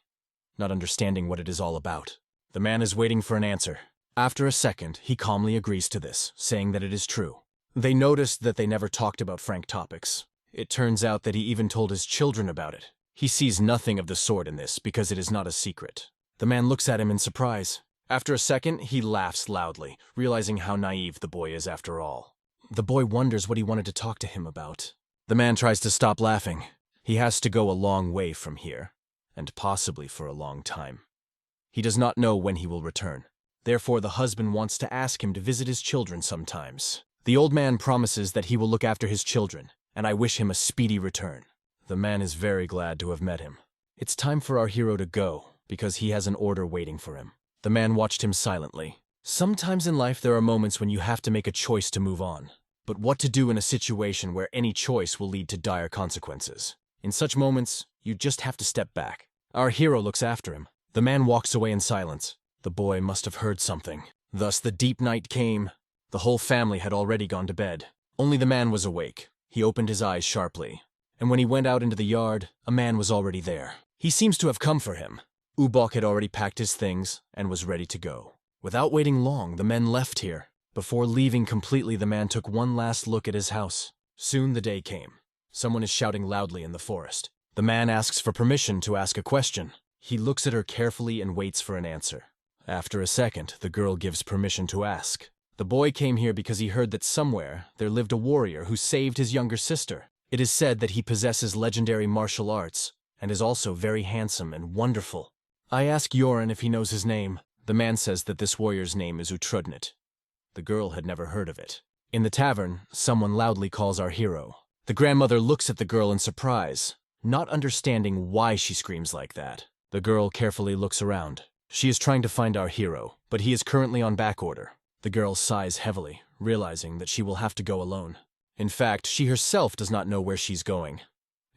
not understanding what it is all about. The man is waiting for an answer. After a second, he calmly agrees to this, saying that it is true. They noticed that they never talked about frank topics. It turns out that he even told his children about it. He sees nothing of the sort in this because it is not a secret. The man looks at him in surprise. After a second, he laughs loudly, realizing how naive the boy is after all. The boy wonders what he wanted to talk to him about. The man tries to stop laughing. He has to go a long way from here, and possibly for a long time. He does not know when he will return. Therefore, the husband wants to ask him to visit his children sometimes. The old man promises that he will look after his children, and I wish him a speedy return. The man is very glad to have met him. It's time for our hero to go, because he has an order waiting for him. The man watched him silently. Sometimes in life there are moments when you have to make a choice to move on. But what to do in a situation where any choice will lead to dire consequences? In such moments, you just have to step back. Our hero looks after him. The man walks away in silence. The boy must have heard something. Thus the deep night came. The whole family had already gone to bed. Only the man was awake. He opened his eyes sharply. And when he went out into the yard, a man was already there. He seems to have come for him. Ubok had already packed his things and was ready to go. Without waiting long, the men left here. Before leaving completely, the man took one last look at his house. Soon the day came. Someone is shouting loudly in the forest. The man asks for permission to ask a question. He looks at her carefully and waits for an answer. After a second, the girl gives permission to ask. The boy came here because he heard that somewhere there lived a warrior who saved his younger sister. It is said that he possesses legendary martial arts and is also very handsome and wonderful. I ask Yoren if he knows his name. The man says that this warrior's name is Utrudnit. The girl had never heard of it. In the tavern, someone loudly calls our hero. The grandmother looks at the girl in surprise, not understanding why she screams like that. The girl carefully looks around. She is trying to find our hero, but he is currently on back order. The girl sighs heavily, realizing that she will have to go alone. In fact, she herself does not know where she's going.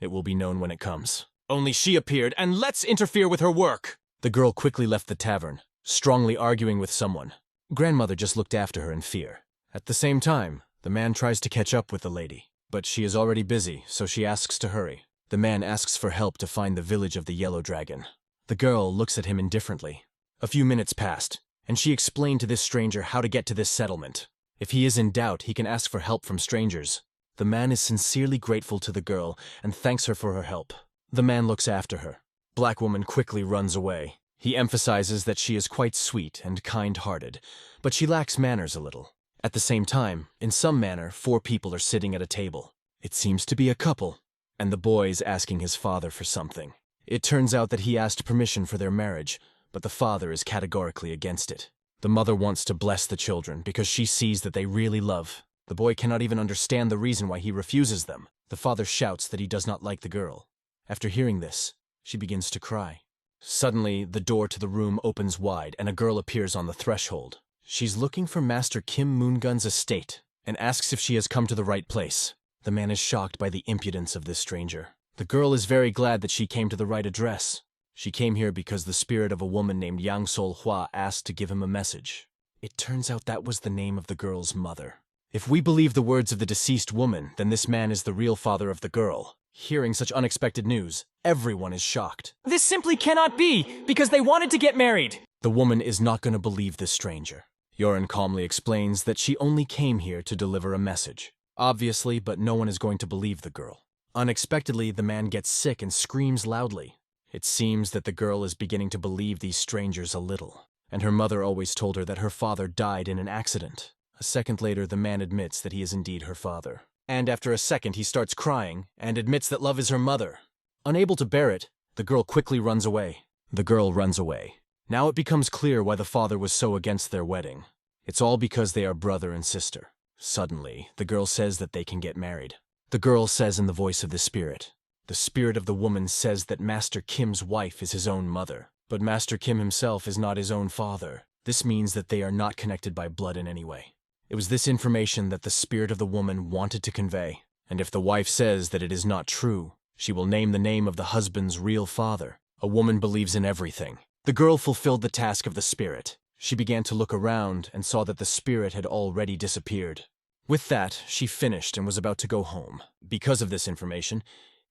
It will be known when it comes. Only she appeared, and let's interfere with her work! The girl quickly left the tavern, strongly arguing with someone. Grandmother just looked after her in fear. At the same time, the man tries to catch up with the lady, but she is already busy, so she asks to hurry. The man asks for help to find the village of the Yellow Dragon. The girl looks at him indifferently. A few minutes passed, and she explained to this stranger how to get to this settlement. If he is in doubt, he can ask for help from strangers. The man is sincerely grateful to the girl and thanks her for her help. The man looks after her. Black woman quickly runs away. He emphasizes that she is quite sweet and kind-hearted, but she lacks manners a little. At the same time, in some manner, 4 people are sitting at a table. It seems to be a couple, and the boy is asking his father for something. It turns out that he asked permission for their marriage, but the father is categorically against it. The mother wants to bless the children because she sees that they really love. The boy cannot even understand the reason why he refuses them. The father shouts that he does not like the girl. After hearing this, she begins to cry. Suddenly, the door to the room opens wide and a girl appears on the threshold. She's looking for Master Kim Moongun's estate and asks if she has come to the right place. The man is shocked by the impudence of this stranger. The girl is very glad that she came to the right address. She came here because the spirit of a woman named Yang Sol Hua asked to give him a message. It turns out that was the name of the girl's mother. If we believe the words of the deceased woman, then this man is the real father of the girl. Hearing such unexpected news, everyone is shocked. This simply cannot be, because they wanted to get married. The woman is not going to believe this stranger. Yoren calmly explains that she only came here to deliver a message. Obviously, but no one is going to believe the girl. Unexpectedly, the man gets sick and screams loudly. It seems that the girl is beginning to believe these strangers a little, and her mother always told her that her father died in an accident. A second later, the man admits that he is indeed her father. And after a second, he starts crying and admits that love is her mother. Unable to bear it, the girl quickly runs away. The girl runs away. Now it becomes clear why the father was so against their wedding. It's all because they are brother and sister. Suddenly, the girl says that they can get married. The girl says in the voice of the spirit of the woman says that Master Kim's wife is his own mother, but Master Kim himself is not his own father. This means that they are not connected by blood in any way. It was this information that the spirit of the woman wanted to convey, and if the wife says that it is not true, she will name the name of the husband's real father. A woman believes in everything. The girl fulfilled the task of the spirit. She began to look around and saw that the spirit had already disappeared. With that, she finished and was about to go home. Because of this information,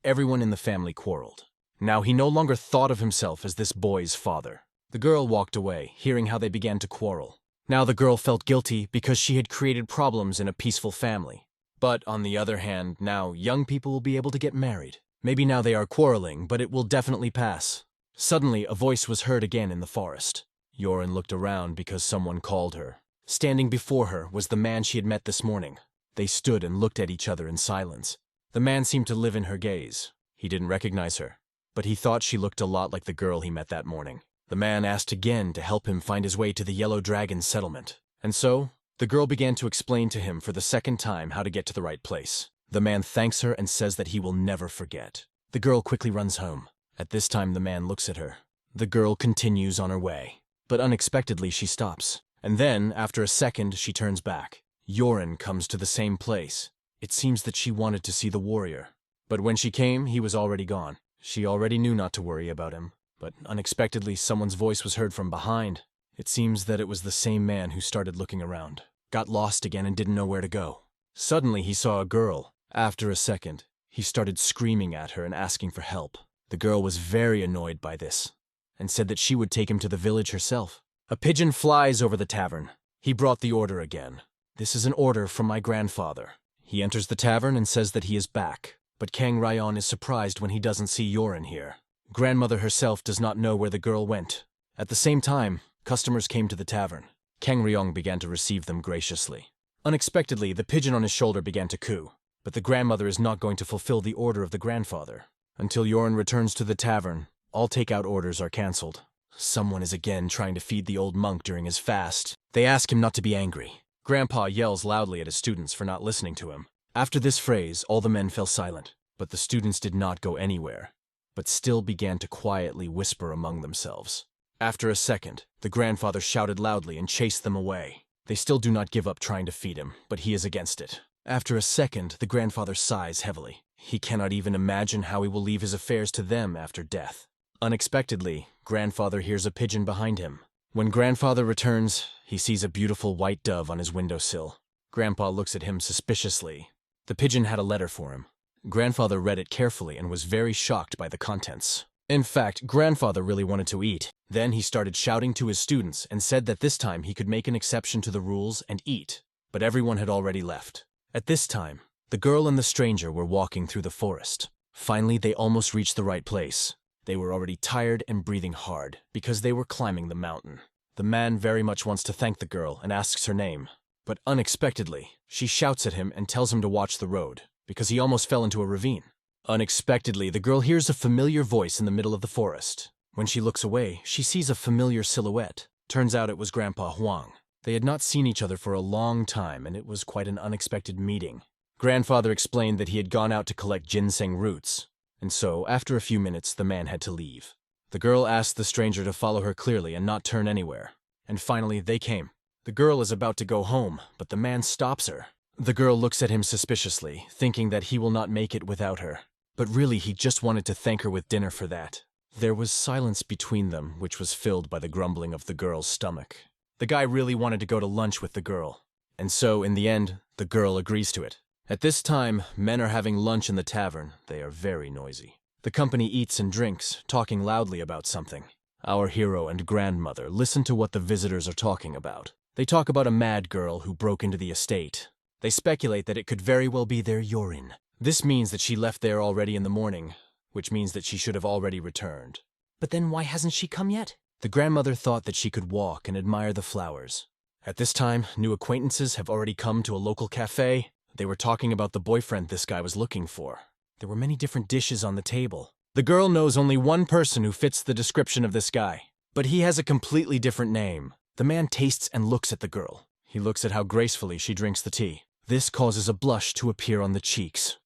everyone in the family quarreled. Now he no longer thought of himself as this boy's father. The girl walked away, hearing how they began to quarrel. Now the girl felt guilty because she had created problems in a peaceful family. But on the other hand, now young people will be able to get married. Maybe now they are quarreling, but it will definitely pass. Suddenly, a voice was heard again in the forest. Yoren looked around because someone called her. Standing before her was the man she had met this morning. They stood and looked at each other in silence. The man seemed to live in her gaze. He didn't recognize her, but he thought she looked a lot like the girl he met that morning. The man asked again to help him find his way to the Yellow Dragon settlement. And so, the girl began to explain to him for the second time how to get to the right place. The man thanks her and says that he will never forget. The girl quickly runs home. At this time, the man looks at her. The girl continues on her way, but unexpectedly she stops. And then, after a second, she turns back. Yoren comes to the same place. It seems that she wanted to see the warrior. But when she came, he was already gone. She already knew not to worry about him. But unexpectedly, someone's voice was heard from behind. It seems that it was the same man who started looking around, got lost again and didn't know where to go. Suddenly, he saw a girl. After a second, he started screaming at her and asking for help. The girl was very annoyed by this, and said that she would take him to the village herself. A pigeon flies over the tavern. He brought the order again. This is an order from my grandfather. He enters the tavern and says that he is back, but Kang Ryan is surprised when he doesn't see Yoren here. Grandmother herself does not know where the girl went. At the same time, customers came to the tavern. Kang Ryong began to receive them graciously. Unexpectedly, the pigeon on his shoulder began to coo, but the grandmother is not going to fulfill the order of the grandfather. Until Yoren returns to the tavern, all takeout orders are cancelled. Someone is again trying to feed the old monk during his fast. They ask him not to be angry. Grandpa yells loudly at his students for not listening to him. After this phrase, all the men fell silent, but the students did not go anywhere, but still began to quietly whisper among themselves. After a second, the grandfather shouted loudly and chased them away. They still do not give up trying to feed him, but he is against it. After a second, the grandfather sighs heavily. He cannot even imagine how he will leave his affairs to them after death. Unexpectedly, grandfather hears a pigeon behind him. When grandfather returns, he sees a beautiful white dove on his windowsill. Grandpa looks at him suspiciously. The pigeon had a letter for him. Grandfather read it carefully and was very shocked by the contents. In fact, grandfather really wanted to eat. Then he started shouting to his students and said that this time he could make an exception to the rules and eat. But everyone had already left. At this time, the girl and the stranger were walking through the forest. Finally, they almost reached the right place. They were already tired and breathing hard because they were climbing the mountain. The man very much wants to thank the girl and asks her name. But unexpectedly, she shouts at him and tells him to watch the road because he almost fell into a ravine. Unexpectedly, the girl hears a familiar voice in the middle of the forest. When she looks away, she sees a familiar silhouette. Turns out it was Grandpa Huang. They had not seen each other for a long time, and it was quite an unexpected meeting. Grandfather explained that he had gone out to collect ginseng roots, and so, after a few minutes, the man had to leave. The girl asked the stranger to follow her clearly and not turn anywhere. And finally, they came. The girl is about to go home, but the man stops her. The girl looks at him suspiciously, thinking that he will not make it without her. But really, he just wanted to thank her with dinner for that. There was silence between them, which was filled by the grumbling of the girl's stomach. The guy really wanted to go to lunch with the girl. And so, in the end, the girl agrees to it. At this time, men are having lunch in the tavern. They are very noisy. The company eats and drinks, talking loudly about something. Our hero and grandmother listen to what the visitors are talking about. They talk about a mad girl who broke into the estate. They speculate that it could very well be their urine. This means that she left there already in the morning, which means that she should have already returned. But then why hasn't she come yet? The grandmother thought that she could walk and admire the flowers. At this time, new acquaintances have already come to a local cafe. They were talking about the boyfriend this guy was looking for. There were many different dishes on the table. The girl knows only one person who fits the description of this guy, but he has a completely different name. The man tastes and looks at the girl. He looks at how gracefully she drinks the tea. This causes a blush to appear on the cheeks.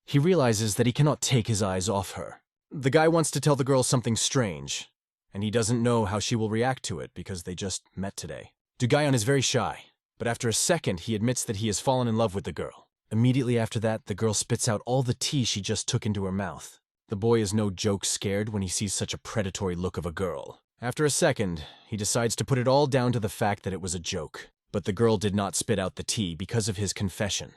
He realizes that he cannot take his eyes off her. The guy wants to tell the girl something strange, and he doesn't know how she will react to it because they just met today. Dugayon is very shy, but after a second he admits that he has fallen in love with the girl. Immediately after that, the girl spits out all the tea she just took into her mouth. The boy is no joke scared when he sees such a predatory look of a girl. After a second, he decides to put it all down to the fact that it was a joke. But the girl did not spit out the tea because of his confession.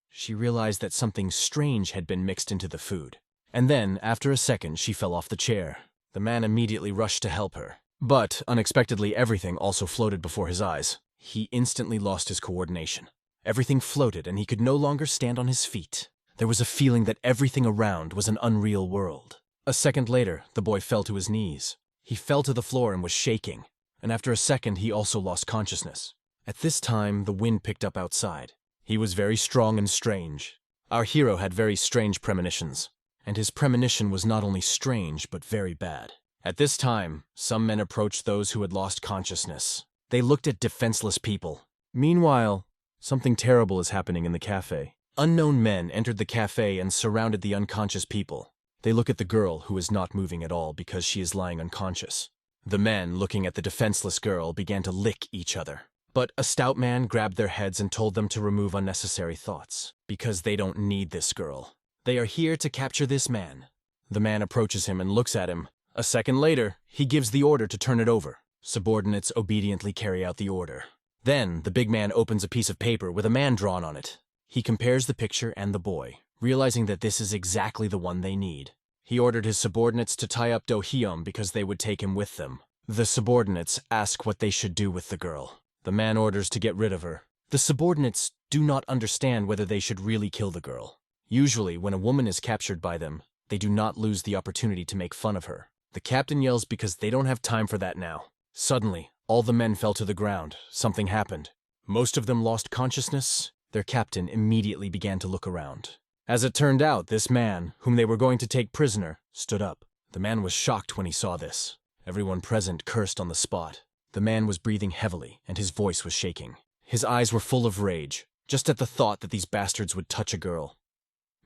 She realized that something strange had been mixed into the food. And then, after a second, she fell off the chair. The man immediately rushed to help her. But, unexpectedly, everything also floated before his eyes. He instantly lost his coordination. Everything floated and he could no longer stand on his feet. There was a feeling that everything around was an unreal world. A second later, the boy fell to his knees. He fell to the floor and was shaking. And after a second, he also lost consciousness. At this time, the wind picked up outside. He was very strong and strange. Our hero had very strange premonitions, and his premonition was not only strange, but very bad. At this time, some men approached those who had lost consciousness. They looked at defenseless people. Meanwhile, something terrible is happening in the cafe. Unknown men entered the cafe and surrounded the unconscious people. They look at the girl, who is not moving at all because she is lying unconscious. The men, looking at the defenseless girl, began to lick each other. But a stout man grabbed their heads and told them to remove unnecessary thoughts, because they don't need this girl. They are here to capture this man. The man approaches him and looks at him. A second later, he gives the order to turn it over. Subordinates obediently carry out the order. Then, the big man opens a piece of paper with a man drawn on it. He compares the picture and the boy, realizing that this is exactly the one they need. He ordered his subordinates to tie up Do-hyum because they would take him with them. The subordinates ask what they should do with the girl. The man orders to get rid of her. The subordinates do not understand whether they should really kill the girl. Usually, when a woman is captured by them, they do not lose the opportunity to make fun of her. The captain yells because they don't have time for that now. Suddenly, all the men fell to the ground. Something happened. Most of them lost consciousness. Their captain immediately began to look around. As it turned out, this man, whom they were going to take prisoner, stood up. The man was shocked when he saw this. Everyone present cursed on the spot. The man was breathing heavily, and his voice was shaking. His eyes were full of rage, just at the thought that these bastards would touch a girl.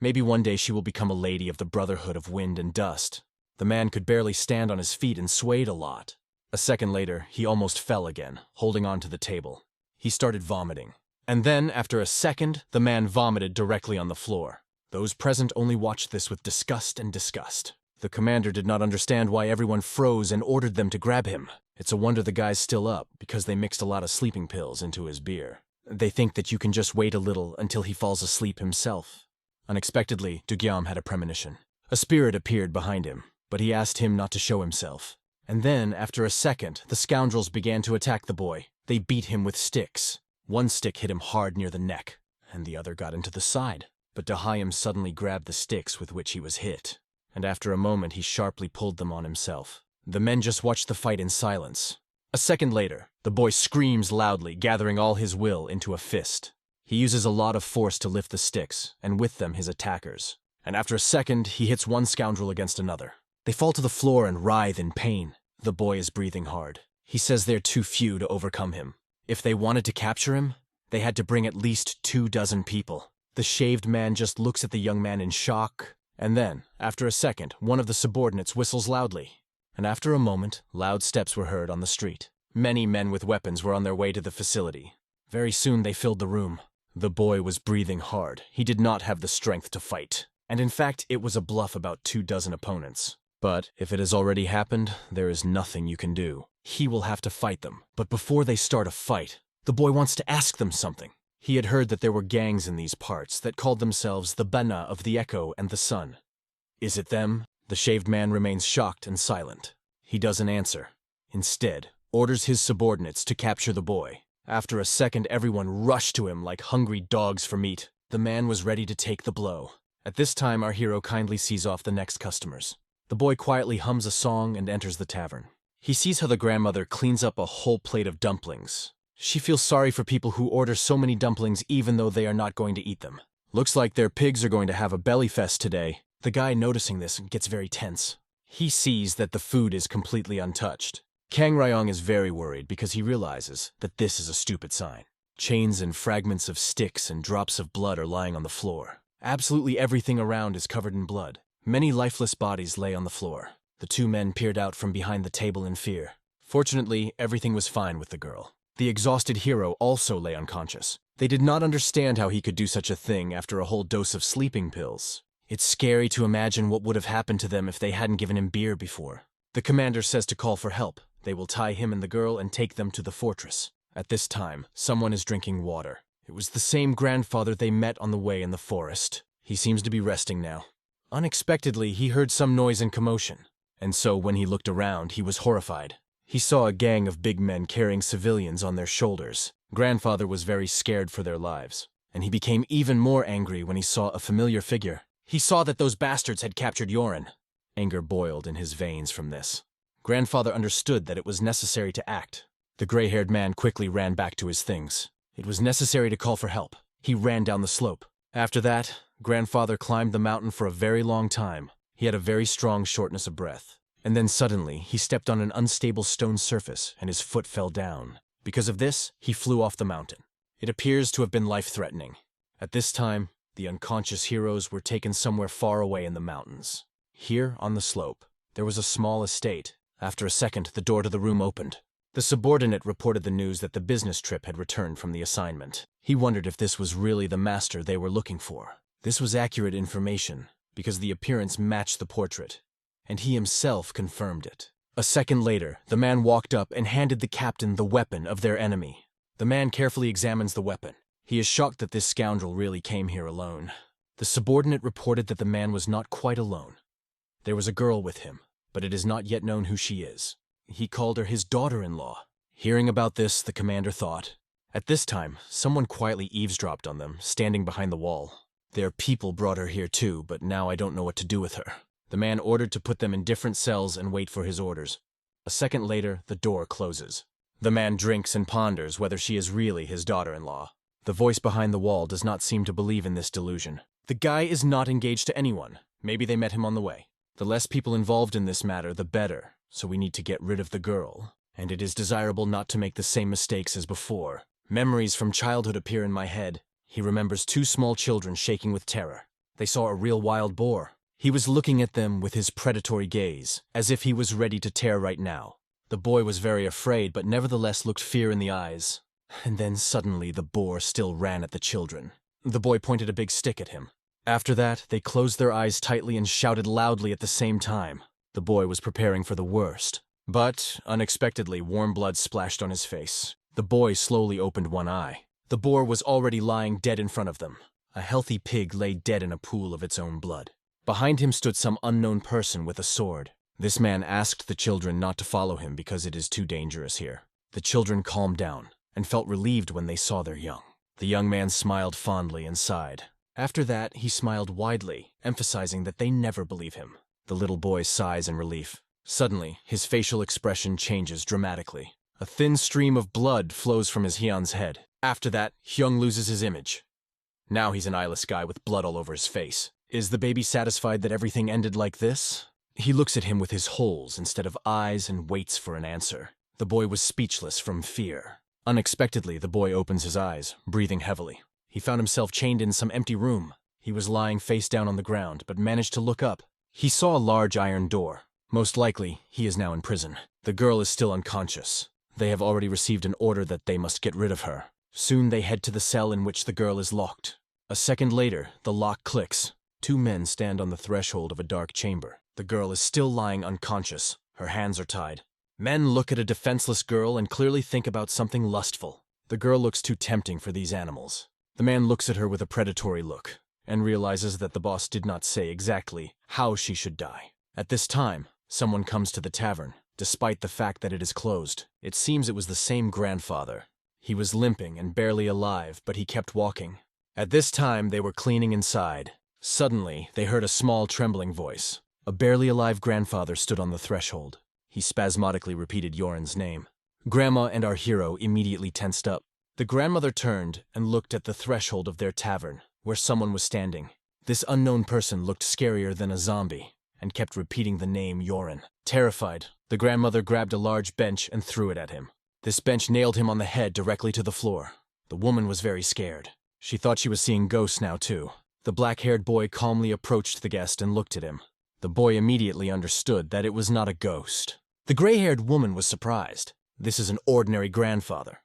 Maybe one day she will become a lady of the Brotherhood of Wind and Dust. The man could barely stand on his feet and swayed a lot. A second later, he almost fell again, holding on to the table. He started vomiting. And then, after a second, the man vomited directly on the floor. Those present only watched this with disgust and disgust. The commander did not understand why everyone froze and ordered them to grab him. It's a wonder the guy's still up, because they mixed a lot of sleeping pills into his beer. They think that you can just wait a little until he falls asleep himself. Unexpectedly, Dugyam had a premonition. A spirit appeared behind him, but he asked him not to show himself. And then, after a second, the scoundrels began to attack the boy. They beat him with sticks. One stick hit him hard near the neck, and the other got into the side. But Do-hyum suddenly grabbed the sticks with which he was hit, and after a moment he sharply pulled them on himself. The men just watched the fight in silence. A second later, the boy screams loudly, gathering all his will into a fist. He uses a lot of force to lift the sticks, and with them his attackers. And after a second, he hits one scoundrel against another. They fall to the floor and writhe in pain. The boy is breathing hard. He says they're too few to overcome him. If they wanted to capture him, they had to bring at least 24 people. The shaved man just looks at the young man in shock, and then, after a second, one of the subordinates whistles loudly. And after a moment, loud steps were heard on the street. Many men with weapons were on their way to the facility. Very soon they filled the room. The boy was breathing hard. He did not have the strength to fight. And in fact, it was a bluff about 24 opponents. But if it has already happened, there is nothing you can do. He will have to fight them. But before they start a fight, the boy wants to ask them something. He had heard that there were gangs in these parts that called themselves the Bana of the Echo and the Sun. Is it them? The shaved man remains shocked and silent. He doesn't answer. Instead, orders his subordinates to capture the boy. After a second, everyone rushed to him like hungry dogs for meat. The man was ready to take the blow. At this time, our hero kindly sees off the next customers. The boy quietly hums a song and enters the tavern. He sees how the grandmother cleans up a whole plate of dumplings. She feels sorry for people who order so many dumplings even though they are not going to eat them. Looks like their pigs are going to have a belly fest today. The guy noticing this gets very tense. He sees that the food is completely untouched. Kang Ryong is very worried because he realizes that this is a stupid sign. Chains and fragments of sticks and drops of blood are lying on the floor. Absolutely everything around is covered in blood. Many lifeless bodies lay on the floor. The two men peered out from behind the table in fear. Fortunately, everything was fine with the girl. The exhausted hero also lay unconscious. They did not understand how he could do such a thing after a whole dose of sleeping pills. It's scary to imagine what would have happened to them if they hadn't given him beer before. The commander says to call for help. They will tie him and the girl and take them to the fortress. At this time, someone is drinking water. It was the same grandfather they met on the way in the forest. He seems to be resting now. Unexpectedly, he heard some noise and commotion. And so when he looked around, he was horrified. He saw a gang of big men carrying civilians on their shoulders. Grandfather was very scared for their lives. And he became even more angry when he saw a familiar figure. He saw that those bastards had captured Yoren. Anger boiled in his veins from this. Grandfather understood that it was necessary to act. The gray-haired man quickly ran back to his things. It was necessary to call for help. He ran down the slope. After that, Grandfather climbed the mountain for a very long time. He had a very strong shortness of breath. And then suddenly, he stepped on an unstable stone surface and his foot fell down. Because of this, he flew off the mountain. It appears to have been life-threatening. At this time, the unconscious heroes were taken somewhere far away in the mountains. Here, on the slope, there was a small estate. After a second, the door to the room opened. The subordinate reported the news that the business trip had returned from the assignment. He wondered if this was really the master they were looking for. This was accurate information, because the appearance matched the portrait, and he himself confirmed it. A second later, the man walked up and handed the captain the weapon of their enemy. The man carefully examines the weapon. He is shocked that this scoundrel really came here alone. The subordinate reported that the man was not quite alone. There was a girl with him, but it is not yet known who she is. He called her his daughter-in-law. Hearing about this, the commander thought. At this time, someone quietly eavesdropped on them, standing behind the wall. Their people brought her here too, but now I don't know what to do with her. The man ordered to put them in different cells and wait for his orders. A second later, the door closes. The man drinks and ponders whether she is really his daughter-in-law. The voice behind the wall does not seem to believe in this delusion. The guy is not engaged to anyone. Maybe they met him on the way. The less people involved in this matter, the better. So we need to get rid of the girl, and it is desirable not to make the same mistakes as before. Memories from childhood appear in my head. He remembers two small children shaking with terror. They saw a real wild boar. He was looking at them with his predatory gaze, as if he was ready to tear right now. The boy was very afraid, but nevertheless looked fear in the eyes. And then suddenly the boar still ran at the children. The boy pointed a big stick at him. After that, they closed their eyes tightly and shouted loudly at the same time. The boy was preparing for the worst. But, unexpectedly, warm blood splashed on his face. The boy slowly opened one eye. The boar was already lying dead in front of them. A healthy pig lay dead in a pool of its own blood. Behind him stood some unknown person with a sword. This man asked the children not to follow him because it is too dangerous here. The children calmed down and felt relieved when they saw their young. The young man smiled fondly and sighed. After that, he smiled widely, emphasizing that they never believe him. The little boy sighs in relief. Suddenly, his facial expression changes dramatically. A thin stream of blood flows from his Hyun's head. After that, Hyung loses his image. Now he's an eyeless guy with blood all over his face. Is the baby satisfied that everything ended like this? He looks at him with his holes instead of eyes and waits for an answer. The boy was speechless from fear. Unexpectedly, the boy opens his eyes, breathing heavily. He found himself chained in some empty room. He was lying face down on the ground, but managed to look up. He saw a large iron door. Most likely, he is now in prison. The girl is still unconscious. They have already received an order that they must get rid of her. Soon they head to the cell in which the girl is locked. A second later, the lock clicks. Two men stand on the threshold of a dark chamber. The girl is still lying unconscious. Her hands are tied. Men look at a defenseless girl and clearly think about something lustful. The girl looks too tempting for these animals. The man looks at her with a predatory look and realizes that the boss did not say exactly how she should die. At this time, someone comes to the tavern, despite the fact that it is closed. It seems it was the same grandfather. He was limping and barely alive, but he kept walking. At this time, they were cleaning inside. Suddenly, they heard a small, trembling voice. A barely alive grandfather stood on the threshold. He spasmodically repeated Yoren's name. Grandma and our hero immediately tensed up. The grandmother turned and looked at the threshold of their tavern, where someone was standing. This unknown person looked scarier than a zombie, and kept repeating the name Yoren. Terrified, the grandmother grabbed a large bench and threw it at him. This bench nailed him on the head directly to the floor. The woman was very scared. She thought she was seeing ghosts now too. The black-haired boy calmly approached the guest and looked at him. The boy immediately understood that it was not a ghost. The gray-haired woman was surprised. This is an ordinary grandfather,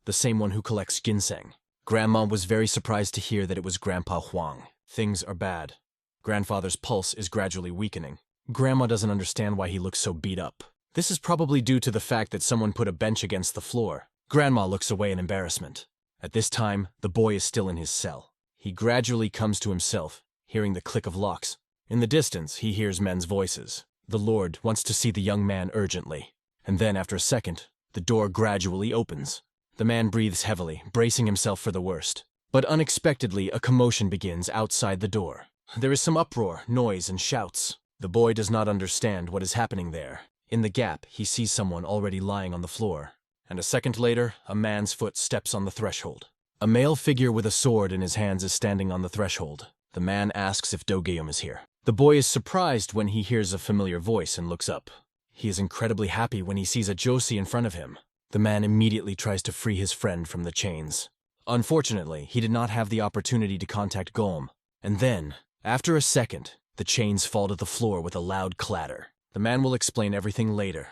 the same one who collects ginseng. Grandma was very surprised to hear that it was Grandpa Huang. Things are bad. Grandfather's pulse is gradually weakening. Grandma doesn't understand why he looks so beat up. This is probably due to the fact that someone put a bench against the floor. Grandma looks away in embarrassment. At this time, the boy is still in his cell. He gradually comes to himself, hearing the click of locks. In the distance, he hears men's voices. The Lord wants to see the young man urgently. And then, after a second, the door gradually opens. The man breathes heavily, bracing himself for the worst. But unexpectedly, a commotion begins outside the door. There is some uproar, noise, and shouts. The boy does not understand what is happening there. In the gap, he sees someone already lying on the floor. And a second later, a man's foot steps on the threshold. A male figure with a sword in his hands is standing on the threshold. The man asks if Do-geum is here. The boy is surprised when he hears a familiar voice and looks up. He is incredibly happy when he sees a joshi in front of him. The man immediately tries to free his friend from the chains. Unfortunately, he did not have the opportunity to contact Golm. And then, after a second, the chains fall to the floor with a loud clatter. The man will explain everything later.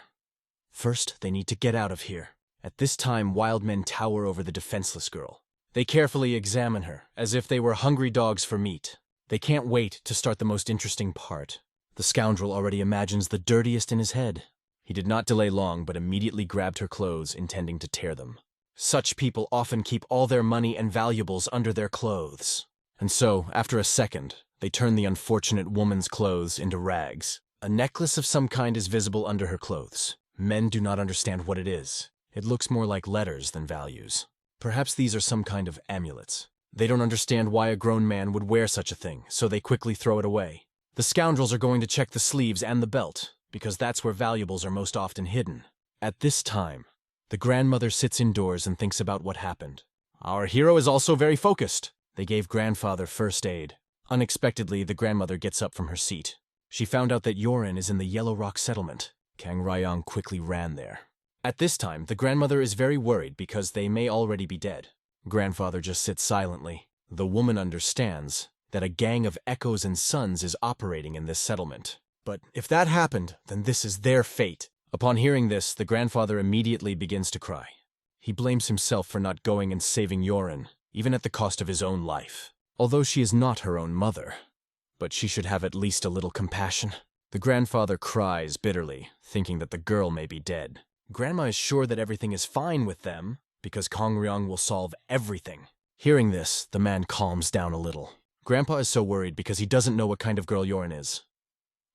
First, they need to get out of here. At this time, wild men tower over the defenseless girl. They carefully examine her, as if they were hungry dogs for meat. They can't wait to start the most interesting part. The scoundrel already imagines the dirtiest in his head. He did not delay long, but immediately grabbed her clothes, intending to tear them. Such people often keep all their money and valuables under their clothes. And so, after a second, they turn the unfortunate woman's clothes into rags. A necklace of some kind is visible under her clothes. Men do not understand what it is. It looks more like letters than values. Perhaps these are some kind of amulets. They don't understand why a grown man would wear such a thing, so they quickly throw it away. The scoundrels are going to check the sleeves and the belt, because that's where valuables are most often hidden. At this time, the grandmother sits indoors and thinks about what happened. Our hero is also very focused. They gave grandfather first aid. Unexpectedly, the grandmother gets up from her seat. She found out that Yoren is in the Yellow Rock settlement. Kang Ryong quickly ran there. At this time, the grandmother is very worried because they may already be dead. Grandfather just sits silently. The woman understands that a gang of echoes and sons is operating in this settlement. But if that happened, then this is their fate. Upon hearing this, the grandfather immediately begins to cry. He blames himself for not going and saving Yoren, even at the cost of his own life. Although she is not her own mother. But she should have at least a little compassion. The grandfather cries bitterly, thinking that the girl may be dead. Grandma is sure that everything is fine with them, because Kang Ryong will solve everything. Hearing this, the man calms down a little. Grandpa is so worried because he doesn't know what kind of girl Yoren is.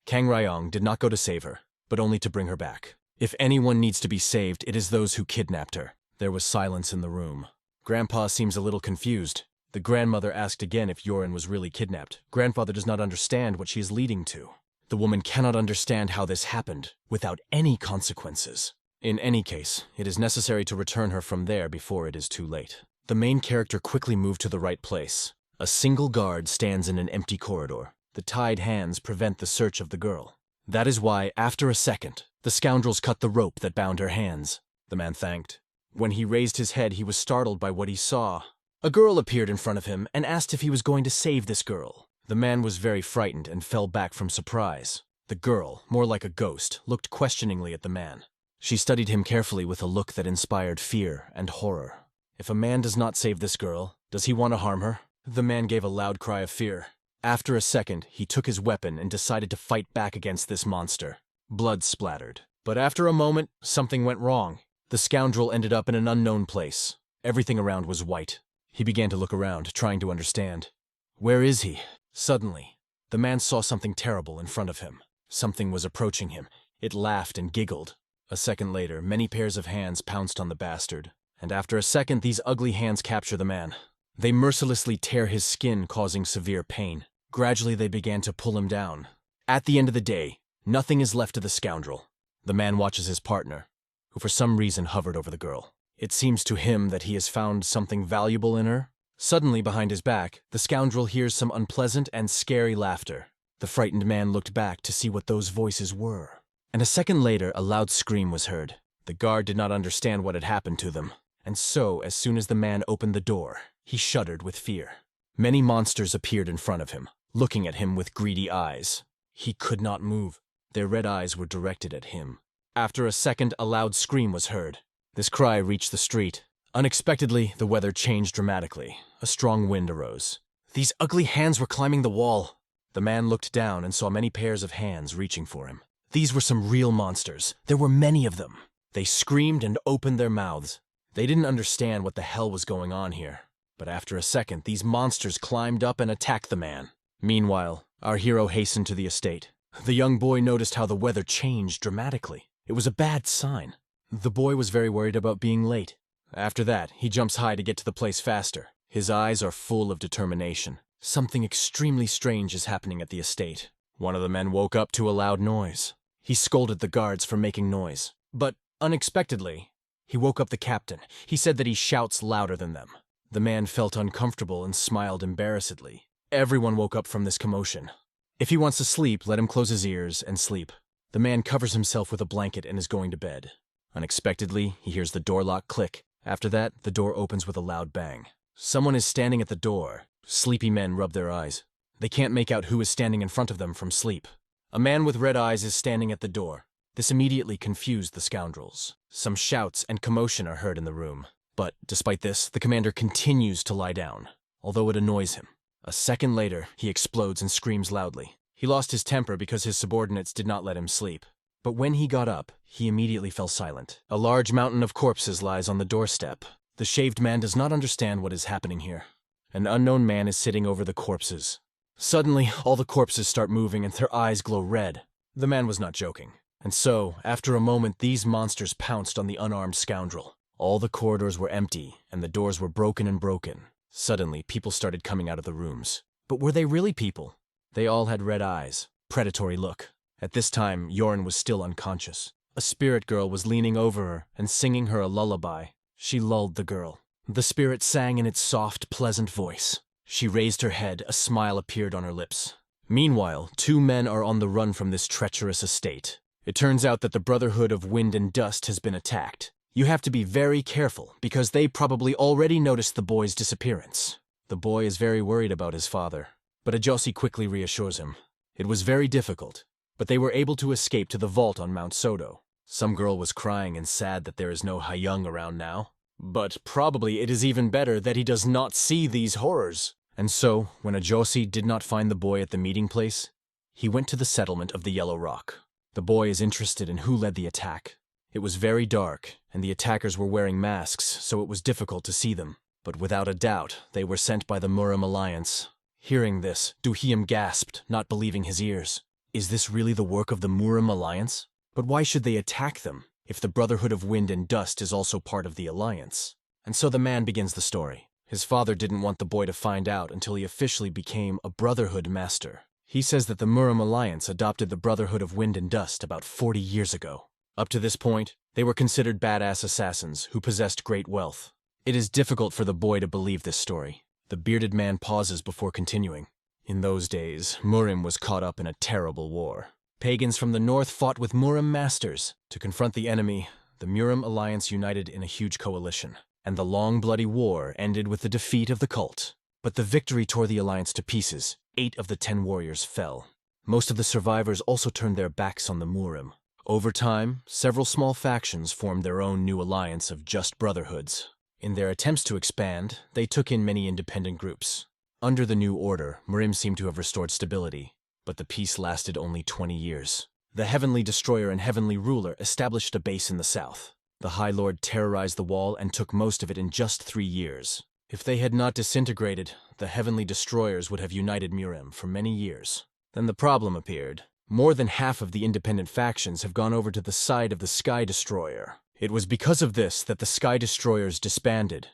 Kang Ryong did not go to save her, but only to bring her back. If anyone needs to be saved, it is those who kidnapped her. There was silence in the room. Grandpa seems a little confused. The grandmother asked again if Yoren was really kidnapped. Grandfather does not understand what she is leading to. The woman cannot understand how this happened without any consequences. In any case, it is necessary to return her from there before it is too late. The main character quickly moved to the right place. A single guard stands in an empty corridor. The tied hands prevent the search of the girl. That is why, after a second, the scoundrels cut the rope that bound her hands. The man thanked. When he raised his head, he was startled by what he saw. A girl appeared in front of him and asked if he was going to save this girl. The man was very frightened and fell back from surprise. The girl, more like a ghost, looked questioningly at the man. She studied him carefully with a look that inspired fear and horror. If a man does not save this girl, does he want to harm her? The man gave a loud cry of fear. After a second, he took his weapon and decided to fight back against this monster. Blood splattered. But after a moment, something went wrong. The scoundrel ended up in an unknown place. Everything around was white. He began to look around, trying to understand. Where is he? Suddenly, the man saw something terrible in front of him. Something was approaching him. It laughed and giggled. A second later, many pairs of hands pounced on the bastard, and after a second, these ugly hands capture the man. They mercilessly tear his skin, causing severe pain. Gradually, they began to pull him down. At the end of the day, nothing is left of the scoundrel. The man watches his partner, who for some reason hovered over the girl. It seems to him that he has found something valuable in her. Suddenly, behind his back, the scoundrel hears some unpleasant and scary laughter. The frightened man looked back to see what those voices were. And a second later, a loud scream was heard. The guard did not understand what had happened to them, and so, as soon as the man opened the door, he shuddered with fear. Many monsters appeared in front of him, looking at him with greedy eyes. He could not move. Their red eyes were directed at him. After a second, a loud scream was heard. This cry reached the street. Unexpectedly, the weather changed dramatically. A strong wind arose. These ugly hands were climbing the wall. The man looked down and saw many pairs of hands reaching for him. These were some real monsters. There were many of them. They screamed and opened their mouths. They didn't understand what the hell was going on here. But after a second, these monsters climbed up and attacked the man. Meanwhile, our hero hastened to the estate. The young boy noticed how the weather changed dramatically. It was a bad sign. The boy was very worried about being late. After that, he jumps high to get to the place faster. His eyes are full of determination. Something extremely strange is happening at the estate. One of the men woke up to a loud noise. He scolded the guards for making noise. But, unexpectedly, he woke up the captain. He said that he shouts louder than them. The man felt uncomfortable and smiled embarrassedly. Everyone woke up from this commotion. If he wants to sleep, let him close his ears and sleep. The man covers himself with a blanket and is going to bed. Unexpectedly, he hears the door lock click. After that, the door opens with a loud bang. Someone is standing at the door. Sleepy men rub their eyes. They can't make out who is standing in front of them from sleep. A man with red eyes is standing at the door. This immediately confused the scoundrels. Some shouts and commotion are heard in the room. But, despite this, the commander continues to lie down, although it annoys him. A second later, he explodes and screams loudly. He lost his temper because his subordinates did not let him sleep. But when he got up, he immediately fell silent. A large mountain of corpses lies on the doorstep. The shaved man does not understand what is happening here. An unknown man is sitting over the corpses. Suddenly, all the corpses start moving and their eyes glow red. The man was not joking. And so, after a moment, these monsters pounced on the unarmed scoundrel. All the corridors were empty, and the doors were broken and broken. Suddenly, people started coming out of the rooms. But were they really people? They all had red eyes, predatory look. At this time, Yorn was still unconscious. A spirit girl was leaning over her and singing her a lullaby. She lulled the girl. The spirit sang in its soft, pleasant voice. She raised her head, a smile appeared on her lips. Meanwhile, 2 men are on the run from this treacherous estate. It turns out that the Brotherhood of Wind and Dust has been attacked. You have to be very careful, because they probably already noticed the boy's disappearance. The boy is very worried about his father, but Ajosi quickly reassures him. It was very difficult, but they were able to escape to the vault on Mount Sodo. Some girl was crying and sad that there is no Hyung around now. But probably it is even better that he does not see these horrors. And so, when Ajosi did not find the boy at the meeting place, he went to the settlement of the Yellow Rock. The boy is interested in who led the attack. It was very dark, and the attackers were wearing masks, so it was difficult to see them. But without a doubt, they were sent by the Murim Alliance. Hearing this, Duhiam gasped, not believing his ears. Is this really the work of the Murim Alliance? But why should they attack them, if the Brotherhood of Wind and Dust is also part of the Alliance? And so the man begins the story. His father didn't want the boy to find out until he officially became a Brotherhood Master. He says that the Murim Alliance adopted the Brotherhood of Wind and Dust about 40 years ago. Up to this point, they were considered badass assassins who possessed great wealth. It is difficult for the boy to believe this story. The bearded man pauses before continuing. In those days, Murim was caught up in a terrible war. Pagans from the north fought with Murim masters. To confront the enemy, the Murim Alliance united in a huge coalition, and the long bloody war ended with the defeat of the cult. But the victory tore the alliance to pieces. 8 of the 10 warriors fell. Most of the survivors also turned their backs on the Murim. Over time, several small factions formed their own new alliance of just brotherhoods. In their attempts to expand, they took in many independent groups. Under the new order, Murim seemed to have restored stability, but the peace lasted only 20 years. The Heavenly Destroyer and Heavenly Ruler established a base in the south. The High Lord terrorized the wall and took most of it in just 3 years. If they had not disintegrated, the Heavenly Destroyers would have united Murim for many years. Then the problem appeared. More than half of the independent factions have gone over to the side of the Sky Destroyer. It was because of this that the Sky Destroyers disbanded.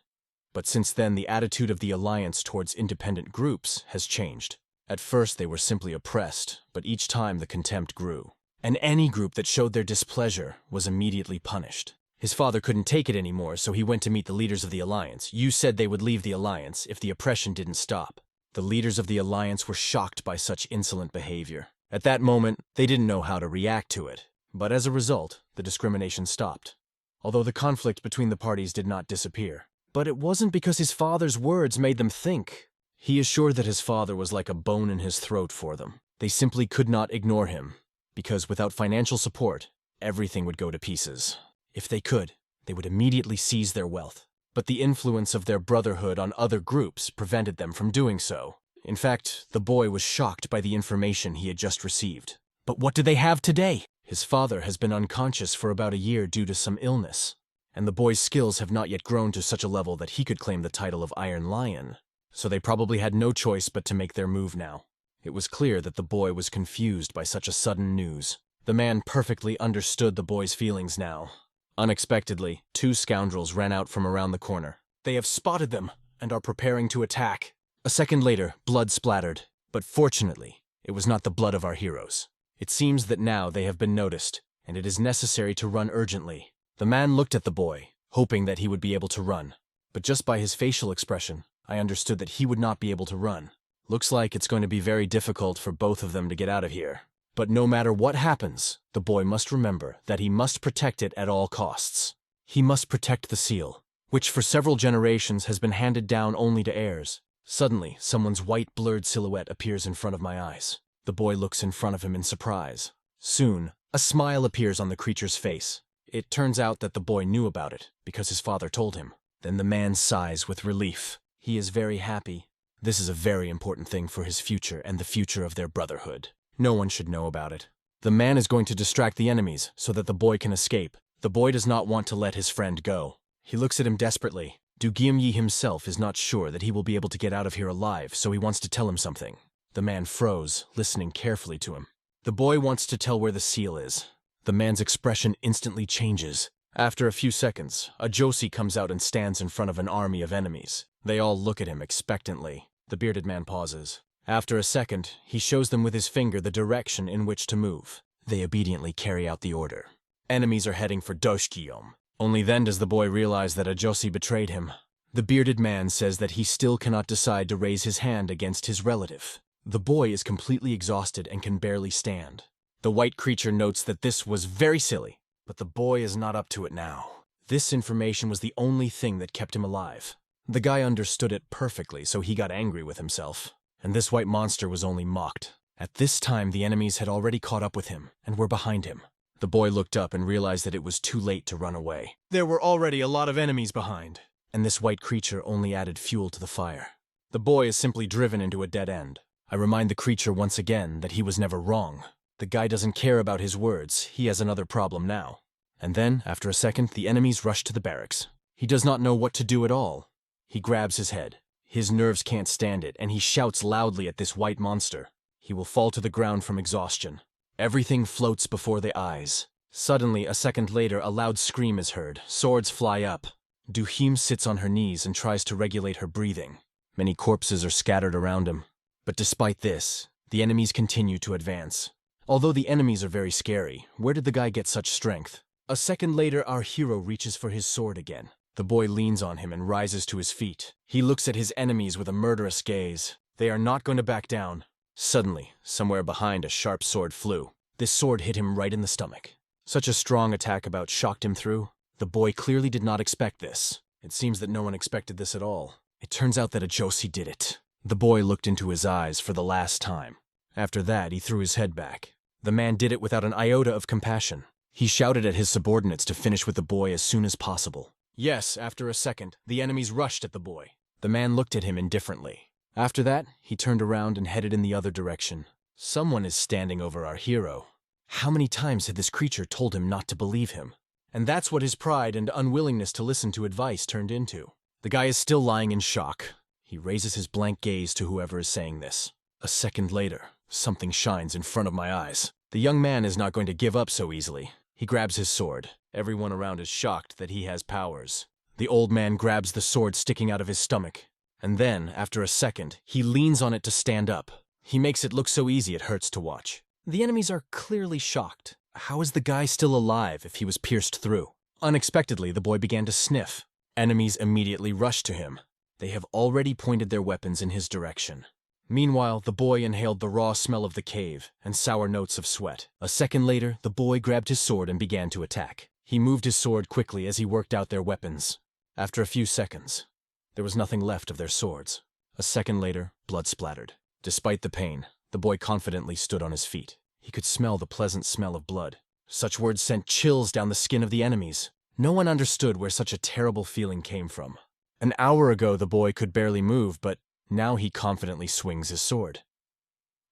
But since then, the attitude of the Alliance towards independent groups has changed. At first, they were simply oppressed, but each time the contempt grew. And any group that showed their displeasure was immediately punished. His father couldn't take it anymore, so he went to meet the leaders of the Alliance. You said they would leave the Alliance if the oppression didn't stop. The leaders of the Alliance were shocked by such insolent behavior. At that moment, they didn't know how to react to it. But as a result, the discrimination stopped. Although the conflict between the parties did not disappear. But it wasn't because his father's words made them think. He assured that his father was like a bone in his throat for them. They simply could not ignore him, because without financial support, everything would go to pieces. If they could, they would immediately seize their wealth. But the influence of their brotherhood on other groups prevented them from doing so. In fact, the boy was shocked by the information he had just received. But what do they have today? His father has been unconscious for about a year due to some illness, and the boy's skills have not yet grown to such a level that he could claim the title of Iron Lion. So they probably had no choice but to make their move now. It was clear that the boy was confused by such a sudden news. The man perfectly understood the boy's feelings now. Unexpectedly, two scoundrels ran out from around the corner. They have spotted them and are preparing to attack. A second later, blood splattered. But fortunately, it was not the blood of our heroes. It seems that now they have been noticed, and it is necessary to run urgently. The man looked at the boy, hoping that he would be able to run. But just by his facial expression, I understood that he would not be able to run. Looks like it's going to be very difficult for both of them to get out of here. But no matter what happens, the boy must remember that he must protect it at all costs. He must protect the seal, which for several generations has been handed down only to heirs. Suddenly, someone's white blurred silhouette appears in front of my eyes. The boy looks in front of him in surprise. Soon, a smile appears on the creature's face. It turns out that the boy knew about it, because his father told him. Then the man sighs with relief. He is very happy. This is a very important thing for his future and the future of their brotherhood. No one should know about it. The man is going to distract the enemies so that the boy can escape. The boy does not want to let his friend go. He looks at him desperately. Du Guillemot himself is not sure that he will be able to get out of here alive, so he wants to tell him something. The man froze, listening carefully to him. The boy wants to tell where the seal is. The man's expression instantly changes. After a few seconds, a Joshi comes out and stands in front of an army of enemies. They all look at him expectantly. The bearded man pauses. After a second, he shows them with his finger the direction in which to move. They obediently carry out the order. Enemies are heading for Doshkyom. Only then does the boy realize that a Joshi betrayed him. The bearded man says that he still cannot decide to raise his hand against his relative. The boy is completely exhausted and can barely stand. The white creature notes that this was very silly, but the boy is not up to it now. This information was the only thing that kept him alive. The guy understood it perfectly, so he got angry with himself. And this white monster was only mocked. At this time, the enemies had already caught up with him and were behind him. The boy looked up and realized that it was too late to run away. There were already a lot of enemies behind, and this white creature only added fuel to the fire. The boy is simply driven into a dead end. I remind the creature once again that he was never wrong. The guy doesn't care about his words. He has another problem now. And then, after a second, the enemies rush to the barracks. He does not know what to do at all. He grabs his head. His nerves can't stand it, and he shouts loudly at this white monster. He will fall to the ground from exhaustion. Everything floats before the eyes. Suddenly, a second later, a loud scream is heard. Swords fly up. Duhim sits on her knees and tries to regulate her breathing. Many corpses are scattered around him. But despite this, the enemies continue to advance. Although the enemies are very scary, where did the guy get such strength? A second later, our hero reaches for his sword again. The boy leans on him and rises to his feet. He looks at his enemies with a murderous gaze. They are not going to back down. Suddenly, somewhere behind, a sharp sword flew. This sword hit him right in the stomach. Such a strong attack about shocked him through. The boy clearly did not expect this. It seems that no one expected this at all. It turns out that a Joshi did it. The boy looked into his eyes for the last time. After that, he threw his head back. The man did it without an iota of compassion. He shouted at his subordinates to finish with the boy as soon as possible. Yes, after a second, the enemies rushed at the boy. The man looked at him indifferently. After that, he turned around and headed in the other direction. Someone is standing over our hero. How many times had this creature told him not to believe him? And that's what his pride and unwillingness to listen to advice turned into. The guy is still lying in shock. He raises his blank gaze to whoever is saying this. A second later, something shines in front of my eyes. The young man is not going to give up so easily. He grabs his sword. Everyone around is shocked that he has powers. The old man grabs the sword sticking out of his stomach. And then, after a second, he leans on it to stand up. He makes it look so easy it hurts to watch. The enemies are clearly shocked. How is the guy still alive if he was pierced through? Unexpectedly, the boy began to sniff. Enemies immediately rushed to him. They have already pointed their weapons in his direction. Meanwhile, the boy inhaled the raw smell of the cave and sour notes of sweat. A second later, the boy grabbed his sword and began to attack. He moved his sword quickly as he worked out their weapons. After a few seconds, there was nothing left of their swords. A second later, blood splattered. Despite the pain, the boy confidently stood on his feet. He could smell the pleasant smell of blood. Such words sent chills down the skin of the enemies. No one understood where such a terrible feeling came from. An hour ago, the boy could barely move, but now he confidently swings his sword.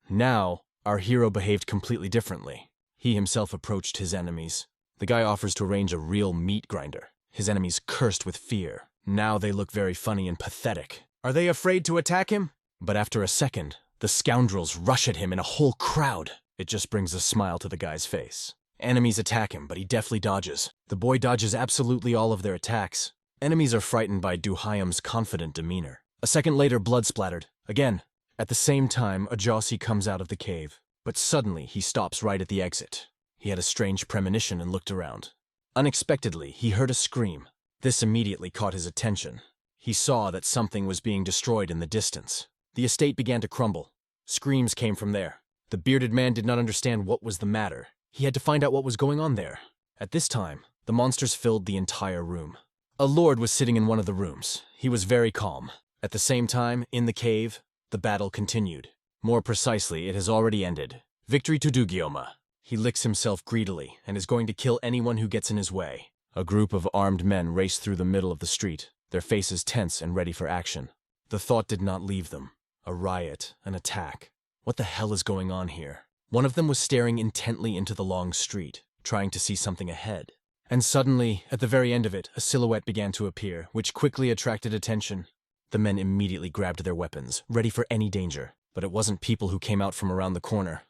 Now, our hero behaved completely differently. He himself approached his enemies. The guy offers to arrange a real meat grinder. His enemies cursed with fear. Now they look very funny and pathetic. Are they afraid to attack him? But after a second, the scoundrels rush at him in a whole crowd. It just brings a smile to the guy's face. Enemies attack him, but he deftly dodges. The boy dodges absolutely all of their attacks. Enemies are frightened by Duhayam's confident demeanor. A second later, blood splattered. Again. At the same time, a Jossi comes out of the cave. But suddenly, he stops right at the exit. He had a strange premonition and looked around. Unexpectedly, he heard a scream. This immediately caught his attention. He saw that something was being destroyed in the distance. The estate began to crumble. Screams came from there. The bearded man did not understand what was the matter. He had to find out what was going on there. At this time, the monsters filled the entire room. A lord was sitting in one of the rooms. He was very calm. At the same time, in the cave, the battle continued. More precisely, it has already ended. Victory to Dugioma. He licks himself greedily and is going to kill anyone who gets in his way. A group of armed men race through the middle of the street, their faces tense and ready for action. The thought did not leave them. A riot, an attack. What the hell is going on here? One of them was staring intently into the long street, trying to see something ahead. And suddenly, at the very end of it, a silhouette began to appear, which quickly attracted attention. The men immediately grabbed their weapons, ready for any danger. But it wasn't people who came out from around the corner.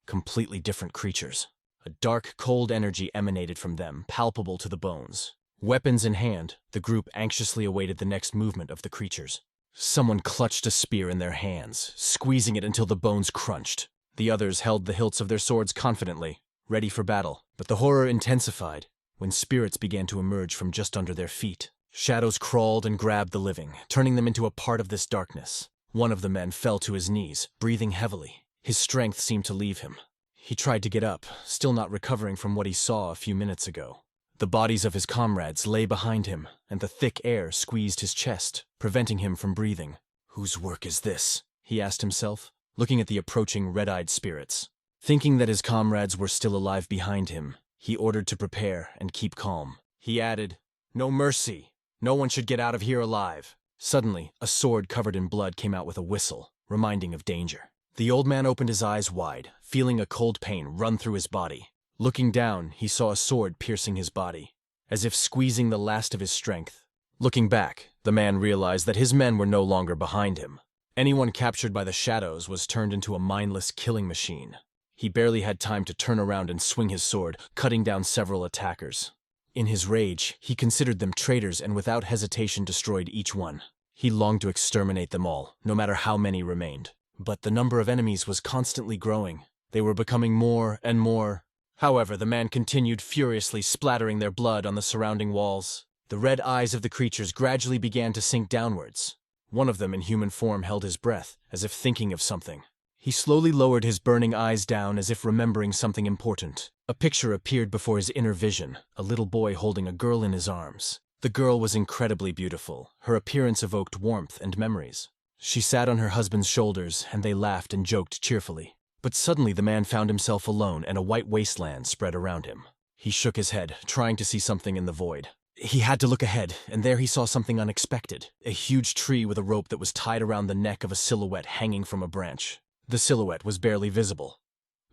Completely different creatures. A dark, cold energy emanated from them, palpable to the bones. Weapons in hand, the group anxiously awaited the next movement of the creatures. Someone clutched a spear in their hands, squeezing it until the bones crunched. The others held the hilts of their swords confidently, ready for battle. But the horror intensified when spirits began to emerge from just under their feet. Shadows crawled and grabbed the living, turning them into a part of this darkness. One of the men fell to his knees, breathing heavily. His strength seemed to leave him. He tried to get up, still not recovering from what he saw a few minutes ago. The bodies of his comrades lay behind him, and the thick air squeezed his chest, preventing him from breathing. Whose work is this? He asked himself, looking at the approaching red-eyed spirits. Thinking that his comrades were still alive behind him, he ordered to prepare and keep calm. He added, "No mercy. No one should get out of here alive." Suddenly, a sword covered in blood came out with a whistle, reminding of danger. The old man opened his eyes wide, feeling a cold pain run through his body. Looking down, he saw a sword piercing his body, as if squeezing the last of his strength. Looking back, the man realized that his men were no longer behind him. Anyone captured by the shadows was turned into a mindless killing machine. He barely had time to turn around and swing his sword, cutting down several attackers. In his rage, he considered them traitors and without hesitation destroyed each one. He longed to exterminate them all, no matter how many remained. But the number of enemies was constantly growing. They were becoming more and more. However, the man continued furiously splattering their blood on the surrounding walls. The red eyes of the creatures gradually began to sink downwards. One of them in human form held his breath, as if thinking of something. He slowly lowered his burning eyes down as if remembering something important. A picture appeared before his inner vision, a little boy holding a girl in his arms. The girl was incredibly beautiful. Her appearance evoked warmth and memories. She sat on her husband's shoulders, and they laughed and joked cheerfully. But suddenly the man found himself alone, and a white wasteland spread around him. He shook his head, trying to see something in the void. He had to look ahead, and there he saw something unexpected. A huge tree with a rope that was tied around the neck of a silhouette hanging from a branch. The silhouette was barely visible,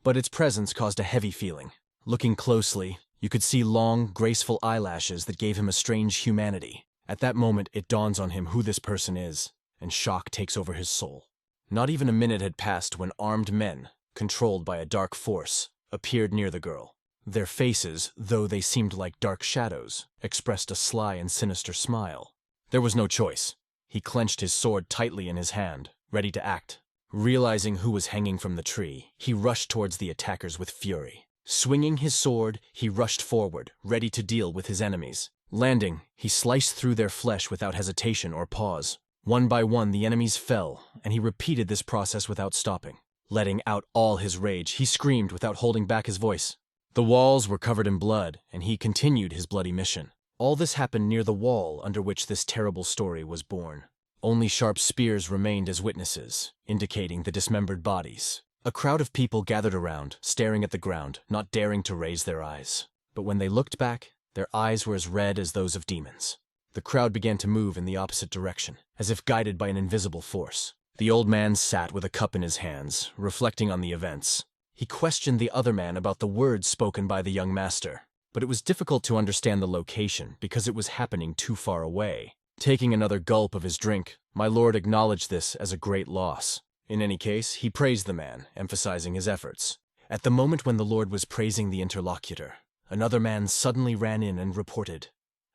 but its presence caused a heavy feeling. Looking closely, you could see long, graceful eyelashes that gave him a strange humanity. At that moment, it dawns on him who this person is, and shock takes over his soul. Not even a minute had passed when armed men, controlled by a dark force, appeared near the girl. Their faces, though they seemed like dark shadows, expressed a sly and sinister smile. There was no choice. He clenched his sword tightly in his hand, ready to act. Realizing who was hanging from the tree, he rushed towards the attackers with fury. Swinging his sword, he rushed forward, ready to deal with his enemies. Landing, he sliced through their flesh without hesitation or pause. One by one, the enemies fell, and he repeated this process without stopping. Letting out all his rage, he screamed without holding back his voice. The walls were covered in blood, and he continued his bloody mission. All this happened near the wall under which this terrible story was born. Only sharp spears remained as witnesses, indicating the dismembered bodies. A crowd of people gathered around, staring at the ground, not daring to raise their eyes. But when they looked back, their eyes were as red as those of demons. The crowd began to move in the opposite direction, as if guided by an invisible force. The old man sat with a cup in his hands, reflecting on the events. He questioned the other man about the words spoken by the young master, but it was difficult to understand the location because it was happening too far away. Taking another gulp of his drink, my lord acknowledged this as a great loss. In any case, he praised the man, emphasizing his efforts. At the moment when the lord was praising the interlocutor, another man suddenly ran in and reported.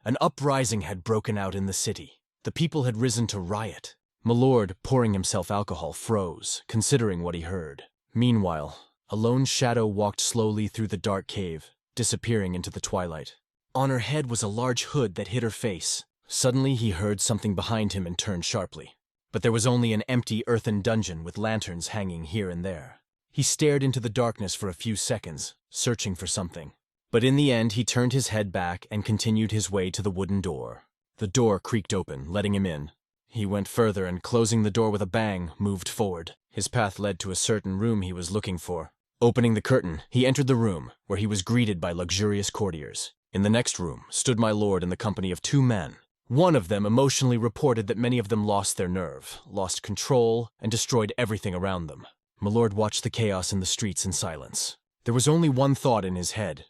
An uprising had broken out in the city. The people had risen to riot. My lord, pouring himself alcohol, froze, considering what he heard. Meanwhile, a lone shadow walked slowly through the dark cave, disappearing into the twilight. On her head was a large hood that hid her face. Suddenly he heard something behind him and turned sharply. But there was only an empty earthen dungeon with lanterns hanging here and there. He stared into the darkness for a few seconds, searching for something. But in the end he turned his head back and continued his way to the wooden door. The door creaked open, letting him in. He went further and, closing the door with a bang, moved forward. His path led to a certain room he was looking for. Opening the curtain, he entered the room, where he was greeted by luxurious courtiers. In the next room stood my lord in the company of two men. One of them emotionally reported that many of them lost their nerve, lost control, and destroyed everything around them. My lord watched the chaos in the streets in silence. There was only one thought in his head.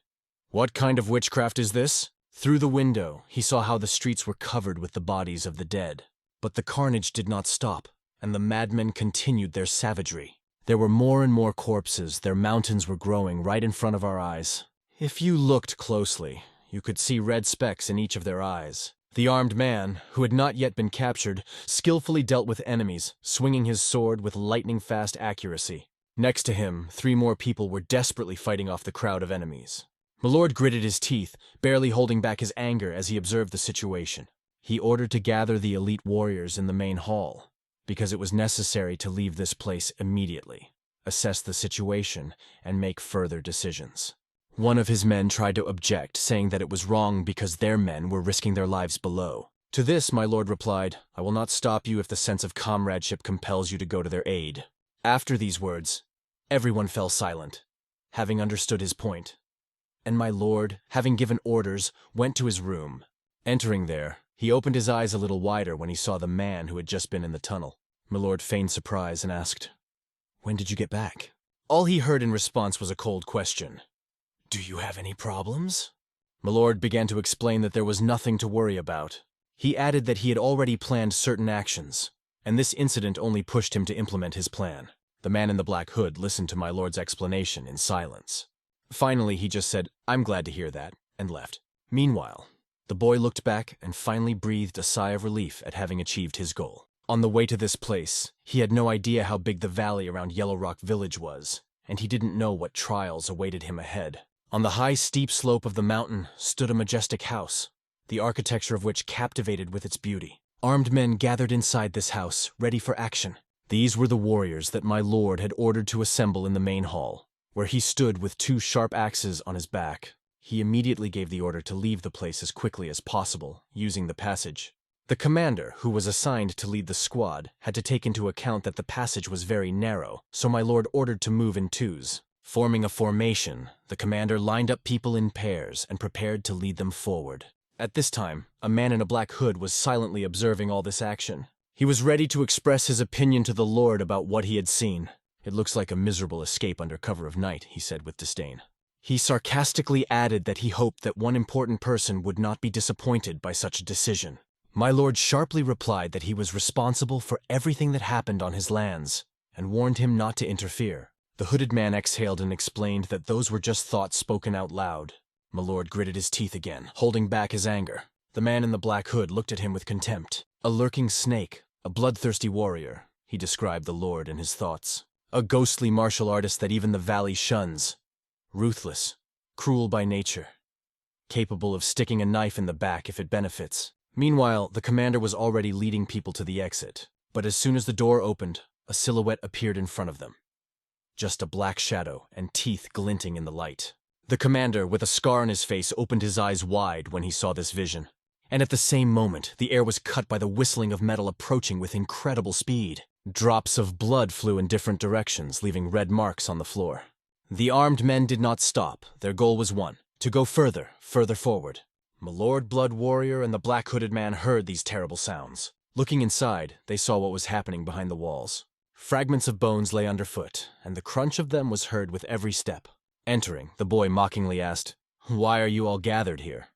What kind of witchcraft is this? Through the window, he saw how the streets were covered with the bodies of the dead. But the carnage did not stop, and the madmen continued their savagery. There were more and more corpses, their mountains were growing right in front of our eyes. If you looked closely, you could see red specks in each of their eyes. The armed man, who had not yet been captured, skillfully dealt with enemies, swinging his sword with lightning-fast accuracy. Next to him, 3 more people were desperately fighting off the crowd of enemies. My lord gritted his teeth, barely holding back his anger as he observed the situation. He ordered to gather the elite warriors in the main hall, because it was necessary to leave this place immediately, assess the situation, and make further decisions. One of his men tried to object, saying that it was wrong because their men were risking their lives below. To this, my lord replied, "I will not stop you if the sense of comradeship compels you to go to their aid." After these words, everyone fell silent, having understood his point. And my lord, having given orders, went to his room. Entering there, he opened his eyes a little wider when he saw the man who had just been in the tunnel. My lord feigned surprise and asked, "When did you get back?" All he heard in response was a cold question. "Do you have any problems?" My lord began to explain that there was nothing to worry about. He added that he had already planned certain actions, and this incident only pushed him to implement his plan. The man in the black hood listened to my lord's explanation in silence. Finally, he just said, "I'm glad to hear that," and left. Meanwhile, the boy looked back and finally breathed a sigh of relief at having achieved his goal. On the way to this place, he had no idea how big the valley around Yellow Rock Village was, and he didn't know what trials awaited him ahead. On the high, steep slope of the mountain stood a majestic house, the architecture of which captivated with its beauty. Armed men gathered inside this house, ready for action. These were the warriors that my lord had ordered to assemble in the main hall, where he stood with 2 sharp axes on his back. He immediately gave the order to leave the place as quickly as possible, using the passage. The commander, who was assigned to lead the squad, had to take into account that the passage was very narrow, so my lord ordered to move in 2s. Forming a formation, the commander lined up people in pairs and prepared to lead them forward. At this time, a man in a black hood was silently observing all this action. He was ready to express his opinion to the lord about what he had seen. "It looks like a miserable escape under cover of night," he said with disdain. He sarcastically added that he hoped that one important person would not be disappointed by such a decision. My lord sharply replied that he was responsible for everything that happened on his lands, and warned him not to interfere. The hooded man exhaled and explained that those were just thoughts spoken out loud. My lord gritted his teeth again, holding back his anger. The man in the black hood looked at him with contempt. A lurking snake, a bloodthirsty warrior, he described the lord in his thoughts. A ghostly martial artist that even the valley shuns. Ruthless, cruel by nature, capable of sticking a knife in the back if it benefits. Meanwhile, the commander was already leading people to the exit. But as soon as the door opened, a silhouette appeared in front of them. Just a black shadow and teeth glinting in the light. The commander, with a scar on his face, opened his eyes wide when he saw this vision. And at the same moment, the air was cut by the whistling of metal approaching with incredible speed. Drops of blood flew in different directions, leaving red marks on the floor. The armed men did not stop. Their goal was one: to go further forward. My lord Blood Warrior and the black-hooded man heard these terrible sounds. Looking inside, they saw what was happening behind the walls. Fragments of bones lay underfoot, and the crunch of them was heard with every step. Entering, the boy mockingly asked, "Why are you all gathered here?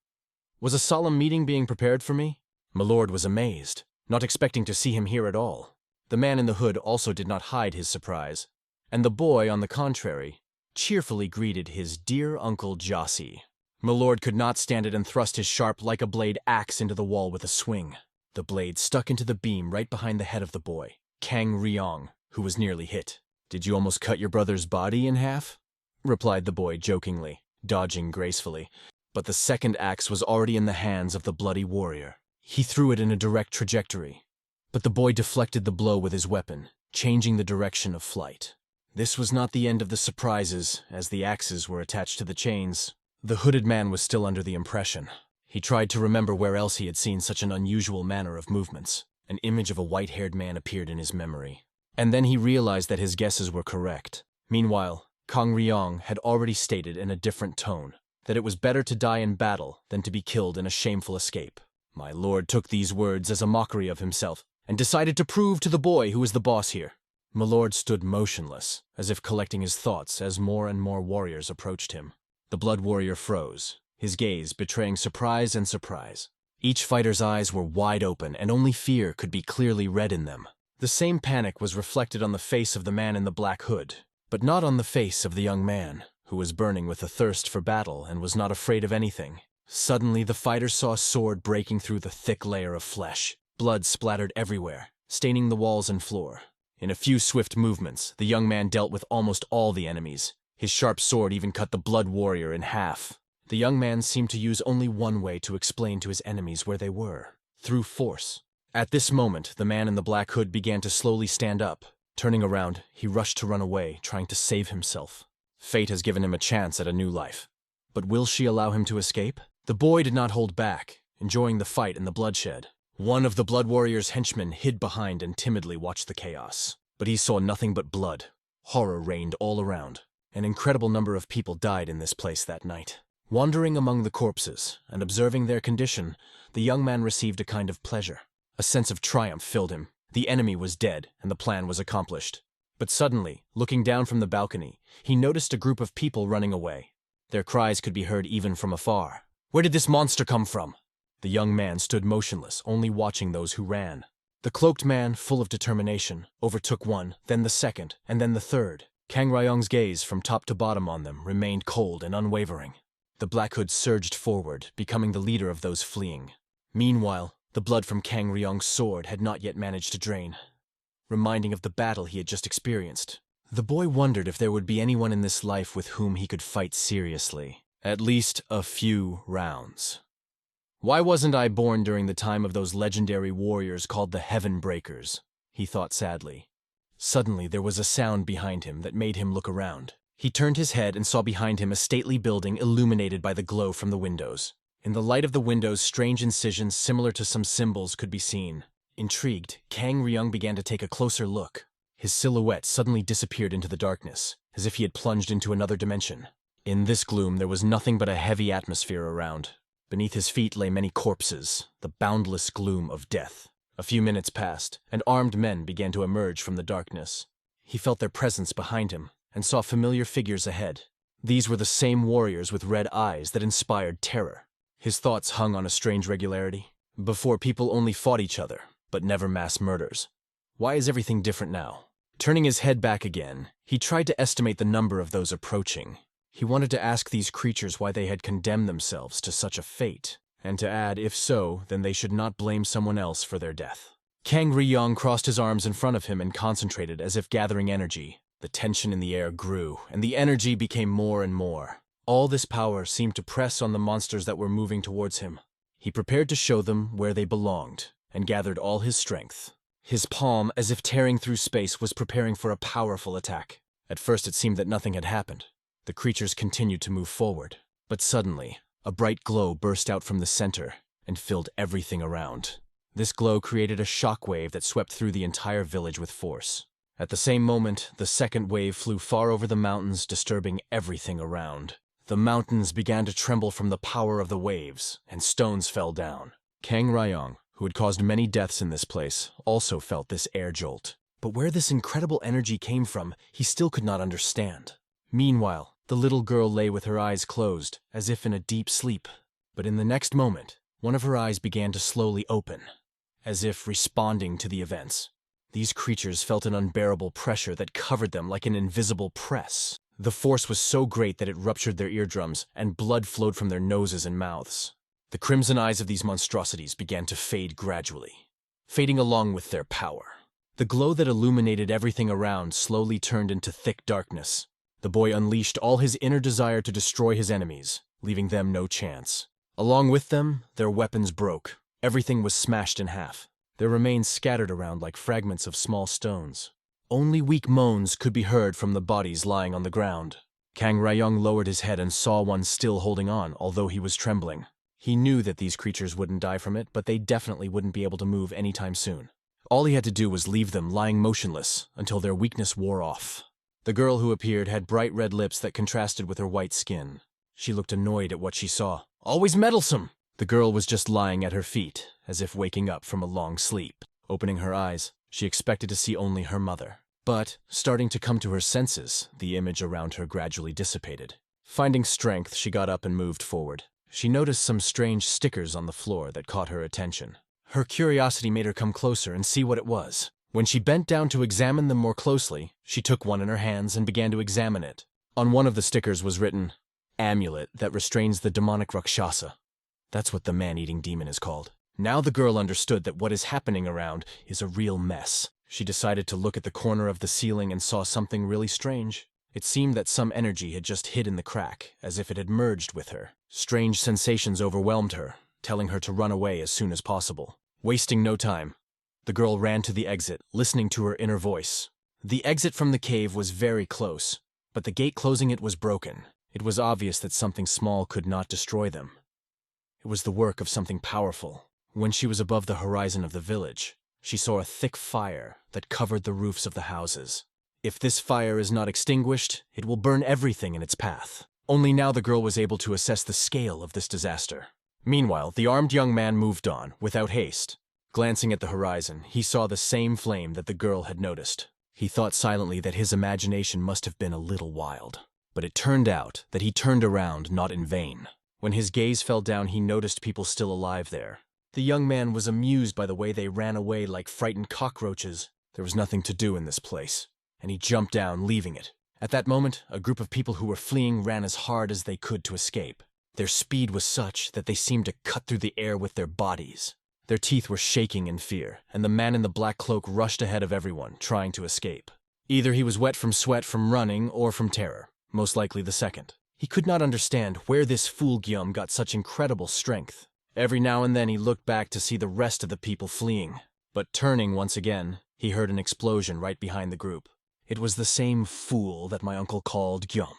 Was a solemn meeting being prepared for me?" My lord was amazed, not expecting to see him here at all. The man in the hood also did not hide his surprise, and the boy, on the contrary, cheerfully greeted his dear Uncle Jossie. My lord could not stand it and thrust his sharp like-a-blade axe into the wall with a swing. The blade stuck into the beam right behind the head of the boy, Kang Ryong, who was nearly hit. "Did you almost cut your brother's body in half?" replied the boy jokingly, dodging gracefully. But the second axe was already in the hands of the bloody warrior. He threw it in a direct trajectory, but the boy deflected the blow with his weapon, changing the direction of flight. This was not the end of the surprises, as the axes were attached to the chains. The hooded man was still under the impression. He tried to remember where else he had seen such an unusual manner of movements. An image of a white-haired man appeared in his memory. And then he realized that his guesses were correct. Meanwhile, Kang Ryong had already stated in a different tone that it was better to die in battle than to be killed in a shameful escape. My lord took these words as a mockery of himself and decided to prove to the boy who was the boss here. My lord stood motionless, as if collecting his thoughts as more and more warriors approached him. The blood warrior froze, his gaze betraying surprise and surprise. Each fighter's eyes were wide open, and only fear could be clearly read in them. The same panic was reflected on the face of the man in the black hood, but not on the face of the young man, who was burning with a thirst for battle and was not afraid of anything. Suddenly, the fighter saw a sword breaking through the thick layer of flesh. Blood splattered everywhere, staining the walls and floor. In a few swift movements, the young man dealt with almost all the enemies. His sharp sword even cut the blood warrior in half. The young man seemed to use only one way to explain to his enemies where they were: through force. At this moment, the man in the black hood began to slowly stand up. Turning around, he rushed to run away, trying to save himself. Fate has given him a chance at a new life. But will she allow him to escape? The boy did not hold back, enjoying the fight and the bloodshed. One of the blood warrior's henchmen hid behind and timidly watched the chaos. But he saw nothing but blood. Horror reigned all around. An incredible number of people died in this place that night. Wandering among the corpses and observing their condition, the young man received a kind of pleasure. A sense of triumph filled him. The enemy was dead, and the plan was accomplished. But suddenly, looking down from the balcony, he noticed a group of people running away. Their cries could be heard even from afar. "Where did this monster come from?" The young man stood motionless, only watching those who ran. The cloaked man, full of determination, overtook one, then the second, and then the third. Kang Ryong's gaze, from top to bottom on them, remained cold and unwavering. The Black Hood surged forward, becoming the leader of those fleeing. Meanwhile, the blood from Kang Ryong's sword had not yet managed to drain, reminding of the battle he had just experienced. The boy wondered if there would be anyone in this life with whom he could fight seriously. At least a few rounds. Why wasn't I born during the time of those legendary warriors called the Heaven Breakers? He thought sadly. Suddenly there was a sound behind him that made him look around. He turned his head and saw behind him a stately building illuminated by the glow from the windows. In the light of the windows, strange incisions similar to some symbols could be seen. Intrigued, Kang Ryong began to take a closer look. His silhouette suddenly disappeared into the darkness, as if he had plunged into another dimension. In this gloom there was nothing but a heavy atmosphere around. Beneath his feet lay many corpses, the boundless gloom of death. A few minutes passed, and armed men began to emerge from the darkness. He felt their presence behind him, and saw familiar figures ahead. These were the same warriors with red eyes that inspired terror. His thoughts hung on a strange regularity. Before, people only fought each other, but never mass murders. Why is everything different now? Turning his head back again, He tried to estimate the number of those approaching. He wanted to ask these creatures why they had condemned themselves to such a fate, and to add, if so, then they should not blame someone else for their death. Kang Ryong crossed his arms in front of him and concentrated as if gathering energy. The tension in the air grew, and the energy became more and more. All this power seemed to press on the monsters that were moving towards him. He prepared to show them where they belonged, and gathered all his strength. His palm, as if tearing through space, was preparing for a powerful attack. At first it seemed that nothing had happened. The creatures continued to move forward. But suddenly, a bright glow burst out from the center and filled everything around. This glow created a shockwave that swept through the entire village with force. At the same moment, the second wave flew far over the mountains, disturbing everything around. The mountains began to tremble from the power of the waves, and stones fell down. Kang Ryong, who had caused many deaths in this place, also felt this air jolt. But where this incredible energy came from, he still could not understand. Meanwhile, the little girl lay with her eyes closed, as if in a deep sleep. But in the next moment, one of her eyes began to slowly open, as if responding to the events. These creatures felt an unbearable pressure that covered them like an invisible press. The force was so great that it ruptured their eardrums, and blood flowed from their noses and mouths. The crimson eyes of these monstrosities began to fade gradually, fading along with their power. The glow that illuminated everything around slowly turned into thick darkness. The boy unleashed all his inner desire to destroy his enemies, leaving them no chance. Along with them, their weapons broke. Everything was smashed in half. Their remains scattered around like fragments of small stones. Only weak moans could be heard from the bodies lying on the ground. Kang Ryong lowered his head and saw one still holding on, although he was trembling. He knew that these creatures wouldn't die from it, but they definitely wouldn't be able to move anytime soon. All he had to do was leave them lying motionless until their weakness wore off. The girl who appeared had bright red lips that contrasted with her white skin. She looked annoyed at what she saw. "Always meddlesome!" The girl was just lying at her feet, as if waking up from a long sleep. Opening her eyes, she expected to see only her mother. But, starting to come to her senses, the image around her gradually dissipated. Finding strength, she got up and moved forward. She noticed some strange stickers on the floor that caught her attention. Her curiosity made her come closer and see what it was. When she bent down to examine them more closely, she took one in her hands and began to examine it. On one of the stickers was written, "Amulet that restrains the demonic Rakshasa." That's what the man-eating demon is called. Now the girl understood that what is happening around is a real mess. She decided to look at the corner of the ceiling and saw something really strange. It seemed that some energy had just hid in the crack, as if it had merged with her. Strange sensations overwhelmed her, telling her to run away as soon as possible. Wasting no time, the girl ran to the exit, listening to her inner voice. The exit from the cave was very close, but the gate closing it was broken. It was obvious that something small could not destroy them. It was the work of something powerful. When she was above the horizon of the village, she saw a thick fire that covered the roofs of the houses. If this fire is not extinguished, it will burn everything in its path. Only now the girl was able to assess the scale of this disaster. Meanwhile, the armed young man moved on, without haste. Glancing at the horizon, he saw the same flame that the girl had noticed. He thought silently that his imagination must have been a little wild. But it turned out that he turned around not in vain. When his gaze fell down, he noticed people still alive there. The young man was amused by the way they ran away like frightened cockroaches. There was nothing to do in this place, and he jumped down, leaving it. At that moment, a group of people who were fleeing ran as hard as they could to escape. Their speed was such that they seemed to cut through the air with their bodies. Their teeth were shaking in fear, and the man in the black cloak rushed ahead of everyone, trying to escape. Either he was wet from sweat from running or from terror, most likely the second. He could not understand where this fool Gyum got such incredible strength. Every now and then he looked back to see the rest of the people fleeing. But turning once again, he heard an explosion right behind the group. It was the same fool that my uncle called Gyum.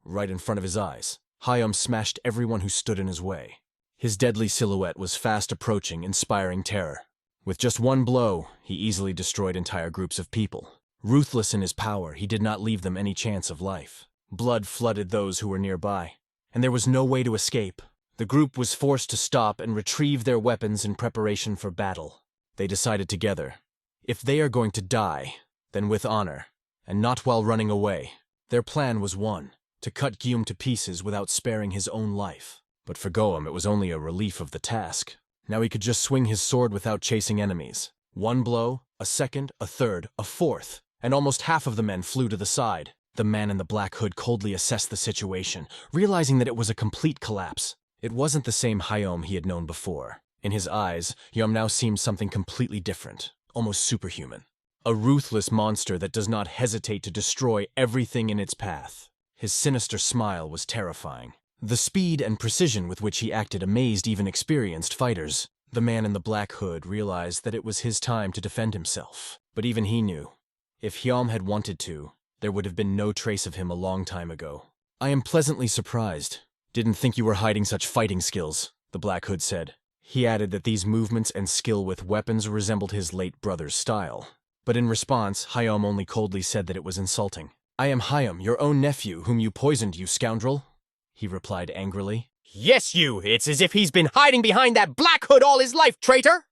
Right in front of his eyes, Hyum smashed everyone who stood in his way. His deadly silhouette was fast approaching, inspiring terror. With just one blow, he easily destroyed entire groups of people. Ruthless in his power, he did not leave them any chance of life. Blood flooded those who were nearby, and there was no way to escape. The group was forced to stop and retrieve their weapons in preparation for battle. They decided together, if they are going to die, then with honor, and not while running away. Their plan was one, to cut Gyum to pieces without sparing his own life. But for Goem, it was only a relief of the task. Now he could just swing his sword without chasing enemies. One blow, a second, a third, a fourth, and almost half of the men flew to the side. The man in the black hood coldly assessed the situation, realizing that it was a complete collapse. It wasn't the same Hyom he had known before. In his eyes, Yom now seemed something completely different, almost superhuman. A ruthless monster that does not hesitate to destroy everything in its path. His sinister smile was terrifying. The speed and precision with which he acted amazed even experienced fighters. The man in the black hood realized that it was his time to defend himself. But even he knew, if Hyom had wanted to, there would have been no trace of him a long time ago. "I am pleasantly surprised. Didn't think you were hiding such fighting skills," the black hood said. He added that these movements and skill with weapons resembled his late brother's style. But in response, Hyom only coldly said that it was insulting. "I am Hyom, your own nephew, whom you poisoned, you scoundrel," he replied angrily. "Yes, you! It's as if he's been hiding behind that black hood all his life, traitor!"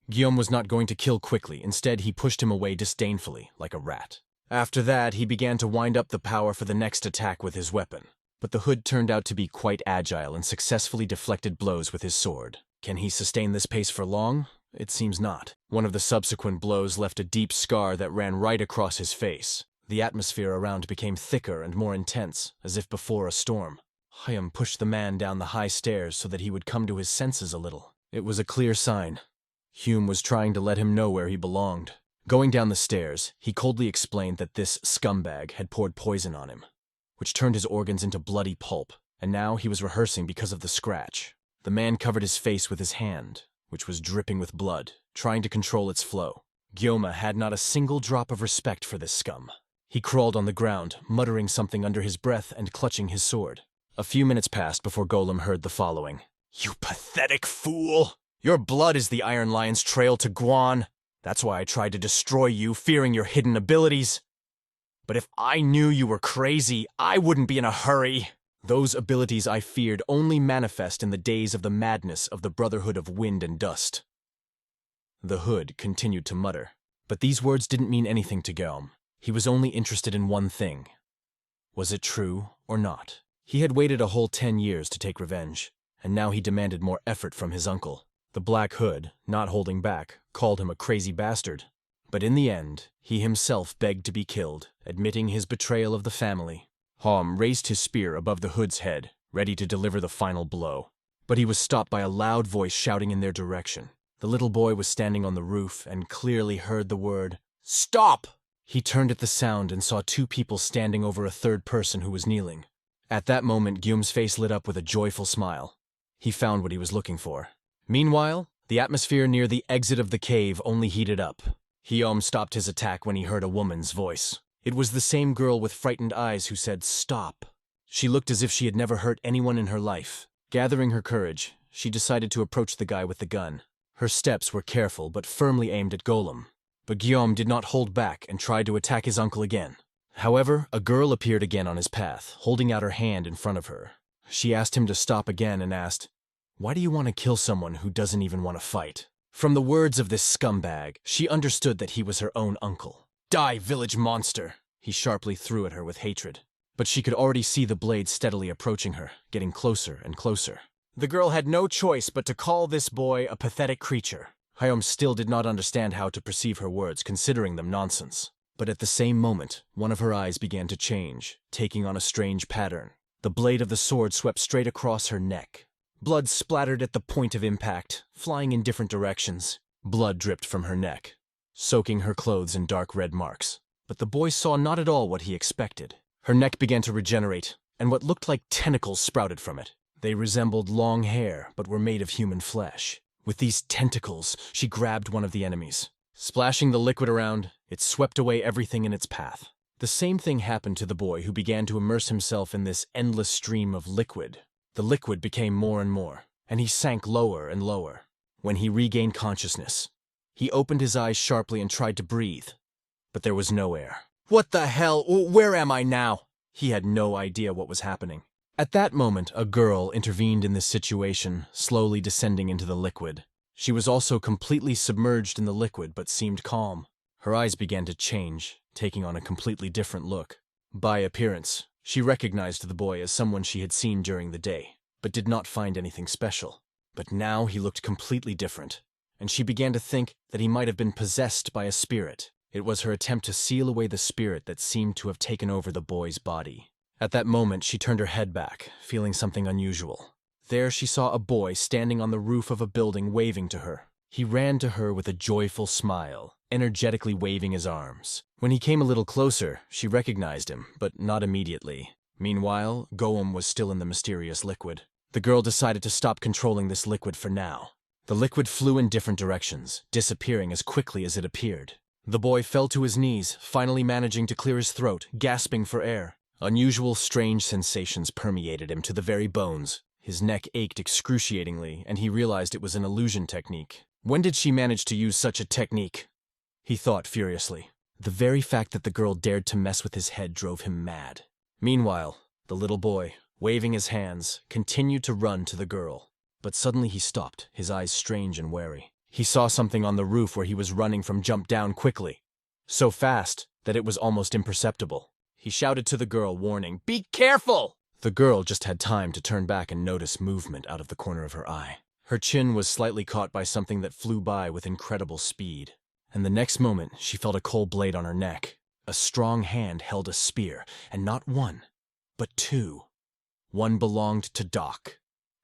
Guillaume was not going to kill quickly. Instead, he pushed him away disdainfully, like a rat. After that, he began to wind up the power for the next attack with his weapon. But the hood turned out to be quite agile and successfully deflected blows with his sword. Can he sustain this pace for long? It seems not. One of the subsequent blows left a deep scar that ran right across his face. The atmosphere around became thicker and more intense, as if before a storm. Hyam pushed the man down the high stairs so that he would come to his senses a little. It was a clear sign. Hume was trying to let him know where he belonged. Going down the stairs, he coldly explained that this scumbag had poured poison on him, which turned his organs into bloody pulp, and now he was rehearsing because of the scratch. The man covered his face with his hand, which was dripping with blood, trying to control its flow. Guillaume had not a single drop of respect for this scum. He crawled on the ground, muttering something under his breath and clutching his sword. A few minutes passed before Golem heard the following. "You pathetic fool! Your blood is the Iron Lion's trail to Guan. That's why I tried to destroy you, fearing your hidden abilities. But if I knew you were crazy, I wouldn't be in a hurry. Those abilities I feared only manifest in the days of the madness of the Brotherhood of Wind and Dust." The hood continued to mutter, but these words didn't mean anything to Guillaume. He was only interested in one thing. Was it true or not? He had waited a whole 10 years to take revenge, and now he demanded more effort from his uncle. The Black Hood, not holding back, called him a crazy bastard. But in the end, he himself begged to be killed, admitting his betrayal of the family. Hom raised his spear above the Hood's head, ready to deliver the final blow. But he was stopped by a loud voice shouting in their direction. The little boy was standing on the roof and clearly heard the word, "Stop!" He turned at the sound and saw 2 people standing over a third person who was kneeling. At that moment, Guillaume's face lit up with a joyful smile. He found what he was looking for. Meanwhile, the atmosphere near the exit of the cave only heated up. Hyom stopped his attack when he heard a woman's voice. It was the same girl with frightened eyes who said, "Stop." She looked as if she had never hurt anyone in her life. Gathering her courage, she decided to approach the guy with the gun. Her steps were careful but firmly aimed at Golem. But Guillaume did not hold back and tried to attack his uncle again. However, a girl appeared again on his path, holding out her hand in front of her. She asked him to stop again and asked, "Why do you want to kill someone who doesn't even want to fight?" From the words of this scumbag, she understood that he was her own uncle. "Die, village monster!" he sharply threw at her with hatred. But she could already see the blade steadily approaching her, getting closer and closer. The girl had no choice but to call this boy a pathetic creature. Hyom still did not understand how to perceive her words, considering them nonsense. But at the same moment, one of her eyes began to change, taking on a strange pattern. The blade of the sword swept straight across her neck. Blood splattered at the point of impact, flying in different directions. Blood dripped from her neck, soaking her clothes in dark red marks. But the boy saw not at all what he expected. Her neck began to regenerate, and what looked like tentacles sprouted from it. They resembled long hair, but were made of human flesh. With these tentacles, she grabbed one of the enemies. Splashing the liquid around, it swept away everything in its path. The same thing happened to the boy who began to immerse himself in this endless stream of liquid. The liquid became more and more, and he sank lower and lower. When he regained consciousness, he opened his eyes sharply and tried to breathe, but there was no air. "What the hell? Where am I now?" He had no idea what was happening. At that moment, a girl intervened in this situation, slowly descending into the liquid. She was also completely submerged in the liquid, but seemed calm. Her eyes began to change, taking on a completely different look. By appearance, she recognized the boy as someone she had seen during the day, but did not find anything special. But now he looked completely different, and she began to think that he might have been possessed by a spirit. It was her attempt to seal away the spirit that seemed to have taken over the boy's body. At that moment, she turned her head back, feeling something unusual. There she saw a boy standing on the roof of a building waving to her. He ran to her with a joyful smile, energetically waving his arms. When he came a little closer, she recognized him, but not immediately. Meanwhile, Goem was still in the mysterious liquid. The girl decided to stop controlling this liquid for now. The liquid flew in different directions, disappearing as quickly as it appeared. The boy fell to his knees, finally managing to clear his throat, gasping for air. Unusual, strange sensations permeated him to the very bones. His neck ached excruciatingly, and he realized it was an illusion technique. When did she manage to use such a technique? He thought furiously. The very fact that the girl dared to mess with his head drove him mad. Meanwhile, the little boy, waving his hands, continued to run to the girl. But suddenly he stopped, his eyes strange and wary. He saw something on the roof where he was running from jump down quickly. So fast that it was almost imperceptible. He shouted to the girl, warning, "Be careful!" The girl just had time to turn back and notice movement out of the corner of her eye. Her chin was slightly caught by something that flew by with incredible speed. And the next moment, she felt a cold blade on her neck. A strong hand held a spear, and not one, but two. One belonged to Doc,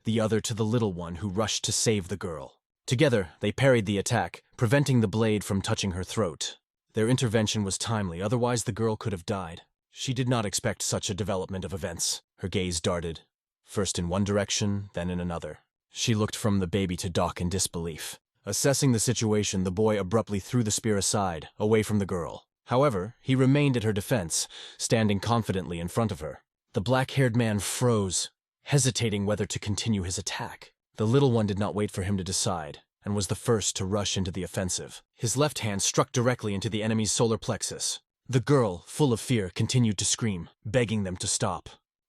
the other to the little one who rushed to save the girl. Together, they parried the attack, preventing the blade from touching her throat. Their intervention was timely, otherwise the girl could have died. She did not expect such a development of events. Her gaze darted, first in one direction, then in another. She looked from the baby to Doc in disbelief. Assessing the situation, the boy abruptly threw the spear aside, away from the girl. However, he remained at her defense, standing confidently in front of her. The black-haired man froze, hesitating whether to continue his attack. The little one did not wait for him to decide, and was the first to rush into the offensive. His left hand struck directly into the enemy's solar plexus. The girl, full of fear, continued to scream, begging them to stop.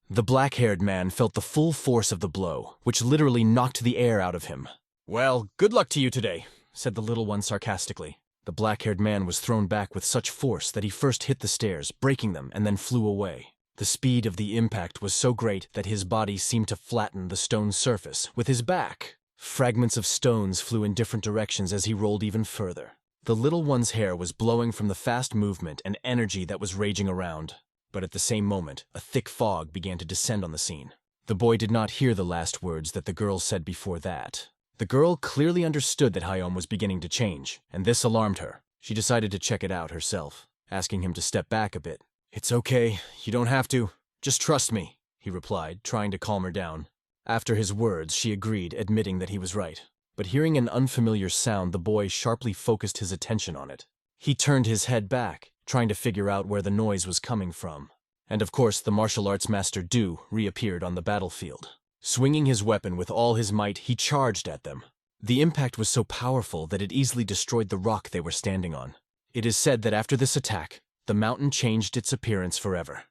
The black-haired man felt the full force of the blow, which literally knocked the air out of him. "Well, good luck to you today," said the little one sarcastically. The black-haired man was thrown back with such force that he first hit the stairs, breaking them, and then flew away. The speed of the impact was so great that his body seemed to flatten the stone surface with his back. Fragments of stones flew in different directions as he rolled even further. The little one's hair was blowing from the fast movement and energy that was raging around. But at the same moment, a thick fog began to descend on the scene. The boy did not hear the last words that the girl said before that. The girl clearly understood that Hayom was beginning to change, and this alarmed her. She decided to check it out herself, asking him to step back a bit. "It's okay, you don't have to. Just trust me," he replied, trying to calm her down. After his words, she agreed, admitting that he was right. But hearing an unfamiliar sound, the boy sharply focused his attention on it. He turned his head back, trying to figure out where the noise was coming from. And of course, the martial arts master Du reappeared on the battlefield. Swinging his weapon with all his might, he charged at them. The impact was so powerful that it easily destroyed the rock they were standing on. It is said that after this attack, the mountain changed its appearance forever.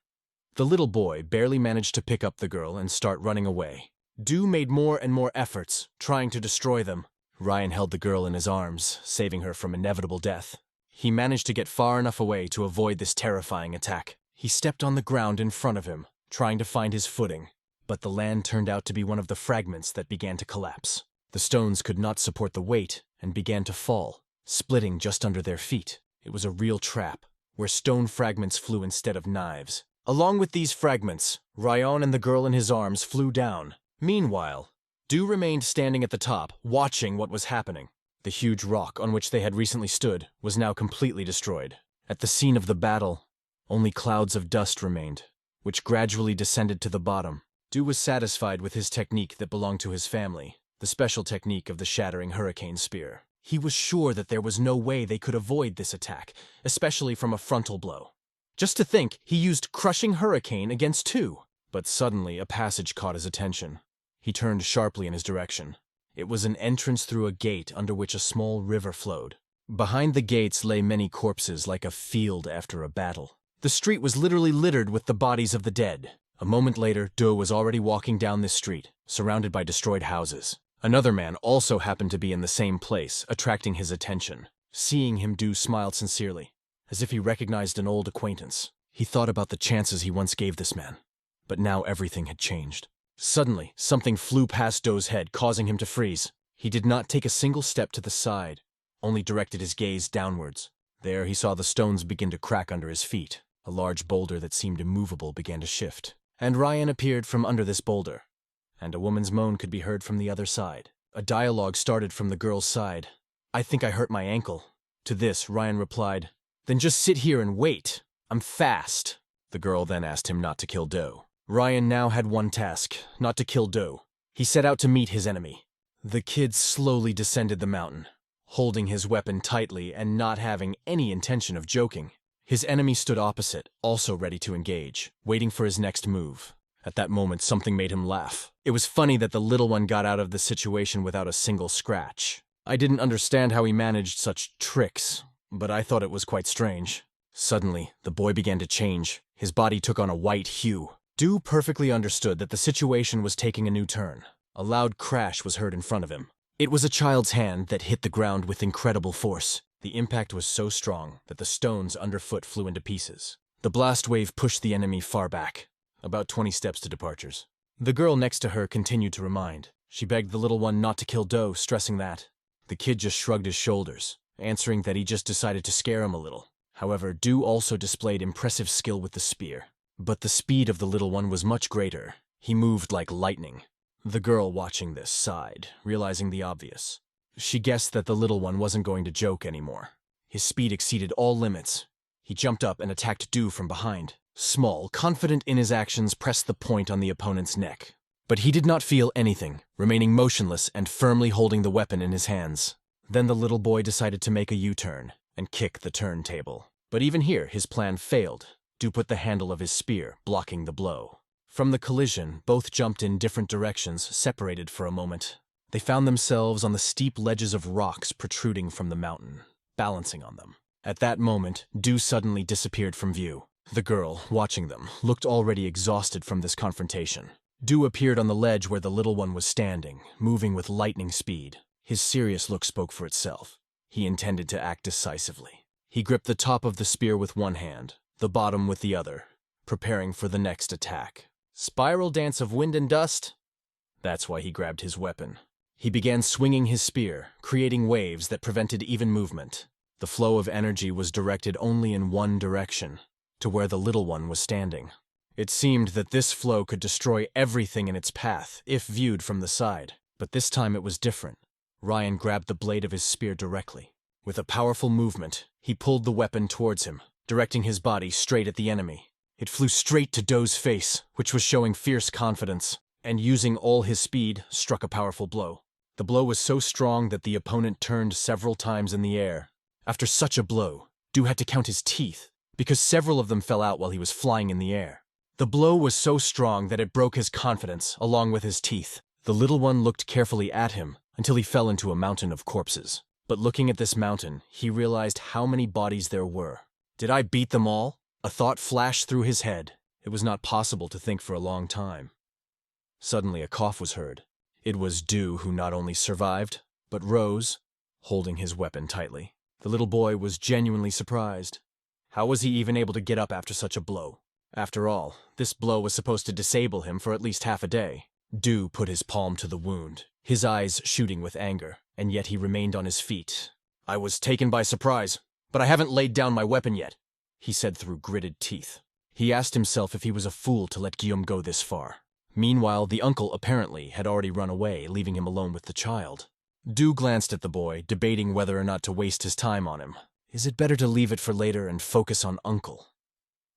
The little boy barely managed to pick up the girl and start running away. Du made more and more efforts, trying to destroy them. Ryan held the girl in his arms, saving her from inevitable death. He managed to get far enough away to avoid this terrifying attack. He stepped on the ground in front of him, trying to find his footing. But the land turned out to be one of the fragments that began to collapse. The stones could not support the weight and began to fall, splitting just under their feet. It was a real trap, where stone fragments flew instead of knives. Along with these fragments, Ryan and the girl in his arms flew down. Meanwhile, Du remained standing at the top, watching what was happening. The huge rock on which they had recently stood was now completely destroyed. At the scene of the battle, only clouds of dust remained, which gradually descended to the bottom. Du was satisfied with his technique that belonged to his family, the special technique of the shattering hurricane spear. He was sure that there was no way they could avoid this attack, especially from a frontal blow. Just to think, he used crushing hurricane against two. But suddenly, a passage caught his attention. He turned sharply in his direction. It was an entrance through a gate under which a small river flowed. Behind the gates lay many corpses like a field after a battle. The street was literally littered with the bodies of the dead. A moment later, Du was already walking down this street, surrounded by destroyed houses. Another man also happened to be in the same place, attracting his attention. Seeing him, Du smiled sincerely, as if he recognized an old acquaintance. He thought about the chances he once gave this man. But now everything had changed. Suddenly, something flew past Du's head, causing him to freeze. He did not take a single step to the side, only directed his gaze downwards. There he saw the stones begin to crack under his feet. A large boulder that seemed immovable began to shift. And Ryan appeared from under this boulder. And a woman's moan could be heard from the other side. A dialogue started from the girl's side. "I think I hurt my ankle." To this, Ryan replied, "Then just sit here and wait. I'm fast." The girl then asked him not to kill Doe. Ryan now had one task, not to kill Doe. He set out to meet his enemy. The kid slowly descended the mountain, holding his weapon tightly and not having any intention of joking. His enemy stood opposite, also ready to engage, waiting for his next move. At that moment, something made him laugh. It was funny that the little one got out of the situation without a single scratch. I didn't understand how he managed such tricks, but I thought it was quite strange. Suddenly, the boy began to change. His body took on a white hue. Doe perfectly understood that the situation was taking a new turn. A loud crash was heard in front of him. It was a child's hand that hit the ground with incredible force. The impact was so strong that the stones underfoot flew into pieces. The blast wave pushed the enemy far back, about 20 steps to departures. The girl next to her continued to remind. She begged the little one not to kill Doe, stressing that. The kid just shrugged his shoulders, answering that he just decided to scare him a little. However, Doe also displayed impressive skill with the spear. But the speed of the little one was much greater. He moved like lightning. The girl watching this sighed, realizing the obvious. She guessed that the little one wasn't going to joke anymore. His speed exceeded all limits. He jumped up and attacked Doe from behind. Small, confident in his actions, pressed the point on the opponent's neck. But he did not feel anything, remaining motionless and firmly holding the weapon in his hands. Then the little boy decided to make a U-turn and kick the turntable. But even here, his plan failed. Doe put the handle of his spear, blocking the blow. From the collision, both jumped in different directions, separated for a moment. They found themselves on the steep ledges of rocks protruding from the mountain, balancing on them. At that moment, Doe suddenly disappeared from view. The girl, watching them, looked already exhausted from this confrontation. Doe appeared on the ledge where the little one was standing, moving with lightning speed. His serious look spoke for itself. He intended to act decisively. He gripped the top of the spear with one hand, the bottom with the other, preparing for the next attack. Spiral dance of wind and dust? That's why he grabbed his weapon. He began swinging his spear, creating waves that prevented even movement. The flow of energy was directed only in one direction, to where the little one was standing. It seemed that this flow could destroy everything in its path, if viewed from the side. But this time it was different. Ryan grabbed the blade of his spear directly. With a powerful movement, he pulled the weapon towards him, directing his body straight at the enemy. It flew straight to Doe's face, which was showing fierce confidence, and using all his speed, struck a powerful blow. The blow was so strong that the opponent turned several times in the air. After such a blow, Doe had to count his teeth, because several of them fell out while he was flying in the air. The blow was so strong that it broke his confidence, along with his teeth. The little one looked carefully at him, until he fell into a mountain of corpses. But looking at this mountain, he realized how many bodies there were. Did I beat them all? A thought flashed through his head. It was not possible to think for a long time. Suddenly a cough was heard. It was Doe who not only survived, but rose, holding his weapon tightly. The little boy was genuinely surprised. How was he even able to get up after such a blow? After all, this blow was supposed to disable him for at least half a day. Doe put his palm to the wound, his eyes shooting with anger, and yet he remained on his feet. "I was taken by surprise, but I haven't laid down my weapon yet," he said through gritted teeth. He asked himself if he was a fool to let Guillaume go this far. Meanwhile, the uncle apparently had already run away, leaving him alone with the child. Doe glanced at the boy, debating whether or not to waste his time on him. Is it better to leave it for later and focus on uncle?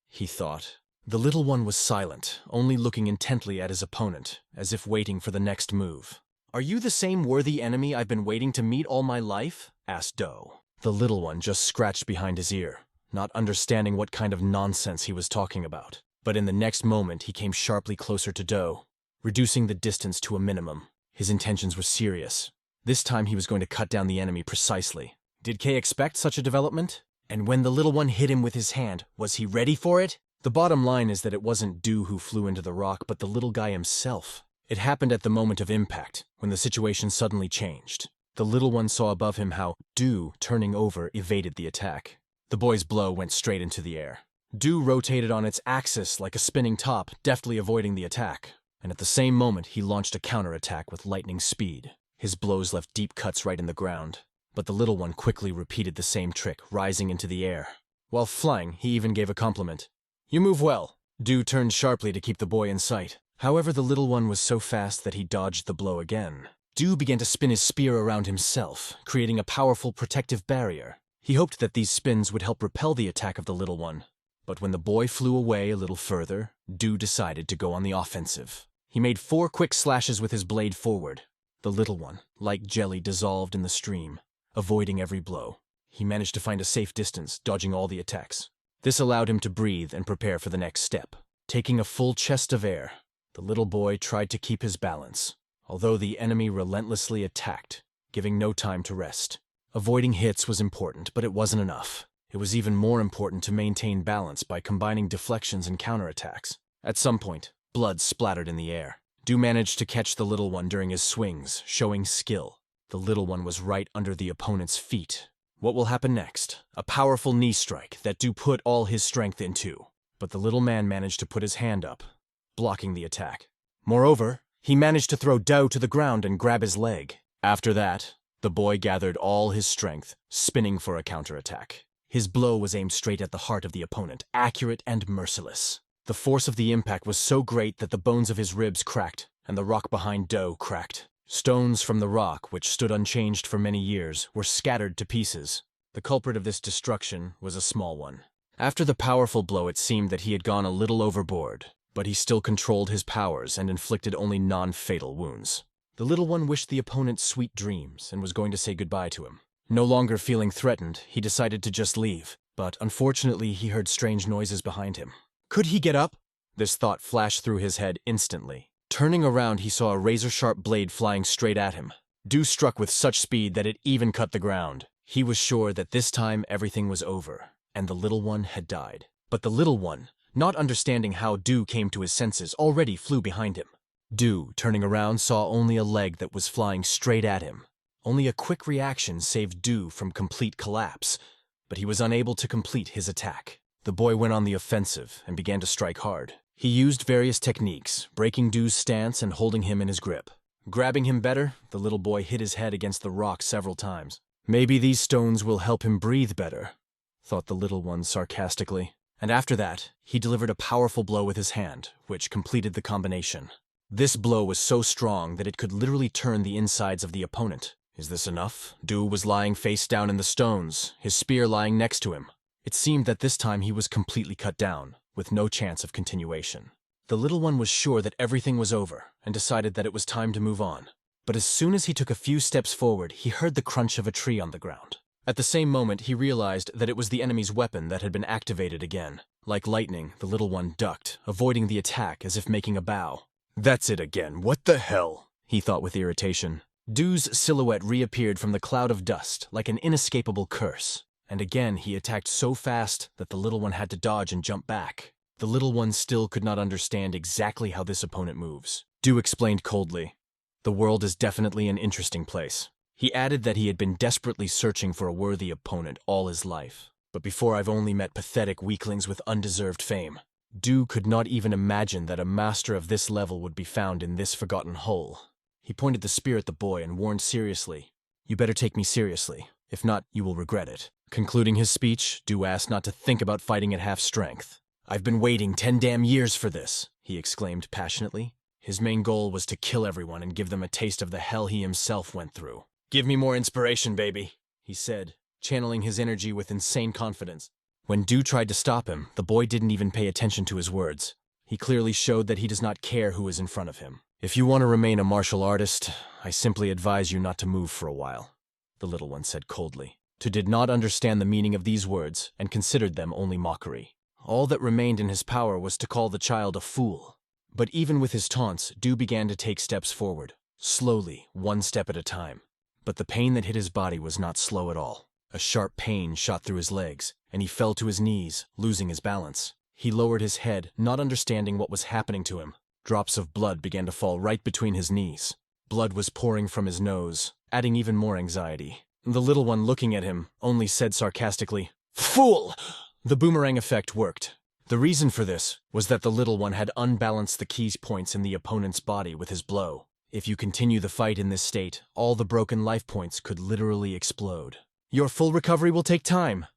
He thought. The little one was silent, only looking intently at his opponent, as if waiting for the next move. "Are you the same worthy enemy I've been waiting to meet all my life?" asked Doe. The little one just scratched behind his ear, not understanding what kind of nonsense he was talking about. But in the next moment, he came sharply closer to Doe, reducing the distance to a minimum. His intentions were serious. This time he was going to cut down the enemy precisely. Did Kay expect such a development? And when the little one hit him with his hand, was he ready for it? The bottom line is that it wasn't Doe who flew into the rock, but the little guy himself. It happened at the moment of impact, when the situation suddenly changed. The little one saw above him how Doe, turning over, evaded the attack. The boy's blow went straight into the air. Doe rotated on its axis like a spinning top, deftly avoiding the attack. And at the same moment, he launched a counterattack with lightning speed. His blows left deep cuts right in the ground. But the little one quickly repeated the same trick, rising into the air. While flying, he even gave a compliment. "You move well." Du turned sharply to keep the boy in sight. However, the little one was so fast that he dodged the blow again. Du began to spin his spear around himself, creating a powerful protective barrier. He hoped that these spins would help repel the attack of the little one. But when the boy flew away a little further, Du decided to go on the offensive. He made 4 quick slashes with his blade forward. The little one, like jelly, dissolved in the stream, avoiding every blow. He managed to find a safe distance, dodging all the attacks. This allowed him to breathe and prepare for the next step. Taking a full chest of air, the little boy tried to keep his balance, although the enemy relentlessly attacked, giving no time to rest. Avoiding hits was important, but it wasn't enough. It was even more important to maintain balance by combining deflections and counterattacks. At some point, blood splattered in the air. Du managed to catch the little one during his swings, showing skill. The little one was right under the opponent's feet. What will happen next? A powerful knee strike that Du put all his strength into. But the little man managed to put his hand up, blocking the attack. Moreover, he managed to throw Du to the ground and grab his leg. After that, the boy gathered all his strength, spinning for a counterattack. His blow was aimed straight at the heart of the opponent, accurate and merciless. The force of the impact was so great that the bones of his ribs cracked, and the rock behind Du cracked. Stones from the rock, which stood unchanged for many years, were scattered to pieces. The culprit of this destruction was a small one. After the powerful blow, it seemed that he had gone a little overboard, but he still controlled his powers and inflicted only non-fatal wounds. The little one wished the opponent sweet dreams and was going to say goodbye to him. No longer feeling threatened, he decided to just leave, but unfortunately he heard strange noises behind him. Could he get up? This thought flashed through his head instantly. Turning around, he saw a razor-sharp blade flying straight at him. Du struck with such speed that it even cut the ground. He was sure that this time everything was over, and the little one had died. But the little one, not understanding how Du came to his senses, already flew behind him. Du, turning around, saw only a leg that was flying straight at him. Only a quick reaction saved Du from complete collapse, but he was unable to complete his attack. The boy went on the offensive and began to strike hard. He used various techniques, breaking Du's stance and holding him in his grip. Grabbing him better, the little boy hit his head against the rock several times. Maybe these stones will help him breathe better, thought the little one sarcastically. And after that, he delivered a powerful blow with his hand, which completed the combination. This blow was so strong that it could literally turn the insides of the opponent. Is this enough? Du was lying face down in the stones, his spear lying next to him. It seemed that this time he was completely cut down, with no chance of continuation. The little one was sure that everything was over, and decided that it was time to move on. But as soon as he took a few steps forward, he heard the crunch of a tree on the ground. At the same moment, he realized that it was the enemy's weapon that had been activated again. Like lightning, the little one ducked, avoiding the attack as if making a bow. "That's it again, what the hell?" he thought with irritation. Du's silhouette reappeared from the cloud of dust like an inescapable curse. And again he attacked so fast that the little one had to dodge and jump back. The little one still could not understand exactly how this opponent moves. Du explained coldly, "The world is definitely an interesting place." He added that he had been desperately searching for a worthy opponent all his life. But before I've only met pathetic weaklings with undeserved fame. Du could not even imagine that a master of this level would be found in this forgotten hole. He pointed the spear at the boy and warned seriously, "You better take me seriously. If not, you will regret it." Concluding his speech, Du asked not to think about fighting at half strength. "I've been waiting 10 damn years for this," he exclaimed passionately. His main goal was to kill everyone and give them a taste of the hell he himself went through. "Give me more inspiration, baby," he said, channeling his energy with insane confidence. When Du tried to stop him, the boy didn't even pay attention to his words. He clearly showed that he does not care who is in front of him. "If you want to remain a martial artist, I simply advise you not to move for a while," the little one said coldly. Tu did not understand the meaning of these words and considered them only mockery. All that remained in his power was to call the child a fool. But even with his taunts, Du began to take steps forward, slowly, one step at a time. But the pain that hit his body was not slow at all. A sharp pain shot through his legs, and he fell to his knees, losing his balance. He lowered his head, not understanding what was happening to him. Drops of blood began to fall right between his knees. Blood was pouring from his nose, adding even more anxiety. The little one, looking at him, only said sarcastically, "Fool!" The boomerang effect worked. The reason for this was that the little one had unbalanced the key points in the opponent's body with his blow. If you continue the fight in this state, all the broken life points could literally explode. Your full recovery will take time,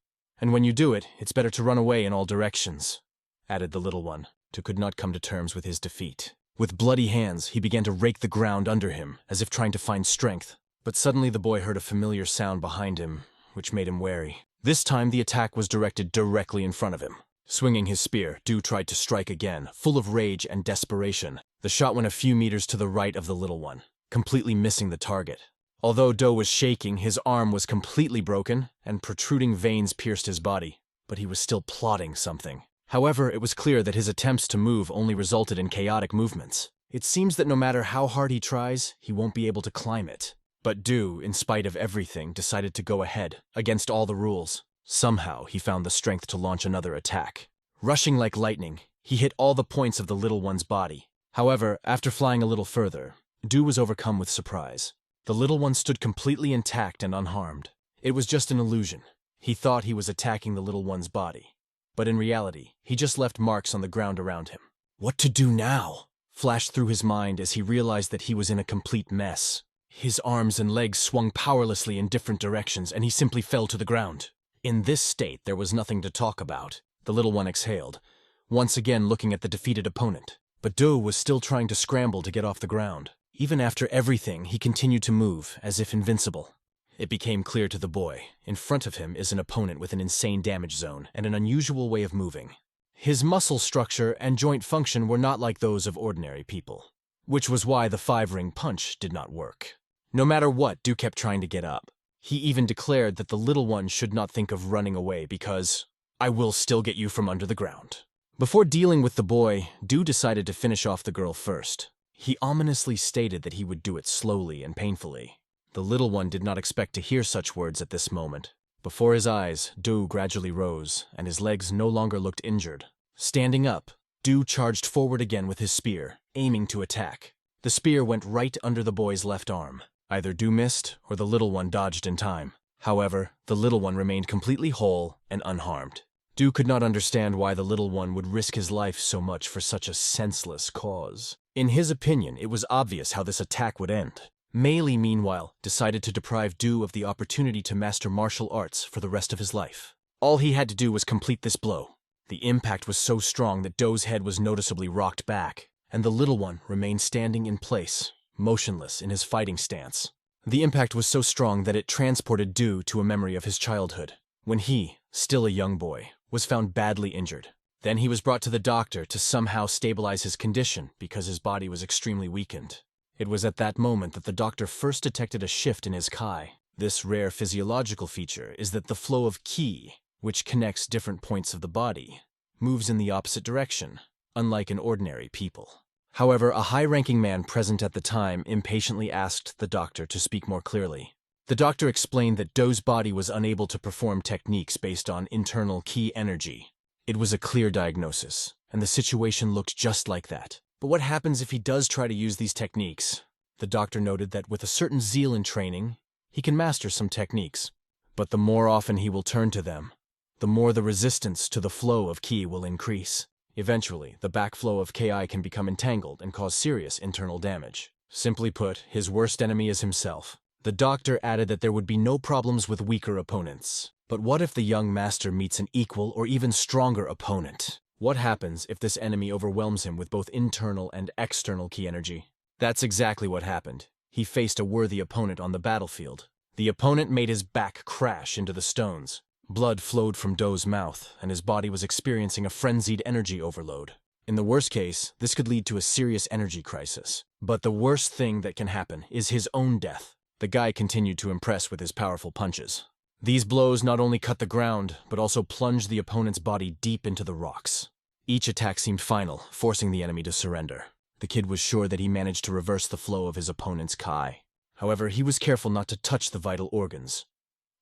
and when you do it, it's better to run away in all directions," added the little one, who could not come to terms with his defeat. With bloody hands, he began to rake the ground under him, as if trying to find strength. But suddenly the boy heard a familiar sound behind him, which made him wary. This time the attack was directed directly in front of him. Swinging his spear, Du tried to strike again, full of rage and desperation. The shot went a few meters to the right of the little one, completely missing the target. Although Do was shaking, his arm was completely broken, and protruding veins pierced his body, but he was still plotting something. However, it was clear that his attempts to move only resulted in chaotic movements. It seems that no matter how hard he tries, he won't be able to climb it. But Du, in spite of everything, decided to go ahead, against all the rules. Somehow, he found the strength to launch another attack. Rushing like lightning, he hit all the points of the little one's body. However, after flying a little further, Du was overcome with surprise. The little one stood completely intact and unharmed. It was just an illusion. He thought he was attacking the little one's body. But in reality, he just left marks on the ground around him. What to do now? Flashed through his mind as he realized that he was in a complete mess. His arms and legs swung powerlessly in different directions, and he simply fell to the ground. In this state, there was nothing to talk about. The little one exhaled, once again looking at the defeated opponent. But Do was still trying to scramble to get off the ground. Even after everything, he continued to move, as if invincible. It became clear to the boy. In front of him is an opponent with an insane damage zone and an unusual way of moving. His muscle structure and joint function were not like those of ordinary people, which was why the 5-ring punch did not work. No matter what, Du kept trying to get up. He even declared that the little one should not think of running away because, "I will still get you from under the ground." Before dealing with the boy, Du decided to finish off the girl first. He ominously stated that he would do it slowly and painfully. The little one did not expect to hear such words at this moment. Before his eyes, Du gradually rose, and his legs no longer looked injured. Standing up, Du charged forward again with his spear, aiming to attack. The spear went right under the boy's left arm. Either Du missed, or the little one dodged in time. However, the little one remained completely whole and unharmed. Du could not understand why the little one would risk his life so much for such a senseless cause. In his opinion, it was obvious how this attack would end. Mei Li, meanwhile, decided to deprive Du of the opportunity to master martial arts for the rest of his life. All he had to do was complete this blow. The impact was so strong that Do's head was noticeably rocked back, and the little one remained standing in place, motionless in his fighting stance. The impact was so strong that it transported Du to a memory of his childhood, when he, still a young boy, was found badly injured. Then he was brought to the doctor to somehow stabilize his condition because his body was extremely weakened. It was at that moment that the doctor first detected a shift in his Kai. This rare physiological feature is that the flow of Ki, which connects different points of the body, moves in the opposite direction, unlike in ordinary people. However, a high-ranking man present at the time impatiently asked the doctor to speak more clearly. The doctor explained that Do's body was unable to perform techniques based on internal Ki energy. It was a clear diagnosis, and the situation looked just like that. But what happens if he does try to use these techniques? The doctor noted that with a certain zeal in training, he can master some techniques. But the more often he will turn to them, the more the resistance to the flow of Ki will increase. Eventually, the backflow of Ki can become entangled and cause serious internal damage. Simply put, his worst enemy is himself. The doctor added that there would be no problems with weaker opponents. But what if the young master meets an equal or even stronger opponent? What happens if this enemy overwhelms him with both internal and external Ki energy? That's exactly what happened. He faced a worthy opponent on the battlefield. The opponent made his back crash into the stones. Blood flowed from Do's mouth, and his body was experiencing a frenzied energy overload. In the worst case, this could lead to a serious energy crisis. But the worst thing that can happen is his own death. The guy continued to impress with his powerful punches. These blows not only cut the ground, but also plunged the opponent's body deep into the rocks. Each attack seemed final, forcing the enemy to surrender. The kid was sure that he managed to reverse the flow of his opponent's Kai. However, he was careful not to touch the vital organs,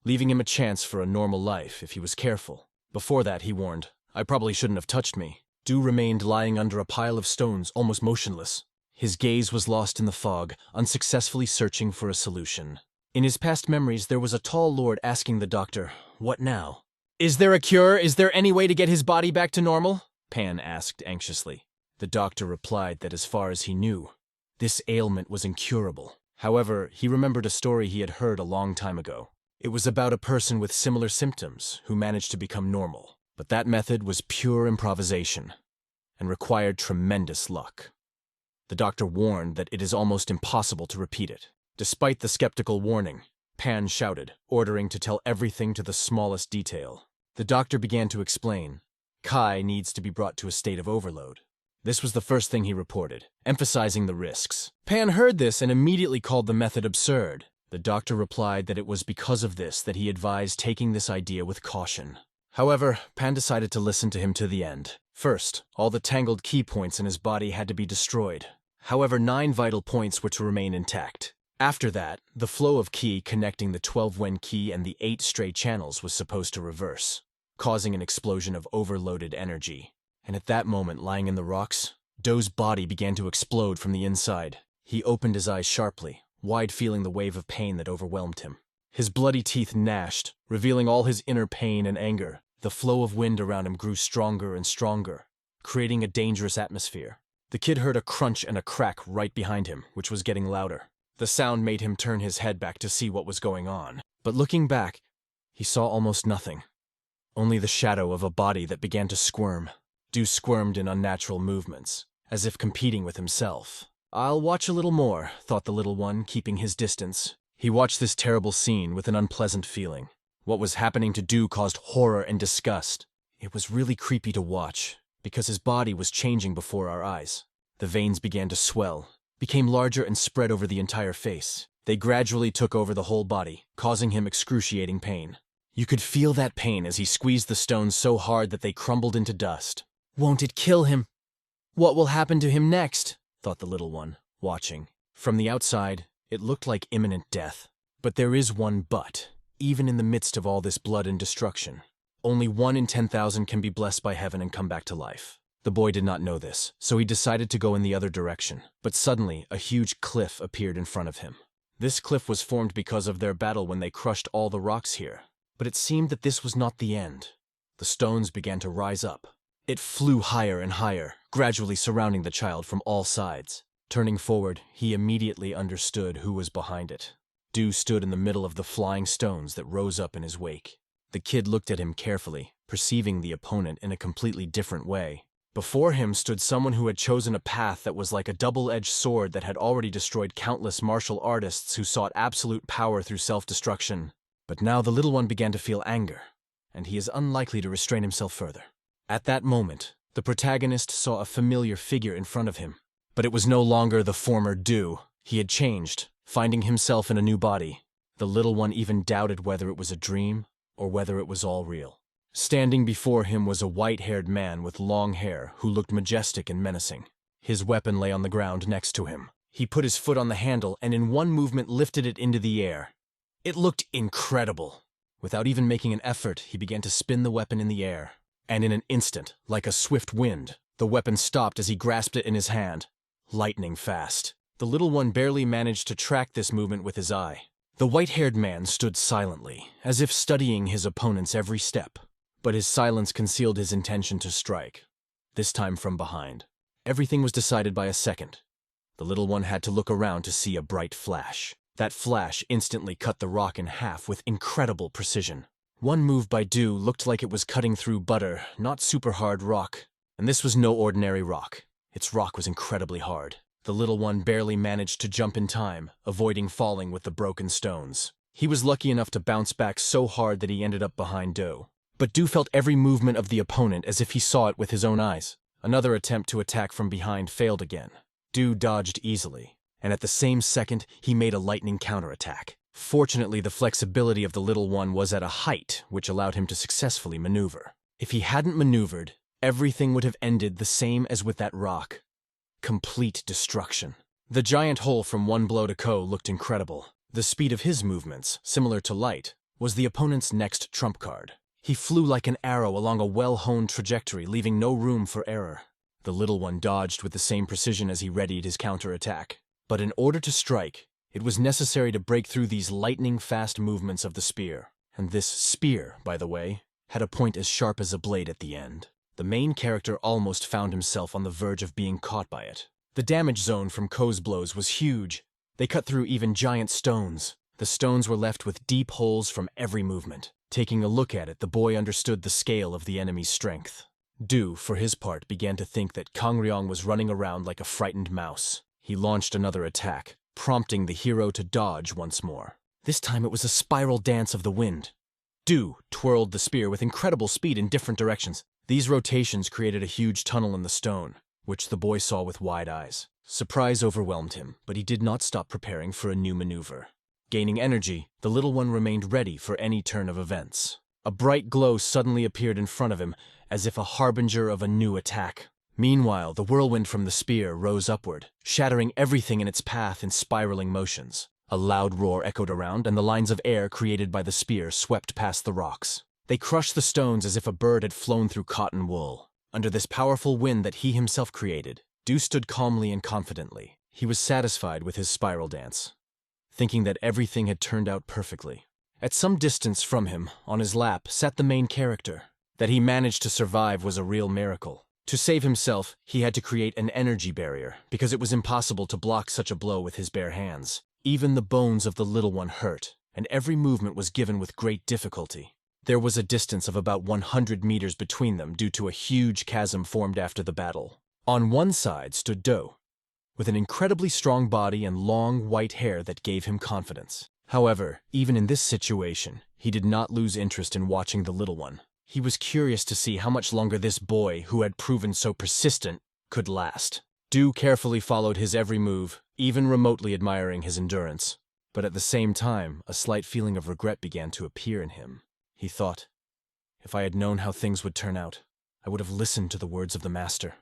leaving him a chance for a normal life if he was careful. Before that, he warned, "I probably shouldn't have touched me." Du remained lying under a pile of stones, almost motionless. His gaze was lost in the fog, unsuccessfully searching for a solution. In his past memories, there was a tall lord asking the doctor, "What now?" "Is there a cure? Is there any way to get his body back to normal?" Pan asked anxiously. The doctor replied that as far as he knew, This ailment was incurable. However, he remembered a story he had heard a long time ago. It was about a person with similar symptoms who managed to become normal. But that method was pure improvisation and required tremendous luck. The doctor warned that it is almost impossible to repeat it. Despite the skeptical warning, Pan shouted, ordering to tell everything to the smallest detail. The doctor began to explain. Kai needs to be brought to a state of overload. This was the first thing he reported, emphasizing the risks. Pan heard this and immediately called the method absurd. The doctor replied that it was because of this that he advised taking this idea with caution. However, Pan decided to listen to him to the end. First, all the tangled key points in his body had to be destroyed. However, 9 vital points were to remain intact. After that, the flow of ki connecting the 12 Wen key and the 8 stray channels was supposed to reverse, causing an explosion of overloaded energy. And at that moment, lying in the rocks, Do's body began to explode from the inside. He opened his eyes sharply, wide feeling the wave of pain that overwhelmed him. His bloody teeth gnashed, revealing all his inner pain and anger. The flow of wind around him grew stronger and stronger, creating a dangerous atmosphere. The kid heard a crunch and a crack right behind him, which was getting louder. The sound made him turn his head back to see what was going on. But looking back, he saw almost nothing. Only the shadow of a body that began to squirm. Do squirmed in unnatural movements, as if competing with himself. "I'll watch a little more," thought the little one, keeping his distance. He watched this terrible scene with an unpleasant feeling. What was happening to Do caused horror and disgust. It was really creepy to watch, because his body was changing before our eyes. The veins began to swell, became larger and spread over the entire face. They gradually took over the whole body, causing him excruciating pain. You could feel that pain as he squeezed the stones so hard that they crumbled into dust. "Won't it kill him? What will happen to him next?" thought the little one, watching. From the outside, it looked like imminent death. But there is one but. Even in the midst of all this blood and destruction, only 1 in 10,000 can be blessed by heaven and come back to life. The boy did not know this, so he decided to go in the other direction. But suddenly, a huge cliff appeared in front of him. This cliff was formed because of their battle when they crushed all the rocks here. But it seemed that this was not the end. The stones began to rise up. It flew higher and higher, gradually surrounding the child from all sides. Turning forward, he immediately understood who was behind it. Do stood in the middle of the flying stones that rose up in his wake. The kid looked at him carefully, perceiving the opponent in a completely different way. Before him stood someone who had chosen a path that was like a double-edged sword that had already destroyed countless martial artists who sought absolute power through self-destruction. But now the little one began to feel anger, and he is unlikely to restrain himself further. At that moment, the protagonist saw a familiar figure in front of him. But it was no longer the former Do. He had changed, finding himself in a new body. The little one even doubted whether it was a dream or whether it was all real. Standing before him was a white-haired man with long hair who looked majestic and menacing. His weapon lay on the ground next to him. He put his foot on the handle and in one movement lifted it into the air. It looked incredible. Without even making an effort, he began to spin the weapon in the air. And in an instant, like a swift wind, the weapon stopped as he grasped it in his hand. Lightning fast. The little one barely managed to track this movement with his eye. The white-haired man stood silently, as if studying his opponent's every step. But his silence concealed his intention to strike, this time from behind. Everything was decided by a second. The little one had to look around to see a bright flash. That flash instantly cut the rock in half with incredible precision. One move by Do looked like it was cutting through butter, not super hard rock. And this was no ordinary rock. Its rock was incredibly hard. The little one barely managed to jump in time, avoiding falling with the broken stones. He was lucky enough to bounce back so hard that he ended up behind Do. But Do felt every movement of the opponent as if he saw it with his own eyes. Another attempt to attack from behind failed again. Do dodged easily, and at the same second, he made a lightning counterattack. Fortunately, the flexibility of the little one was at a height which allowed him to successfully maneuver. If he hadn't maneuvered, everything would have ended the same as with that rock. Complete destruction. The giant hole from one blow to Ko looked incredible. The speed of his movements, similar to light, was the opponent's next trump card. He flew like an arrow along a well-honed trajectory, leaving no room for error. The little one dodged with the same precision as he readied his counterattack. But in order to strike, it was necessary to break through these lightning-fast movements of the spear. And this spear, by the way, had a point as sharp as a blade at the end. The main character almost found himself on the verge of being caught by it. The damage zone from Ko's blows was huge. They cut through even giant stones. The stones were left with deep holes from every movement. Taking a look at it, the boy understood the scale of the enemy's strength. Du, for his part, began to think that Kangryong was running around like a frightened mouse. He launched another attack, prompting the hero to dodge once more. This time it was a spiral dance of the wind. Du twirled the spear with incredible speed in different directions. These rotations created a huge tunnel in the stone, which the boy saw with wide eyes. Surprise overwhelmed him, but he did not stop preparing for a new maneuver. Gaining energy, the little one remained ready for any turn of events. A bright glow suddenly appeared in front of him, as if a harbinger of a new attack. Meanwhile, the whirlwind from the spear rose upward, shattering everything in its path in spiraling motions. A loud roar echoed around, and the lines of air created by the spear swept past the rocks. They crushed the stones as if a bird had flown through cotton wool. Under this powerful wind that he himself created, Du stood calmly and confidently. He was satisfied with his spiral dance, thinking that everything had turned out perfectly. At some distance from him, on his lap, sat the main character. That he managed to survive was a real miracle. To save himself, he had to create an energy barrier, because it was impossible to block such a blow with his bare hands. Even the bones of the little one hurt, and every movement was given with great difficulty. There was a distance of about 100 meters between them due to a huge chasm formed after the battle. On one side stood Do, with an incredibly strong body and long white hair that gave him confidence. However, even in this situation, he did not lose interest in watching the little one. He was curious to see how much longer this boy, who had proven so persistent, could last. Du carefully followed his every move, even remotely admiring his endurance. But at the same time, a slight feeling of regret began to appear in him. He thought, if I had known how things would turn out, I would have listened to the words of the master.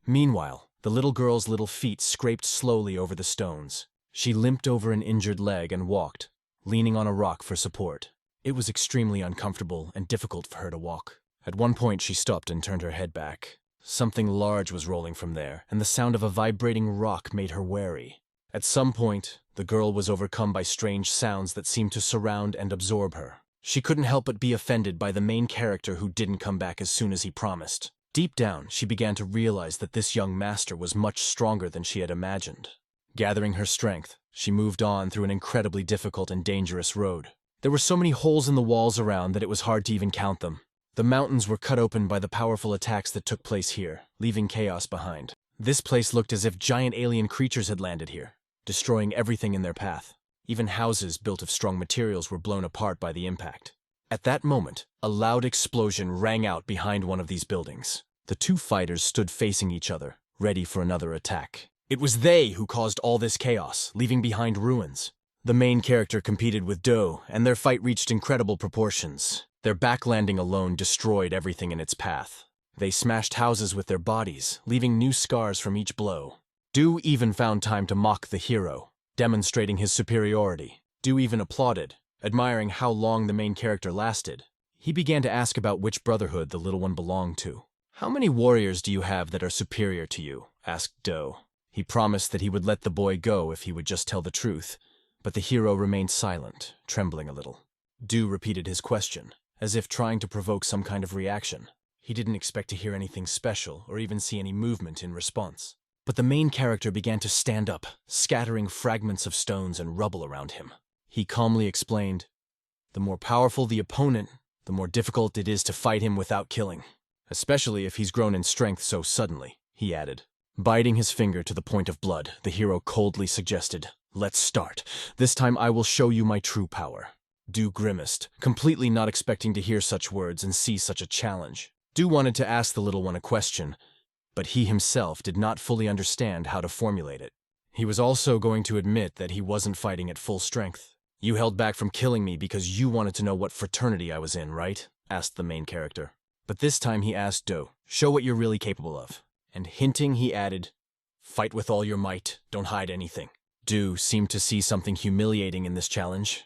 Meanwhile, the little girl's little feet scraped slowly over the stones. She limped over an injured leg and walked, leaning on a rock for support. It was extremely uncomfortable and difficult for her to walk. At one point she stopped and turned her head back. Something large was rolling from there, and the sound of a vibrating rock made her wary. At some point, the girl was overcome by strange sounds that seemed to surround and absorb her. She couldn't help but be offended by the main character who didn't come back as soon as he promised. Deep down, she began to realize that this young master was much stronger than she had imagined. Gathering her strength, she moved on through an incredibly difficult and dangerous road. There were so many holes in the walls around that it was hard to even count them. The mountains were cut open by the powerful attacks that took place here, leaving chaos behind. This place looked as if giant alien creatures had landed here, destroying everything in their path. Even houses built of strong materials were blown apart by the impact. At that moment, a loud explosion rang out behind one of these buildings. The two fighters stood facing each other, ready for another attack. It was they who caused all this chaos, leaving behind ruins. The main character competed with Do, and their fight reached incredible proportions. Their backlanding alone destroyed everything in its path. They smashed houses with their bodies, leaving new scars from each blow. Du even found time to mock the hero, demonstrating his superiority. Du even applauded, admiring how long the main character lasted. He began to ask about which brotherhood the little one belonged to. "How many warriors do you have that are superior to you?" asked Do. He promised that he would let the boy go if he would just tell the truth, but the hero remained silent, trembling a little. Du repeated his question, as if trying to provoke some kind of reaction. He didn't expect to hear anything special or even see any movement in response. But the main character began to stand up, scattering fragments of stones and rubble around him. He calmly explained, "The more powerful the opponent, the more difficult it is to fight him without killing. Especially if he's grown in strength so suddenly," he added. Biting his finger to the point of blood, the hero coldly suggested, "Let's start. This time I will show you my true power." Du grimaced, completely not expecting to hear such words and see such a challenge. Du wanted to ask the little one a question, but he himself did not fully understand how to formulate it. He was also going to admit that he wasn't fighting at full strength. "You held back from killing me because you wanted to know what fraternity I was in, right?" asked the main character. But this time he asked Do, "Show what you're really capable of." And hinting, he added, "Fight with all your might, don't hide anything." Du seemed to see something humiliating in this challenge,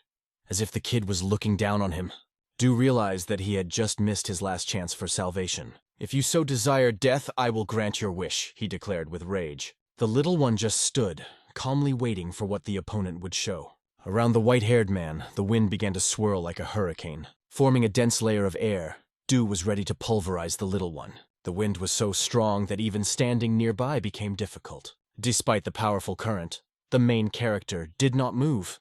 as if the kid was looking down on him. Du realized that he had just missed his last chance for salvation. "If you so desire death, I will grant your wish," he declared with rage. The little one just stood, calmly waiting for what the opponent would show. Around the white-haired man, the wind began to swirl like a hurricane. Forming a dense layer of air, Du was ready to pulverize the little one. The wind was so strong that even standing nearby became difficult. Despite the powerful current, the main character did not move.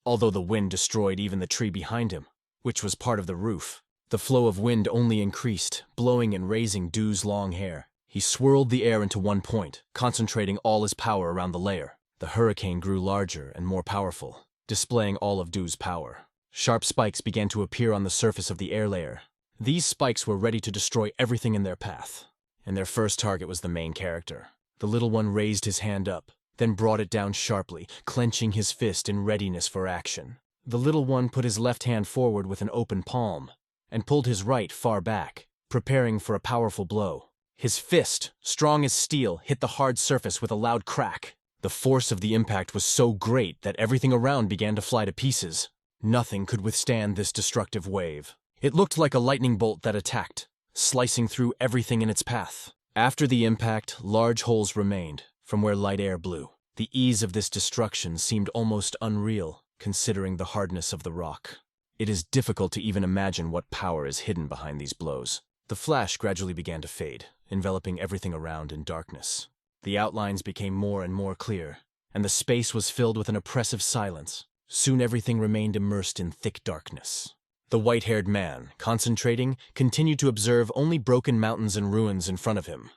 Although the wind destroyed even the tree behind him, which was part of the roof, the flow of wind only increased, blowing and raising Du's long hair. He swirled the air into one point, concentrating all his power around the layer. The hurricane grew larger and more powerful, displaying all of Du's power. Sharp spikes began to appear on the surface of the air layer. These spikes were ready to destroy everything in their path, and their first target was the main character. The little one raised his hand up, then brought it down sharply, clenching his fist in readiness for action. The little one put his left hand forward with an open palm, and pulled his right far back, preparing for a powerful blow. His fist, strong as steel, hit the hard surface with a loud crack. The force of the impact was so great that everything around began to fly to pieces. Nothing could withstand this destructive wave. It looked like a lightning bolt that attacked, slicing through everything in its path. After the impact, large holes remained, from where light air blew. The ease of this destruction seemed almost unreal, considering the hardness of the rock. It is difficult to even imagine what power is hidden behind these blows. The flash gradually began to fade, enveloping everything around in darkness. The outlines became more and more clear, and the space was filled with an oppressive silence. Soon everything remained immersed in thick darkness. The white-haired man, concentrating, continued to observe only broken mountains and ruins in front of him.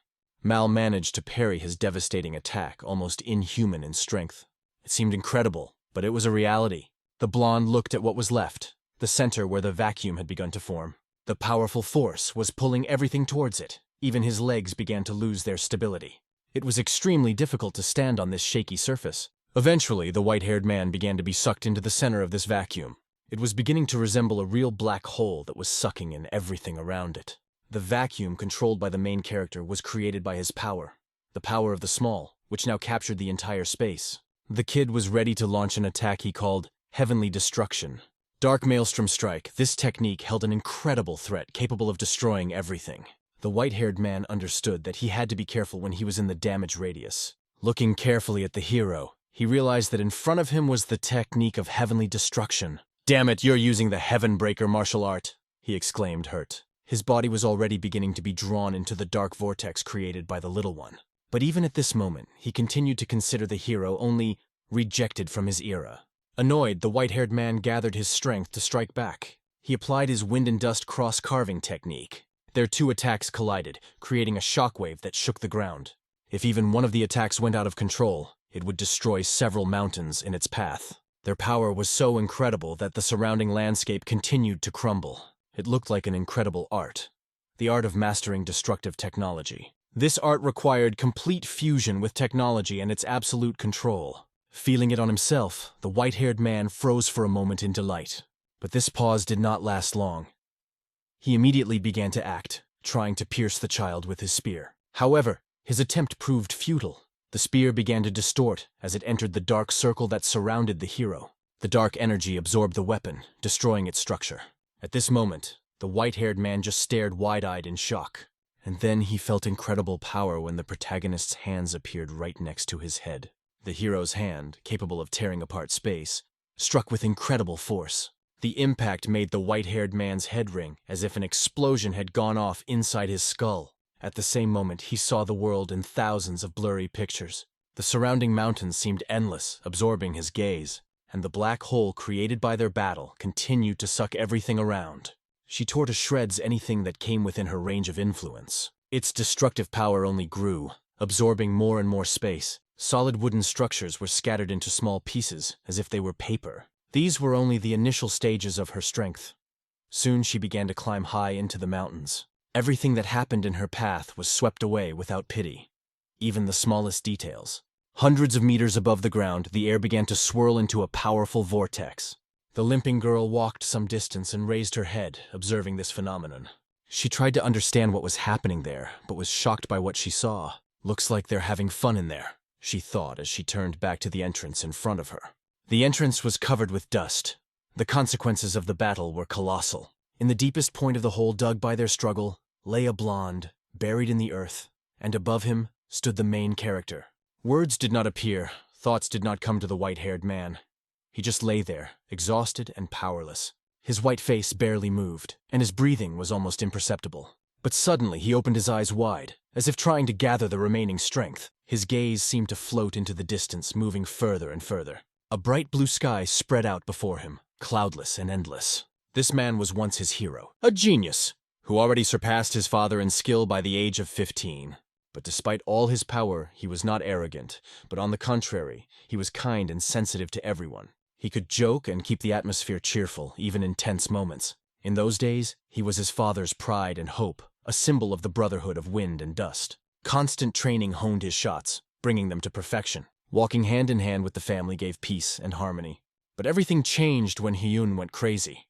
Mal managed to parry his devastating attack, almost inhuman in strength. It seemed incredible, but it was a reality. The blonde looked at what was left, the center where the vacuum had begun to form. The powerful force was pulling everything towards it. Even his legs began to lose their stability. It was extremely difficult to stand on this shaky surface. Eventually, the white-haired man began to be sucked into the center of this vacuum. It was beginning to resemble a real black hole that was sucking in everything around it. The vacuum controlled by the main character was created by his power, the power of the small, which now captured the entire space. The kid was ready to launch an attack he called Heavenly Destruction. Dark Maelstrom Strike, this technique held an incredible threat capable of destroying everything. The white-haired man understood that he had to be careful when he was in the damage radius. Looking carefully at the hero, he realized that in front of him was the technique of Heavenly Destruction. "Damn it, you're using the Heaven Breaker martial art," he exclaimed, hurt. His body was already beginning to be drawn into the dark vortex created by the little one. But even at this moment, he continued to consider the hero only rejected from his era. Annoyed, the white-haired man gathered his strength to strike back. He applied his wind and dust cross-carving technique. Their two attacks collided, creating a shockwave that shook the ground. If even one of the attacks went out of control, it would destroy several mountains in its path. Their power was so incredible that the surrounding landscape continued to crumble. It looked like an incredible art. The art of mastering destructive technology. This art required complete fusion with technology and its absolute control. Feeling it on himself, the white-haired man froze for a moment in delight. But this pause did not last long. He immediately began to act, trying to pierce the child with his spear. However, his attempt proved futile. The spear began to distort as it entered the dark circle that surrounded the hero. The dark energy absorbed the weapon, destroying its structure. At this moment, the white-haired man just stared wide-eyed in shock. And then he felt incredible power when the protagonist's hands appeared right next to his head. The hero's hand, capable of tearing apart space, struck with incredible force. The impact made the white-haired man's head ring as if an explosion had gone off inside his skull. At the same moment, he saw the world in thousands of blurry pictures. The surrounding mountains seemed endless, absorbing his gaze, and the black hole created by their battle continued to suck everything around. She tore to shreds anything that came within her range of influence. Its destructive power only grew, absorbing more and more space. Solid wooden structures were scattered into small pieces, as if they were paper. These were only the initial stages of her strength. Soon she began to climb high into the mountains. Everything that happened in her path was swept away without pity, even the smallest details. Hundreds of meters above the ground, the air began to swirl into a powerful vortex. The limping girl walked some distance and raised her head, observing this phenomenon. She tried to understand what was happening there, but was shocked by what she saw. "Looks like they're having fun in there," she thought as she turned back to the entrance in front of her. The entrance was covered with dust. The consequences of the battle were colossal. In the deepest point of the hole dug by their struggle lay a blonde, buried in the earth, and above him stood the main character. Words did not appear, thoughts did not come to the white-haired man. He just lay there, exhausted and powerless. His white face barely moved, and his breathing was almost imperceptible. But suddenly he opened his eyes wide, as if trying to gather the remaining strength. His gaze seemed to float into the distance, moving further and further. A bright blue sky spread out before him, cloudless and endless. This man was once his hero, a genius, who already surpassed his father in skill by the age of 15. But despite all his power, he was not arrogant, but on the contrary, he was kind and sensitive to everyone. He could joke and keep the atmosphere cheerful, even in tense moments. In those days, he was his father's pride and hope, a symbol of the brotherhood of wind and dust. Constant training honed his shots, bringing them to perfection. Walking hand in hand with the family gave peace and harmony. But everything changed when Hyun went crazy.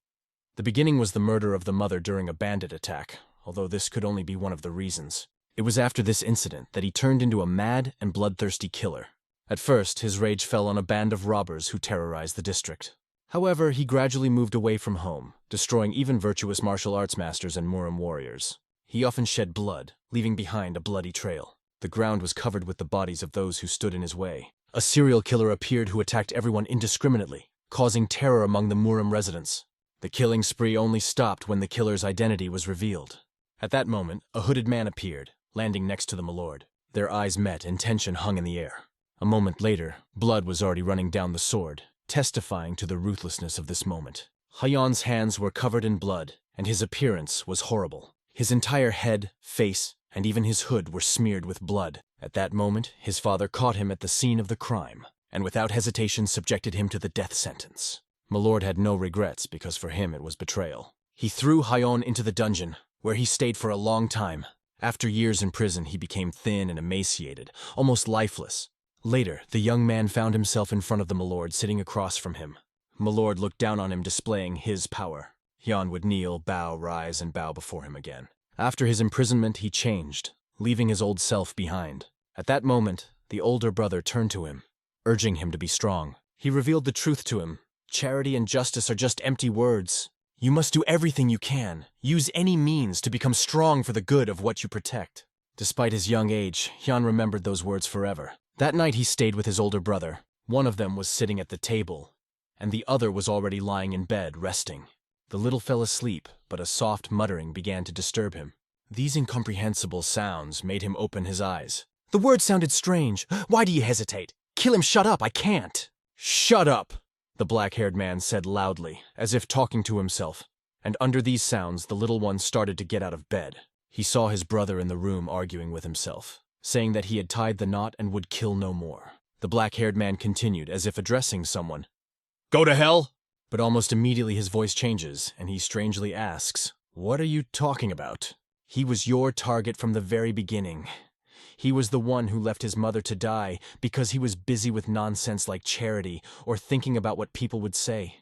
The beginning was the murder of the mother during a bandit attack, although this could only be one of the reasons. It was after this incident that he turned into a mad and bloodthirsty killer. At first, his rage fell on a band of robbers who terrorized the district. However, he gradually moved away from home, destroying even virtuous martial arts masters and Murim warriors. He often shed blood, leaving behind a bloody trail. The ground was covered with the bodies of those who stood in his way. A serial killer appeared who attacked everyone indiscriminately, causing terror among the Murim residents. The killing spree only stopped when the killer's identity was revealed. At that moment, a hooded man appeared, landing next to the milord. Their eyes met and tension hung in the air. A moment later, blood was already running down the sword, testifying to the ruthlessness of this moment. Hyun's hands were covered in blood, and his appearance was horrible. His entire head, face, and even his hood were smeared with blood. At that moment, his father caught him at the scene of the crime, and without hesitation subjected him to the death sentence. Milord had no regrets because for him it was betrayal. He threw Hyun into the dungeon, where he stayed for a long time. After years in prison, he became thin and emaciated, almost lifeless. Later, the young man found himself in front of the milord sitting across from him. Milord looked down on him, displaying his power. Hyun would kneel, bow, rise, and bow before him again. After his imprisonment, he changed, leaving his old self behind. At that moment, the older brother turned to him, urging him to be strong. He revealed the truth to him. Charity and justice are just empty words. You must do everything you can, use any means to become strong for the good of what you protect. Despite his young age, Hyun remembered those words forever. That night he stayed with his older brother. One of them was sitting at the table, and the other was already lying in bed, resting. The little fell asleep, but a soft muttering began to disturb him. These incomprehensible sounds made him open his eyes. The words sounded strange. Why do you hesitate? Kill him, shut up, I can't. Shut up, the black-haired man said loudly, as if talking to himself. And under these sounds, the little one started to get out of bed. He saw his brother in the room arguing with himself, saying that he had tied the knot and would kill no more. The black-haired man continued, as if addressing someone. Go to hell! But almost immediately his voice changes, and he strangely asks, What are you talking about? He was your target from the very beginning. He was the one who left his mother to die because he was busy with nonsense like charity or thinking about what people would say.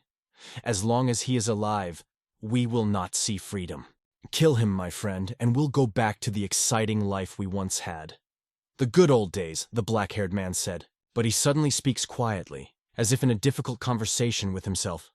As long as he is alive, we will not see freedom. Kill him, my friend, and we'll go back to the exciting life we once had. The good old days, the black-haired man said, but he suddenly speaks quietly, as if in a difficult conversation with himself.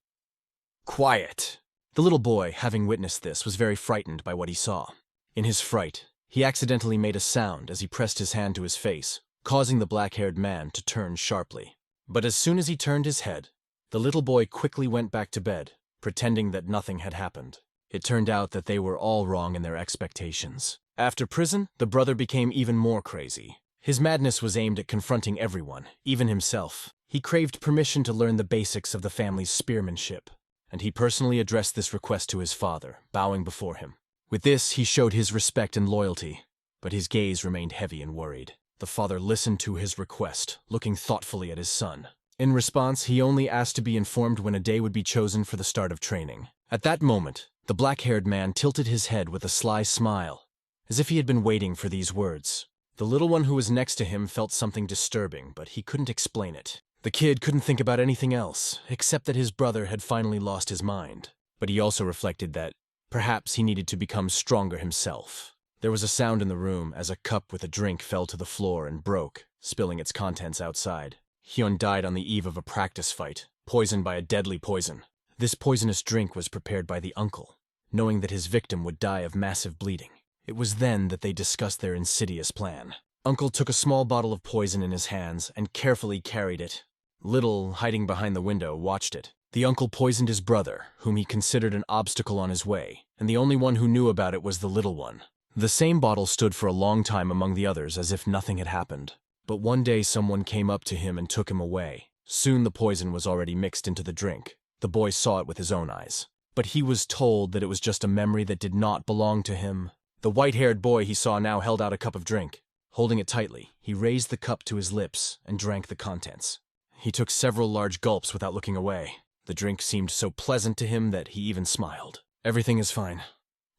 Quiet. The little boy, having witnessed this, was very frightened by what he saw. In his fright, he accidentally made a sound as he pressed his hand to his face, causing the black-haired man to turn sharply. But as soon as he turned his head, the little boy quickly went back to bed, pretending that nothing had happened. It turned out that they were all wrong in their expectations. After prison, the brother became even more crazy. His madness was aimed at confronting everyone, even himself. He craved permission to learn the basics of the family's spearmanship, and he personally addressed this request to his father, bowing before him. With this, he showed his respect and loyalty, but his gaze remained heavy and worried. The father listened to his request, looking thoughtfully at his son. In response, he only asked to be informed when a day would be chosen for the start of training. At that moment, the black-haired man tilted his head with a sly smile, as if he had been waiting for these words. The little one who was next to him felt something disturbing, but he couldn't explain it. The kid couldn't think about anything else, except that his brother had finally lost his mind. But he also reflected that perhaps he needed to become stronger himself. There was a sound in the room as a cup with a drink fell to the floor and broke, spilling its contents outside. Hyun died on the eve of a practice fight, poisoned by a deadly poison. This poisonous drink was prepared by the uncle, knowing that his victim would die of massive bleeding. It was then that they discussed their insidious plan. Uncle took a small bottle of poison in his hands and carefully carried it. Little, hiding behind the window, watched it. The uncle poisoned his brother, whom he considered an obstacle on his way, and the only one who knew about it was the little one. The same bottle stood for a long time among the others as if nothing had happened. But one day someone came up to him and took him away. Soon the poison was already mixed into the drink. The boy saw it with his own eyes. But he was told that it was just a memory that did not belong to him. The white-haired boy he saw now held out a cup of drink. Holding it tightly, he raised the cup to his lips and drank the contents. He took several large gulps without looking away. The drink seemed so pleasant to him that he even smiled. "Everything is fine.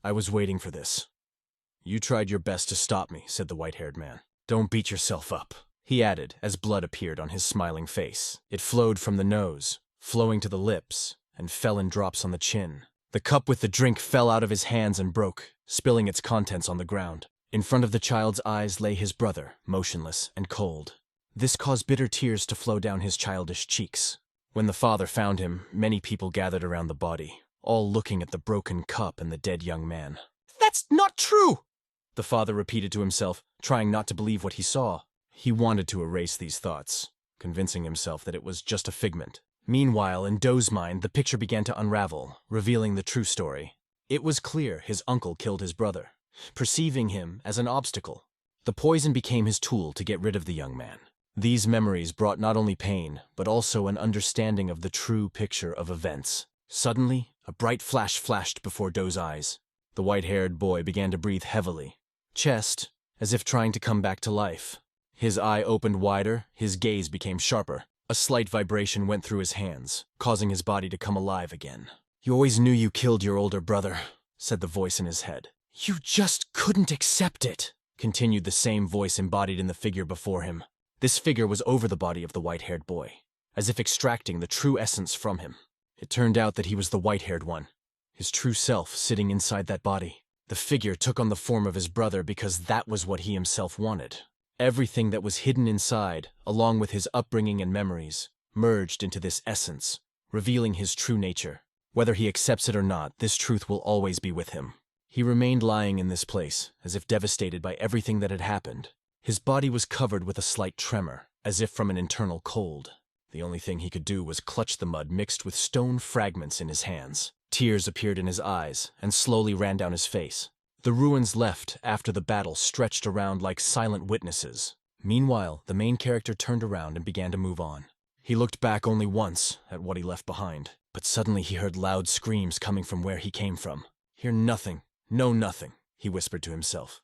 I was waiting for this." "You tried your best to stop me," said the white-haired man. "Don't beat yourself up," he added as blood appeared on his smiling face. It flowed from the nose, flowing to the lips, and fell in drops on the chin. The cup with the drink fell out of his hands and broke, spilling its contents on the ground. In front of the child's eyes lay his brother, motionless and cold. This caused bitter tears to flow down his childish cheeks. When the father found him, many people gathered around the body, all looking at the broken cup and the dead young man. That's not true! The father repeated to himself, trying not to believe what he saw. He wanted to erase these thoughts, convincing himself that it was just a figment. Meanwhile, in Doe's mind, the picture began to unravel, revealing the true story. It was clear his uncle killed his brother, perceiving him as an obstacle. The poison became his tool to get rid of the young man. These memories brought not only pain, but also an understanding of the true picture of events. Suddenly, a bright flash flashed before Doe's eyes. The white-haired boy began to breathe heavily, chest, as if trying to come back to life. His eye opened wider, his gaze became sharper. A slight vibration went through his hands, causing his body to come alive again. "You always knew you killed your older brother," said the voice in his head. "You just couldn't accept it," continued the same voice embodied in the figure before him. This figure was over the body of the white-haired boy, as if extracting the true essence from him. It turned out that he was the white-haired one, his true self sitting inside that body. The figure took on the form of his brother because that was what he himself wanted. Everything that was hidden inside, along with his upbringing and memories, merged into this essence, revealing his true nature. Whether he accepts it or not, this truth will always be with him. He remained lying in this place, as if devastated by everything that had happened. His body was covered with a slight tremor, as if from an internal cold. The only thing he could do was clutch the mud mixed with stone fragments in his hands. Tears appeared in his eyes and slowly ran down his face. The ruins left after the battle stretched around like silent witnesses. Meanwhile, the main character turned around and began to move on. He looked back only once at what he left behind, but suddenly he heard loud screams coming from where he came from. "Hear nothing, know nothing," he whispered to himself.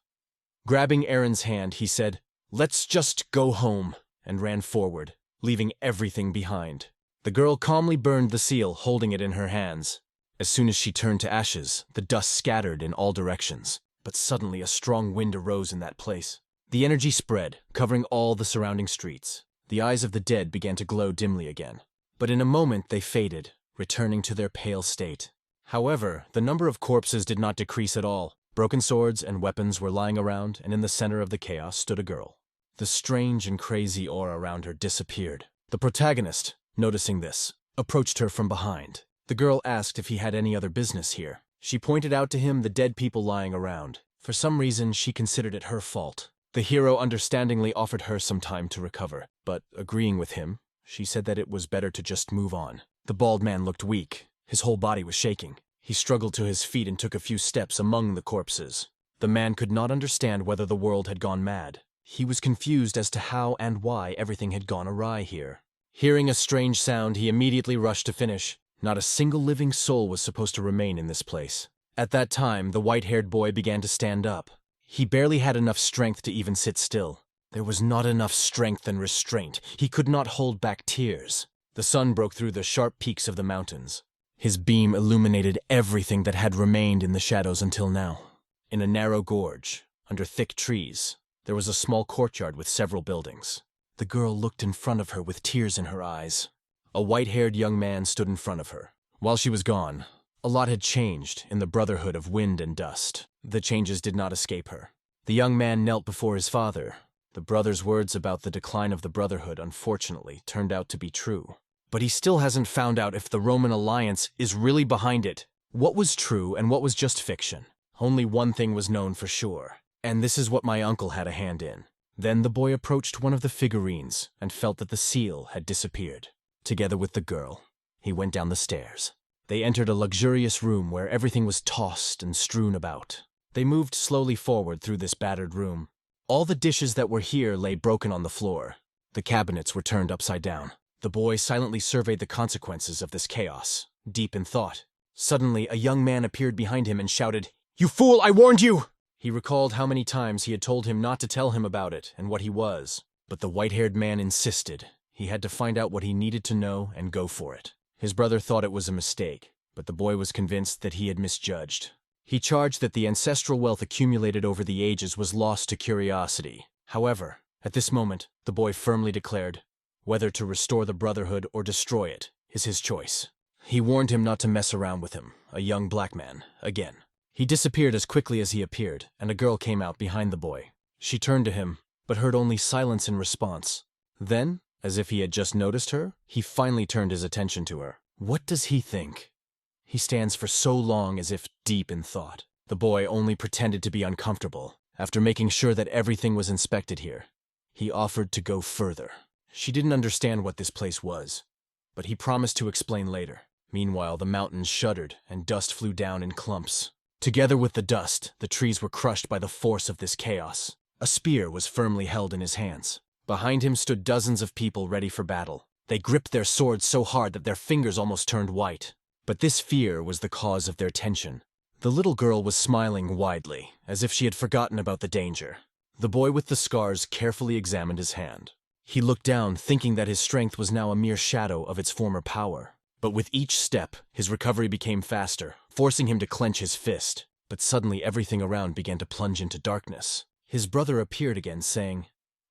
Grabbing Aaron's hand, he said, "Let's just go home," and ran forward, leaving everything behind. The girl calmly burned the seal, holding it in her hands. As soon as she turned to ashes, the dust scattered in all directions, but suddenly a strong wind arose in that place. The energy spread, covering all the surrounding streets. The eyes of the dead began to glow dimly again, but in a moment they faded, returning to their pale state. However, the number of corpses did not decrease at all. Broken swords and weapons were lying around, and in the center of the chaos stood a girl. The strange and crazy aura around her disappeared. The protagonist, noticing this, approached her from behind. The girl asked if he had any other business here. She pointed out to him the dead people lying around. For some reason, she considered it her fault. The hero understandingly offered her some time to recover, but agreeing with him, she said that it was better to just move on. The bald man looked weak. His whole body was shaking. He struggled to his feet and took a few steps among the corpses. The man could not understand whether the world had gone mad. He was confused as to how and why everything had gone awry here. Hearing a strange sound, he immediately rushed to finish. Not a single living soul was supposed to remain in this place. At that time, the white-haired boy began to stand up. He barely had enough strength to even sit still. There was not enough strength and restraint. He could not hold back tears. The sun broke through the sharp peaks of the mountains. His beam illuminated everything that had remained in the shadows until now. In a narrow gorge, under thick trees, there was a small courtyard with several buildings. The girl looked in front of her with tears in her eyes. A white-haired young man stood in front of her. While she was gone, a lot had changed in the Brotherhood of Wind and Dust. The changes did not escape her. The young man knelt before his father. The brother's words about the decline of the Brotherhood, unfortunately, turned out to be true. But he still hasn't found out if the Roman alliance is really behind it. What was true and what was just fiction? Only one thing was known for sure, and this is what my uncle had a hand in. Then the boy approached one of the figurines and felt that the seal had disappeared. Together with the girl, he went down the stairs. They entered a luxurious room where everything was tossed and strewn about. They moved slowly forward through this battered room. All the dishes that were here lay broken on the floor. The cabinets were turned upside down. The boy silently surveyed the consequences of this chaos, deep in thought. Suddenly, a young man appeared behind him and shouted, "You fool, I warned you!" He recalled how many times he had told him not to tell him about it and what he was. But the white-haired man insisted. He had to find out what he needed to know and go for it. His brother thought it was a mistake, but the boy was convinced that he had misjudged. He charged that the ancestral wealth accumulated over the ages was lost to curiosity. However, at this moment, the boy firmly declared, whether to restore the brotherhood or destroy it is his choice. He warned him not to mess around with him, a young black man, again. He disappeared as quickly as he appeared, and a girl came out behind the boy. She turned to him, but heard only silence in response. Then, as if he had just noticed her, he finally turned his attention to her. What does he think? He stands for so long as if deep in thought. The boy only pretended to be uncomfortable. After making sure that everything was inspected here, he offered to go further. She didn't understand what this place was, but he promised to explain later. Meanwhile, the mountains shuddered and dust flew down in clumps. Together with the dust, the trees were crushed by the force of this chaos. A spear was firmly held in his hands. Behind him stood dozens of people ready for battle. They gripped their swords so hard that their fingers almost turned white. But this fear was the cause of their tension. The little girl was smiling widely, as if she had forgotten about the danger. The boy with the scars carefully examined his hand. He looked down, thinking that his strength was now a mere shadow of its former power. But with each step, his recovery became faster, forcing him to clench his fist. But suddenly everything around began to plunge into darkness. His brother appeared again, saying,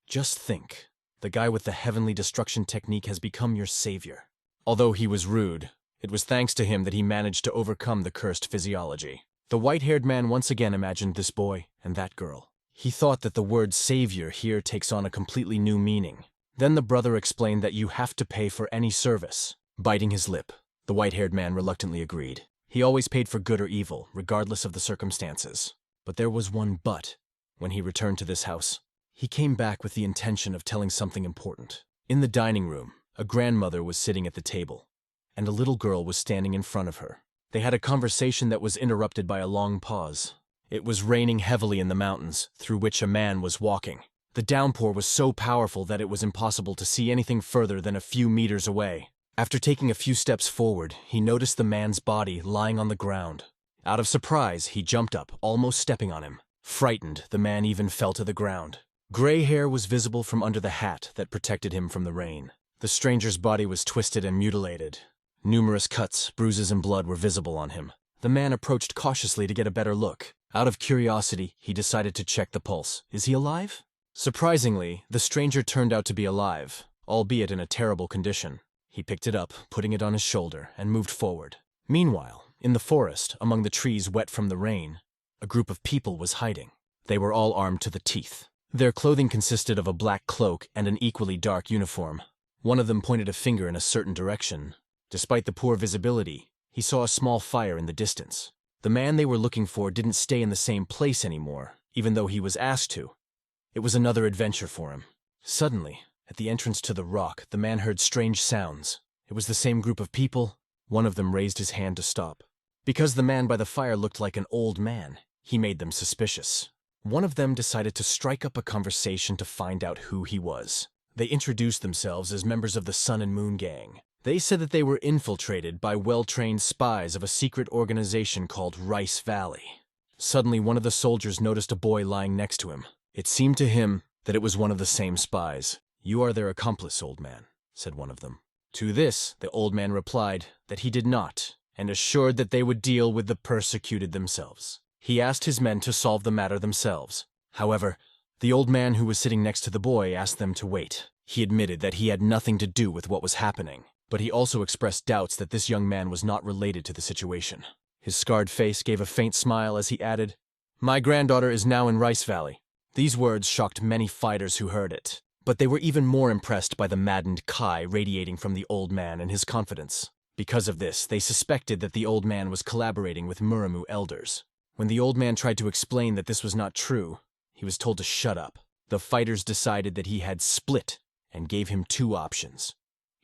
"Just think, the guy with the heavenly destruction technique has become your savior." Although he was rude, it was thanks to him that he managed to overcome the cursed physiology. The white-haired man once again imagined this boy and that girl. He thought that the word savior here takes on a completely new meaning. Then the brother explained that you have to pay for any service. Biting his lip, the white-haired man reluctantly agreed. He always paid for good or evil, regardless of the circumstances. But there was one but. When he returned to this house, he came back with the intention of telling something important. In the dining room, a grandmother was sitting at the table, and a little girl was standing in front of her. They had a conversation that was interrupted by a long pause. It was raining heavily in the mountains, through which a man was walking. The downpour was so powerful that it was impossible to see anything further than a few meters away. After taking a few steps forward, he noticed the man's body lying on the ground. Out of surprise, he jumped up, almost stepping on him. Frightened, the man even fell to the ground. Gray hair was visible from under the hat that protected him from the rain. The stranger's body was twisted and mutilated. Numerous cuts, bruises, and blood were visible on him. The man approached cautiously to get a better look. Out of curiosity, he decided to check the pulse. Is he alive? Surprisingly, the stranger turned out to be alive, albeit in a terrible condition. He picked it up, putting it on his shoulder, and moved forward. Meanwhile, in the forest, among the trees wet from the rain, a group of people was hiding. They were all armed to the teeth. Their clothing consisted of a black cloak and an equally dark uniform. One of them pointed a finger in a certain direction. Despite the poor visibility, he saw a small fire in the distance. The man they were looking for didn't stay in the same place anymore, even though he was asked to. It was another adventure for him. Suddenly, at the entrance to the rock, the man heard strange sounds. It was the same group of people. One of them raised his hand to stop. Because the man by the fire looked like an old man, he made them suspicious. One of them decided to strike up a conversation to find out who he was. They introduced themselves as members of the Sun and Moon Gang. They said that they were infiltrated by well-trained spies of a secret organization called Rice Valley. Suddenly, one of the soldiers noticed a boy lying next to him. It seemed to him that it was one of the same spies. "You are their accomplice, old man," said one of them. To this, the old man replied that he did not, and assured that they would deal with the persecuted themselves. He asked his men to solve the matter themselves. However, the old man who was sitting next to the boy asked them to wait. He admitted that he had nothing to do with what was happening, but he also expressed doubts that this young man was not related to the situation. His scarred face gave a faint smile as he added, "My granddaughter is now in Rice Valley." These words shocked many fighters who heard it, but they were even more impressed by the maddened Kai radiating from the old man and his confidence. Because of this, they suspected that the old man was collaborating with Muramu elders. When the old man tried to explain that this was not true, he was told to shut up. The fighters decided that he had split and gave him two options.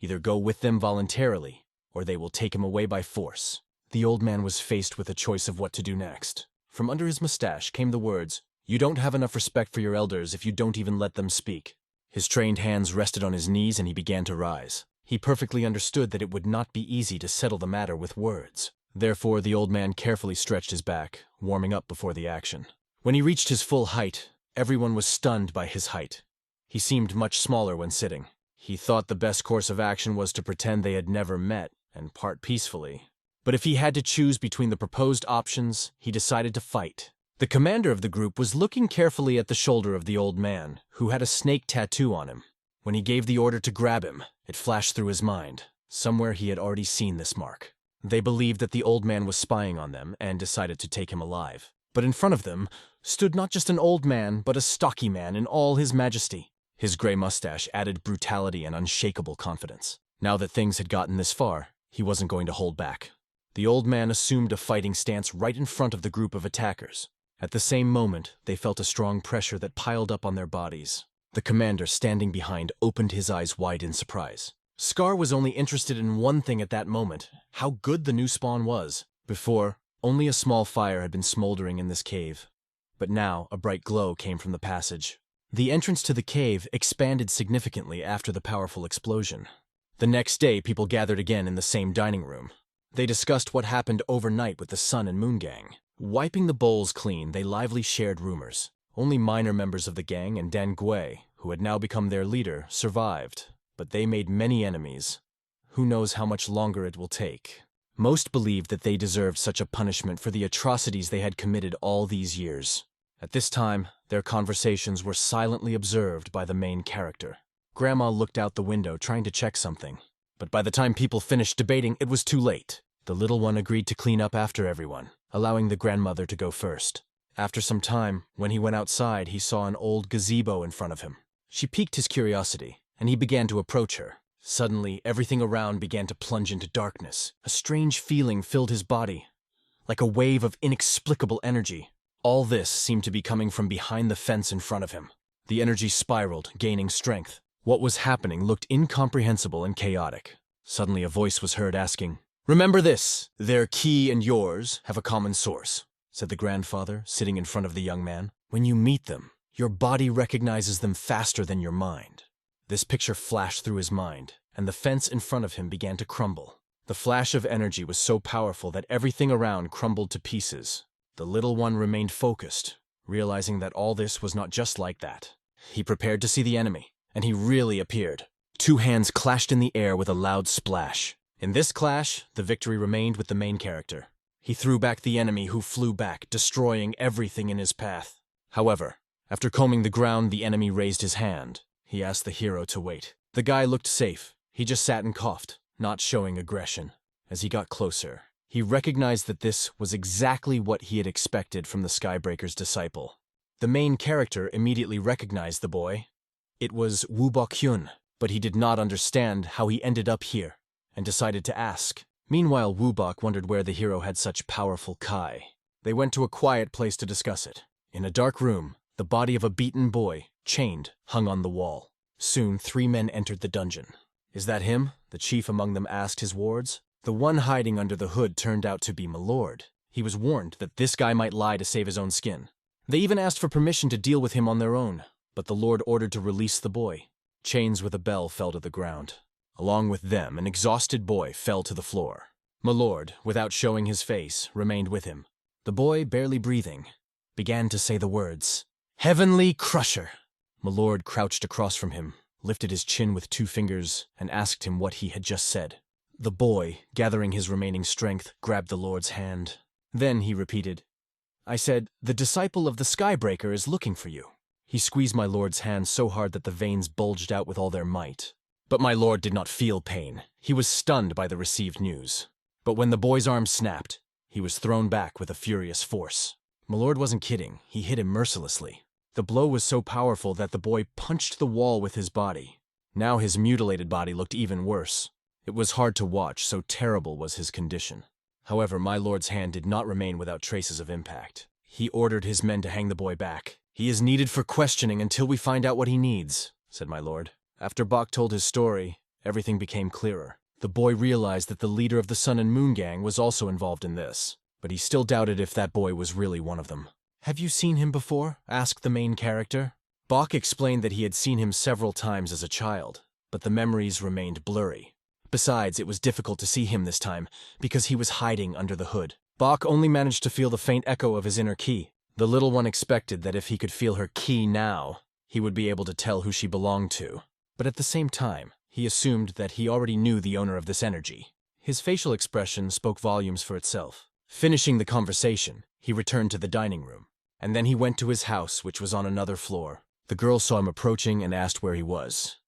Either go with them voluntarily, or they will take him away by force. The old man was faced with a choice of what to do next. From under his mustache came the words, "You don't have enough respect for your elders if you don't even let them speak." His trained hands rested on his knees and he began to rise. He perfectly understood that it would not be easy to settle the matter with words. Therefore, the old man carefully stretched his back, warming up before the action. When he reached his full height, everyone was stunned by his height. He seemed much smaller when sitting. He thought the best course of action was to pretend they had never met and part peacefully. But if he had to choose between the proposed options, he decided to fight. The commander of the group was looking carefully at the shoulder of the old man, who had a snake tattoo on him. When he gave the order to grab him, it flashed through his mind. Somewhere he had already seen this mark. They believed that the old man was spying on them and decided to take him alive. But in front of them stood not just an old man, but a stocky man in all his majesty. His gray mustache added brutality and unshakable confidence. Now that things had gotten this far, he wasn't going to hold back. The old man assumed a fighting stance right in front of the group of attackers. At the same moment, they felt a strong pressure that piled up on their bodies. The commander, standing behind, opened his eyes wide in surprise. Scar was only interested in one thing at that moment: how good the new spawn was. Before, only a small fire had been smoldering in this cave. But now, a bright glow came from the passage. The entrance to the cave expanded significantly after the powerful explosion. The next day, people gathered again in the same dining room. They discussed what happened overnight with the Sun and Moon Gang. Wiping the bowls clean, they lively shared rumors. Only minor members of the gang and Dan Gui, who had now become their leader, survived. But they made many enemies. Who knows how much longer it will take? Most believed that they deserved such a punishment for the atrocities they had committed all these years. At this time, their conversations were silently observed by the main character. Grandma looked out the window trying to check something. But by the time people finished debating, it was too late. The little one agreed to clean up after everyone, allowing the grandmother to go first. After some time, when he went outside, he saw an old gazebo in front of him. She piqued his curiosity, and he began to approach her. Suddenly, everything around began to plunge into darkness. A strange feeling filled his body, like a wave of inexplicable energy. All this seemed to be coming from behind the fence in front of him. The energy spiraled, gaining strength. What was happening looked incomprehensible and chaotic. Suddenly a voice was heard asking, "Remember this, their ki and yours have a common source," said the grandfather, sitting in front of the young man. "When you meet them, your body recognizes them faster than your mind." This picture flashed through his mind, and the fence in front of him began to crumble. The flash of energy was so powerful that everything around crumbled to pieces. The little one remained focused, realizing that all this was not just like that. He prepared to see the enemy, and he really appeared. Two hands clashed in the air with a loud splash. In this clash, the victory remained with the main character. He threw back the enemy, who flew back, destroying everything in his path. However, after combing the ground, the enemy raised his hand. He asked the hero to wait. The guy looked safe. He just sat and coughed, not showing aggression. As he got closer, he recognized that this was exactly what he had expected from the Skybreaker's disciple. The main character immediately recognized the boy. It was Woo Bok-hyun, but he did not understand how he ended up here, and decided to ask. Meanwhile, Woo Bok wondered where the hero had such powerful kai. They went to a quiet place to discuss it. In a dark room, the body of a beaten boy, chained, hung on the wall. Soon, 3 men entered the dungeon. "Is that him?" the chief among them asked his wards. The one hiding under the hood turned out to be my lord. He was warned that this guy might lie to save his own skin. They even asked for permission to deal with him on their own, but the lord ordered to release the boy. Chains with a bell fell to the ground. Along with them, an exhausted boy fell to the floor. My lord, without showing his face, remained with him. The boy, barely breathing, began to say the words, "Heavenly Crusher." My lord crouched across from him, lifted his chin with 2 fingers, and asked him what he had just said. The boy, gathering his remaining strength, grabbed the lord's hand. Then he repeated, "I said, the disciple of the Skybreaker is looking for you." He squeezed my lord's hand so hard that the veins bulged out with all their might. But my lord did not feel pain. He was stunned by the received news. But when the boy's arm snapped, he was thrown back with a furious force. My lord wasn't kidding. He hit him mercilessly. The blow was so powerful that the boy punched the wall with his body. Now his mutilated body looked even worse. It was hard to watch, so terrible was his condition. However, my lord's hand did not remain without traces of impact. He ordered his men to hang the boy back. "He is needed for questioning until we find out what he needs," said my lord. After Bok told his story, everything became clearer. The boy realized that the leader of the Sun and Moon Gang was also involved in this. but he still doubted if that boy was really one of them. "Have you seen him before?" asked the main character. Bach explained that he had seen him several times as a child, but the memories remained blurry. Besides, it was difficult to see him this time, because he was hiding under the hood. Bach only managed to feel the faint echo of his inner key. The little one expected that if he could feel her key now, he would be able to tell who she belonged to. But at the same time, he assumed that he already knew the owner of this energy. His facial expression spoke volumes for itself. Finishing the conversation, he returned to the dining room, and then he went to his house, which was on another floor. The girl saw him approaching and asked where he was.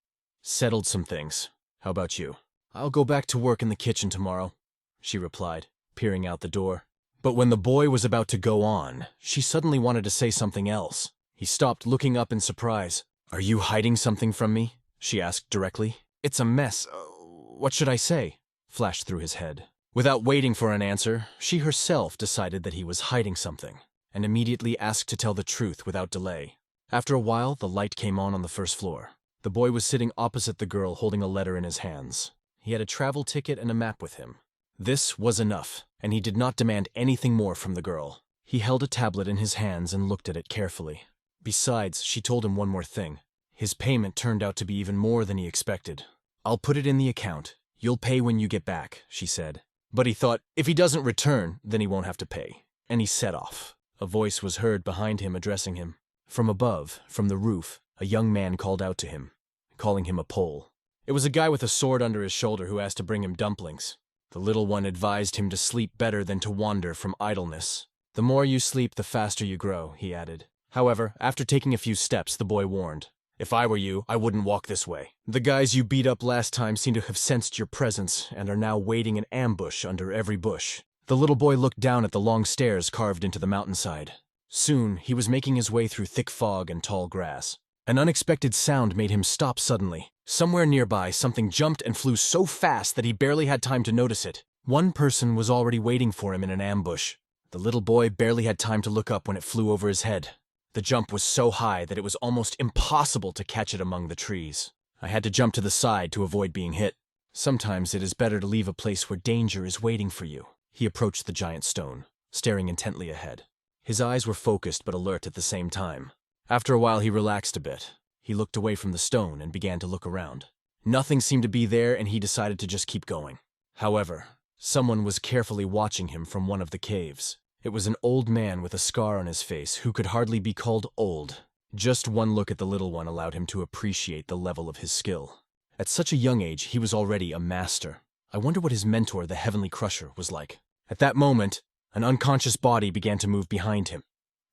"Settled some things. How about you?" "I'll go back to work in the kitchen tomorrow," she replied, peering out the door. But when the boy was about to go on, she suddenly wanted to say something else. He stopped, looking up in surprise. "Are you hiding something from me?" she asked directly. "It's a mess. What should I say?" flashed through his head. Without waiting for an answer, she herself decided that he was hiding something, and immediately asked to tell the truth without delay. After a while, the light came on the first floor. The boy was sitting opposite the girl, holding a letter in his hands. He had a travel ticket and a map with him. This was enough, and he did not demand anything more from the girl. He held a tablet in his hands and looked at it carefully. Besides, she told him one more thing. His payment turned out to be even more than he expected. "I'll put it in the account. You'll pay when you get back," she said. But he thought, if he doesn't return, then he won't have to pay. And he set off. A voice was heard behind him addressing him. From above, from the roof, a young man called out to him, calling him a Pole. It was a guy with a sword under his shoulder who asked to bring him dumplings. The little one advised him to sleep better than to wander from idleness. "The more you sleep, the faster you grow," he added. However, after taking a few steps, the boy warned, "If I were you, I wouldn't walk this way. The guys you beat up last time seem to have sensed your presence and are now waiting in ambush under every bush." The little boy looked down at the long stairs carved into the mountainside. Soon, he was making his way through thick fog and tall grass. An unexpected sound made him stop suddenly. Somewhere nearby, something jumped and flew so fast that he barely had time to notice it. One person was already waiting for him in an ambush. The little boy barely had time to look up when it flew over his head. The jump was so high that it was almost impossible to catch it among the trees. "I had to jump to the side to avoid being hit. Sometimes it is better to leave a place where danger is waiting for you." He approached the giant stone, staring intently ahead. His eyes were focused but alert at the same time. After a while, he relaxed a bit. He looked away from the stone and began to look around. Nothing seemed to be there, and he decided to just keep going. However, someone was carefully watching him from one of the caves. It was an old man with a scar on his face who could hardly be called old. Just one look at the little one allowed him to appreciate the level of his skill. At such a young age, he was already a master. I wonder what his mentor, the Heavenly Crusher, was like. At that moment, an unconscious body began to move behind him.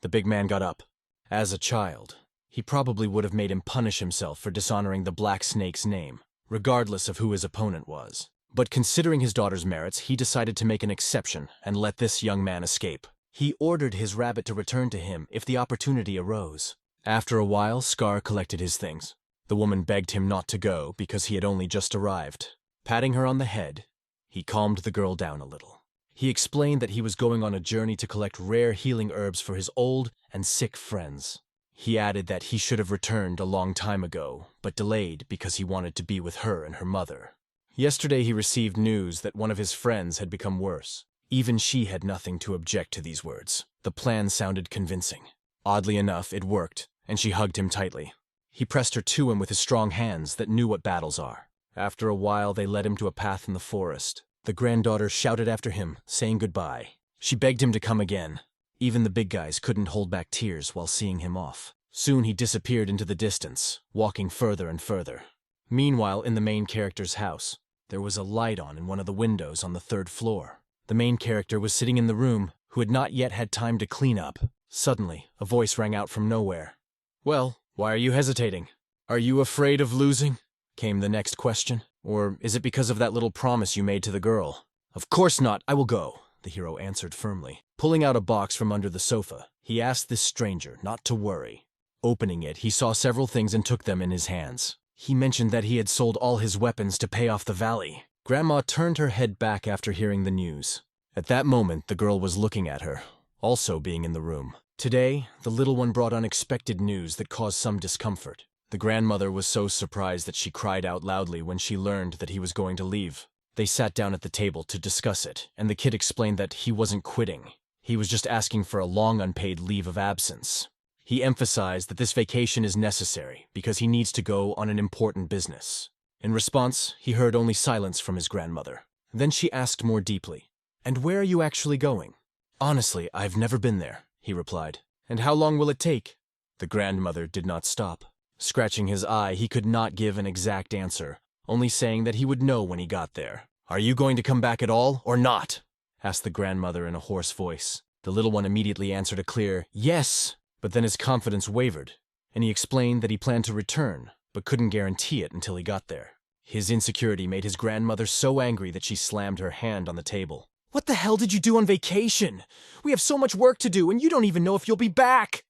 The big man got up. As a child, he probably would have made him punish himself for dishonoring the Black Snake's name, regardless of who his opponent was. But considering his daughter's merits, he decided to make an exception and let this young man escape. He ordered his rabbit to return to him if the opportunity arose. After a while, Scar collected his things. The woman begged him not to go because he had only just arrived. Patting her on the head, he calmed the girl down a little. He explained that he was going on a journey to collect rare healing herbs for his old and sick friends. He added that he should have returned a long time ago, but delayed because he wanted to be with her and her mother. Yesterday he received news that one of his friends had become worse. Even she had nothing to object to these words. The plan sounded convincing. Oddly enough, it worked, and she hugged him tightly. He pressed her to him with his strong hands that knew what battles are. After a while, they led him to a path in the forest. The granddaughter shouted after him, saying goodbye. She begged him to come again. Even the big guys couldn't hold back tears while seeing him off. Soon he disappeared into the distance, walking further and further. Meanwhile, in the main character's house, there was a light on in one of the windows on the 3rd floor. The main character was sitting in the room, who had not yet had time to clean up. Suddenly, a voice rang out from nowhere. "Well, why are you hesitating? Are you afraid of losing?" came the next question. "Or is it because of that little promise you made to the girl?" "Of course not, I will go," the hero answered firmly. Pulling out a box from under the sofa, he asked this stranger not to worry. Opening it, he saw several things and took them in his hands. He mentioned that he had sold all his weapons to pay off the valley. Grandma turned her head back after hearing the news. At that moment, the girl was looking at her, also being in the room. Today, the little one brought unexpected news that caused some discomfort. The grandmother was so surprised that she cried out loudly when she learned that he was going to leave. They sat down at the table to discuss it, and the kid explained that he wasn't quitting. He was just asking for a long unpaid leave of absence. He emphasized that this vacation is necessary because he needs to go on an important business. In response, he heard only silence from his grandmother. Then she asked more deeply, "And where are you actually going?" "Honestly, I've never been there," he replied. "And how long will it take?" The grandmother did not stop. Scratching his eye, he could not give an exact answer, only saying that he would know when he got there. "Are you going to come back at all, or not?" asked the grandmother in a hoarse voice. The little one immediately answered a clear, "Yes," but then his confidence wavered, and he explained that he planned to return, but couldn't guarantee it until he got there. His insecurity made his grandmother so angry that she slammed her hand on the table. "What the hell did you do on vacation? We have so much work to do, and you don't even know if you'll be back!"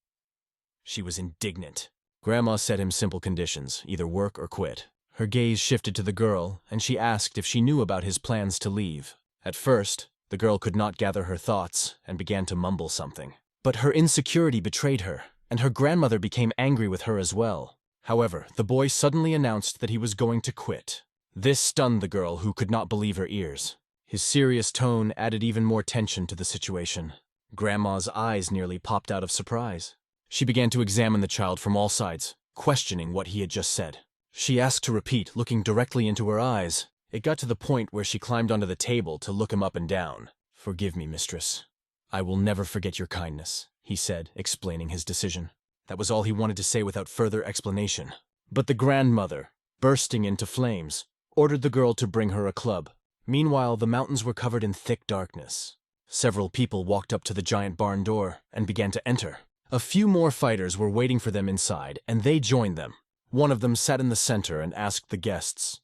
She was indignant. Grandma set him simple conditions, either work or quit. Her gaze shifted to the girl, and she asked if she knew about his plans to leave. At first, the girl could not gather her thoughts and began to mumble something. But her insecurity betrayed her, and her grandmother became angry with her as well. However, the boy suddenly announced that he was going to quit. This stunned the girl, who could not believe her ears. His serious tone added even more tension to the situation. Grandma's eyes nearly popped out of surprise. She began to examine the child from all sides, questioning what he had just said. She asked to repeat, looking directly into her eyes. It got to the point where she climbed onto the table to look him up and down. "Forgive me, mistress. I will never forget your kindness," he said, explaining his decision. That was all he wanted to say without further explanation. But the grandmother, bursting into flames, ordered the girl to bring her a club. Meanwhile, the mountains were covered in thick darkness. Several people walked up to the giant barn door and began to enter. A few more fighters were waiting for them inside, and they joined them. One of them sat in the center and asked the guests,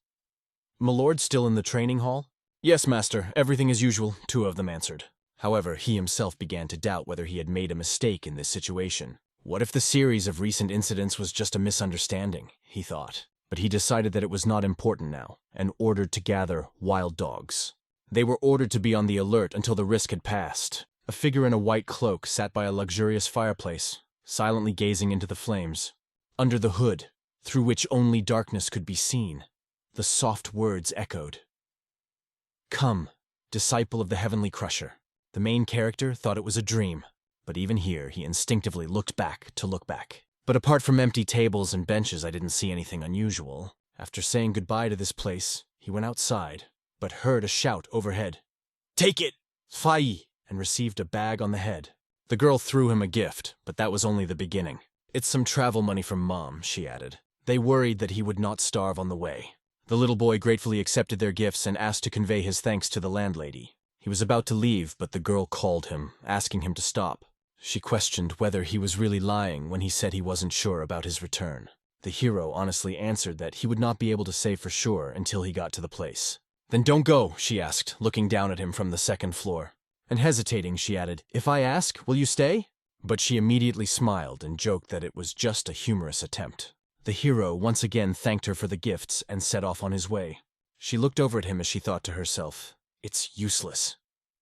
"Milord still in the training hall?" "Yes, master, everything as usual," two of them answered. However, he himself began to doubt whether he had made a mistake in this situation. What if the series of recent incidents was just a misunderstanding, he thought. But he decided that it was not important now, and ordered to gather wild dogs. They were ordered to be on the alert until the risk had passed. A figure in a white cloak sat by a luxurious fireplace, silently gazing into the flames. Under the hood, through which only darkness could be seen, the soft words echoed. "Come, disciple of the heavenly crusher." The main character thought it was a dream, but even here he instinctively looked back to look back. But apart from empty tables and benches, I didn't see anything unusual. After saying goodbye to this place, he went outside, but heard a shout overhead. "Take it, Fai!" and received a bag on the head. The girl threw him a gift, but that was only the beginning. "It's some travel money from Mom," she added. They worried that he would not starve on the way. The little boy gratefully accepted their gifts and asked to convey his thanks to the landlady. He was about to leave, but the girl called him, asking him to stop. She questioned whether he was really lying when he said he wasn't sure about his return. The hero honestly answered that he would not be able to say for sure until he got to the place. "Then don't go," she asked, looking down at him from the second floor. And hesitating, she added, "If I ask, will you stay?" But she immediately smiled and joked that it was just a humorous attempt. The hero once again thanked her for the gifts and set off on his way. She looked over at him as she thought to herself, "It's useless.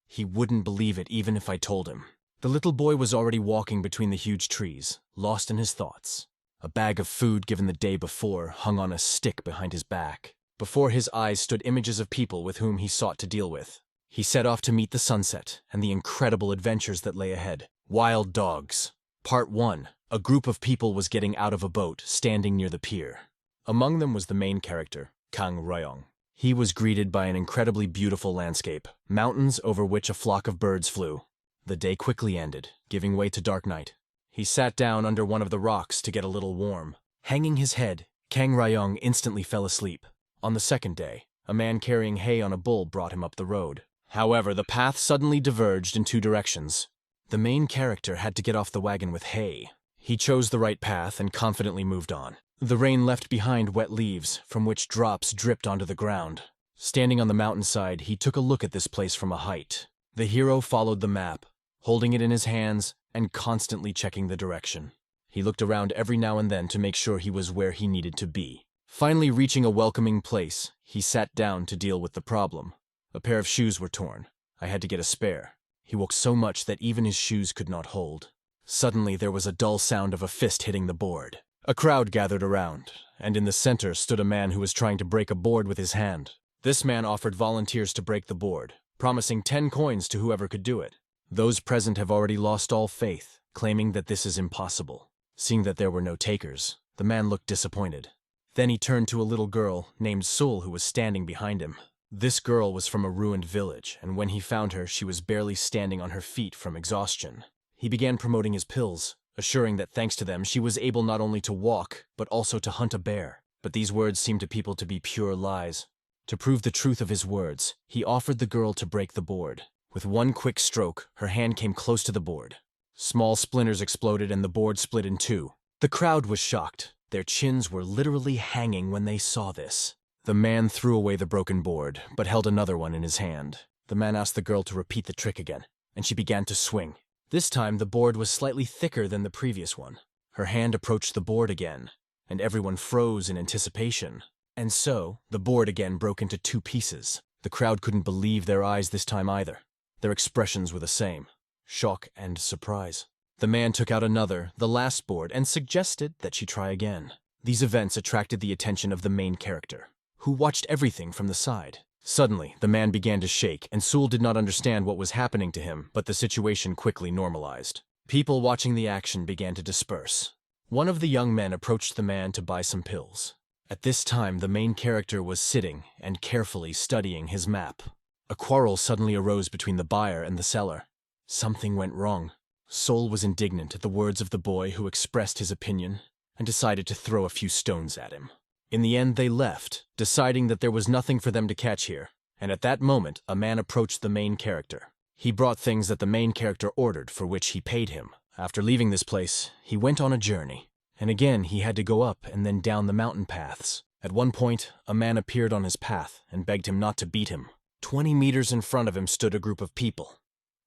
He wouldn't believe it even if I told him." The little boy was already walking between the huge trees, lost in his thoughts. A bag of food given the day before hung on a stick behind his back. Before his eyes stood images of people with whom he sought to deal with. He set off to meet the sunset and the incredible adventures that lay ahead. Wild Dogs. Part 1. A group of people was getting out of a boat, standing near the pier. Among them was the main character, Kang Ryong. He was greeted by an incredibly beautiful landscape, mountains over which a flock of birds flew. The day quickly ended, giving way to dark night. He sat down under one of the rocks to get a little warm. Hanging his head, Kang Ryong instantly fell asleep. On the second day, a man carrying hay on a bull brought him up the road. However, the path suddenly diverged in two directions. The main character had to get off the wagon with hay. He chose the right path and confidently moved on. The rain left behind wet leaves, from which drops dripped onto the ground. Standing on the mountainside, he took a look at this place from a height. The hero followed the map, holding it in his hands and constantly checking the direction. He looked around every now and then to make sure he was where he needed to be. Finally reaching a welcoming place, he sat down to deal with the problem. A pair of shoes were torn. I had to get a spare. He woke so much that even his shoes could not hold. Suddenly there was a dull sound of a fist hitting the board. A crowd gathered around, and in the center stood a man who was trying to break a board with his hand. This man offered volunteers to break the board, promising 10 coins to whoever could do it. Those present have already lost all faith, claiming that this is impossible. Seeing that there were no takers, the man looked disappointed. Then he turned to a little girl named Sul who was standing behind him. This girl was from a ruined village, and when he found her, she was barely standing on her feet from exhaustion. He began promoting his pills, assuring that thanks to them she was able not only to walk, but also to hunt a bear. But these words seemed to people to be pure lies. To prove the truth of his words, he offered the girl to break the board. With one quick stroke, her hand came close to the board. Small splinters exploded and the board split in two. The crowd was shocked. Their chins were literally hanging when they saw this. The man threw away the broken board, but held another one in his hand. The man asked the girl to repeat the trick again, and she began to swing. This time, the board was slightly thicker than the previous one. Her hand approached the board again, and everyone froze in anticipation. And so, the board again broke into 2 pieces. The crowd couldn't believe their eyes this time either. Their expressions were the same: shock and surprise. The man took out another, the last board, and suggested that she try again. These events attracted the attention of the main character, who watched everything from the side. Suddenly, the man began to shake, and Sul did not understand what was happening to him, but the situation quickly normalized. People watching the action began to disperse. One of the young men approached the man to buy some pills. At this time, the main character was sitting and carefully studying his map. A quarrel suddenly arose between the buyer and the seller. Something went wrong. Sul was indignant at the words of the boy who expressed his opinion and decided to throw a few stones at him. In the end, they left, deciding that there was nothing for them to catch here. And at that moment, a man approached the main character. He brought things that the main character ordered, for which he paid him. After leaving this place, he went on a journey. And again, he had to go up and then down the mountain paths. At one point, a man appeared on his path and begged him not to beat him. 20 meters in front of him stood a group of people.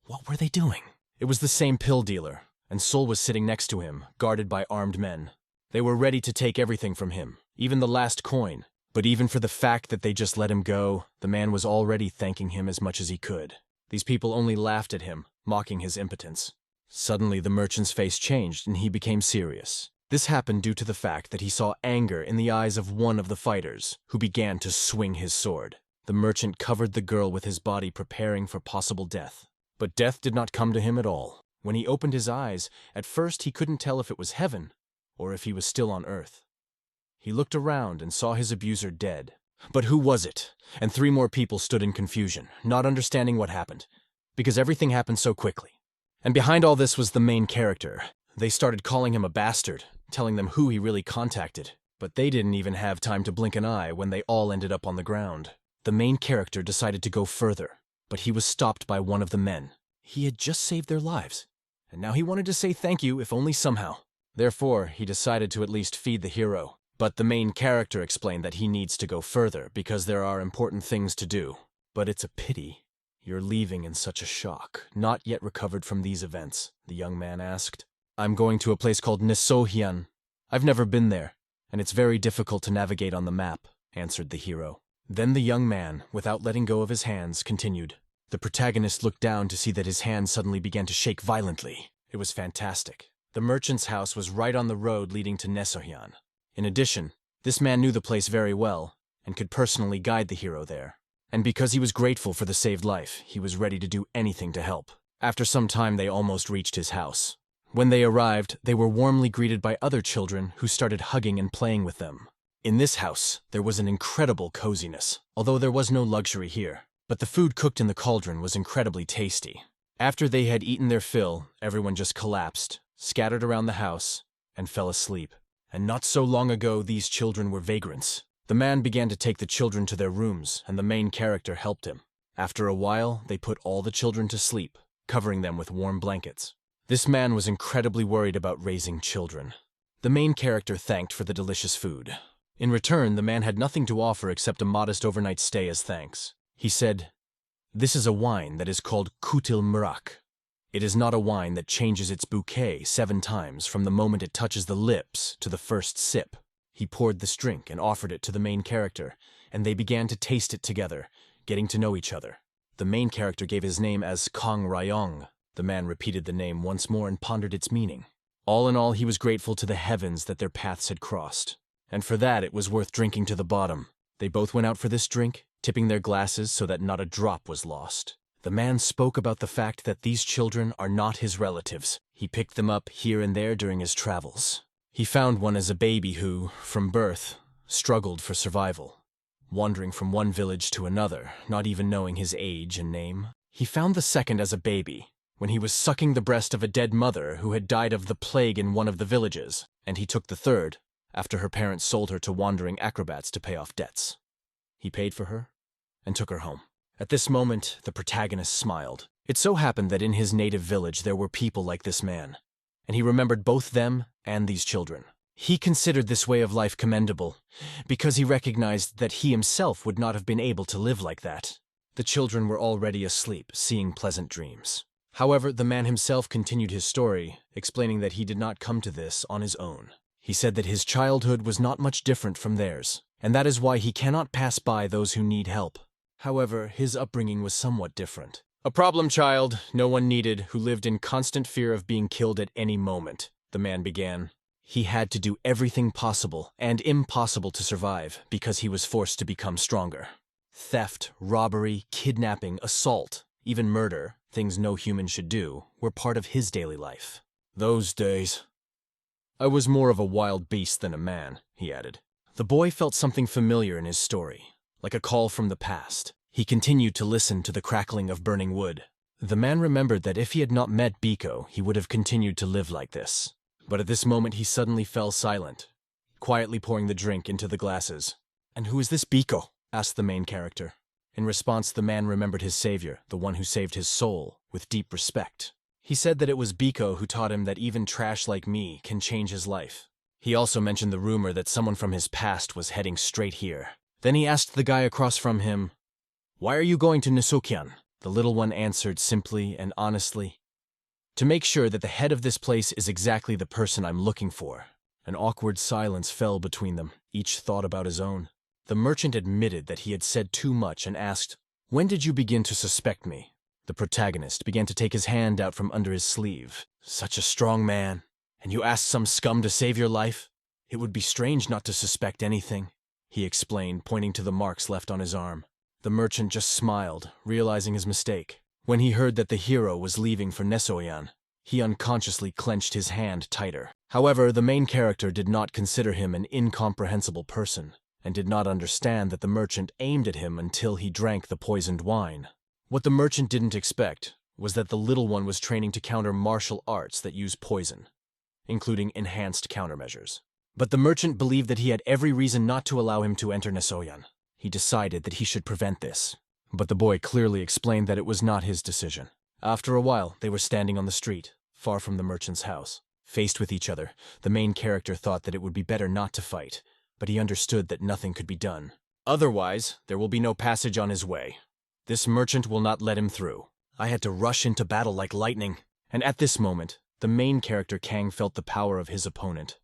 What were they doing? It was the same pill dealer, and Sul was sitting next to him, guarded by armed men. They were ready to take everything from him, even the last coin. But even for the fact that they just let him go, the man was already thanking him as much as he could. These people only laughed at him, mocking his impotence. Suddenly, the merchant's face changed and he became serious. This happened due to the fact that he saw anger in the eyes of one of the fighters, who began to swing his sword. The merchant covered the girl with his body, preparing for possible death. But death did not come to him at all. When he opened his eyes, at first he couldn't tell if it was heaven or if he was still on earth. He looked around and saw his abuser dead. But who was it? And 3 more people stood in confusion, not understanding what happened, because everything happened so quickly. And behind all this was the main character. They started calling him a bastard, telling them who he really contacted. But they didn't even have time to blink an eye when they all ended up on the ground. The main character decided to go further, but he was stopped by one of the men. He had just saved their lives, and now he wanted to say thank you, if only somehow. Therefore, he decided to at least feed the hero. But the main character explained that he needs to go further because there are important things to do. But it's a pity you're leaving in such a shock, not yet recovered from these events, the young man asked. I'm going to a place called Nesohyun. I've never been there, and it's very difficult to navigate on the map, answered the hero. Then the young man, without letting go of his hands, continued. The protagonist looked down to see that his hands suddenly began to shake violently. It was fantastic. The merchant's house was right on the road leading to Nesohyun. In addition, this man knew the place very well and could personally guide the hero there. And because he was grateful for the saved life, he was ready to do anything to help. After some time, they almost reached his house. When they arrived, they were warmly greeted by other children who started hugging and playing with them. In this house, there was an incredible coziness, although there was no luxury here. But the food cooked in the cauldron was incredibly tasty. After they had eaten their fill, everyone just collapsed, scattered around the house, and fell asleep. And not so long ago, these children were vagrants. The man began to take the children to their rooms, and the main character helped him. After a while, they put all the children to sleep, covering them with warm blankets. This man was incredibly worried about raising children. The main character thanked for the delicious food. In return, the man had nothing to offer except a modest overnight stay as thanks. He said, "This is a wine that is called Kutil Murak. It is not a wine that changes its bouquet 7 times from the moment it touches the lips to the first sip." He poured this drink and offered it to the main character, and they began to taste it together, getting to know each other. The main character gave his name as Kong Ryong. The man repeated the name once more and pondered its meaning. All in all, he was grateful to the heavens that their paths had crossed. And for that, it was worth drinking to the bottom. They both went out for this drink, tipping their glasses so that not a drop was lost. The man spoke about the fact that these children are not his relatives. He picked them up here and there during his travels. He found one as a baby who, from birth, struggled for survival, wandering from one village to another, not even knowing his age and name. He found the second as a baby, when he was sucking the breast of a dead mother who had died of the plague in one of the villages, and he took the third, after her parents sold her to wandering acrobats to pay off debts. He paid for her, and took her home. At this moment, the protagonist smiled. It so happened that in his native village there were people like this man, and he remembered both them and these children. He considered this way of life commendable, because he recognized that he himself would not have been able to live like that. The children were already asleep, seeing pleasant dreams. However, the man himself continued his story, explaining that he did not come to this on his own. He said that his childhood was not much different from theirs, and that is why he cannot pass by those who need help. However, his upbringing was somewhat different. A problem child, no one needed, who lived in constant fear of being killed at any moment, the man began. He had to do everything possible and impossible to survive because he was forced to become stronger. Theft, robbery, kidnapping, assault, even murder, things no human should do, were part of his daily life. Those days, I was more of a wild beast than a man, he added. The boy felt something familiar in his story, like a call from the past. He continued to listen to the crackling of burning wood. The man remembered that if he had not met Biko, he would have continued to live like this. But at this moment he suddenly fell silent, quietly pouring the drink into the glasses. "And who is this Biko?" asked the main character. In response, the man remembered his savior, the one who saved his soul, with deep respect. He said that it was Biko who taught him that even trash like me can change his life. He also mentioned the rumor that someone from his past was heading straight here. Then he asked the guy across from him, "Why are you going to Nisokyan?" The little one answered simply and honestly, "To make sure that the head of this place is exactly the person I'm looking for." An awkward silence fell between them. Each thought about his own. The merchant admitted that he had said too much and asked, "When did you begin to suspect me?" The protagonist began to take his hand out from under his sleeve. "Such a strong man, and you asked some scum to save your life? It would be strange not to suspect anything," he explained, pointing to the marks left on his arm. The merchant just smiled, realizing his mistake. When he heard that the hero was leaving for Nesoyan, he unconsciously clenched his hand tighter. However, the main character did not consider him an incomprehensible person, and did not understand that the merchant aimed at him until he drank the poisoned wine. What the merchant didn't expect was that the little one was training to counter martial arts that use poison, including enhanced countermeasures. But the merchant believed that he had every reason not to allow him to enter Nesoyan. He decided that he should prevent this. But the boy clearly explained that it was not his decision. After a while, they were standing on the street, far from the merchant's house. Faced with each other, the main character thought that it would be better not to fight, but he understood that nothing could be done. Otherwise, there will be no passage on his way. This merchant will not let him through. I had to rush into battle like lightning. And at this moment, the main character Kang felt the power of his opponent.